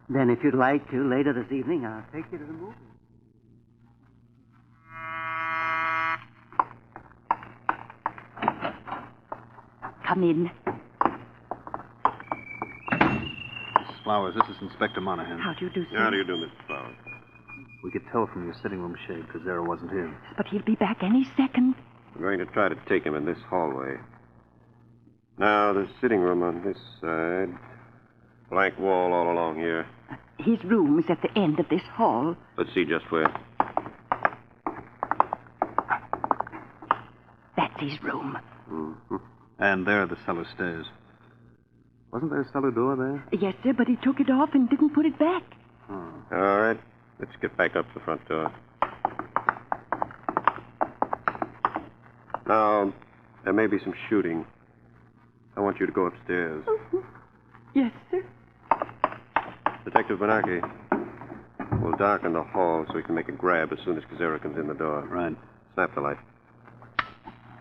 Then, if you'd like to, later this evening, I'll take you to the movie. Come in. Miss Flowers, this is Inspector Monahan. How do you do, sir? How do you do, Mrs. Flowers? We could tell from your sitting room shade Kozera wasn't here. But he'll be back any second. I'm going to try to take him in this hallway. Now, the sitting room on this side. Blank wall all along here. His room is at the end of this hall. Let's see just where. That's his room. Mm-hmm. And there are the cellar stairs. Wasn't there a cellar door there? Yes, sir, but he took it off and didn't put it back. Oh. All right. Let's get back up the front door. Now, there may be some shooting. I want you to go upstairs. Oh. Yes, sir. Detective Benaki, we'll darken the hall so we can make a grab as soon as Kozera comes in the door. Right. Snap the light.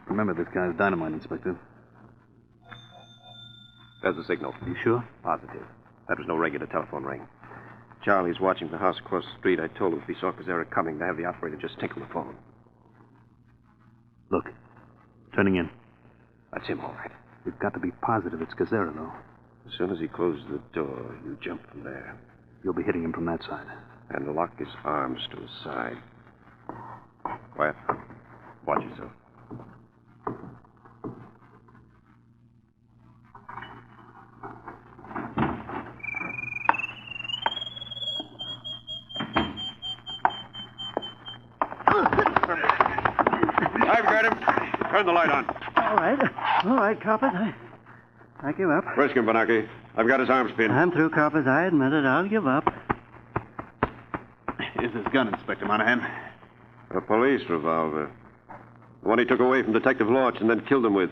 Remember, this guy's dynamite, Inspector. There's the signal. You sure? Positive. That was no regular telephone ring. Charlie's watching the house across the street. I told him if he saw Kozera coming to have the operator just tinkle the phone. Look, turning in. That's him, all right. We've got to be positive it's Kozera, though. As soon as he closes the door, you jump from there. You'll be hitting him from that side. And lock his arms to his side. Quiet. Watch yourself. I've got him. Turn the light on. All right, coppers. I give up. Risk him, Benaki. I've got his arms pinned. I'm through, coppers. I admit it. I'll give up. Here's his gun, Inspector Monahan. A police revolver. The one he took away from Detective Lorch and then killed him with.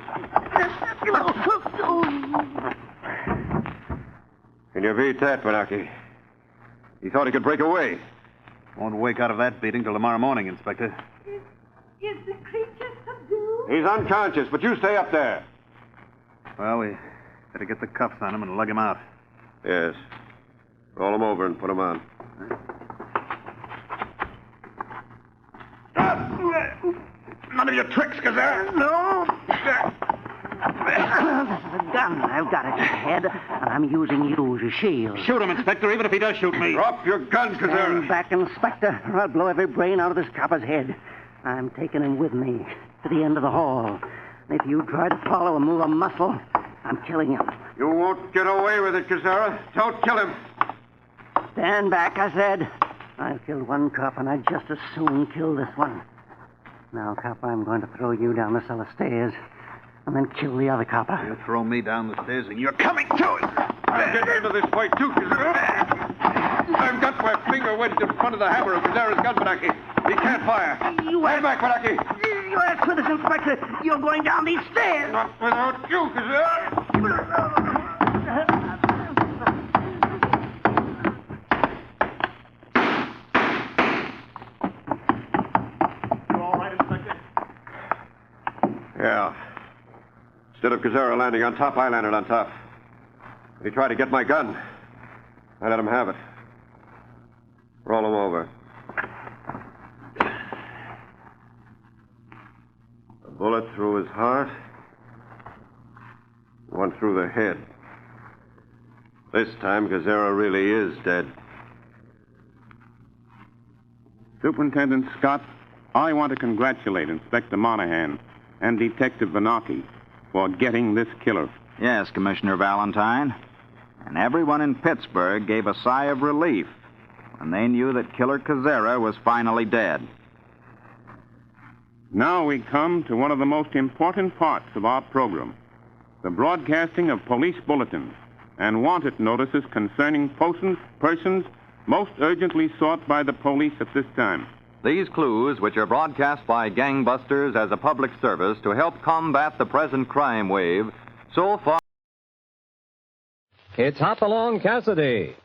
Can you beat that, Benaki? He thought he could break away. Won't wake out of that beating till tomorrow morning, Inspector. Is the creature subdued? He's unconscious, but you stay up there. Well, we better get the cuffs on him and lug him out. Yes. Roll him over and put him on. None of your tricks, Kozera. No. This is a gun. I've got it in the head, and I'm using you as a shield. Shoot him, Inspector, even if he does shoot me. Drop your gun, Kozera. Stand back, Inspector, or I'll blow every brain out of this copper's head. I'm taking him with me to the end of the hall. If you try to follow or move a muscle, I'm killing him. You won't get away with it, Kozera. Don't kill him. Stand back, I said. I've killed one cop, and I'd just as soon kill this one. Now, cop, I'm going to throw you down the cellar stairs and then kill the other copper. You throw me down the stairs and you're coming to it. I'll get into this fight, too, Kozera. I've got my finger wedged in front of the hammer of Kozera's gun, Benaki. He can't fire. Stand back, Benaki. You asked for this, Inspector. You're going down these stairs. Not without you, Kozera. Yeah. Instead of Kozera landing on top, I landed on top. He tried to get my gun. I let him have it. Roll him over. A bullet through his heart. One through the head. This time, Kozera really is dead. Superintendent Scott, I want to congratulate Inspector Monahan and Detective Benaki for getting this killer. Yes, Commissioner Valentine. And everyone in Pittsburgh gave a sigh of relief when they knew that Killer Kozera was finally dead. Now we come to one of the most important parts of our program, the broadcasting of police bulletins and wanted notices concerning persons most urgently sought by the police at this time. These clues, which are broadcast by gangbusters as a public service to help combat the present crime wave, so far... It's Hopalong Cassidy.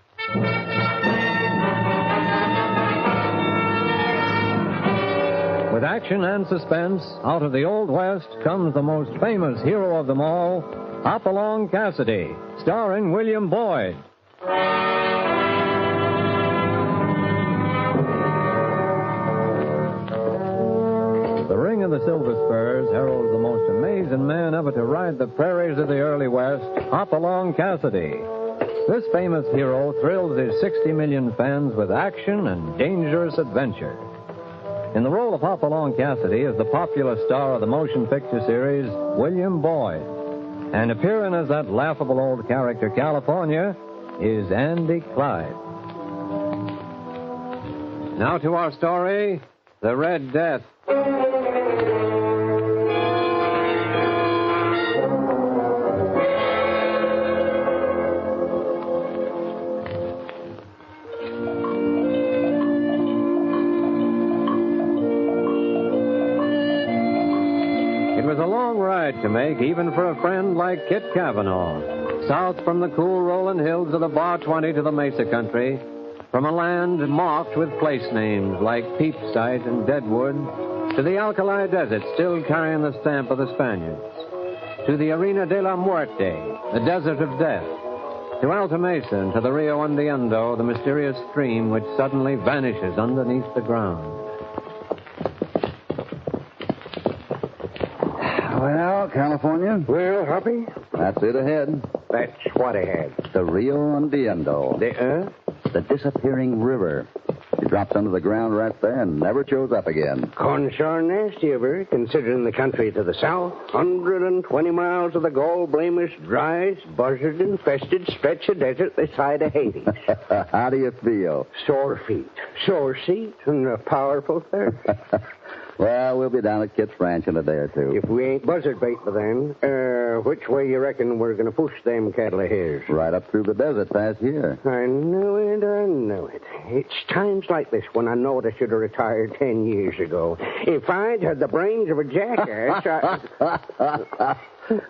With action and suspense, out of the Old West comes the most famous hero of them all, Hopalong Cassidy, starring William Boyd. The ring of the Silver Spurs heralds the most amazing man ever to ride the prairies of the early West, Hopalong Cassidy. This famous hero thrills his 60 million fans with action and dangerous adventure. In the role of Hopalong Cassidy is the popular star of the motion picture series, William Boyd. And appearing as that laughable old character, California, is Andy Clyde. Now to our story, The Red Death. It was a long ride to make, even for a friend like Kit Cavanaugh. South from the cool rolling hills of the Bar 20 to the Mesa country, from a land marked with place names like Peepsite and Deadwood, to the Alkali Desert still carrying the stamp of the Spaniards, to the Arena de la Muerte, the Desert of Death, to Alta Mesa and to the Rio Hundiendo, the mysterious stream which suddenly vanishes underneath the ground. Well, California? Well, Hoppy? That's it ahead. That's what ahead? The Rio Hundiendo. The The disappearing river. It drops under the ground right there and never shows up again. Consarn nasty of her, considering the country to the south. 120 miles of the gall-blameless, dry, buzzard-infested stretch of desert this side of Haiti. How do you feel? Sore feet, sore seat, and a powerful thirst. Well, we'll be down at Kit's Ranch in a day or two. If we ain't buzzard bait by then, which way you reckon we're going to push them cattle of his? Right up through the desert past here. I knew it. It's times like this when I know I should have retired 10 years ago. If I'd had the brains of a jackass,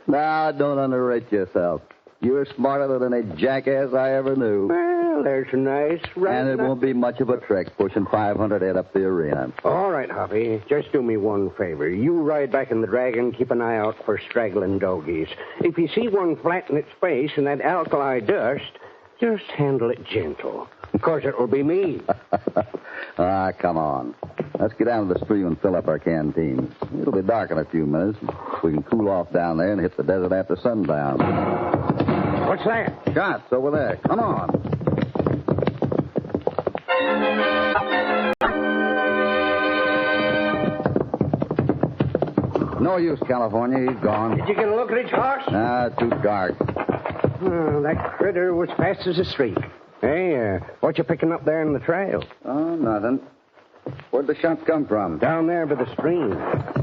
Now, don't underrate yourself. You're smarter than any jackass I ever knew. Well, there's a nice... And it won't be much of a trek pushing 500 head up the arena. All right, Hoppy. Just do me one favor. You ride back in the Dragon, keep an eye out for straggling dogies. If you see one flatten its face in that alkali dust, just handle it gentle. Of course, it will be me. Come on. Let's get down to the stream and fill up our canteens. It'll be dark in a few minutes. We can cool off down there and hit the desert after sundown. What's that? Shots over there. Come on. No use, California. He's gone. Did you get a look at his horse? Too dark. Oh, that critter was fast as a streak. Hey, what you picking up there in the trail? Oh, nothing. Where'd the shots come from? Down there by the stream.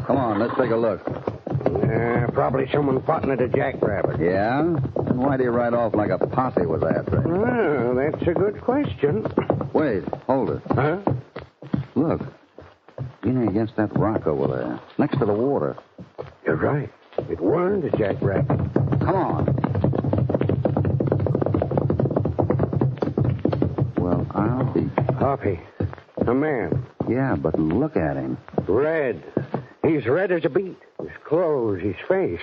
Come on, let's take a look. Probably someone potting at a jackrabbit. Yeah? Then why'd he ride off like a posse was after him? Well, that's a good question. Wait, hold it. Huh? Look. Leaning against that rock over there, next to the water. You're right. It weren't a jackrabbit. Come on. Well, I'll be... Hoppy. A man. Yeah, but look at him. Red. He's red as a beet. His clothes, his face,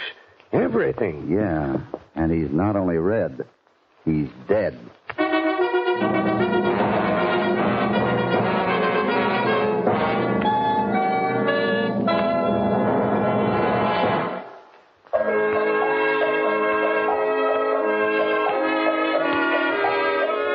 everything. Yeah, and he's not only red, he's dead.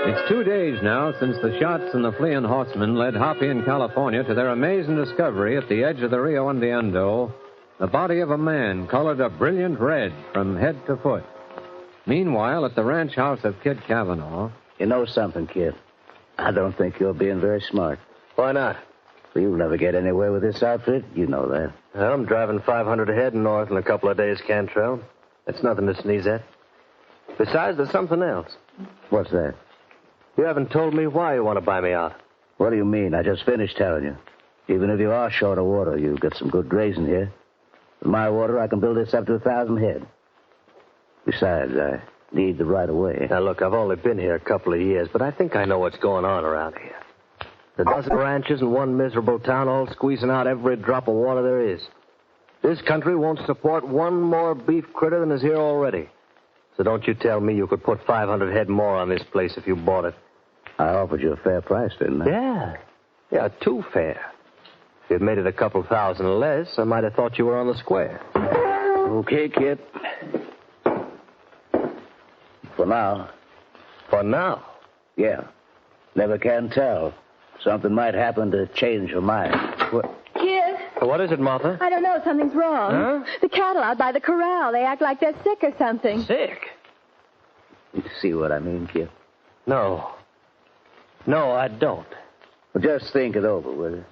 It's 2 days now since the shots and the fleeing horsemen led Hoppy and California to their amazing discovery at the edge of the Rio Hundiendo, the body of a man colored a brilliant red from head to foot. Meanwhile, at the ranch house of Kid Cavanaugh... You know something, kid? I don't think you're being very smart. Why not? Well, you'll never get anywhere with this outfit. You know that. I'm driving 500 ahead north in a couple of days, Cantrell. That's nothing to sneeze at. Besides, there's something else. What's that? You haven't told me why you want to buy me out. What do you mean? I just finished telling you. Even if you are short of water, you've got some good grazing here. With my water, I can build this up to 1,000 head. Besides, I need the right of way. Now, look, I've only been here a couple of years, but I think I know what's going on around here. A dozen ranches in one miserable town all squeezing out every drop of water there is. This country won't support one more beef critter than is here already. So don't you tell me you could put 500 head more on this place if you bought it. I offered you a fair price, didn't I? Yeah, too fair. If you'd made it a couple thousand less, I might have thought you were on the square. Okay, kid. For now. For now? Yeah. Never can tell. Something might happen to change your mind. Kid. What is it, Martha? I don't know. Something's wrong. Huh? The cattle out by the corral, they act like they're sick or something. Sick? You see what I mean, kid? No. No, I don't. Well, just think it over, will you?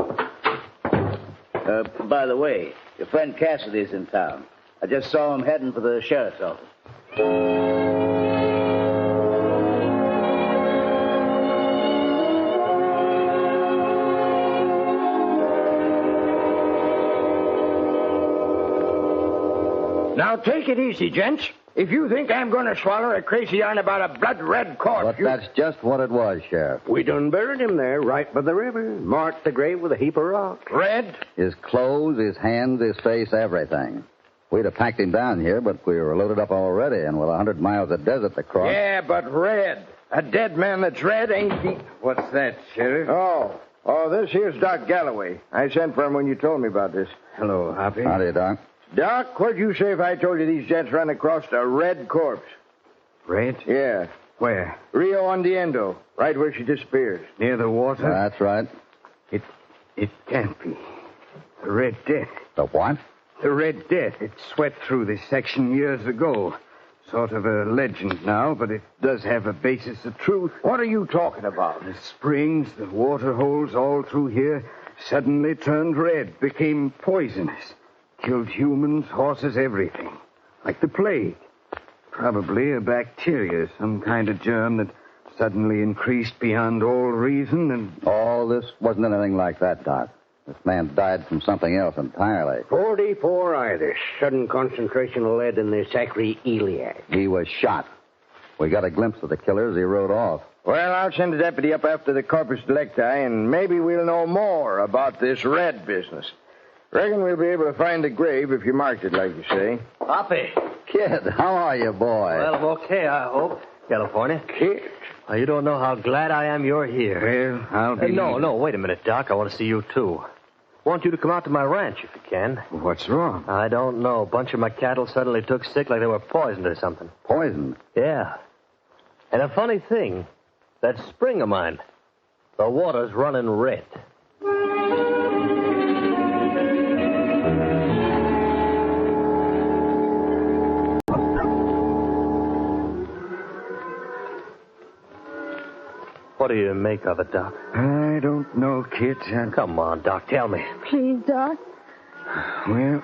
By the way, your friend Cassidy's in town. I just saw him heading for the sheriff's office. Now, take it easy, gents. If you think I'm going to swallow a crazy yarn about a blood-red corpse... But that's just what it was, Sheriff. We done buried him there, right by the river. Marked the grave with a heap of rock. Red? His clothes, his hands, his face, everything. We'd have packed him down here, but we were loaded up already, and with 100 miles of desert to cross... Yeah, but red. A dead man that's red ain't the... What's that, Sheriff? Oh, this here's Doc Galloway. I sent for him when you told me about this. Hello, Hoppy. Howdy, Doc. Doc, what'd you say if I told you these gents ran across a red corpse? Red? Yeah. Where? Rio Ondiendo, right where she disappears. Near the water? That's right. It can't be. The Red Death. The what? The Red Death. It swept through this section years ago. Sort of a legend now, but it does have a basis of truth. What are you talking about? The springs, the water holes all through here suddenly turned red, became poisonous. Killed humans, horses, everything. Like the plague. Probably a bacteria, some kind of germ that suddenly increased beyond all reason and... All this wasn't anything like that, Doc. This man died from something else entirely. 44 Irish. Sudden concentration of lead in their sacroiliac. He was shot. We got a glimpse of the killer as he rode off. Well, I'll send a deputy up after the corpus delicti, and maybe we'll know more about this red business. Reckon we'll be able to find the grave if you marked it, like you say. Hoppy. Kid, how are you, boy? Well, I'm okay, I hope. California. Kid? You don't know how glad I am you're here. Well, I'll be... No, wait a minute, Doc. I want to see you, too. Want you to come out to my ranch if you can. What's wrong? I don't know. A bunch of my cattle suddenly took sick like they were poisoned or something. Poisoned? Yeah. And a funny thing, that spring of mine, the water's running red. What do you make of it, Doc? I don't know, kid. Come on, Doc, tell me. Please, Doc. Well,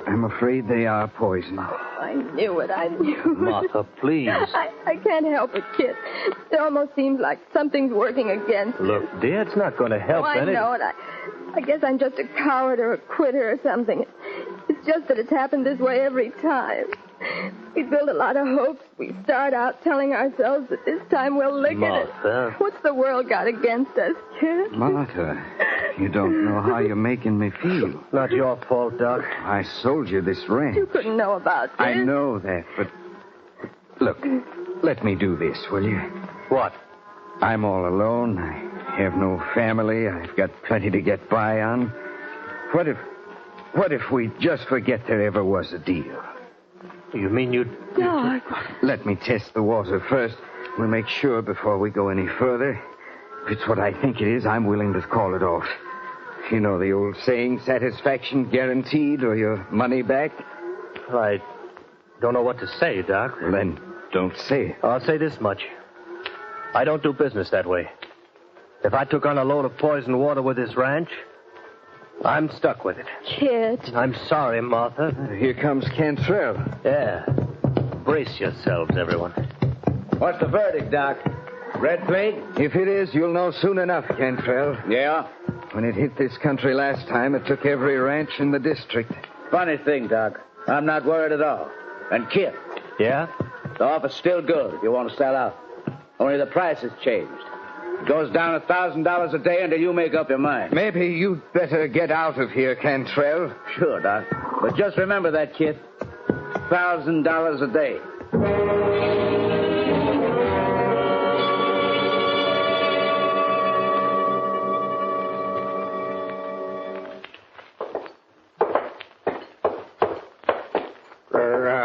I'm afraid they are poison. I knew it. Martha, please. I can't help it, kid. It almost seems like something's working against me. Look, dear, it's not going to help I any... know it. I guess I'm just a coward or a quitter or something. It's just that it's happened this way every time. We build a lot of hopes. We start out telling ourselves that this time we'll lick Martha. it. What's the world got against us, kid? Martha, you don't know how you're making me feel. Not your fault, Doc. I sold you this ranch. You couldn't know about this. I know that, but look, let me do this, will you? What? I'm all alone. I have no family. I've got plenty to get by on. What if we just forget there ever was a deal? You mean you'd... Doc. Let me test the water first. We'll make sure before we go any further. If it's what I think it is, I'm willing to call it off. You know the old saying, satisfaction guaranteed or your money back? I don't know what to say, Doc. Well, then, don't say it. I'll say this much. I don't do business that way. If I took on a load of poisoned water with this ranch, I'm stuck with it. Kid. I'm sorry, Martha. Here comes Cantrell. Yeah. Brace yourselves, everyone. What's the verdict, Doc? Red plague? If it is, you'll know soon enough, Cantrell. Yeah? When it hit this country last time, it took every ranch in the district. Funny thing, Doc. I'm not worried at all. And Kip. Yeah? The offer's still good if you want to sell out. Only the price has changed. It goes down $1,000 a day until you make up your mind. Maybe you'd better get out of here, Cantrell. Sure, Doc. But just remember that, kid. $1,000 a day.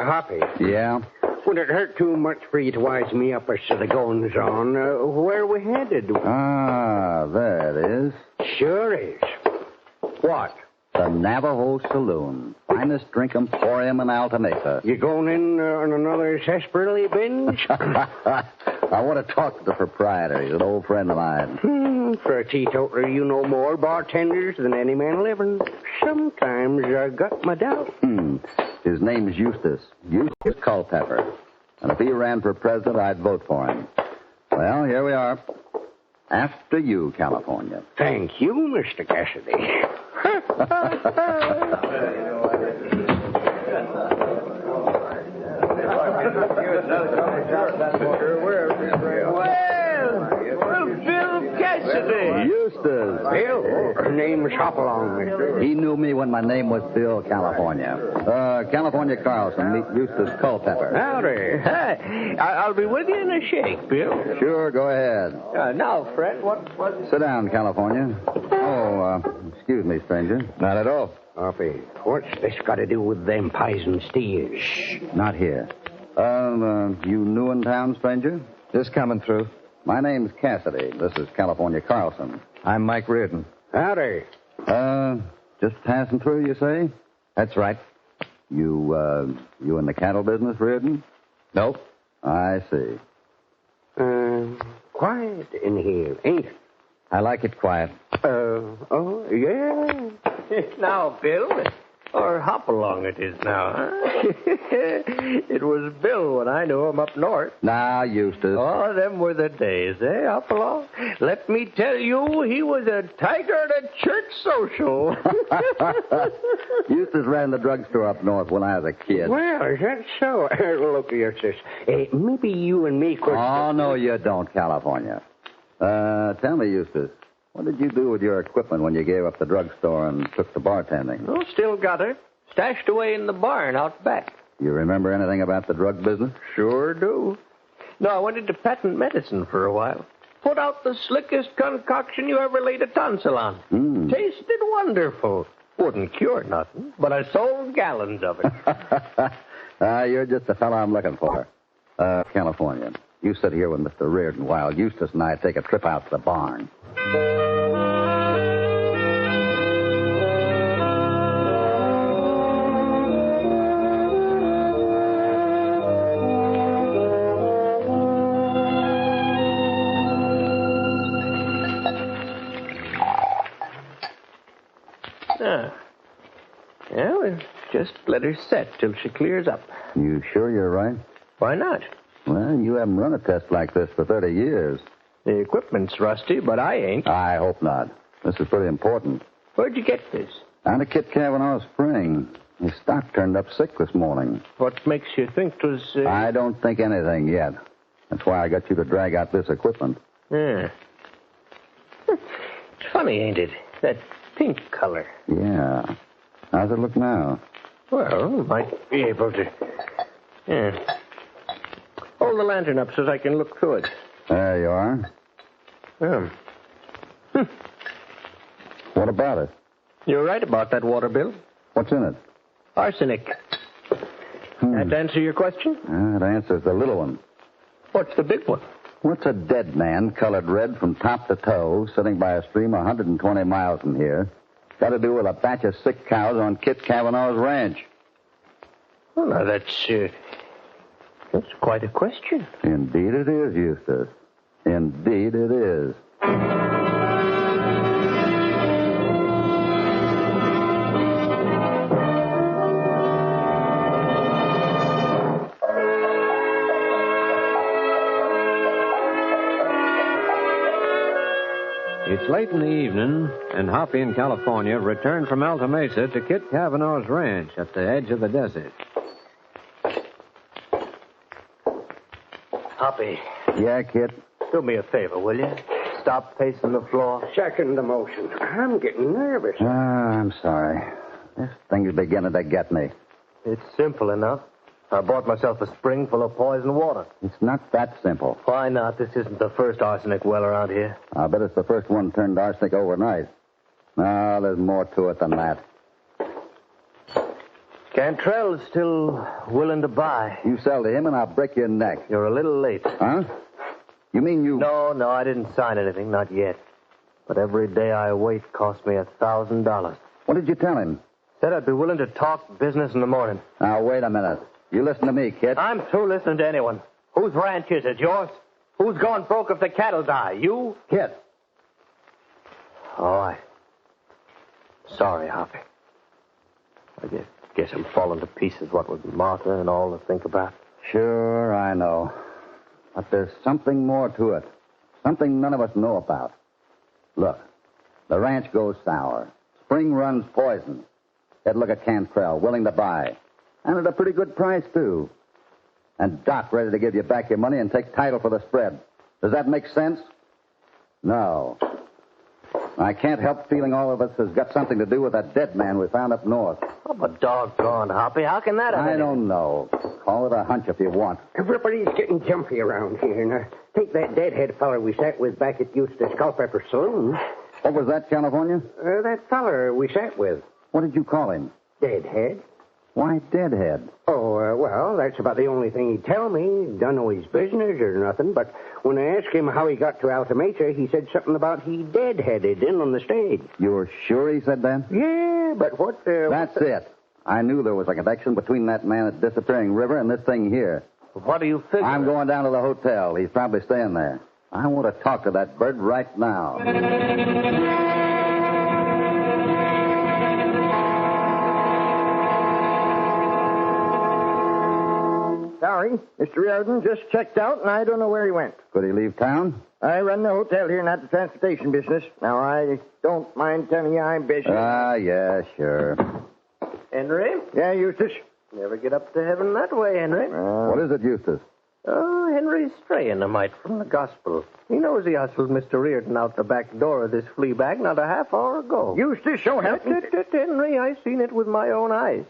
Hoppy. Yeah? Would it hurt too much for you to wise me up as to the goings on? Where we headed? Ah, there it is. Sure is. What? The Navajo Saloon. Finest drink emporium in Alta Mesa. You going in on another sarsaparilla binge? I want to talk to the proprietor. He's an old friend of mine. For a teetotaler, you know more bartenders than any man living. Sometimes I got my doubts. His name's Eustace. Eustace Culpepper. And if he ran for president, I'd vote for him. Well, here we are. After you, California. Thank you, Mr. Cassidy. Well, Bill Cassidy. Eustace. Bill? Name's Hopalong, mister. He knew me when my name was Bill California. California Carlson. Meet Eustace Culpepper. Howdy. Hey, I'll be with you in a shake, Bill. Sure, go ahead. Now, Fred, what... Sit down, California. Excuse me, stranger. Not at all. Hoppy, what's this got to do with them poison steers? Shh, not here. You new in town, stranger? Just coming through. My name's Cassidy. This is California Carlson. I'm Mike Reardon. Howdy. Just passing through, you say? That's right. You in the cattle business, Reardon? Nope. I see. Quiet in here, ain't it? I like it quiet. Yeah. Now, Bill, or Hopalong it is now, huh? It was Bill when I knew him up north. Now, Eustace. Oh, them were the days, eh, Hopalong? Let me tell you, he was a tiger at a church social. Eustace ran the drugstore up north when I was a kid. Well, is that so? Look here, sis. Maybe you and me could... Oh, no, you don't, California. Tell me, Eustace, what did you do with your equipment when you gave up the drugstore and took to bartending? Oh, still got it. Stashed away in the barn out back. You remember anything about the drug business? Sure do. No, I went into patent medicine for a while. Put out the slickest concoction you ever laid a tonsil on. Tasted wonderful. Wouldn't cure nothing, but I sold gallons of it. You're just the fellow I'm looking for. California. You sit here with Mr. Reardon while Eustace and I take a trip out to the barn. Yeah, we'll just let her set till she clears up. You sure you're right? Why not? Well, you haven't run a test like this for 30 years. The equipment's rusty, but I ain't. I hope not. This is pretty important. Where'd you get this? Down to Kit Kavanaugh's spring. His stock turned up sick this morning. What makes you think it was... I don't think anything yet. That's why I got you to drag out this equipment. Yeah. It's funny, ain't it? That pink color. Yeah. How's it look now? Well, might be able to... Yeah. Hold the lantern up so I can look through it. There you are. What about it? You're right about that water, Bill. What's in it? Arsenic. That answer your question? That answers the little one. What's the big one? What's a dead man colored red from top to toe sitting by a stream 120 miles from here got to do with a batch of sick cows on Kit Kavanaugh's ranch? Well, now, that's quite a question. Indeed it is, Eustace. Indeed it is. It's late in the evening, and Hoppy in California returned from Alta Mesa to Kit Cavanaugh's ranch at the edge of the desert. Hoppy. Yeah, Kit? Do me a favor, will you? Stop pacing the floor. Second the motion. I'm getting nervous. I'm sorry. This thing's beginning to get me. It's simple enough. I bought myself a spring full of poison water. It's not that simple. Why not? This isn't the first arsenic well around here. I bet it's the first one turned arsenic overnight. No, there's more to it than that. Cantrell's still willing to buy. You sell to him and I'll break your neck. You're a little late. Huh? You mean you... No, I didn't sign anything, not yet. But every day I wait costs me $1,000. What did you tell him? Said I'd be willing to talk business in the morning. Now, wait a minute. You listen to me, Kit. I'm through listening to anyone. Whose ranch is it? Yours? Who's gone broke if the cattle die? You? Kit. All right. Sorry, Hoppy. I guess I'm falling to pieces, what with Martha and all to think about. Sure, I know. But there's something more to it. Something none of us know about. Look, the ranch goes sour. Spring runs poison. Yet look at Cantrell, willing to buy. And at a pretty good price, too. And Doc ready to give you back your money and take title for the spread. Does that make sense? No. I can't help feeling all of us has got something to do with that dead man we found up north. Oh, but doggone, Hoppy, how can that have I don't know. Call it a hunch if you want. Everybody's getting jumpy around here. Now, take that deadhead feller we sat with back at Eustace Culpepper Saloon. What was that, California? That feller we sat with. What did you call him? Deadhead. Why deadhead? Oh, well, that's about the only thing he'd tell me. Don't know his business or nothing, but when I asked him how he got to Alta Mesa, he said something about he deadheaded in on the stage. You're sure he said that? Yeah, but what... That's it. I knew there was a connection between that man at Disappearing River and this thing here. What do you figure? I'm going down to the hotel. He's probably staying there. I want to talk to that bird right now. Sorry, Mr. Riordan just checked out, and I don't know where he went. Could he leave town? I run the hotel here, not the transportation business. Now, I don't mind telling you I'm busy. Yeah, sure. Henry? Yeah, Eustace? Never get up to heaven that way, Henry. What is it, Eustace? Oh, Henry's straying a mite from the gospel. He knows he hustled Mr. Riordan out the back door of this flea bag not a half hour ago. Eustace, so help me. Henry, I seen it with my own eyes.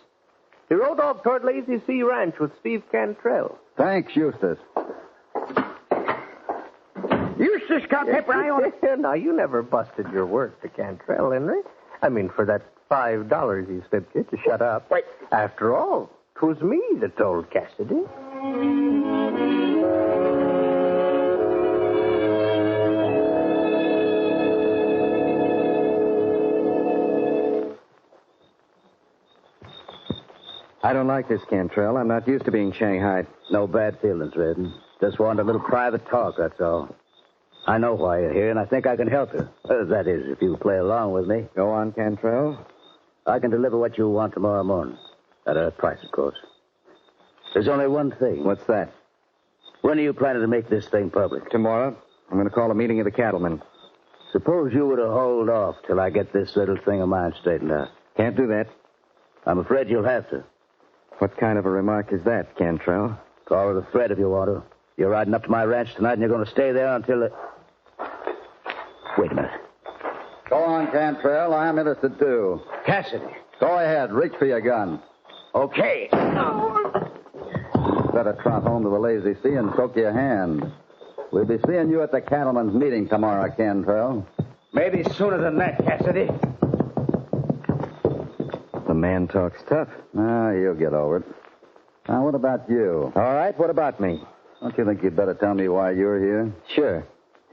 He rode off toward Lazy Sea Ranch with Steve Cantrell. Thanks, Eustace. Eustace Culpepper, I ought to... Now, you never busted your word to Cantrell, Henry. I mean, for that $5 he slipped you to shut up. Wait. After all, 'twas me that told Cassidy. I don't like this, Cantrell. I'm not used to being shanghaied. No bad feelings, Redden. Just want a little private talk, that's all. I know why you're here, and I think I can help you. That is, if you play along with me. Go on, Cantrell. I can deliver what you want tomorrow morning. At a price, of course. There's only one thing. What's that? When are you planning to make this thing public? Tomorrow. I'm going to call a meeting of the cattlemen. Suppose you were to hold off till I get this little thing of mine straightened out. Can't do that. I'm afraid you'll have to. What kind of a remark is that, Cantrell? Call it a threat if you want to. You're riding up to my ranch tonight, and you're going to stay there until the... Wait a minute. Go on, Cantrell. I'm interested, too. Cassidy. Go ahead. Reach for your gun. Okay. Better trot home to the Lazy Sea and soak your hand. We'll be seeing you at the cattlemen's meeting tomorrow, Cantrell. Maybe sooner than that, Cassidy. The man talks tough. You'll get over it. Now, what about you? All right, what about me? Don't you think you'd better tell me why you're here? Sure.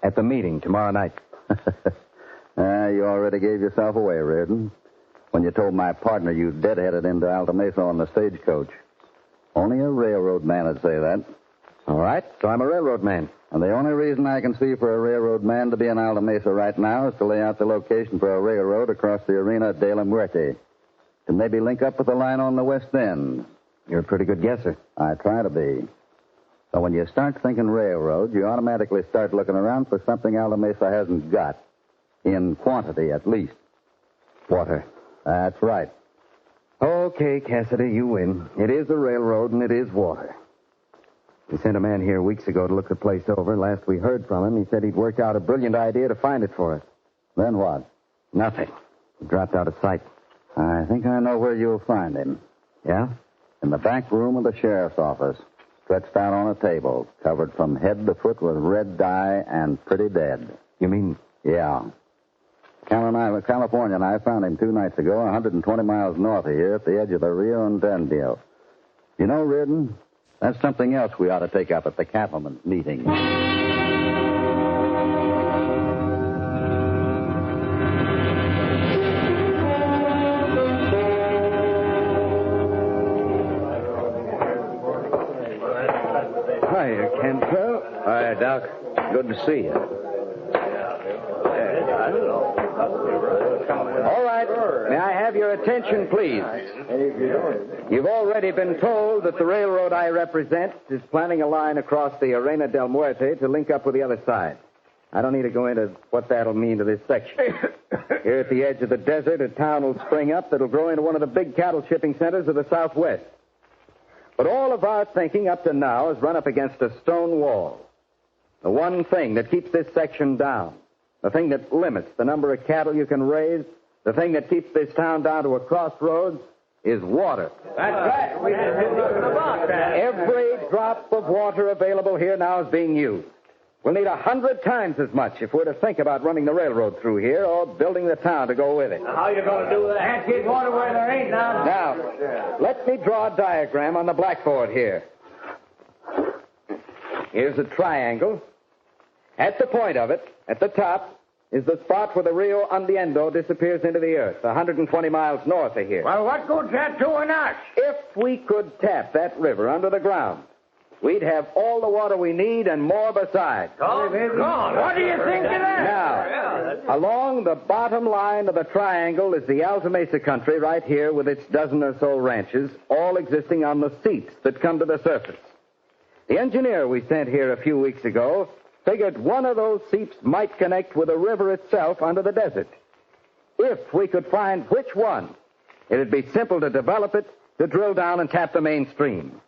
At the meeting tomorrow night. You already gave yourself away, Reardon, when you told my partner you deadheaded into Alta Mesa on the stagecoach. Only a railroad man would say that. All right, so I'm a railroad man. And the only reason I can see for a railroad man to be in Alta Mesa right now is to lay out the location for a railroad across the arena at De La Muerte. To maybe link up with the line on the west end. You're a pretty good guesser. I try to be. So when you start thinking railroad, you automatically start looking around for something Alta Mesa hasn't got. In quantity, at least. Water. That's right. Okay, Cassidy, you win. It is a railroad, and it is water. We sent a man here weeks ago to look the place over. Last we heard from him, he said he'd worked out a brilliant idea to find it for us. Then what? Nothing. He dropped out of sight. I think I know where you'll find him. Yeah? In the back room of the sheriff's office, stretched out on a table, covered from head to foot with red dye and pretty dead. You mean? Yeah. California and I found him 2 nights ago, 120 miles north of here at the edge of the Rio Andando. You know, Reardon, that's something else we ought to take up at the cattlemen's meeting. Hiya, Cantrell. Hi, Doc. Good to see you. All right. May I have your attention, please? You've already been told that the railroad I represent is planning a line across the Arena del Muerte to link up with the other side. I don't need to go into what that'll mean to this section. Here at the edge of the desert, a town will spring up that'll grow into one of the big cattle shipping centers of the Southwest. But all of our thinking up to now has run up against a stone wall. The one thing that keeps this section down, the thing that limits the number of cattle you can raise, the thing that keeps this town down to a crossroads, is water. That's right. Every drop of water available here now is being used. We'll need 100 times as much if we're to think about running the railroad through here or building the town to go with it. How you going to do that? Can't get water where there ain't none. Now, let me draw a diagram on the blackboard here. Here's a triangle. At the point of it, at the top, is the spot where the Rio Andando disappears into the earth, 120 miles north of here. Well, what good's that doing us? If we could tap that river under the ground, we'd have all the water we need and more besides. What do you think of that? Now, along the bottom line of the triangle is the Alta Mesa country right here with its dozen or so ranches, all existing on the seeps that come to the surface. The engineer we sent here a few weeks ago figured one of those seeps might connect with the river itself under the desert. If we could find which one, it'd be simple to develop it, to drill down and tap the main stream.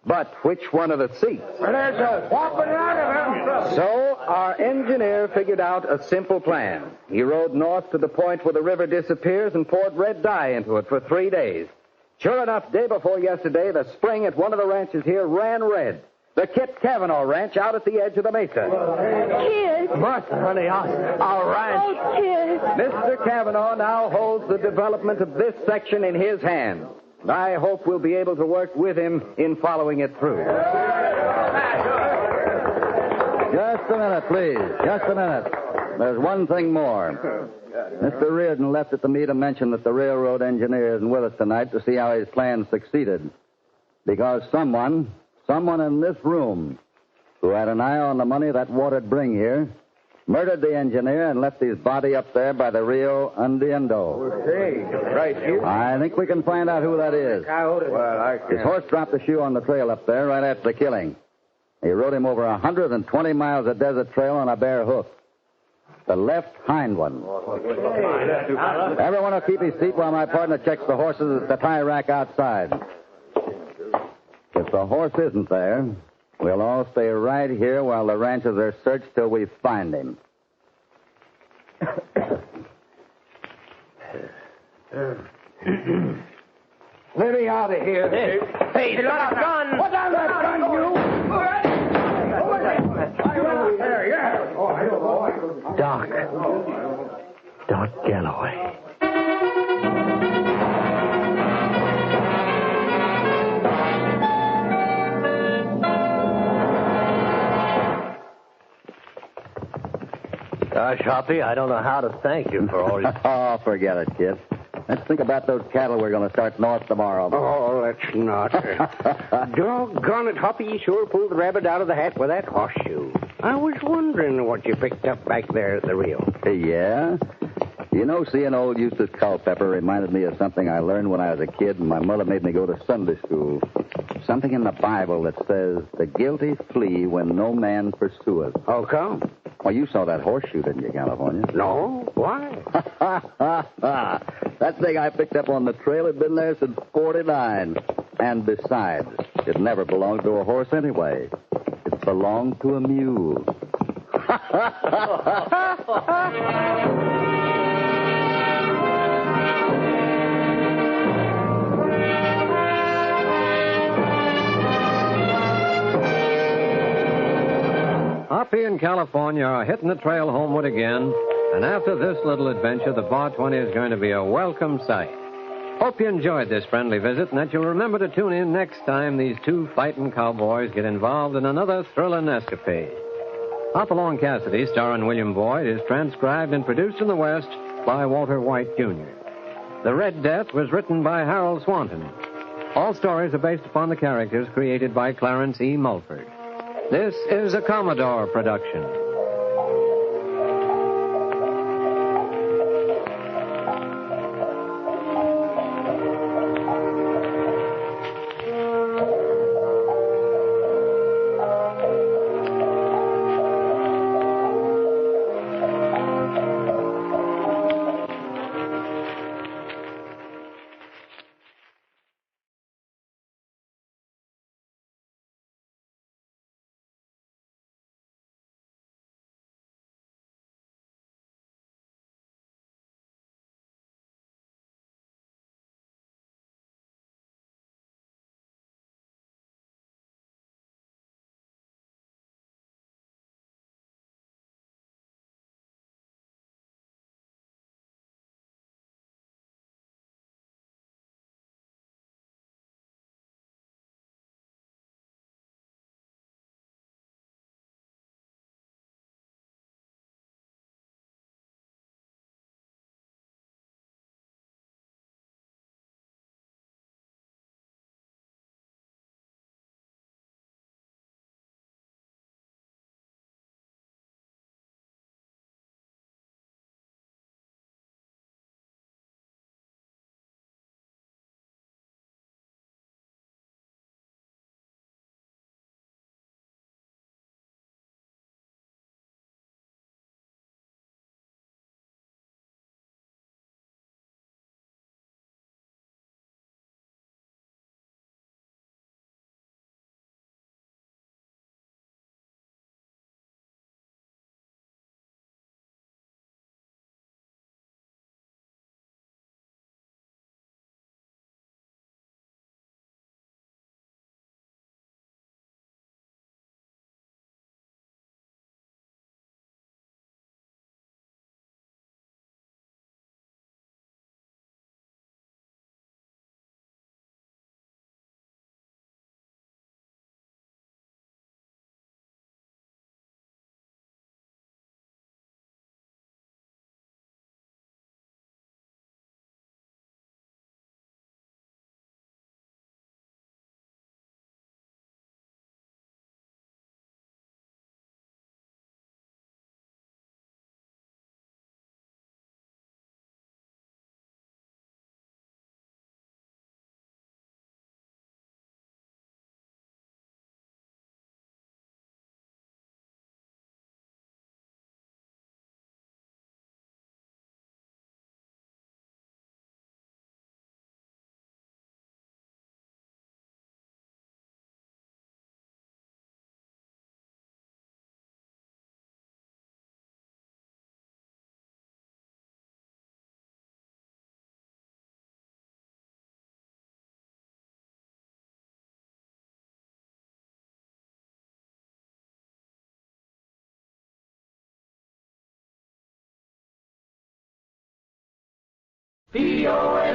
But which one of the seeps? Well, there's a whopping lot of them. So our engineer figured out a simple plan. He rode north to the point where the river disappears and poured red dye into it for 3 days. Sure enough, day before yesterday, the spring at one of the ranches here ran red. The Kit Cavanaugh Ranch out at the edge of the mesa. Kid. What, honey? Our ranch. Oh, Kid. Mr. Cavanaugh now holds the development of this section in his hands. I hope we'll be able to work with him in following it through. Just a minute, please. Just a minute. There's one thing more. Mr. Reardon left at the meet to mention that the railroad engineer isn't with us tonight to see how his plan succeeded. Because someone in this room who had an eye on the money that water'd bring here murdered the engineer and left his body up there by the Rio Andando. Right here. I think we can find out who that is. His horse dropped the shoe on the trail up there right after the killing. He rode him over 120 miles of desert trail on a bare hoof. The left hind one. Everyone will keep his seat while my partner checks the horses at the tie rack outside. If the horse isn't there, we'll all stay right here while the ranches are searched till we find him. Let me out of here. Hey, you got a gun. Put down that gun, you. Doc Galloway. Gosh, Hoppy, I don't know how to thank you for all your... Oh, forget it, kid. Let's think about those cattle we're going to start north tomorrow. Oh, let's not. Doggone it, Hoppy, you sure pulled the rabbit out of the hat with that horseshoe. I was wondering what you picked up back there at the Rio. Yeah? You know, seeing old Eustace Culpepper reminded me of something I learned when I was a kid and my mother made me go to Sunday school. Something in the Bible that says, the guilty flee when no man pursueth. How come? Well, you saw that horseshoe, didn't you, California? No? Why? That thing I picked up on the trail had been there since 49. And besides, it never belonged to a horse anyway. It belonged to a mule. Hoppy and California are hitting the trail homeward again, and after this little adventure, the Bar 20 is going to be a welcome sight. Hope you enjoyed this friendly visit, and that you'll remember to tune in next time these two fighting cowboys get involved in another thrilling escapade. Hopalong Cassidy, starring William Boyd, is transcribed and produced in the West by Walter White, Jr. The Red Death was written by Harold Swanton. All stories are based upon the characters created by Clarence E. Mulford. This is a Commodore production.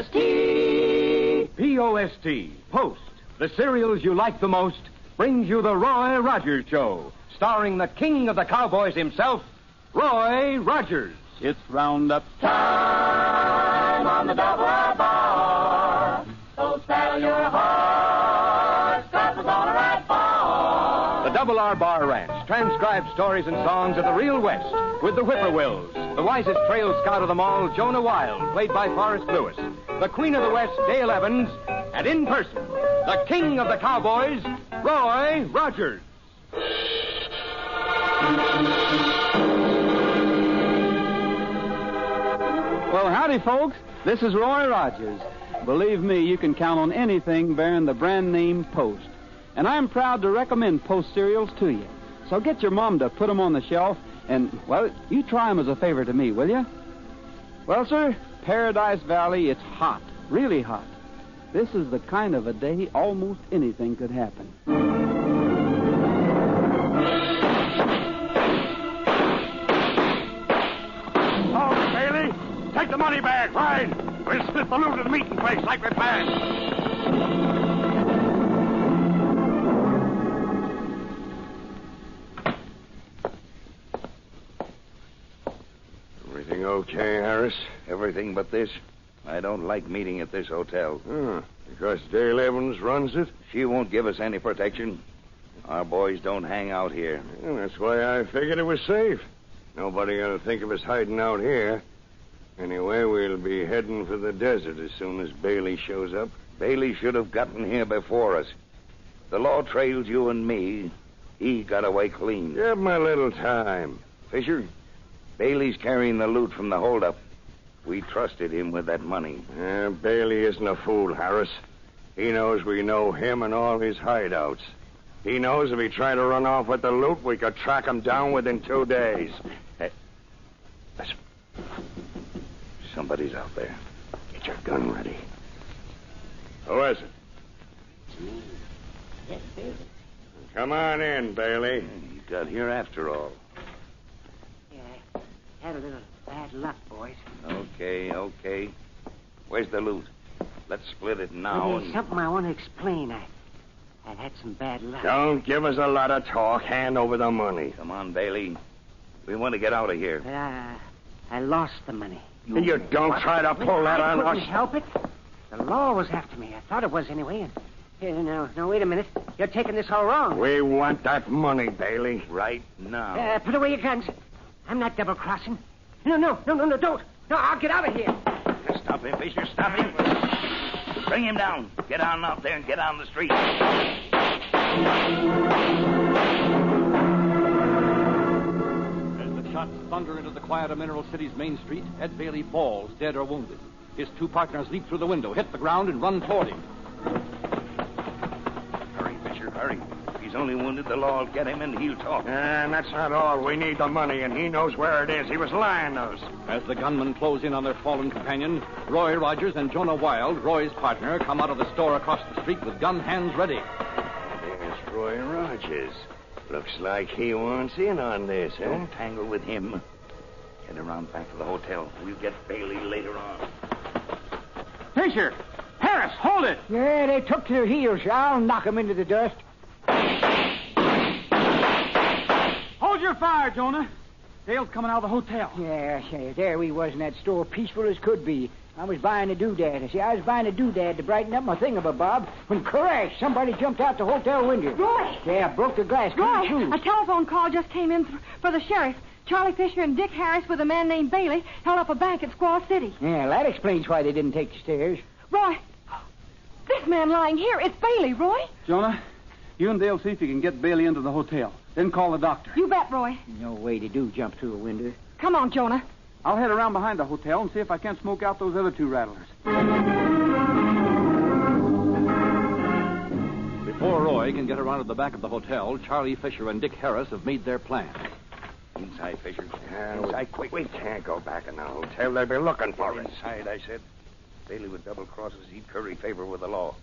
P-O-S-T. P-O-S-T. Post. The cereals you like the most brings you the Roy Rogers Show, starring the king of the cowboys himself, Roy Rogers. It's roundup time on the double R bar. So saddle your horse, 'cause we're gonna ride far. The Double R Bar Ranch transcribed stories and songs of the real West with the Whippoorwills, the wisest trail scout of them all, Jonah Wild, played by Forrest Lewis, the Queen of the West, Dale Evans, and in person, the king of the cowboys, Roy Rogers. Howdy, folks. This is Roy Rogers. Believe me, you can count on anything bearing the brand name Post. And I'm proud to recommend Post cereals to you. So get your mom to put them on the shelf and, well, you try them as a favor to me, will you? Well, sir, Paradise Valley, it's hot, really hot. This is the kind of a day almost anything could happen. Oh, Bailey, take the money bag, right? We'll split the loot at the meeting place like we planned. Everything okay, Harris? Everything but this? I don't like meeting at this hotel. Because Dale Evans runs it? She won't give us any protection. Our boys don't hang out here. That's why I figured it was safe. Nobody ought to think of us hiding out here. Anyway, we'll be heading for the desert as soon as Bailey shows up. Bailey should have gotten here before us. The law trails you and me. He got away clean. Give him a little time. Fisher, Bailey's carrying the loot from the holdup. We trusted him with that money. Bailey isn't a fool, Harris. He knows we know him and all his hideouts. He knows if he tried to run off with the loot, we could track him down within 2 days. Hey, listen. Somebody's out there. Get your gun ready. Who is it? Come on in, Bailey. You got here after all. Yeah, had a little bad luck, boys. Okay. Where's the loot? Let's split it now. Well, there's something I want to explain. I've had some bad luck. Don't give us a lot of talk. Hand over the money. Come on, Bailey. We want to get out of here. But I lost the money. You don't try to pull that on us. I couldn't help it. The law was after me. I thought it was anyway. And here, now, wait a minute. You're taking this all wrong. We want that money, Bailey. Right now. Put away your guns. I'm not double-crossing. No, don't. No, I'll get out of here. Stop him, Fisher. Stop him. Bring him down. Get on out there and get on the street. As the shots thunder into the quiet of Mineral City's main street, Ed Bailey falls, dead or wounded. His 2 partners leap through the window, hit the ground, and run toward him. Hurry, Fisher, hurry. If he's only wounded, the law will get him and he'll talk. And that's not all. We need the money, and he knows where it is. He was lying to us. As the gunmen close in on their fallen companion, Roy Rogers and Jonah Wild, Roy's partner, come out of the store across the street with gun hands ready. There's Roy Rogers. Looks like he wants in on this, huh? Don't tangle with him. Get around back to the hotel. We'll get Bailey later on. Fisher! Harris, hold it! Yeah, they took to their heels. I'll knock them into the dust. Hold your fire, Jonah. Dale's coming out of the hotel. Yeah, there we was in that store, peaceful as could be. I was buying a doodad. I was buying a doodad to brighten up my thingamabob when crash, somebody jumped out the hotel window. Roy! Yeah, broke the glass. Roy, a telephone call just came in for the sheriff. Charlie Fisher and Dick Harris with a man named Bailey held up a bank at Squaw City. Yeah, that explains why they didn't take the stairs. Roy, this man lying here, it's Bailey, Roy. Jonah, you and Dale see if you can get Bailey into the hotel. Then call the doctor. You bet, Roy. No way to do jump through a window. Come on, Jonah. I'll head around behind the hotel and see if I can't smoke out those other 2 rattlers. Before Roy can get around to the back of the hotel, Charlie Fisher and Dick Harris have made their plan. Inside, Fisher. Inside, quick. We can't go back in the hotel. They'll be looking for us. Inside, I said. Bailey would double-cross us. He'd curry favor with the law.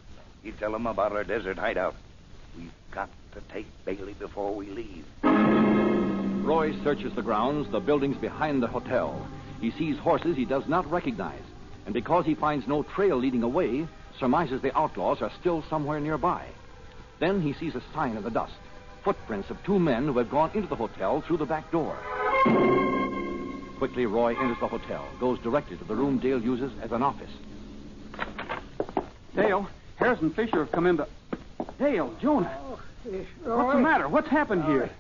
He'd tell them about our desert hideout. We've got to take Bailey before we leave. Roy searches the grounds, the buildings behind the hotel. He sees horses he does not recognize. And because he finds no trail leading away, surmises the outlaws are still somewhere nearby. Then he sees a sign in the dust. Footprints of 2 men who have gone into the hotel through the back door. Quickly, Roy enters the hotel, goes directly to the room Dale uses as an office. Dale, Harris and Fisher have come in to... Dale, Jonah. Oh, yes, Roy. What's the matter? What's happened here?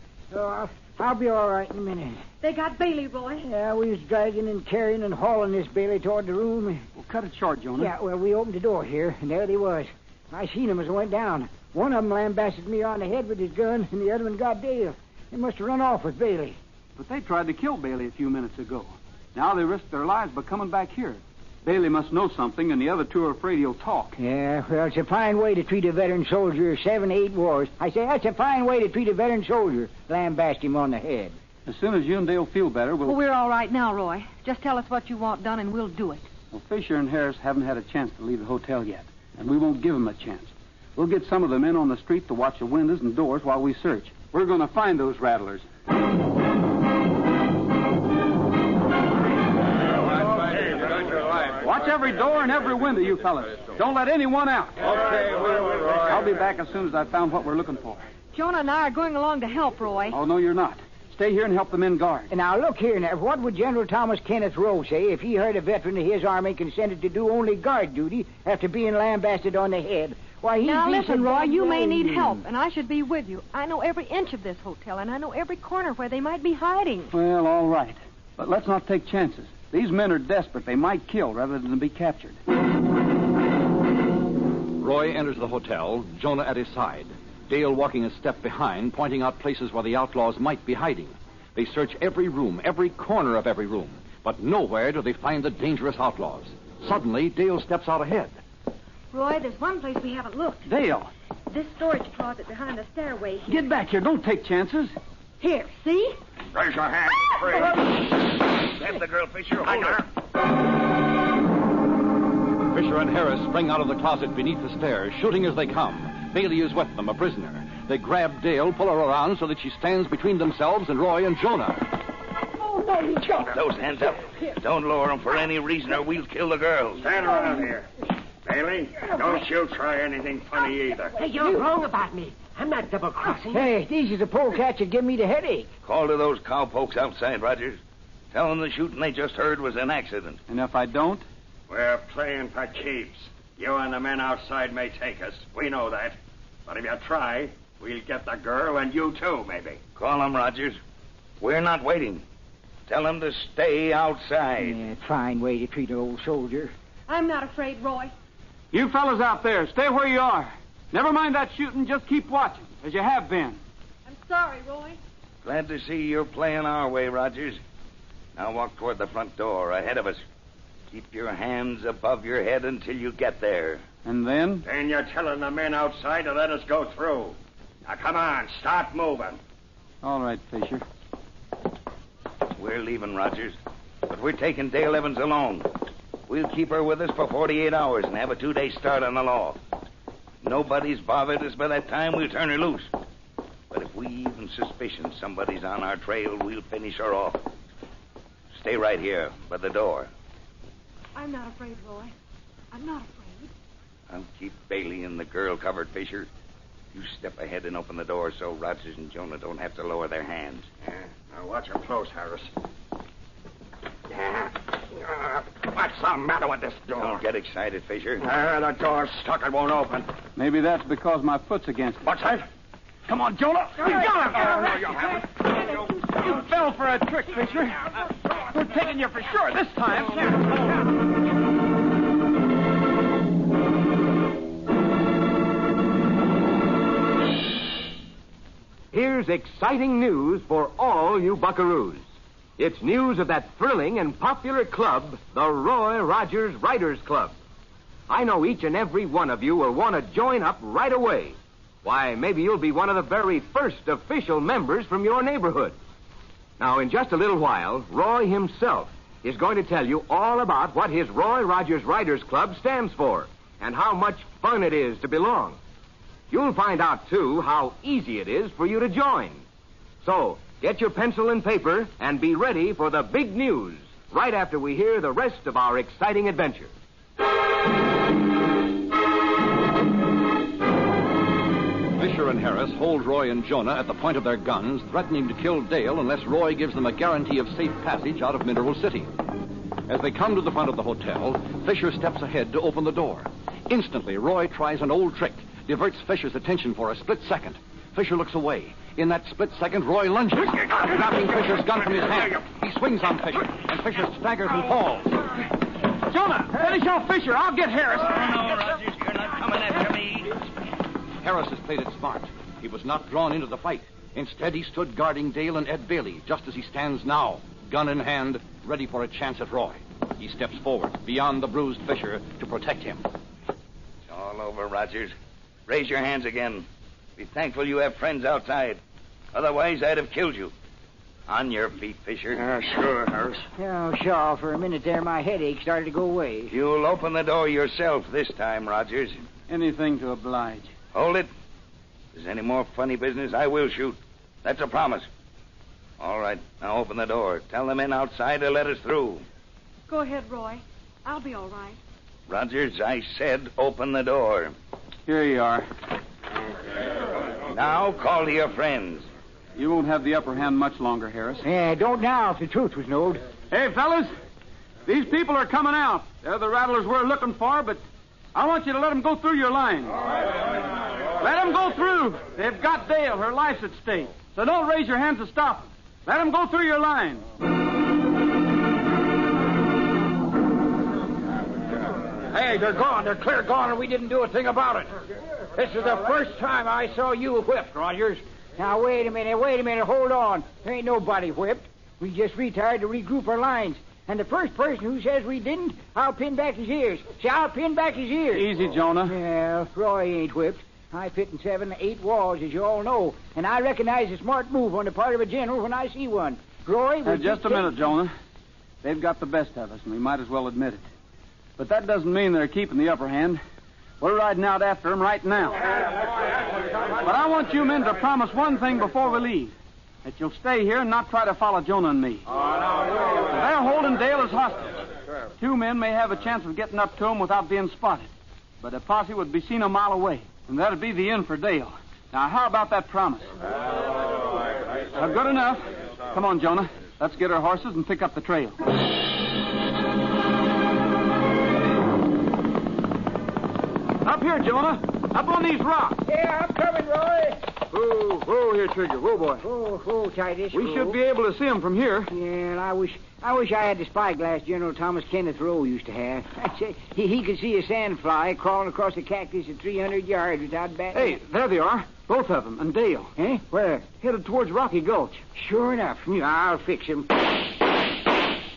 I'll be all right in a minute. They got Bailey, Roy. Yeah, we was dragging and carrying and hauling this Bailey toward the room. Well, cut it short, Jonah. Yeah, well, we opened the door here, and there they was. I seen them as I went down. One of them lambasted me on the head with his gun, and the other one got Dale. They must have run off with Bailey. But they tried to kill Bailey a few minutes ago. Now they risked their lives by coming back here. Bailey must know something, and the other two are afraid he'll talk. Yeah, well, it's a fine way to treat a veteran soldier. 7, 8 wars. I say that's a fine way to treat a veteran soldier. Lambast him on the head. As soon as you and Dale feel better, Well, we're all right now, Roy. Just tell us what you want done, and we'll do it. Well, Fisher and Harris haven't had a chance to leave the hotel yet, and we won't give them a chance. We'll get some of the men on the street to watch the windows and doors while we search. We're going to find those rattlers. Watch every door and every window, you fellas. Don't let anyone out. Okay, I'll be back as soon as I've found what we're looking for. Jonah and I are going along to help, Roy. Oh, no, you're not. Stay here and help the men guard. Now, look here, now. What would General Thomas Kenneth Rowe say if he heard a veteran of his army consented to do only guard duty after being lambasted on the head? Why, now, listen, Roy, you may need help, and I should be with you. I know every inch of this hotel, and I know every corner where they might be hiding. Well, all right. But let's not take chances. These men are desperate. They might kill rather than be captured. Roy enters the hotel, Jonah at his side. Dale walking a step behind, pointing out places where the outlaws might be hiding. They search every room, every corner of every room, but nowhere do they find the dangerous outlaws. Suddenly, Dale steps out ahead. Roy, there's one place we haven't looked. Dale! This storage closet behind the stairway. Get back here. Don't take chances. Here, see? Raise your hand, free. Grab the girl, Fisher. Hold her. Fisher and Harris spring out of the closet beneath the stairs, shooting as they come. Bailey is with them, a prisoner. They grab Dale, pull her around so that she stands between themselves and Roy and Jonah. Oh, no, you Keep those hands up. Don't lower them for any reason or we'll kill the girls. Stand around here. Bailey, don't you try anything funny either. Hey, you're wrong about me. I'm not double-crossing. Hey, these are the polecats that give me the headache. Call to those cowpokes outside, Rogers. Tell them the shooting they just heard was an accident. And if I don't? We're playing for keeps. You and the men outside may take us. We know that. But if you try, we'll get the girl and you too, maybe. Call them, Rogers. We're not waiting. Tell them to stay outside. Yeah, fine way to treat an old soldier. I'm not afraid, Roy. You fellas out there, stay where you are. Never mind that shooting, just keep watching, as you have been. I'm sorry, Roy. Glad to see you're playing our way, Rogers. Now walk toward the front door, ahead of us. Keep your hands above your head until you get there. And then? Then you're telling the men outside to let us go through. Now, come on, start moving. All right, Fisher. We're leaving, Rogers. But we're taking Dale Evans along. We'll keep her with us for 48 hours and have a 2-day start on the law. Nobody's bothered us by that time, we'll turn her loose. But if we even suspicion somebody's on our trail, we'll finish her off. Stay right here, by the door. I'm not afraid, Roy. I'm not afraid. I'll keep Bailey and the girl covered, Fisher. You step ahead and open the door so Rogers and Jonah don't have to lower their hands. Now watch her close, Harris. What's the matter with this door? Don't get excited, Fisher. The door's stuck. It won't open. Maybe that's because my foot's against it. What's that? Come on, Jonah. You got him. Oh, no, you haven't. You fell for a trick, Fisher. We're taking you for sure this time. Here's exciting news for all you buckaroos. It's news of that thrilling and popular club, the Roy Rogers Writers Club. I know each and every one of you will want to join up right away. Why, maybe you'll be one of the very first official members from your neighborhood. Now, in just a little while, Roy himself is going to tell you all about what his Roy Rogers Writers Club stands for and how much fun it is to belong. You'll find out, too, how easy it is for you to join. So, get your pencil and paper and be ready for the big news right after we hear the rest of our exciting adventure. Fisher and Harris hold Roy and Jonah at the point of their guns, threatening to kill Dale unless Roy gives them a guarantee of safe passage out of Mineral City. As they come to the front of the hotel, Fisher steps ahead to open the door. Instantly, Roy tries an old trick, diverts Fisher's attention for a split second. Fisher looks away. In that split second, Roy lunges, grabbing Fisher's gun from his hand. He swings on Fisher, and Fisher staggers and falls. Jonah, finish off Fisher. I'll get Harris. No, Rogers, you're not coming after me. Harris has played it smart. He was not drawn into the fight. Instead, he stood guarding Dale and Ed Bailey, just as he stands now, gun in hand, ready for a chance at Roy. He steps forward, beyond the bruised Fisher, to protect him. It's all over, Rogers. Raise your hands again. Be thankful you have friends outside. Otherwise, I'd have killed you. On your feet, Fisher. Sure, Harris. Oh, Shaw, for a minute there, my headache started to go away. You'll open the door yourself this time, Rogers. Anything to oblige. Hold it. If there's any more funny business, I will shoot. That's a promise. All right, now open the door. Tell the men outside to let us through. Go ahead, Roy. I'll be all right. Rogers, I said open the door. Here you are. Now call to your friends. You won't have the upper hand much longer, Harris. Yeah, don't now if the truth was known. Hey, fellas, these people are coming out. They're the rattlers we're looking for, but I want you to let them go through your line. Let them go through. They've got Dale. Her life's at stake. So don't raise your hands to stop them. Let them go through your line. Hey, they're gone. They're clear gone, and we didn't do a thing about it. This is the first time I saw you whipped, Rogers. Now, wait a minute. Hold on. There ain't nobody whipped. We just retired to regroup our lines. And the first person who says we didn't, I'll pin back his ears. See, I'll pin back his ears. Easy, Jonah. Yeah, Roy ain't whipped. I fit in 7 to 8 walls, as you all know. And I recognize a smart move on the part of a general when I see one. Roy... Just a minute, Jonah. They've got the best of us, and we might as well admit it. But that doesn't mean they're keeping the upper hand. We're riding out after them right now. But I want you men to promise one thing before we leave. That you'll stay here and not try to follow Jonah and me. They're holding Dale as hostage. 2 men may have a chance of getting up to him without being spotted. But a posse would be seen a mile away. And that'd be the end for Dale. Now, how about that promise? Good enough. Come on, Jonah. Let's get our horses and pick up the trail. Up here, Jonah. Up on these rocks. Yeah, I'm coming, Roy. Whoa, here, Trigger. Whoa, boy. Whoa, Titus. We should be able to see him from here. Yeah, and I wish I had the spyglass General Thomas Kenneth Rowe used to have. He could see a sandfly crawling across the cactus at 300 yards without batting. Hey, there they are. Both of them. And Dale. Eh? Where? Headed towards Rocky Gulch. Sure enough. I'll fix him.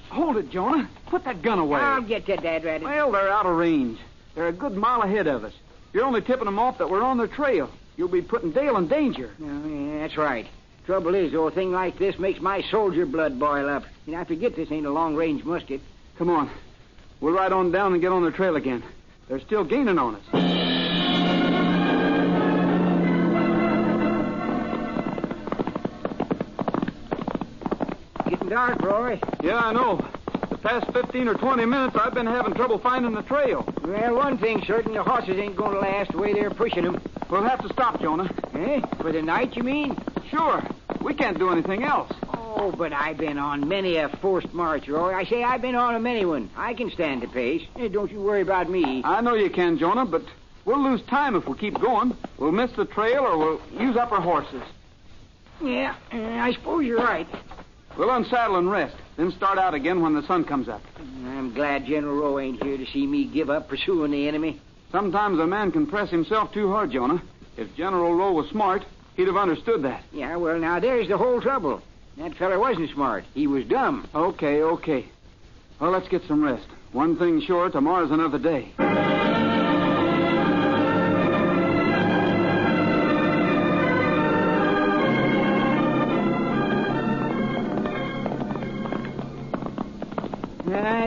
Hold it, Jonah. Put that gun away. I'll get that, Dad Rat. Well, they're out of range. They're a good mile ahead of us. You're only tipping them off that we're on their trail. You'll be putting Dale in danger. Yeah, that's right. Trouble is, though, a thing like this makes my soldier blood boil up. I forget this ain't a long-range musket. Come on. We'll ride on down and get on their trail again. They're still gaining on us. Getting dark, Roy. Yeah, I know. The past 15 or 20 minutes, I've been having trouble finding the trail. Well, one thing's certain, the horses ain't going to last the way they're pushing them. We'll have to stop, Jonah. Eh? For the night, you mean? Sure. We can't do anything else. Oh, but I've been on many a forced march, Roy. I say I've been on a many one. I can stand the pace. Don't you worry about me. I know you can, Jonah, but we'll lose time if we keep going. We'll miss the trail or we'll use up our horses. Yeah, I suppose you're right. We'll unsaddle and rest, then start out again when the sun comes up. I'm glad General Rowe ain't here to see me give up pursuing the enemy. Sometimes a man can press himself too hard, Jonah. If General Rowe was smart, he'd have understood that. Yeah, well, now there's the whole trouble. That feller wasn't smart. He was dumb. Okay. Well, let's get some rest. One thing sure, tomorrow's another day.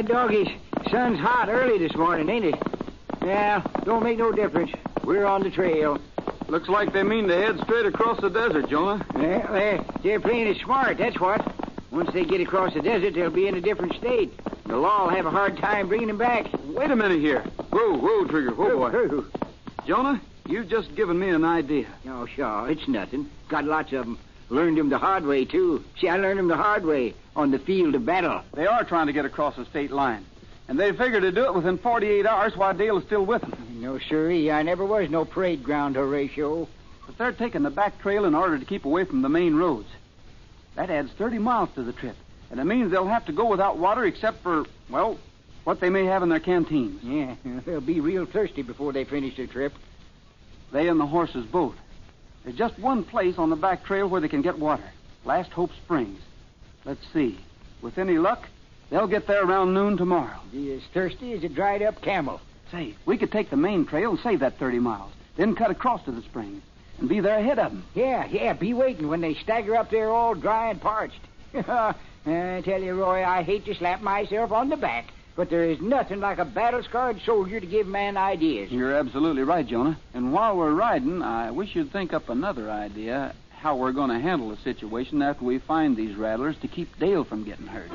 Doggies, sun's hot early this morning, ain't it? Yeah, don't make no difference. We're on the trail. Looks like they mean to head straight across the desert, Jonah. Yeah, they're playing it smart, that's what. Once they get across the desert, they'll be in a different state. The law will have a hard time bringing them back. Wait a minute here. Whoa, Trigger. Whoa, boy. Jonah, you've just given me an idea. Oh, sure, it's nothing. Got lots of them. Learned them the hard way, too. See, I learned them the hard way on the field of battle. They are trying to get across the state line. And they figure to do it within 48 hours while Dale is still with them. No, sirree. I never was no parade ground, Horatio. But they're taking the back trail in order to keep away from the main roads. That adds 30 miles to the trip. And it means they'll have to go without water except for, well, what they may have in their canteens. Yeah, they'll be real thirsty before they finish their trip. They and the horses both. There's just one place on the back trail where they can get water. Last Hope Springs. Let's see. With any luck, They'll get there around noon tomorrow. Be as thirsty as a dried-up camel. Say, we could take the main trail and save that 30 miles, then cut across to the springs and be there ahead of them. Yeah, be waiting when they stagger up there all dry and parched. I tell you, Roy, I hate to slap myself on the back, but there is nothing like a battle-scarred soldier to give man ideas. You're absolutely right, Jonah. And while we're riding, I wish you'd think up another idea how we're going to handle the situation after we find these rattlers to keep Dale from getting hurt.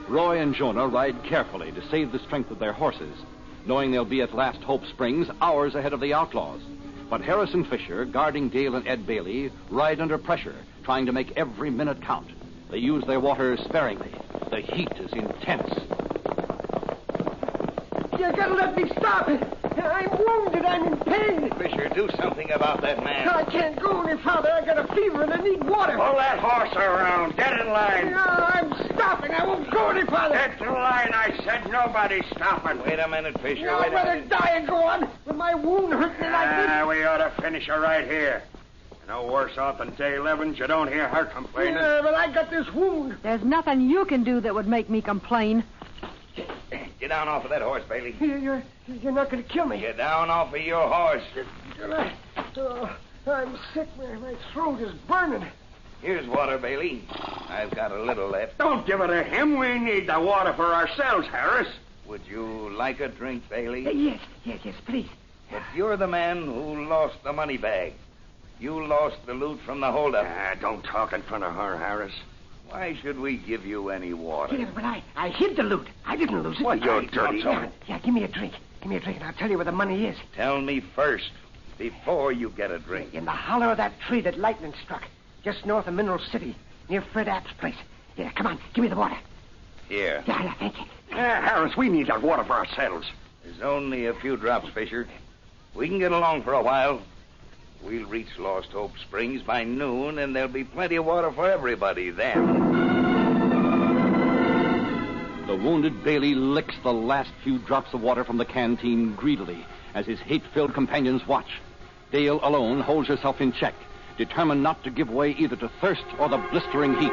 Roy and Jonah ride carefully to save the strength of their horses, knowing they'll be at Last Hope Springs hours ahead of the outlaws. But Harris and Fisher, guarding Dale and Ed Bailey, ride under pressure, trying to make every minute count. They use their water sparingly. The heat is intense. You gotta let me stop. I'm wounded. I'm in pain. Fisher, do something about that man. I can't go any farther. I got a fever and I need water. Pull that horse around. Get in line. No, I'm stopping. I won't go any farther. Get in line. I said nobody's stopping. Wait a minute, Fisher. I'd rather die and go on. With my wound hurting me like this. We ought to finish her right here. You're no worse off than Dale Evans. You don't hear her complaining. Yeah, but I got this wound. There's nothing you can do that would make me complain. Get down off of that horse, Bailey. You're not going to kill me. Get down off of your horse. Oh, I'm sick. My throat is burning. Here's water, Bailey. I've got a little left. Don't give it to him. We need the water for ourselves, Harris. Would you like a drink, Bailey? Yes, please. But you're the man who lost the money bag. You lost the loot from the holdup. Don't talk in front of her, Harris. Why should we give you any water? Yeah, but I hid the loot. I didn't lose it. What, you dirty... Yeah, give me a drink. Give me a drink, and I'll tell you where the money is. Tell me first, before you get a drink. In the hollow of that tree that lightning struck, just north of Mineral City, near Fred App's place. Yeah, come on, give me the water. Here. Yeah, thank you. Harris, we need that water for ourselves. There's only a few drops, Fisher. We can get along for a while. We'll reach Lost Hope Springs by noon, and there'll be plenty of water for everybody then. The wounded Bailey licks the last few drops of water from the canteen greedily as his hate-filled companions watch. Dale alone holds herself in check, determined not to give way either to thirst or the blistering heat.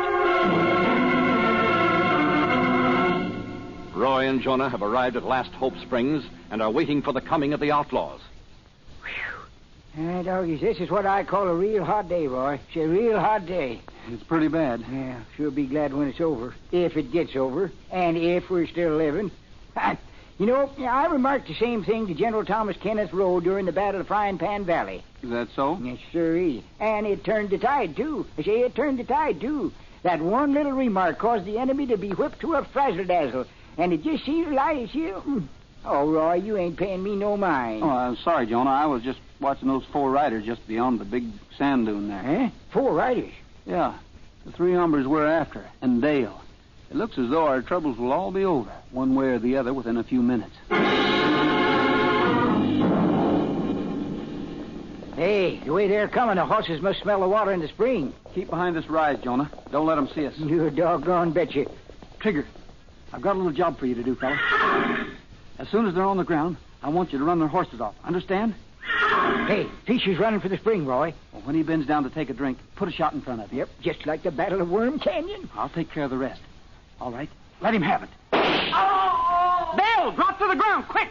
Roy and Jonah have arrived at Last Hope Springs and are waiting for the coming of the outlaws. Doggies, this is what I call a real hot day, Roy. It's a real hot day. It's pretty bad. Yeah, sure be glad when it's over. If it gets over. And if we're still living. You know, I remarked the same thing to General Thomas Kenneth Rowe during the Battle of Frying Pan Valley. Is that so? Yes, sir is. And it turned the tide, too. I say it turned the tide, too. That one little remark caused the enemy to be whipped to a frazzle-dazzle. And it just seems like it's you. Oh, Roy, you ain't paying me no mind. Oh, I'm sorry, Jonah. I was just watching those 4 riders just beyond the big sand dune there. Huh? 4 riders? Yeah. The 3 hombres we're after, and Dale. It looks as though our troubles will all be over, one way or the other, within a few minutes. Hey, the way they're coming, the horses must smell the water in the spring. Keep behind this rise, Jonah. Don't let them see us. You're a doggone betcha. Trigger, I've got a little job for you to do, fella. As soon as they're on the ground, I want you to run their horses off. Understand? Hey, Fisher's running for the spring, Roy. Well, when he bends down to take a drink, put a shot in front of him. Yep, just like the Battle of Worm Canyon. I'll take care of the rest. All right, let him have it. Oh! Dale, drop to the ground, quick!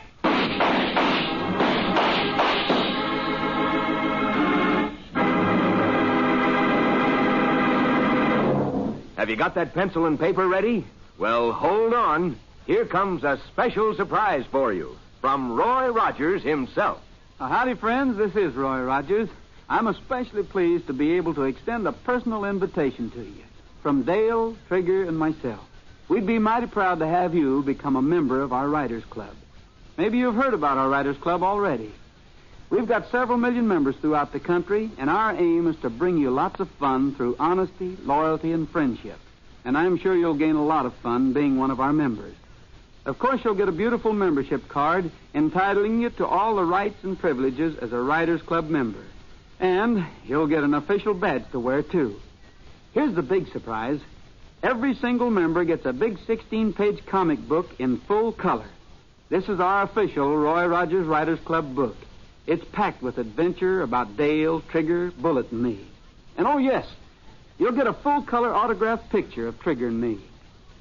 Have you got that pencil and paper ready? Well, hold on. Here comes a special surprise for you from Roy Rogers himself. Howdy, friends. This is Roy Rogers. I'm especially pleased to be able to extend a personal invitation to you from Dale, Trigger, and myself. We'd be mighty proud to have you become a member of our Writers Club. Maybe you've heard about our Writers Club already. We've got several million members throughout the country, and our aim is to bring you lots of fun through honesty, loyalty, and friendship. And I'm sure you'll gain a lot of fun being one of our members. Of course, you'll get a beautiful membership card entitling you to all the rights and privileges as a Writers Club member. And you'll get an official badge to wear, too. Here's the big surprise. Every single member gets a big 16-page comic book in full color. This is our official Roy Rogers Writers Club book. It's packed with adventure about Dale, Trigger, Bullet, and me. And oh, yes, you'll get a full-color autographed picture of Trigger and me.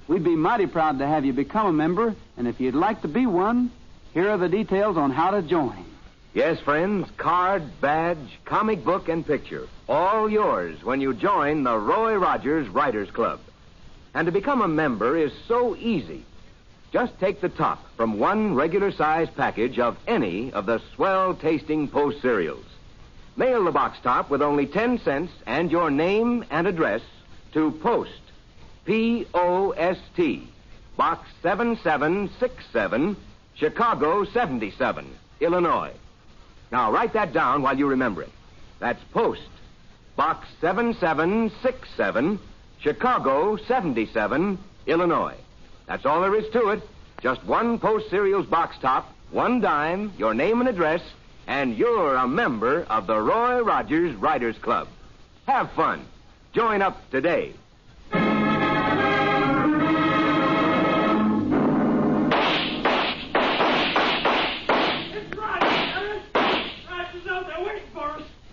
We'd be mighty proud to have you become a member, and if you'd like to be one, here are the details on how to join. Yes, friends, card, badge, comic book, and picture. All yours when you join the Roy Rogers Writers Club. And to become a member is so easy. Just take the top from one regular-size package of any of the swell-tasting Post cereals. Mail the box top with only 10 cents and your name and address to Post, P-O-S-T, Box 7767, Chicago 77, Illinois. Now, write that down while you remember it. That's Post, Box 7767, Chicago 77, Illinois. That's all there is to it. Just one Post cereals box top, 1 dime, your name and address, and you're a member of the Roy Rogers Writers Club. Have fun. Join up today.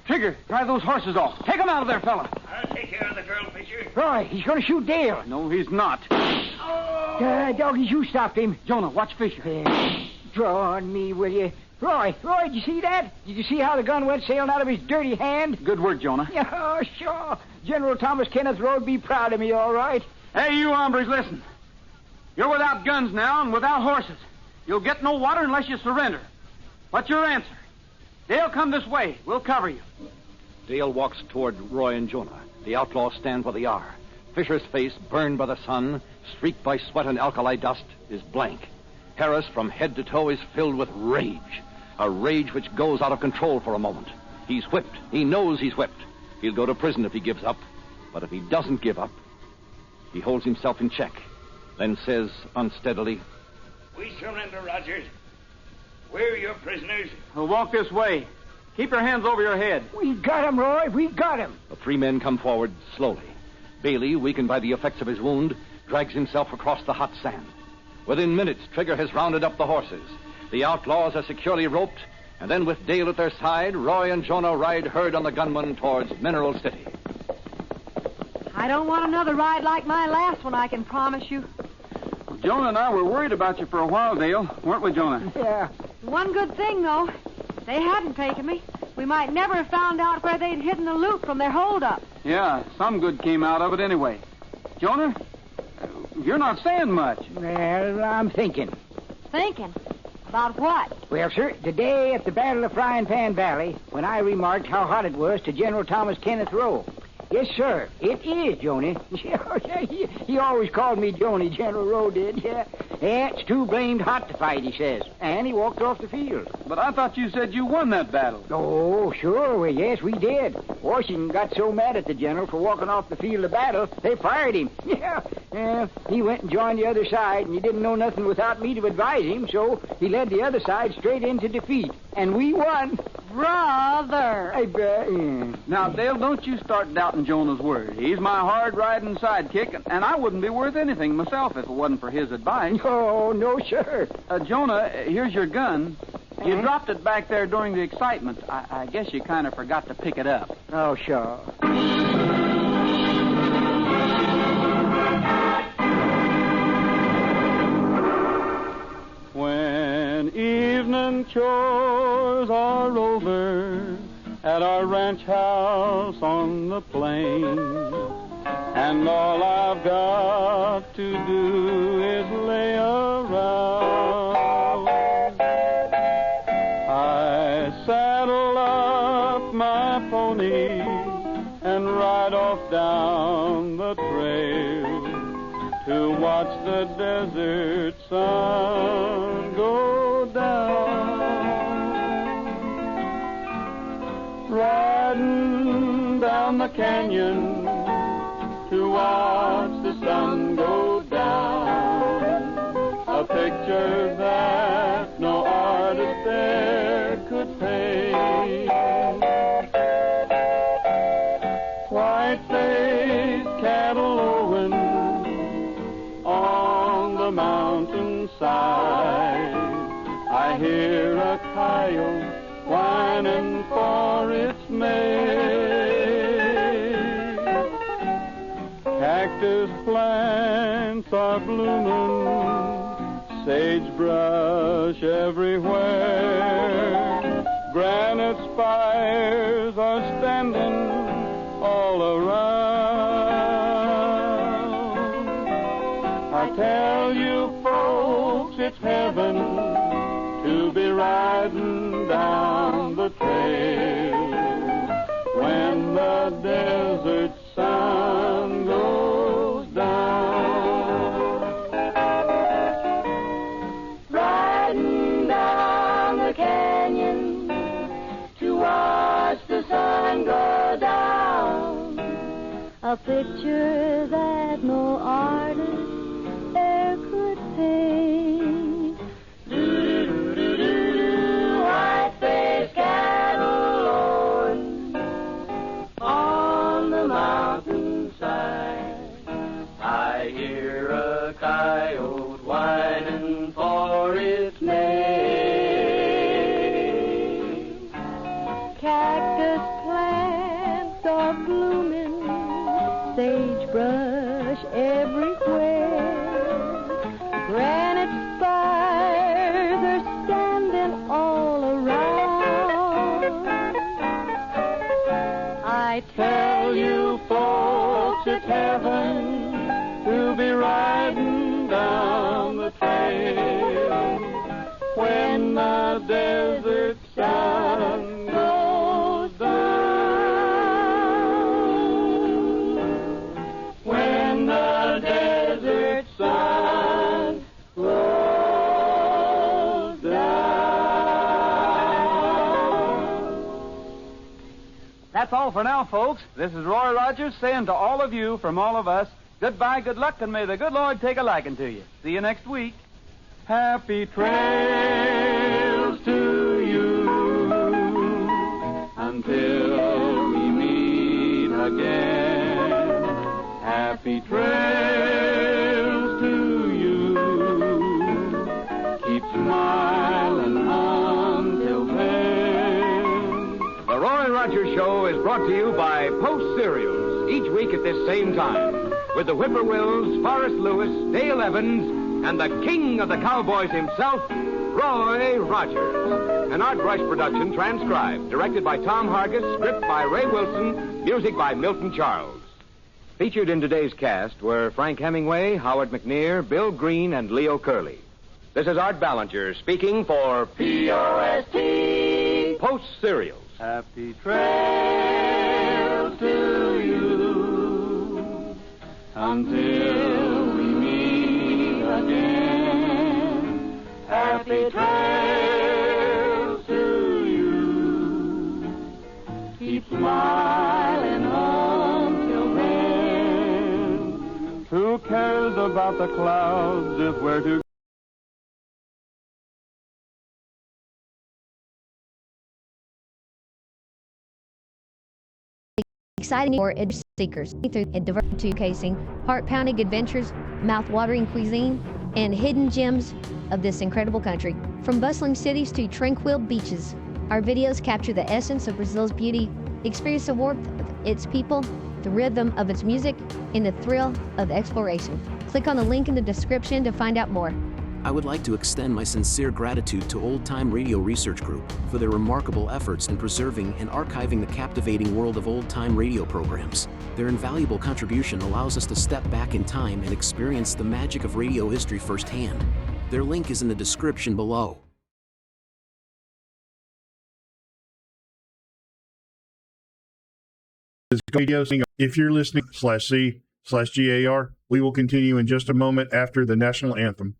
Trigger, drive those horses off. Take them out of there, fella. I'll take care of the girl, Fisher. Roy, he's going to shoot Dale. No, he's not. Doggies, you stopped him. Jonah, watch Fisher. Draw on me, will you? Roy, did you see that? Did you see how the gun went sailing out of his dirty hand? Good work, Jonah. Yeah, sure. General Thomas Kenneth Rowe would be proud of me, all right. Hey, you hombres, listen. You're without guns now and without horses. You'll get no water unless you surrender. What's your answer? Dale, come this way. We'll cover you. Dale walks toward Roy and Jonah. The outlaws stand where they are. Fisher's face, burned by the sun, streaked by sweat and alkali dust, is blank. Harris, from head to toe, is filled with rage. A rage which goes out of control for a moment. He's whipped. He knows he's whipped. He'll go to prison if he gives up. But if he doesn't give up, he holds himself in check, then says unsteadily, We surrender, Rogers. We're your prisoners. We'll walk this way. Keep your hands over your head. We got him, Roy. We got him. The 3 men come forward slowly. Bailey, weakened by the effects of his wound, drags himself across the hot sand. Within minutes, Trigger has rounded up the horses. The outlaws are securely roped, and then with Dale at their side, Roy and Jonah ride herd on the gunman towards Mineral City. I don't want another ride like my last one, I can promise you. Well, Jonah and I were worried about you for a while, Dale. Weren't we, Jonah? Yeah. One good thing, though. If they hadn't taken me, we might never have found out where they'd hidden the loot from their holdup. Yeah, some good came out of it anyway. Jonah, you're not saying much. Well, I'm thinking. Thinking? About what? Well, sir, today at the Battle of Frying Pan Valley, when I remarked how hot it was to General Thomas Kenneth Rowe. Yes, sir, it is, Joni. He always called me Joni, General Rowe did, yeah. Yeah, it's too blamed hot to fight, he says. And he walked off the field. But I thought you said you won that battle. Oh, sure, well, yes, we did. Washington got so mad at the general for walking off the field of battle, they fired him. Yeah, he went and joined the other side, and he didn't know nothing without me to advise him, so he led the other side straight into defeat. And we won. Brother. Now, Dale, don't you start doubting Jonah's word. He's my hard-riding sidekick, and I wouldn't be worth anything myself if it wasn't for his advice. Oh, no, sir. Jonah, here's your gun. You dropped it back there during the excitement. I guess you kind of forgot to pick it up. Oh, sure. When evening chores are over at our ranch house on the plain, and all I've got to do is lay around, I saddle up my pony and ride off down the trail to watch the desert sun go down. Riding down the canyon to watch the sun go down, a picture that no artist there could paint. White-faced cattle lowing on the mountainside, I hear a coyote whining for its mate. Cactus plants are blooming, sagebrush everywhere. Granite spires are standing all around. I tell you folks, it's heaven to be riding down the trail when the desert sun goes down. Riding down the canyon to watch the sun go down. A picture that no artist e'er could paint. Do-do-do-do-do, white-faced cattle lowing on the mountainside. I hear a coyote whining for its mate. Cactus plants are blooming, sagebrush everywhere. Granite spires are standing all around. I Tell you folks, it's heaven to be riding down the trail when the desert sun goes down. When the desert sun goes down. That's all for now, folks. This is Roy Rogers saying to all of you from all of us, goodbye, good luck, and may the good Lord take a liking to you. See you next week. Happy trails to you until we meet again. Happy trails to you. Keep smiling until then. The Roy Rogers Show is brought to you by Post Cereals, each week at this same time, with the Whippoorwills, Forrest Lewis, Dale Evans, and the king of the cowboys himself, Roy Rogers. An Art Brush production transcribed, directed by Tom Hargis, script by Ray Wilson, music by Milton Charles. Featured in today's cast were Frank Hemingway, Howard McNear, Bill Green, and Leo Curley. This is Art Ballinger speaking for P.O.S.T. Post Cereals. Happy trails to you until we meet again. Happy trails to you. Keep smiling until then. Who cares about the clouds if we're to exciting for edge seekers through a diverse showcasing heart-pounding adventures, mouth-watering cuisine, and hidden gems of this incredible country. From bustling cities to tranquil beaches, our videos capture the essence of Brazil's beauty. Experience the warmth of its people, the rhythm of its music, and the thrill of exploration. Click on the link in the description to find out more. I would like to extend my sincere gratitude to Old Time Radio Research Group for their remarkable efforts in preserving and archiving the captivating world of old-time radio programs. Their invaluable contribution allows us to step back in time and experience the magic of radio history firsthand. Their link is in the description below. If you're listening /C/GAR, we will continue in just a moment after the national anthem.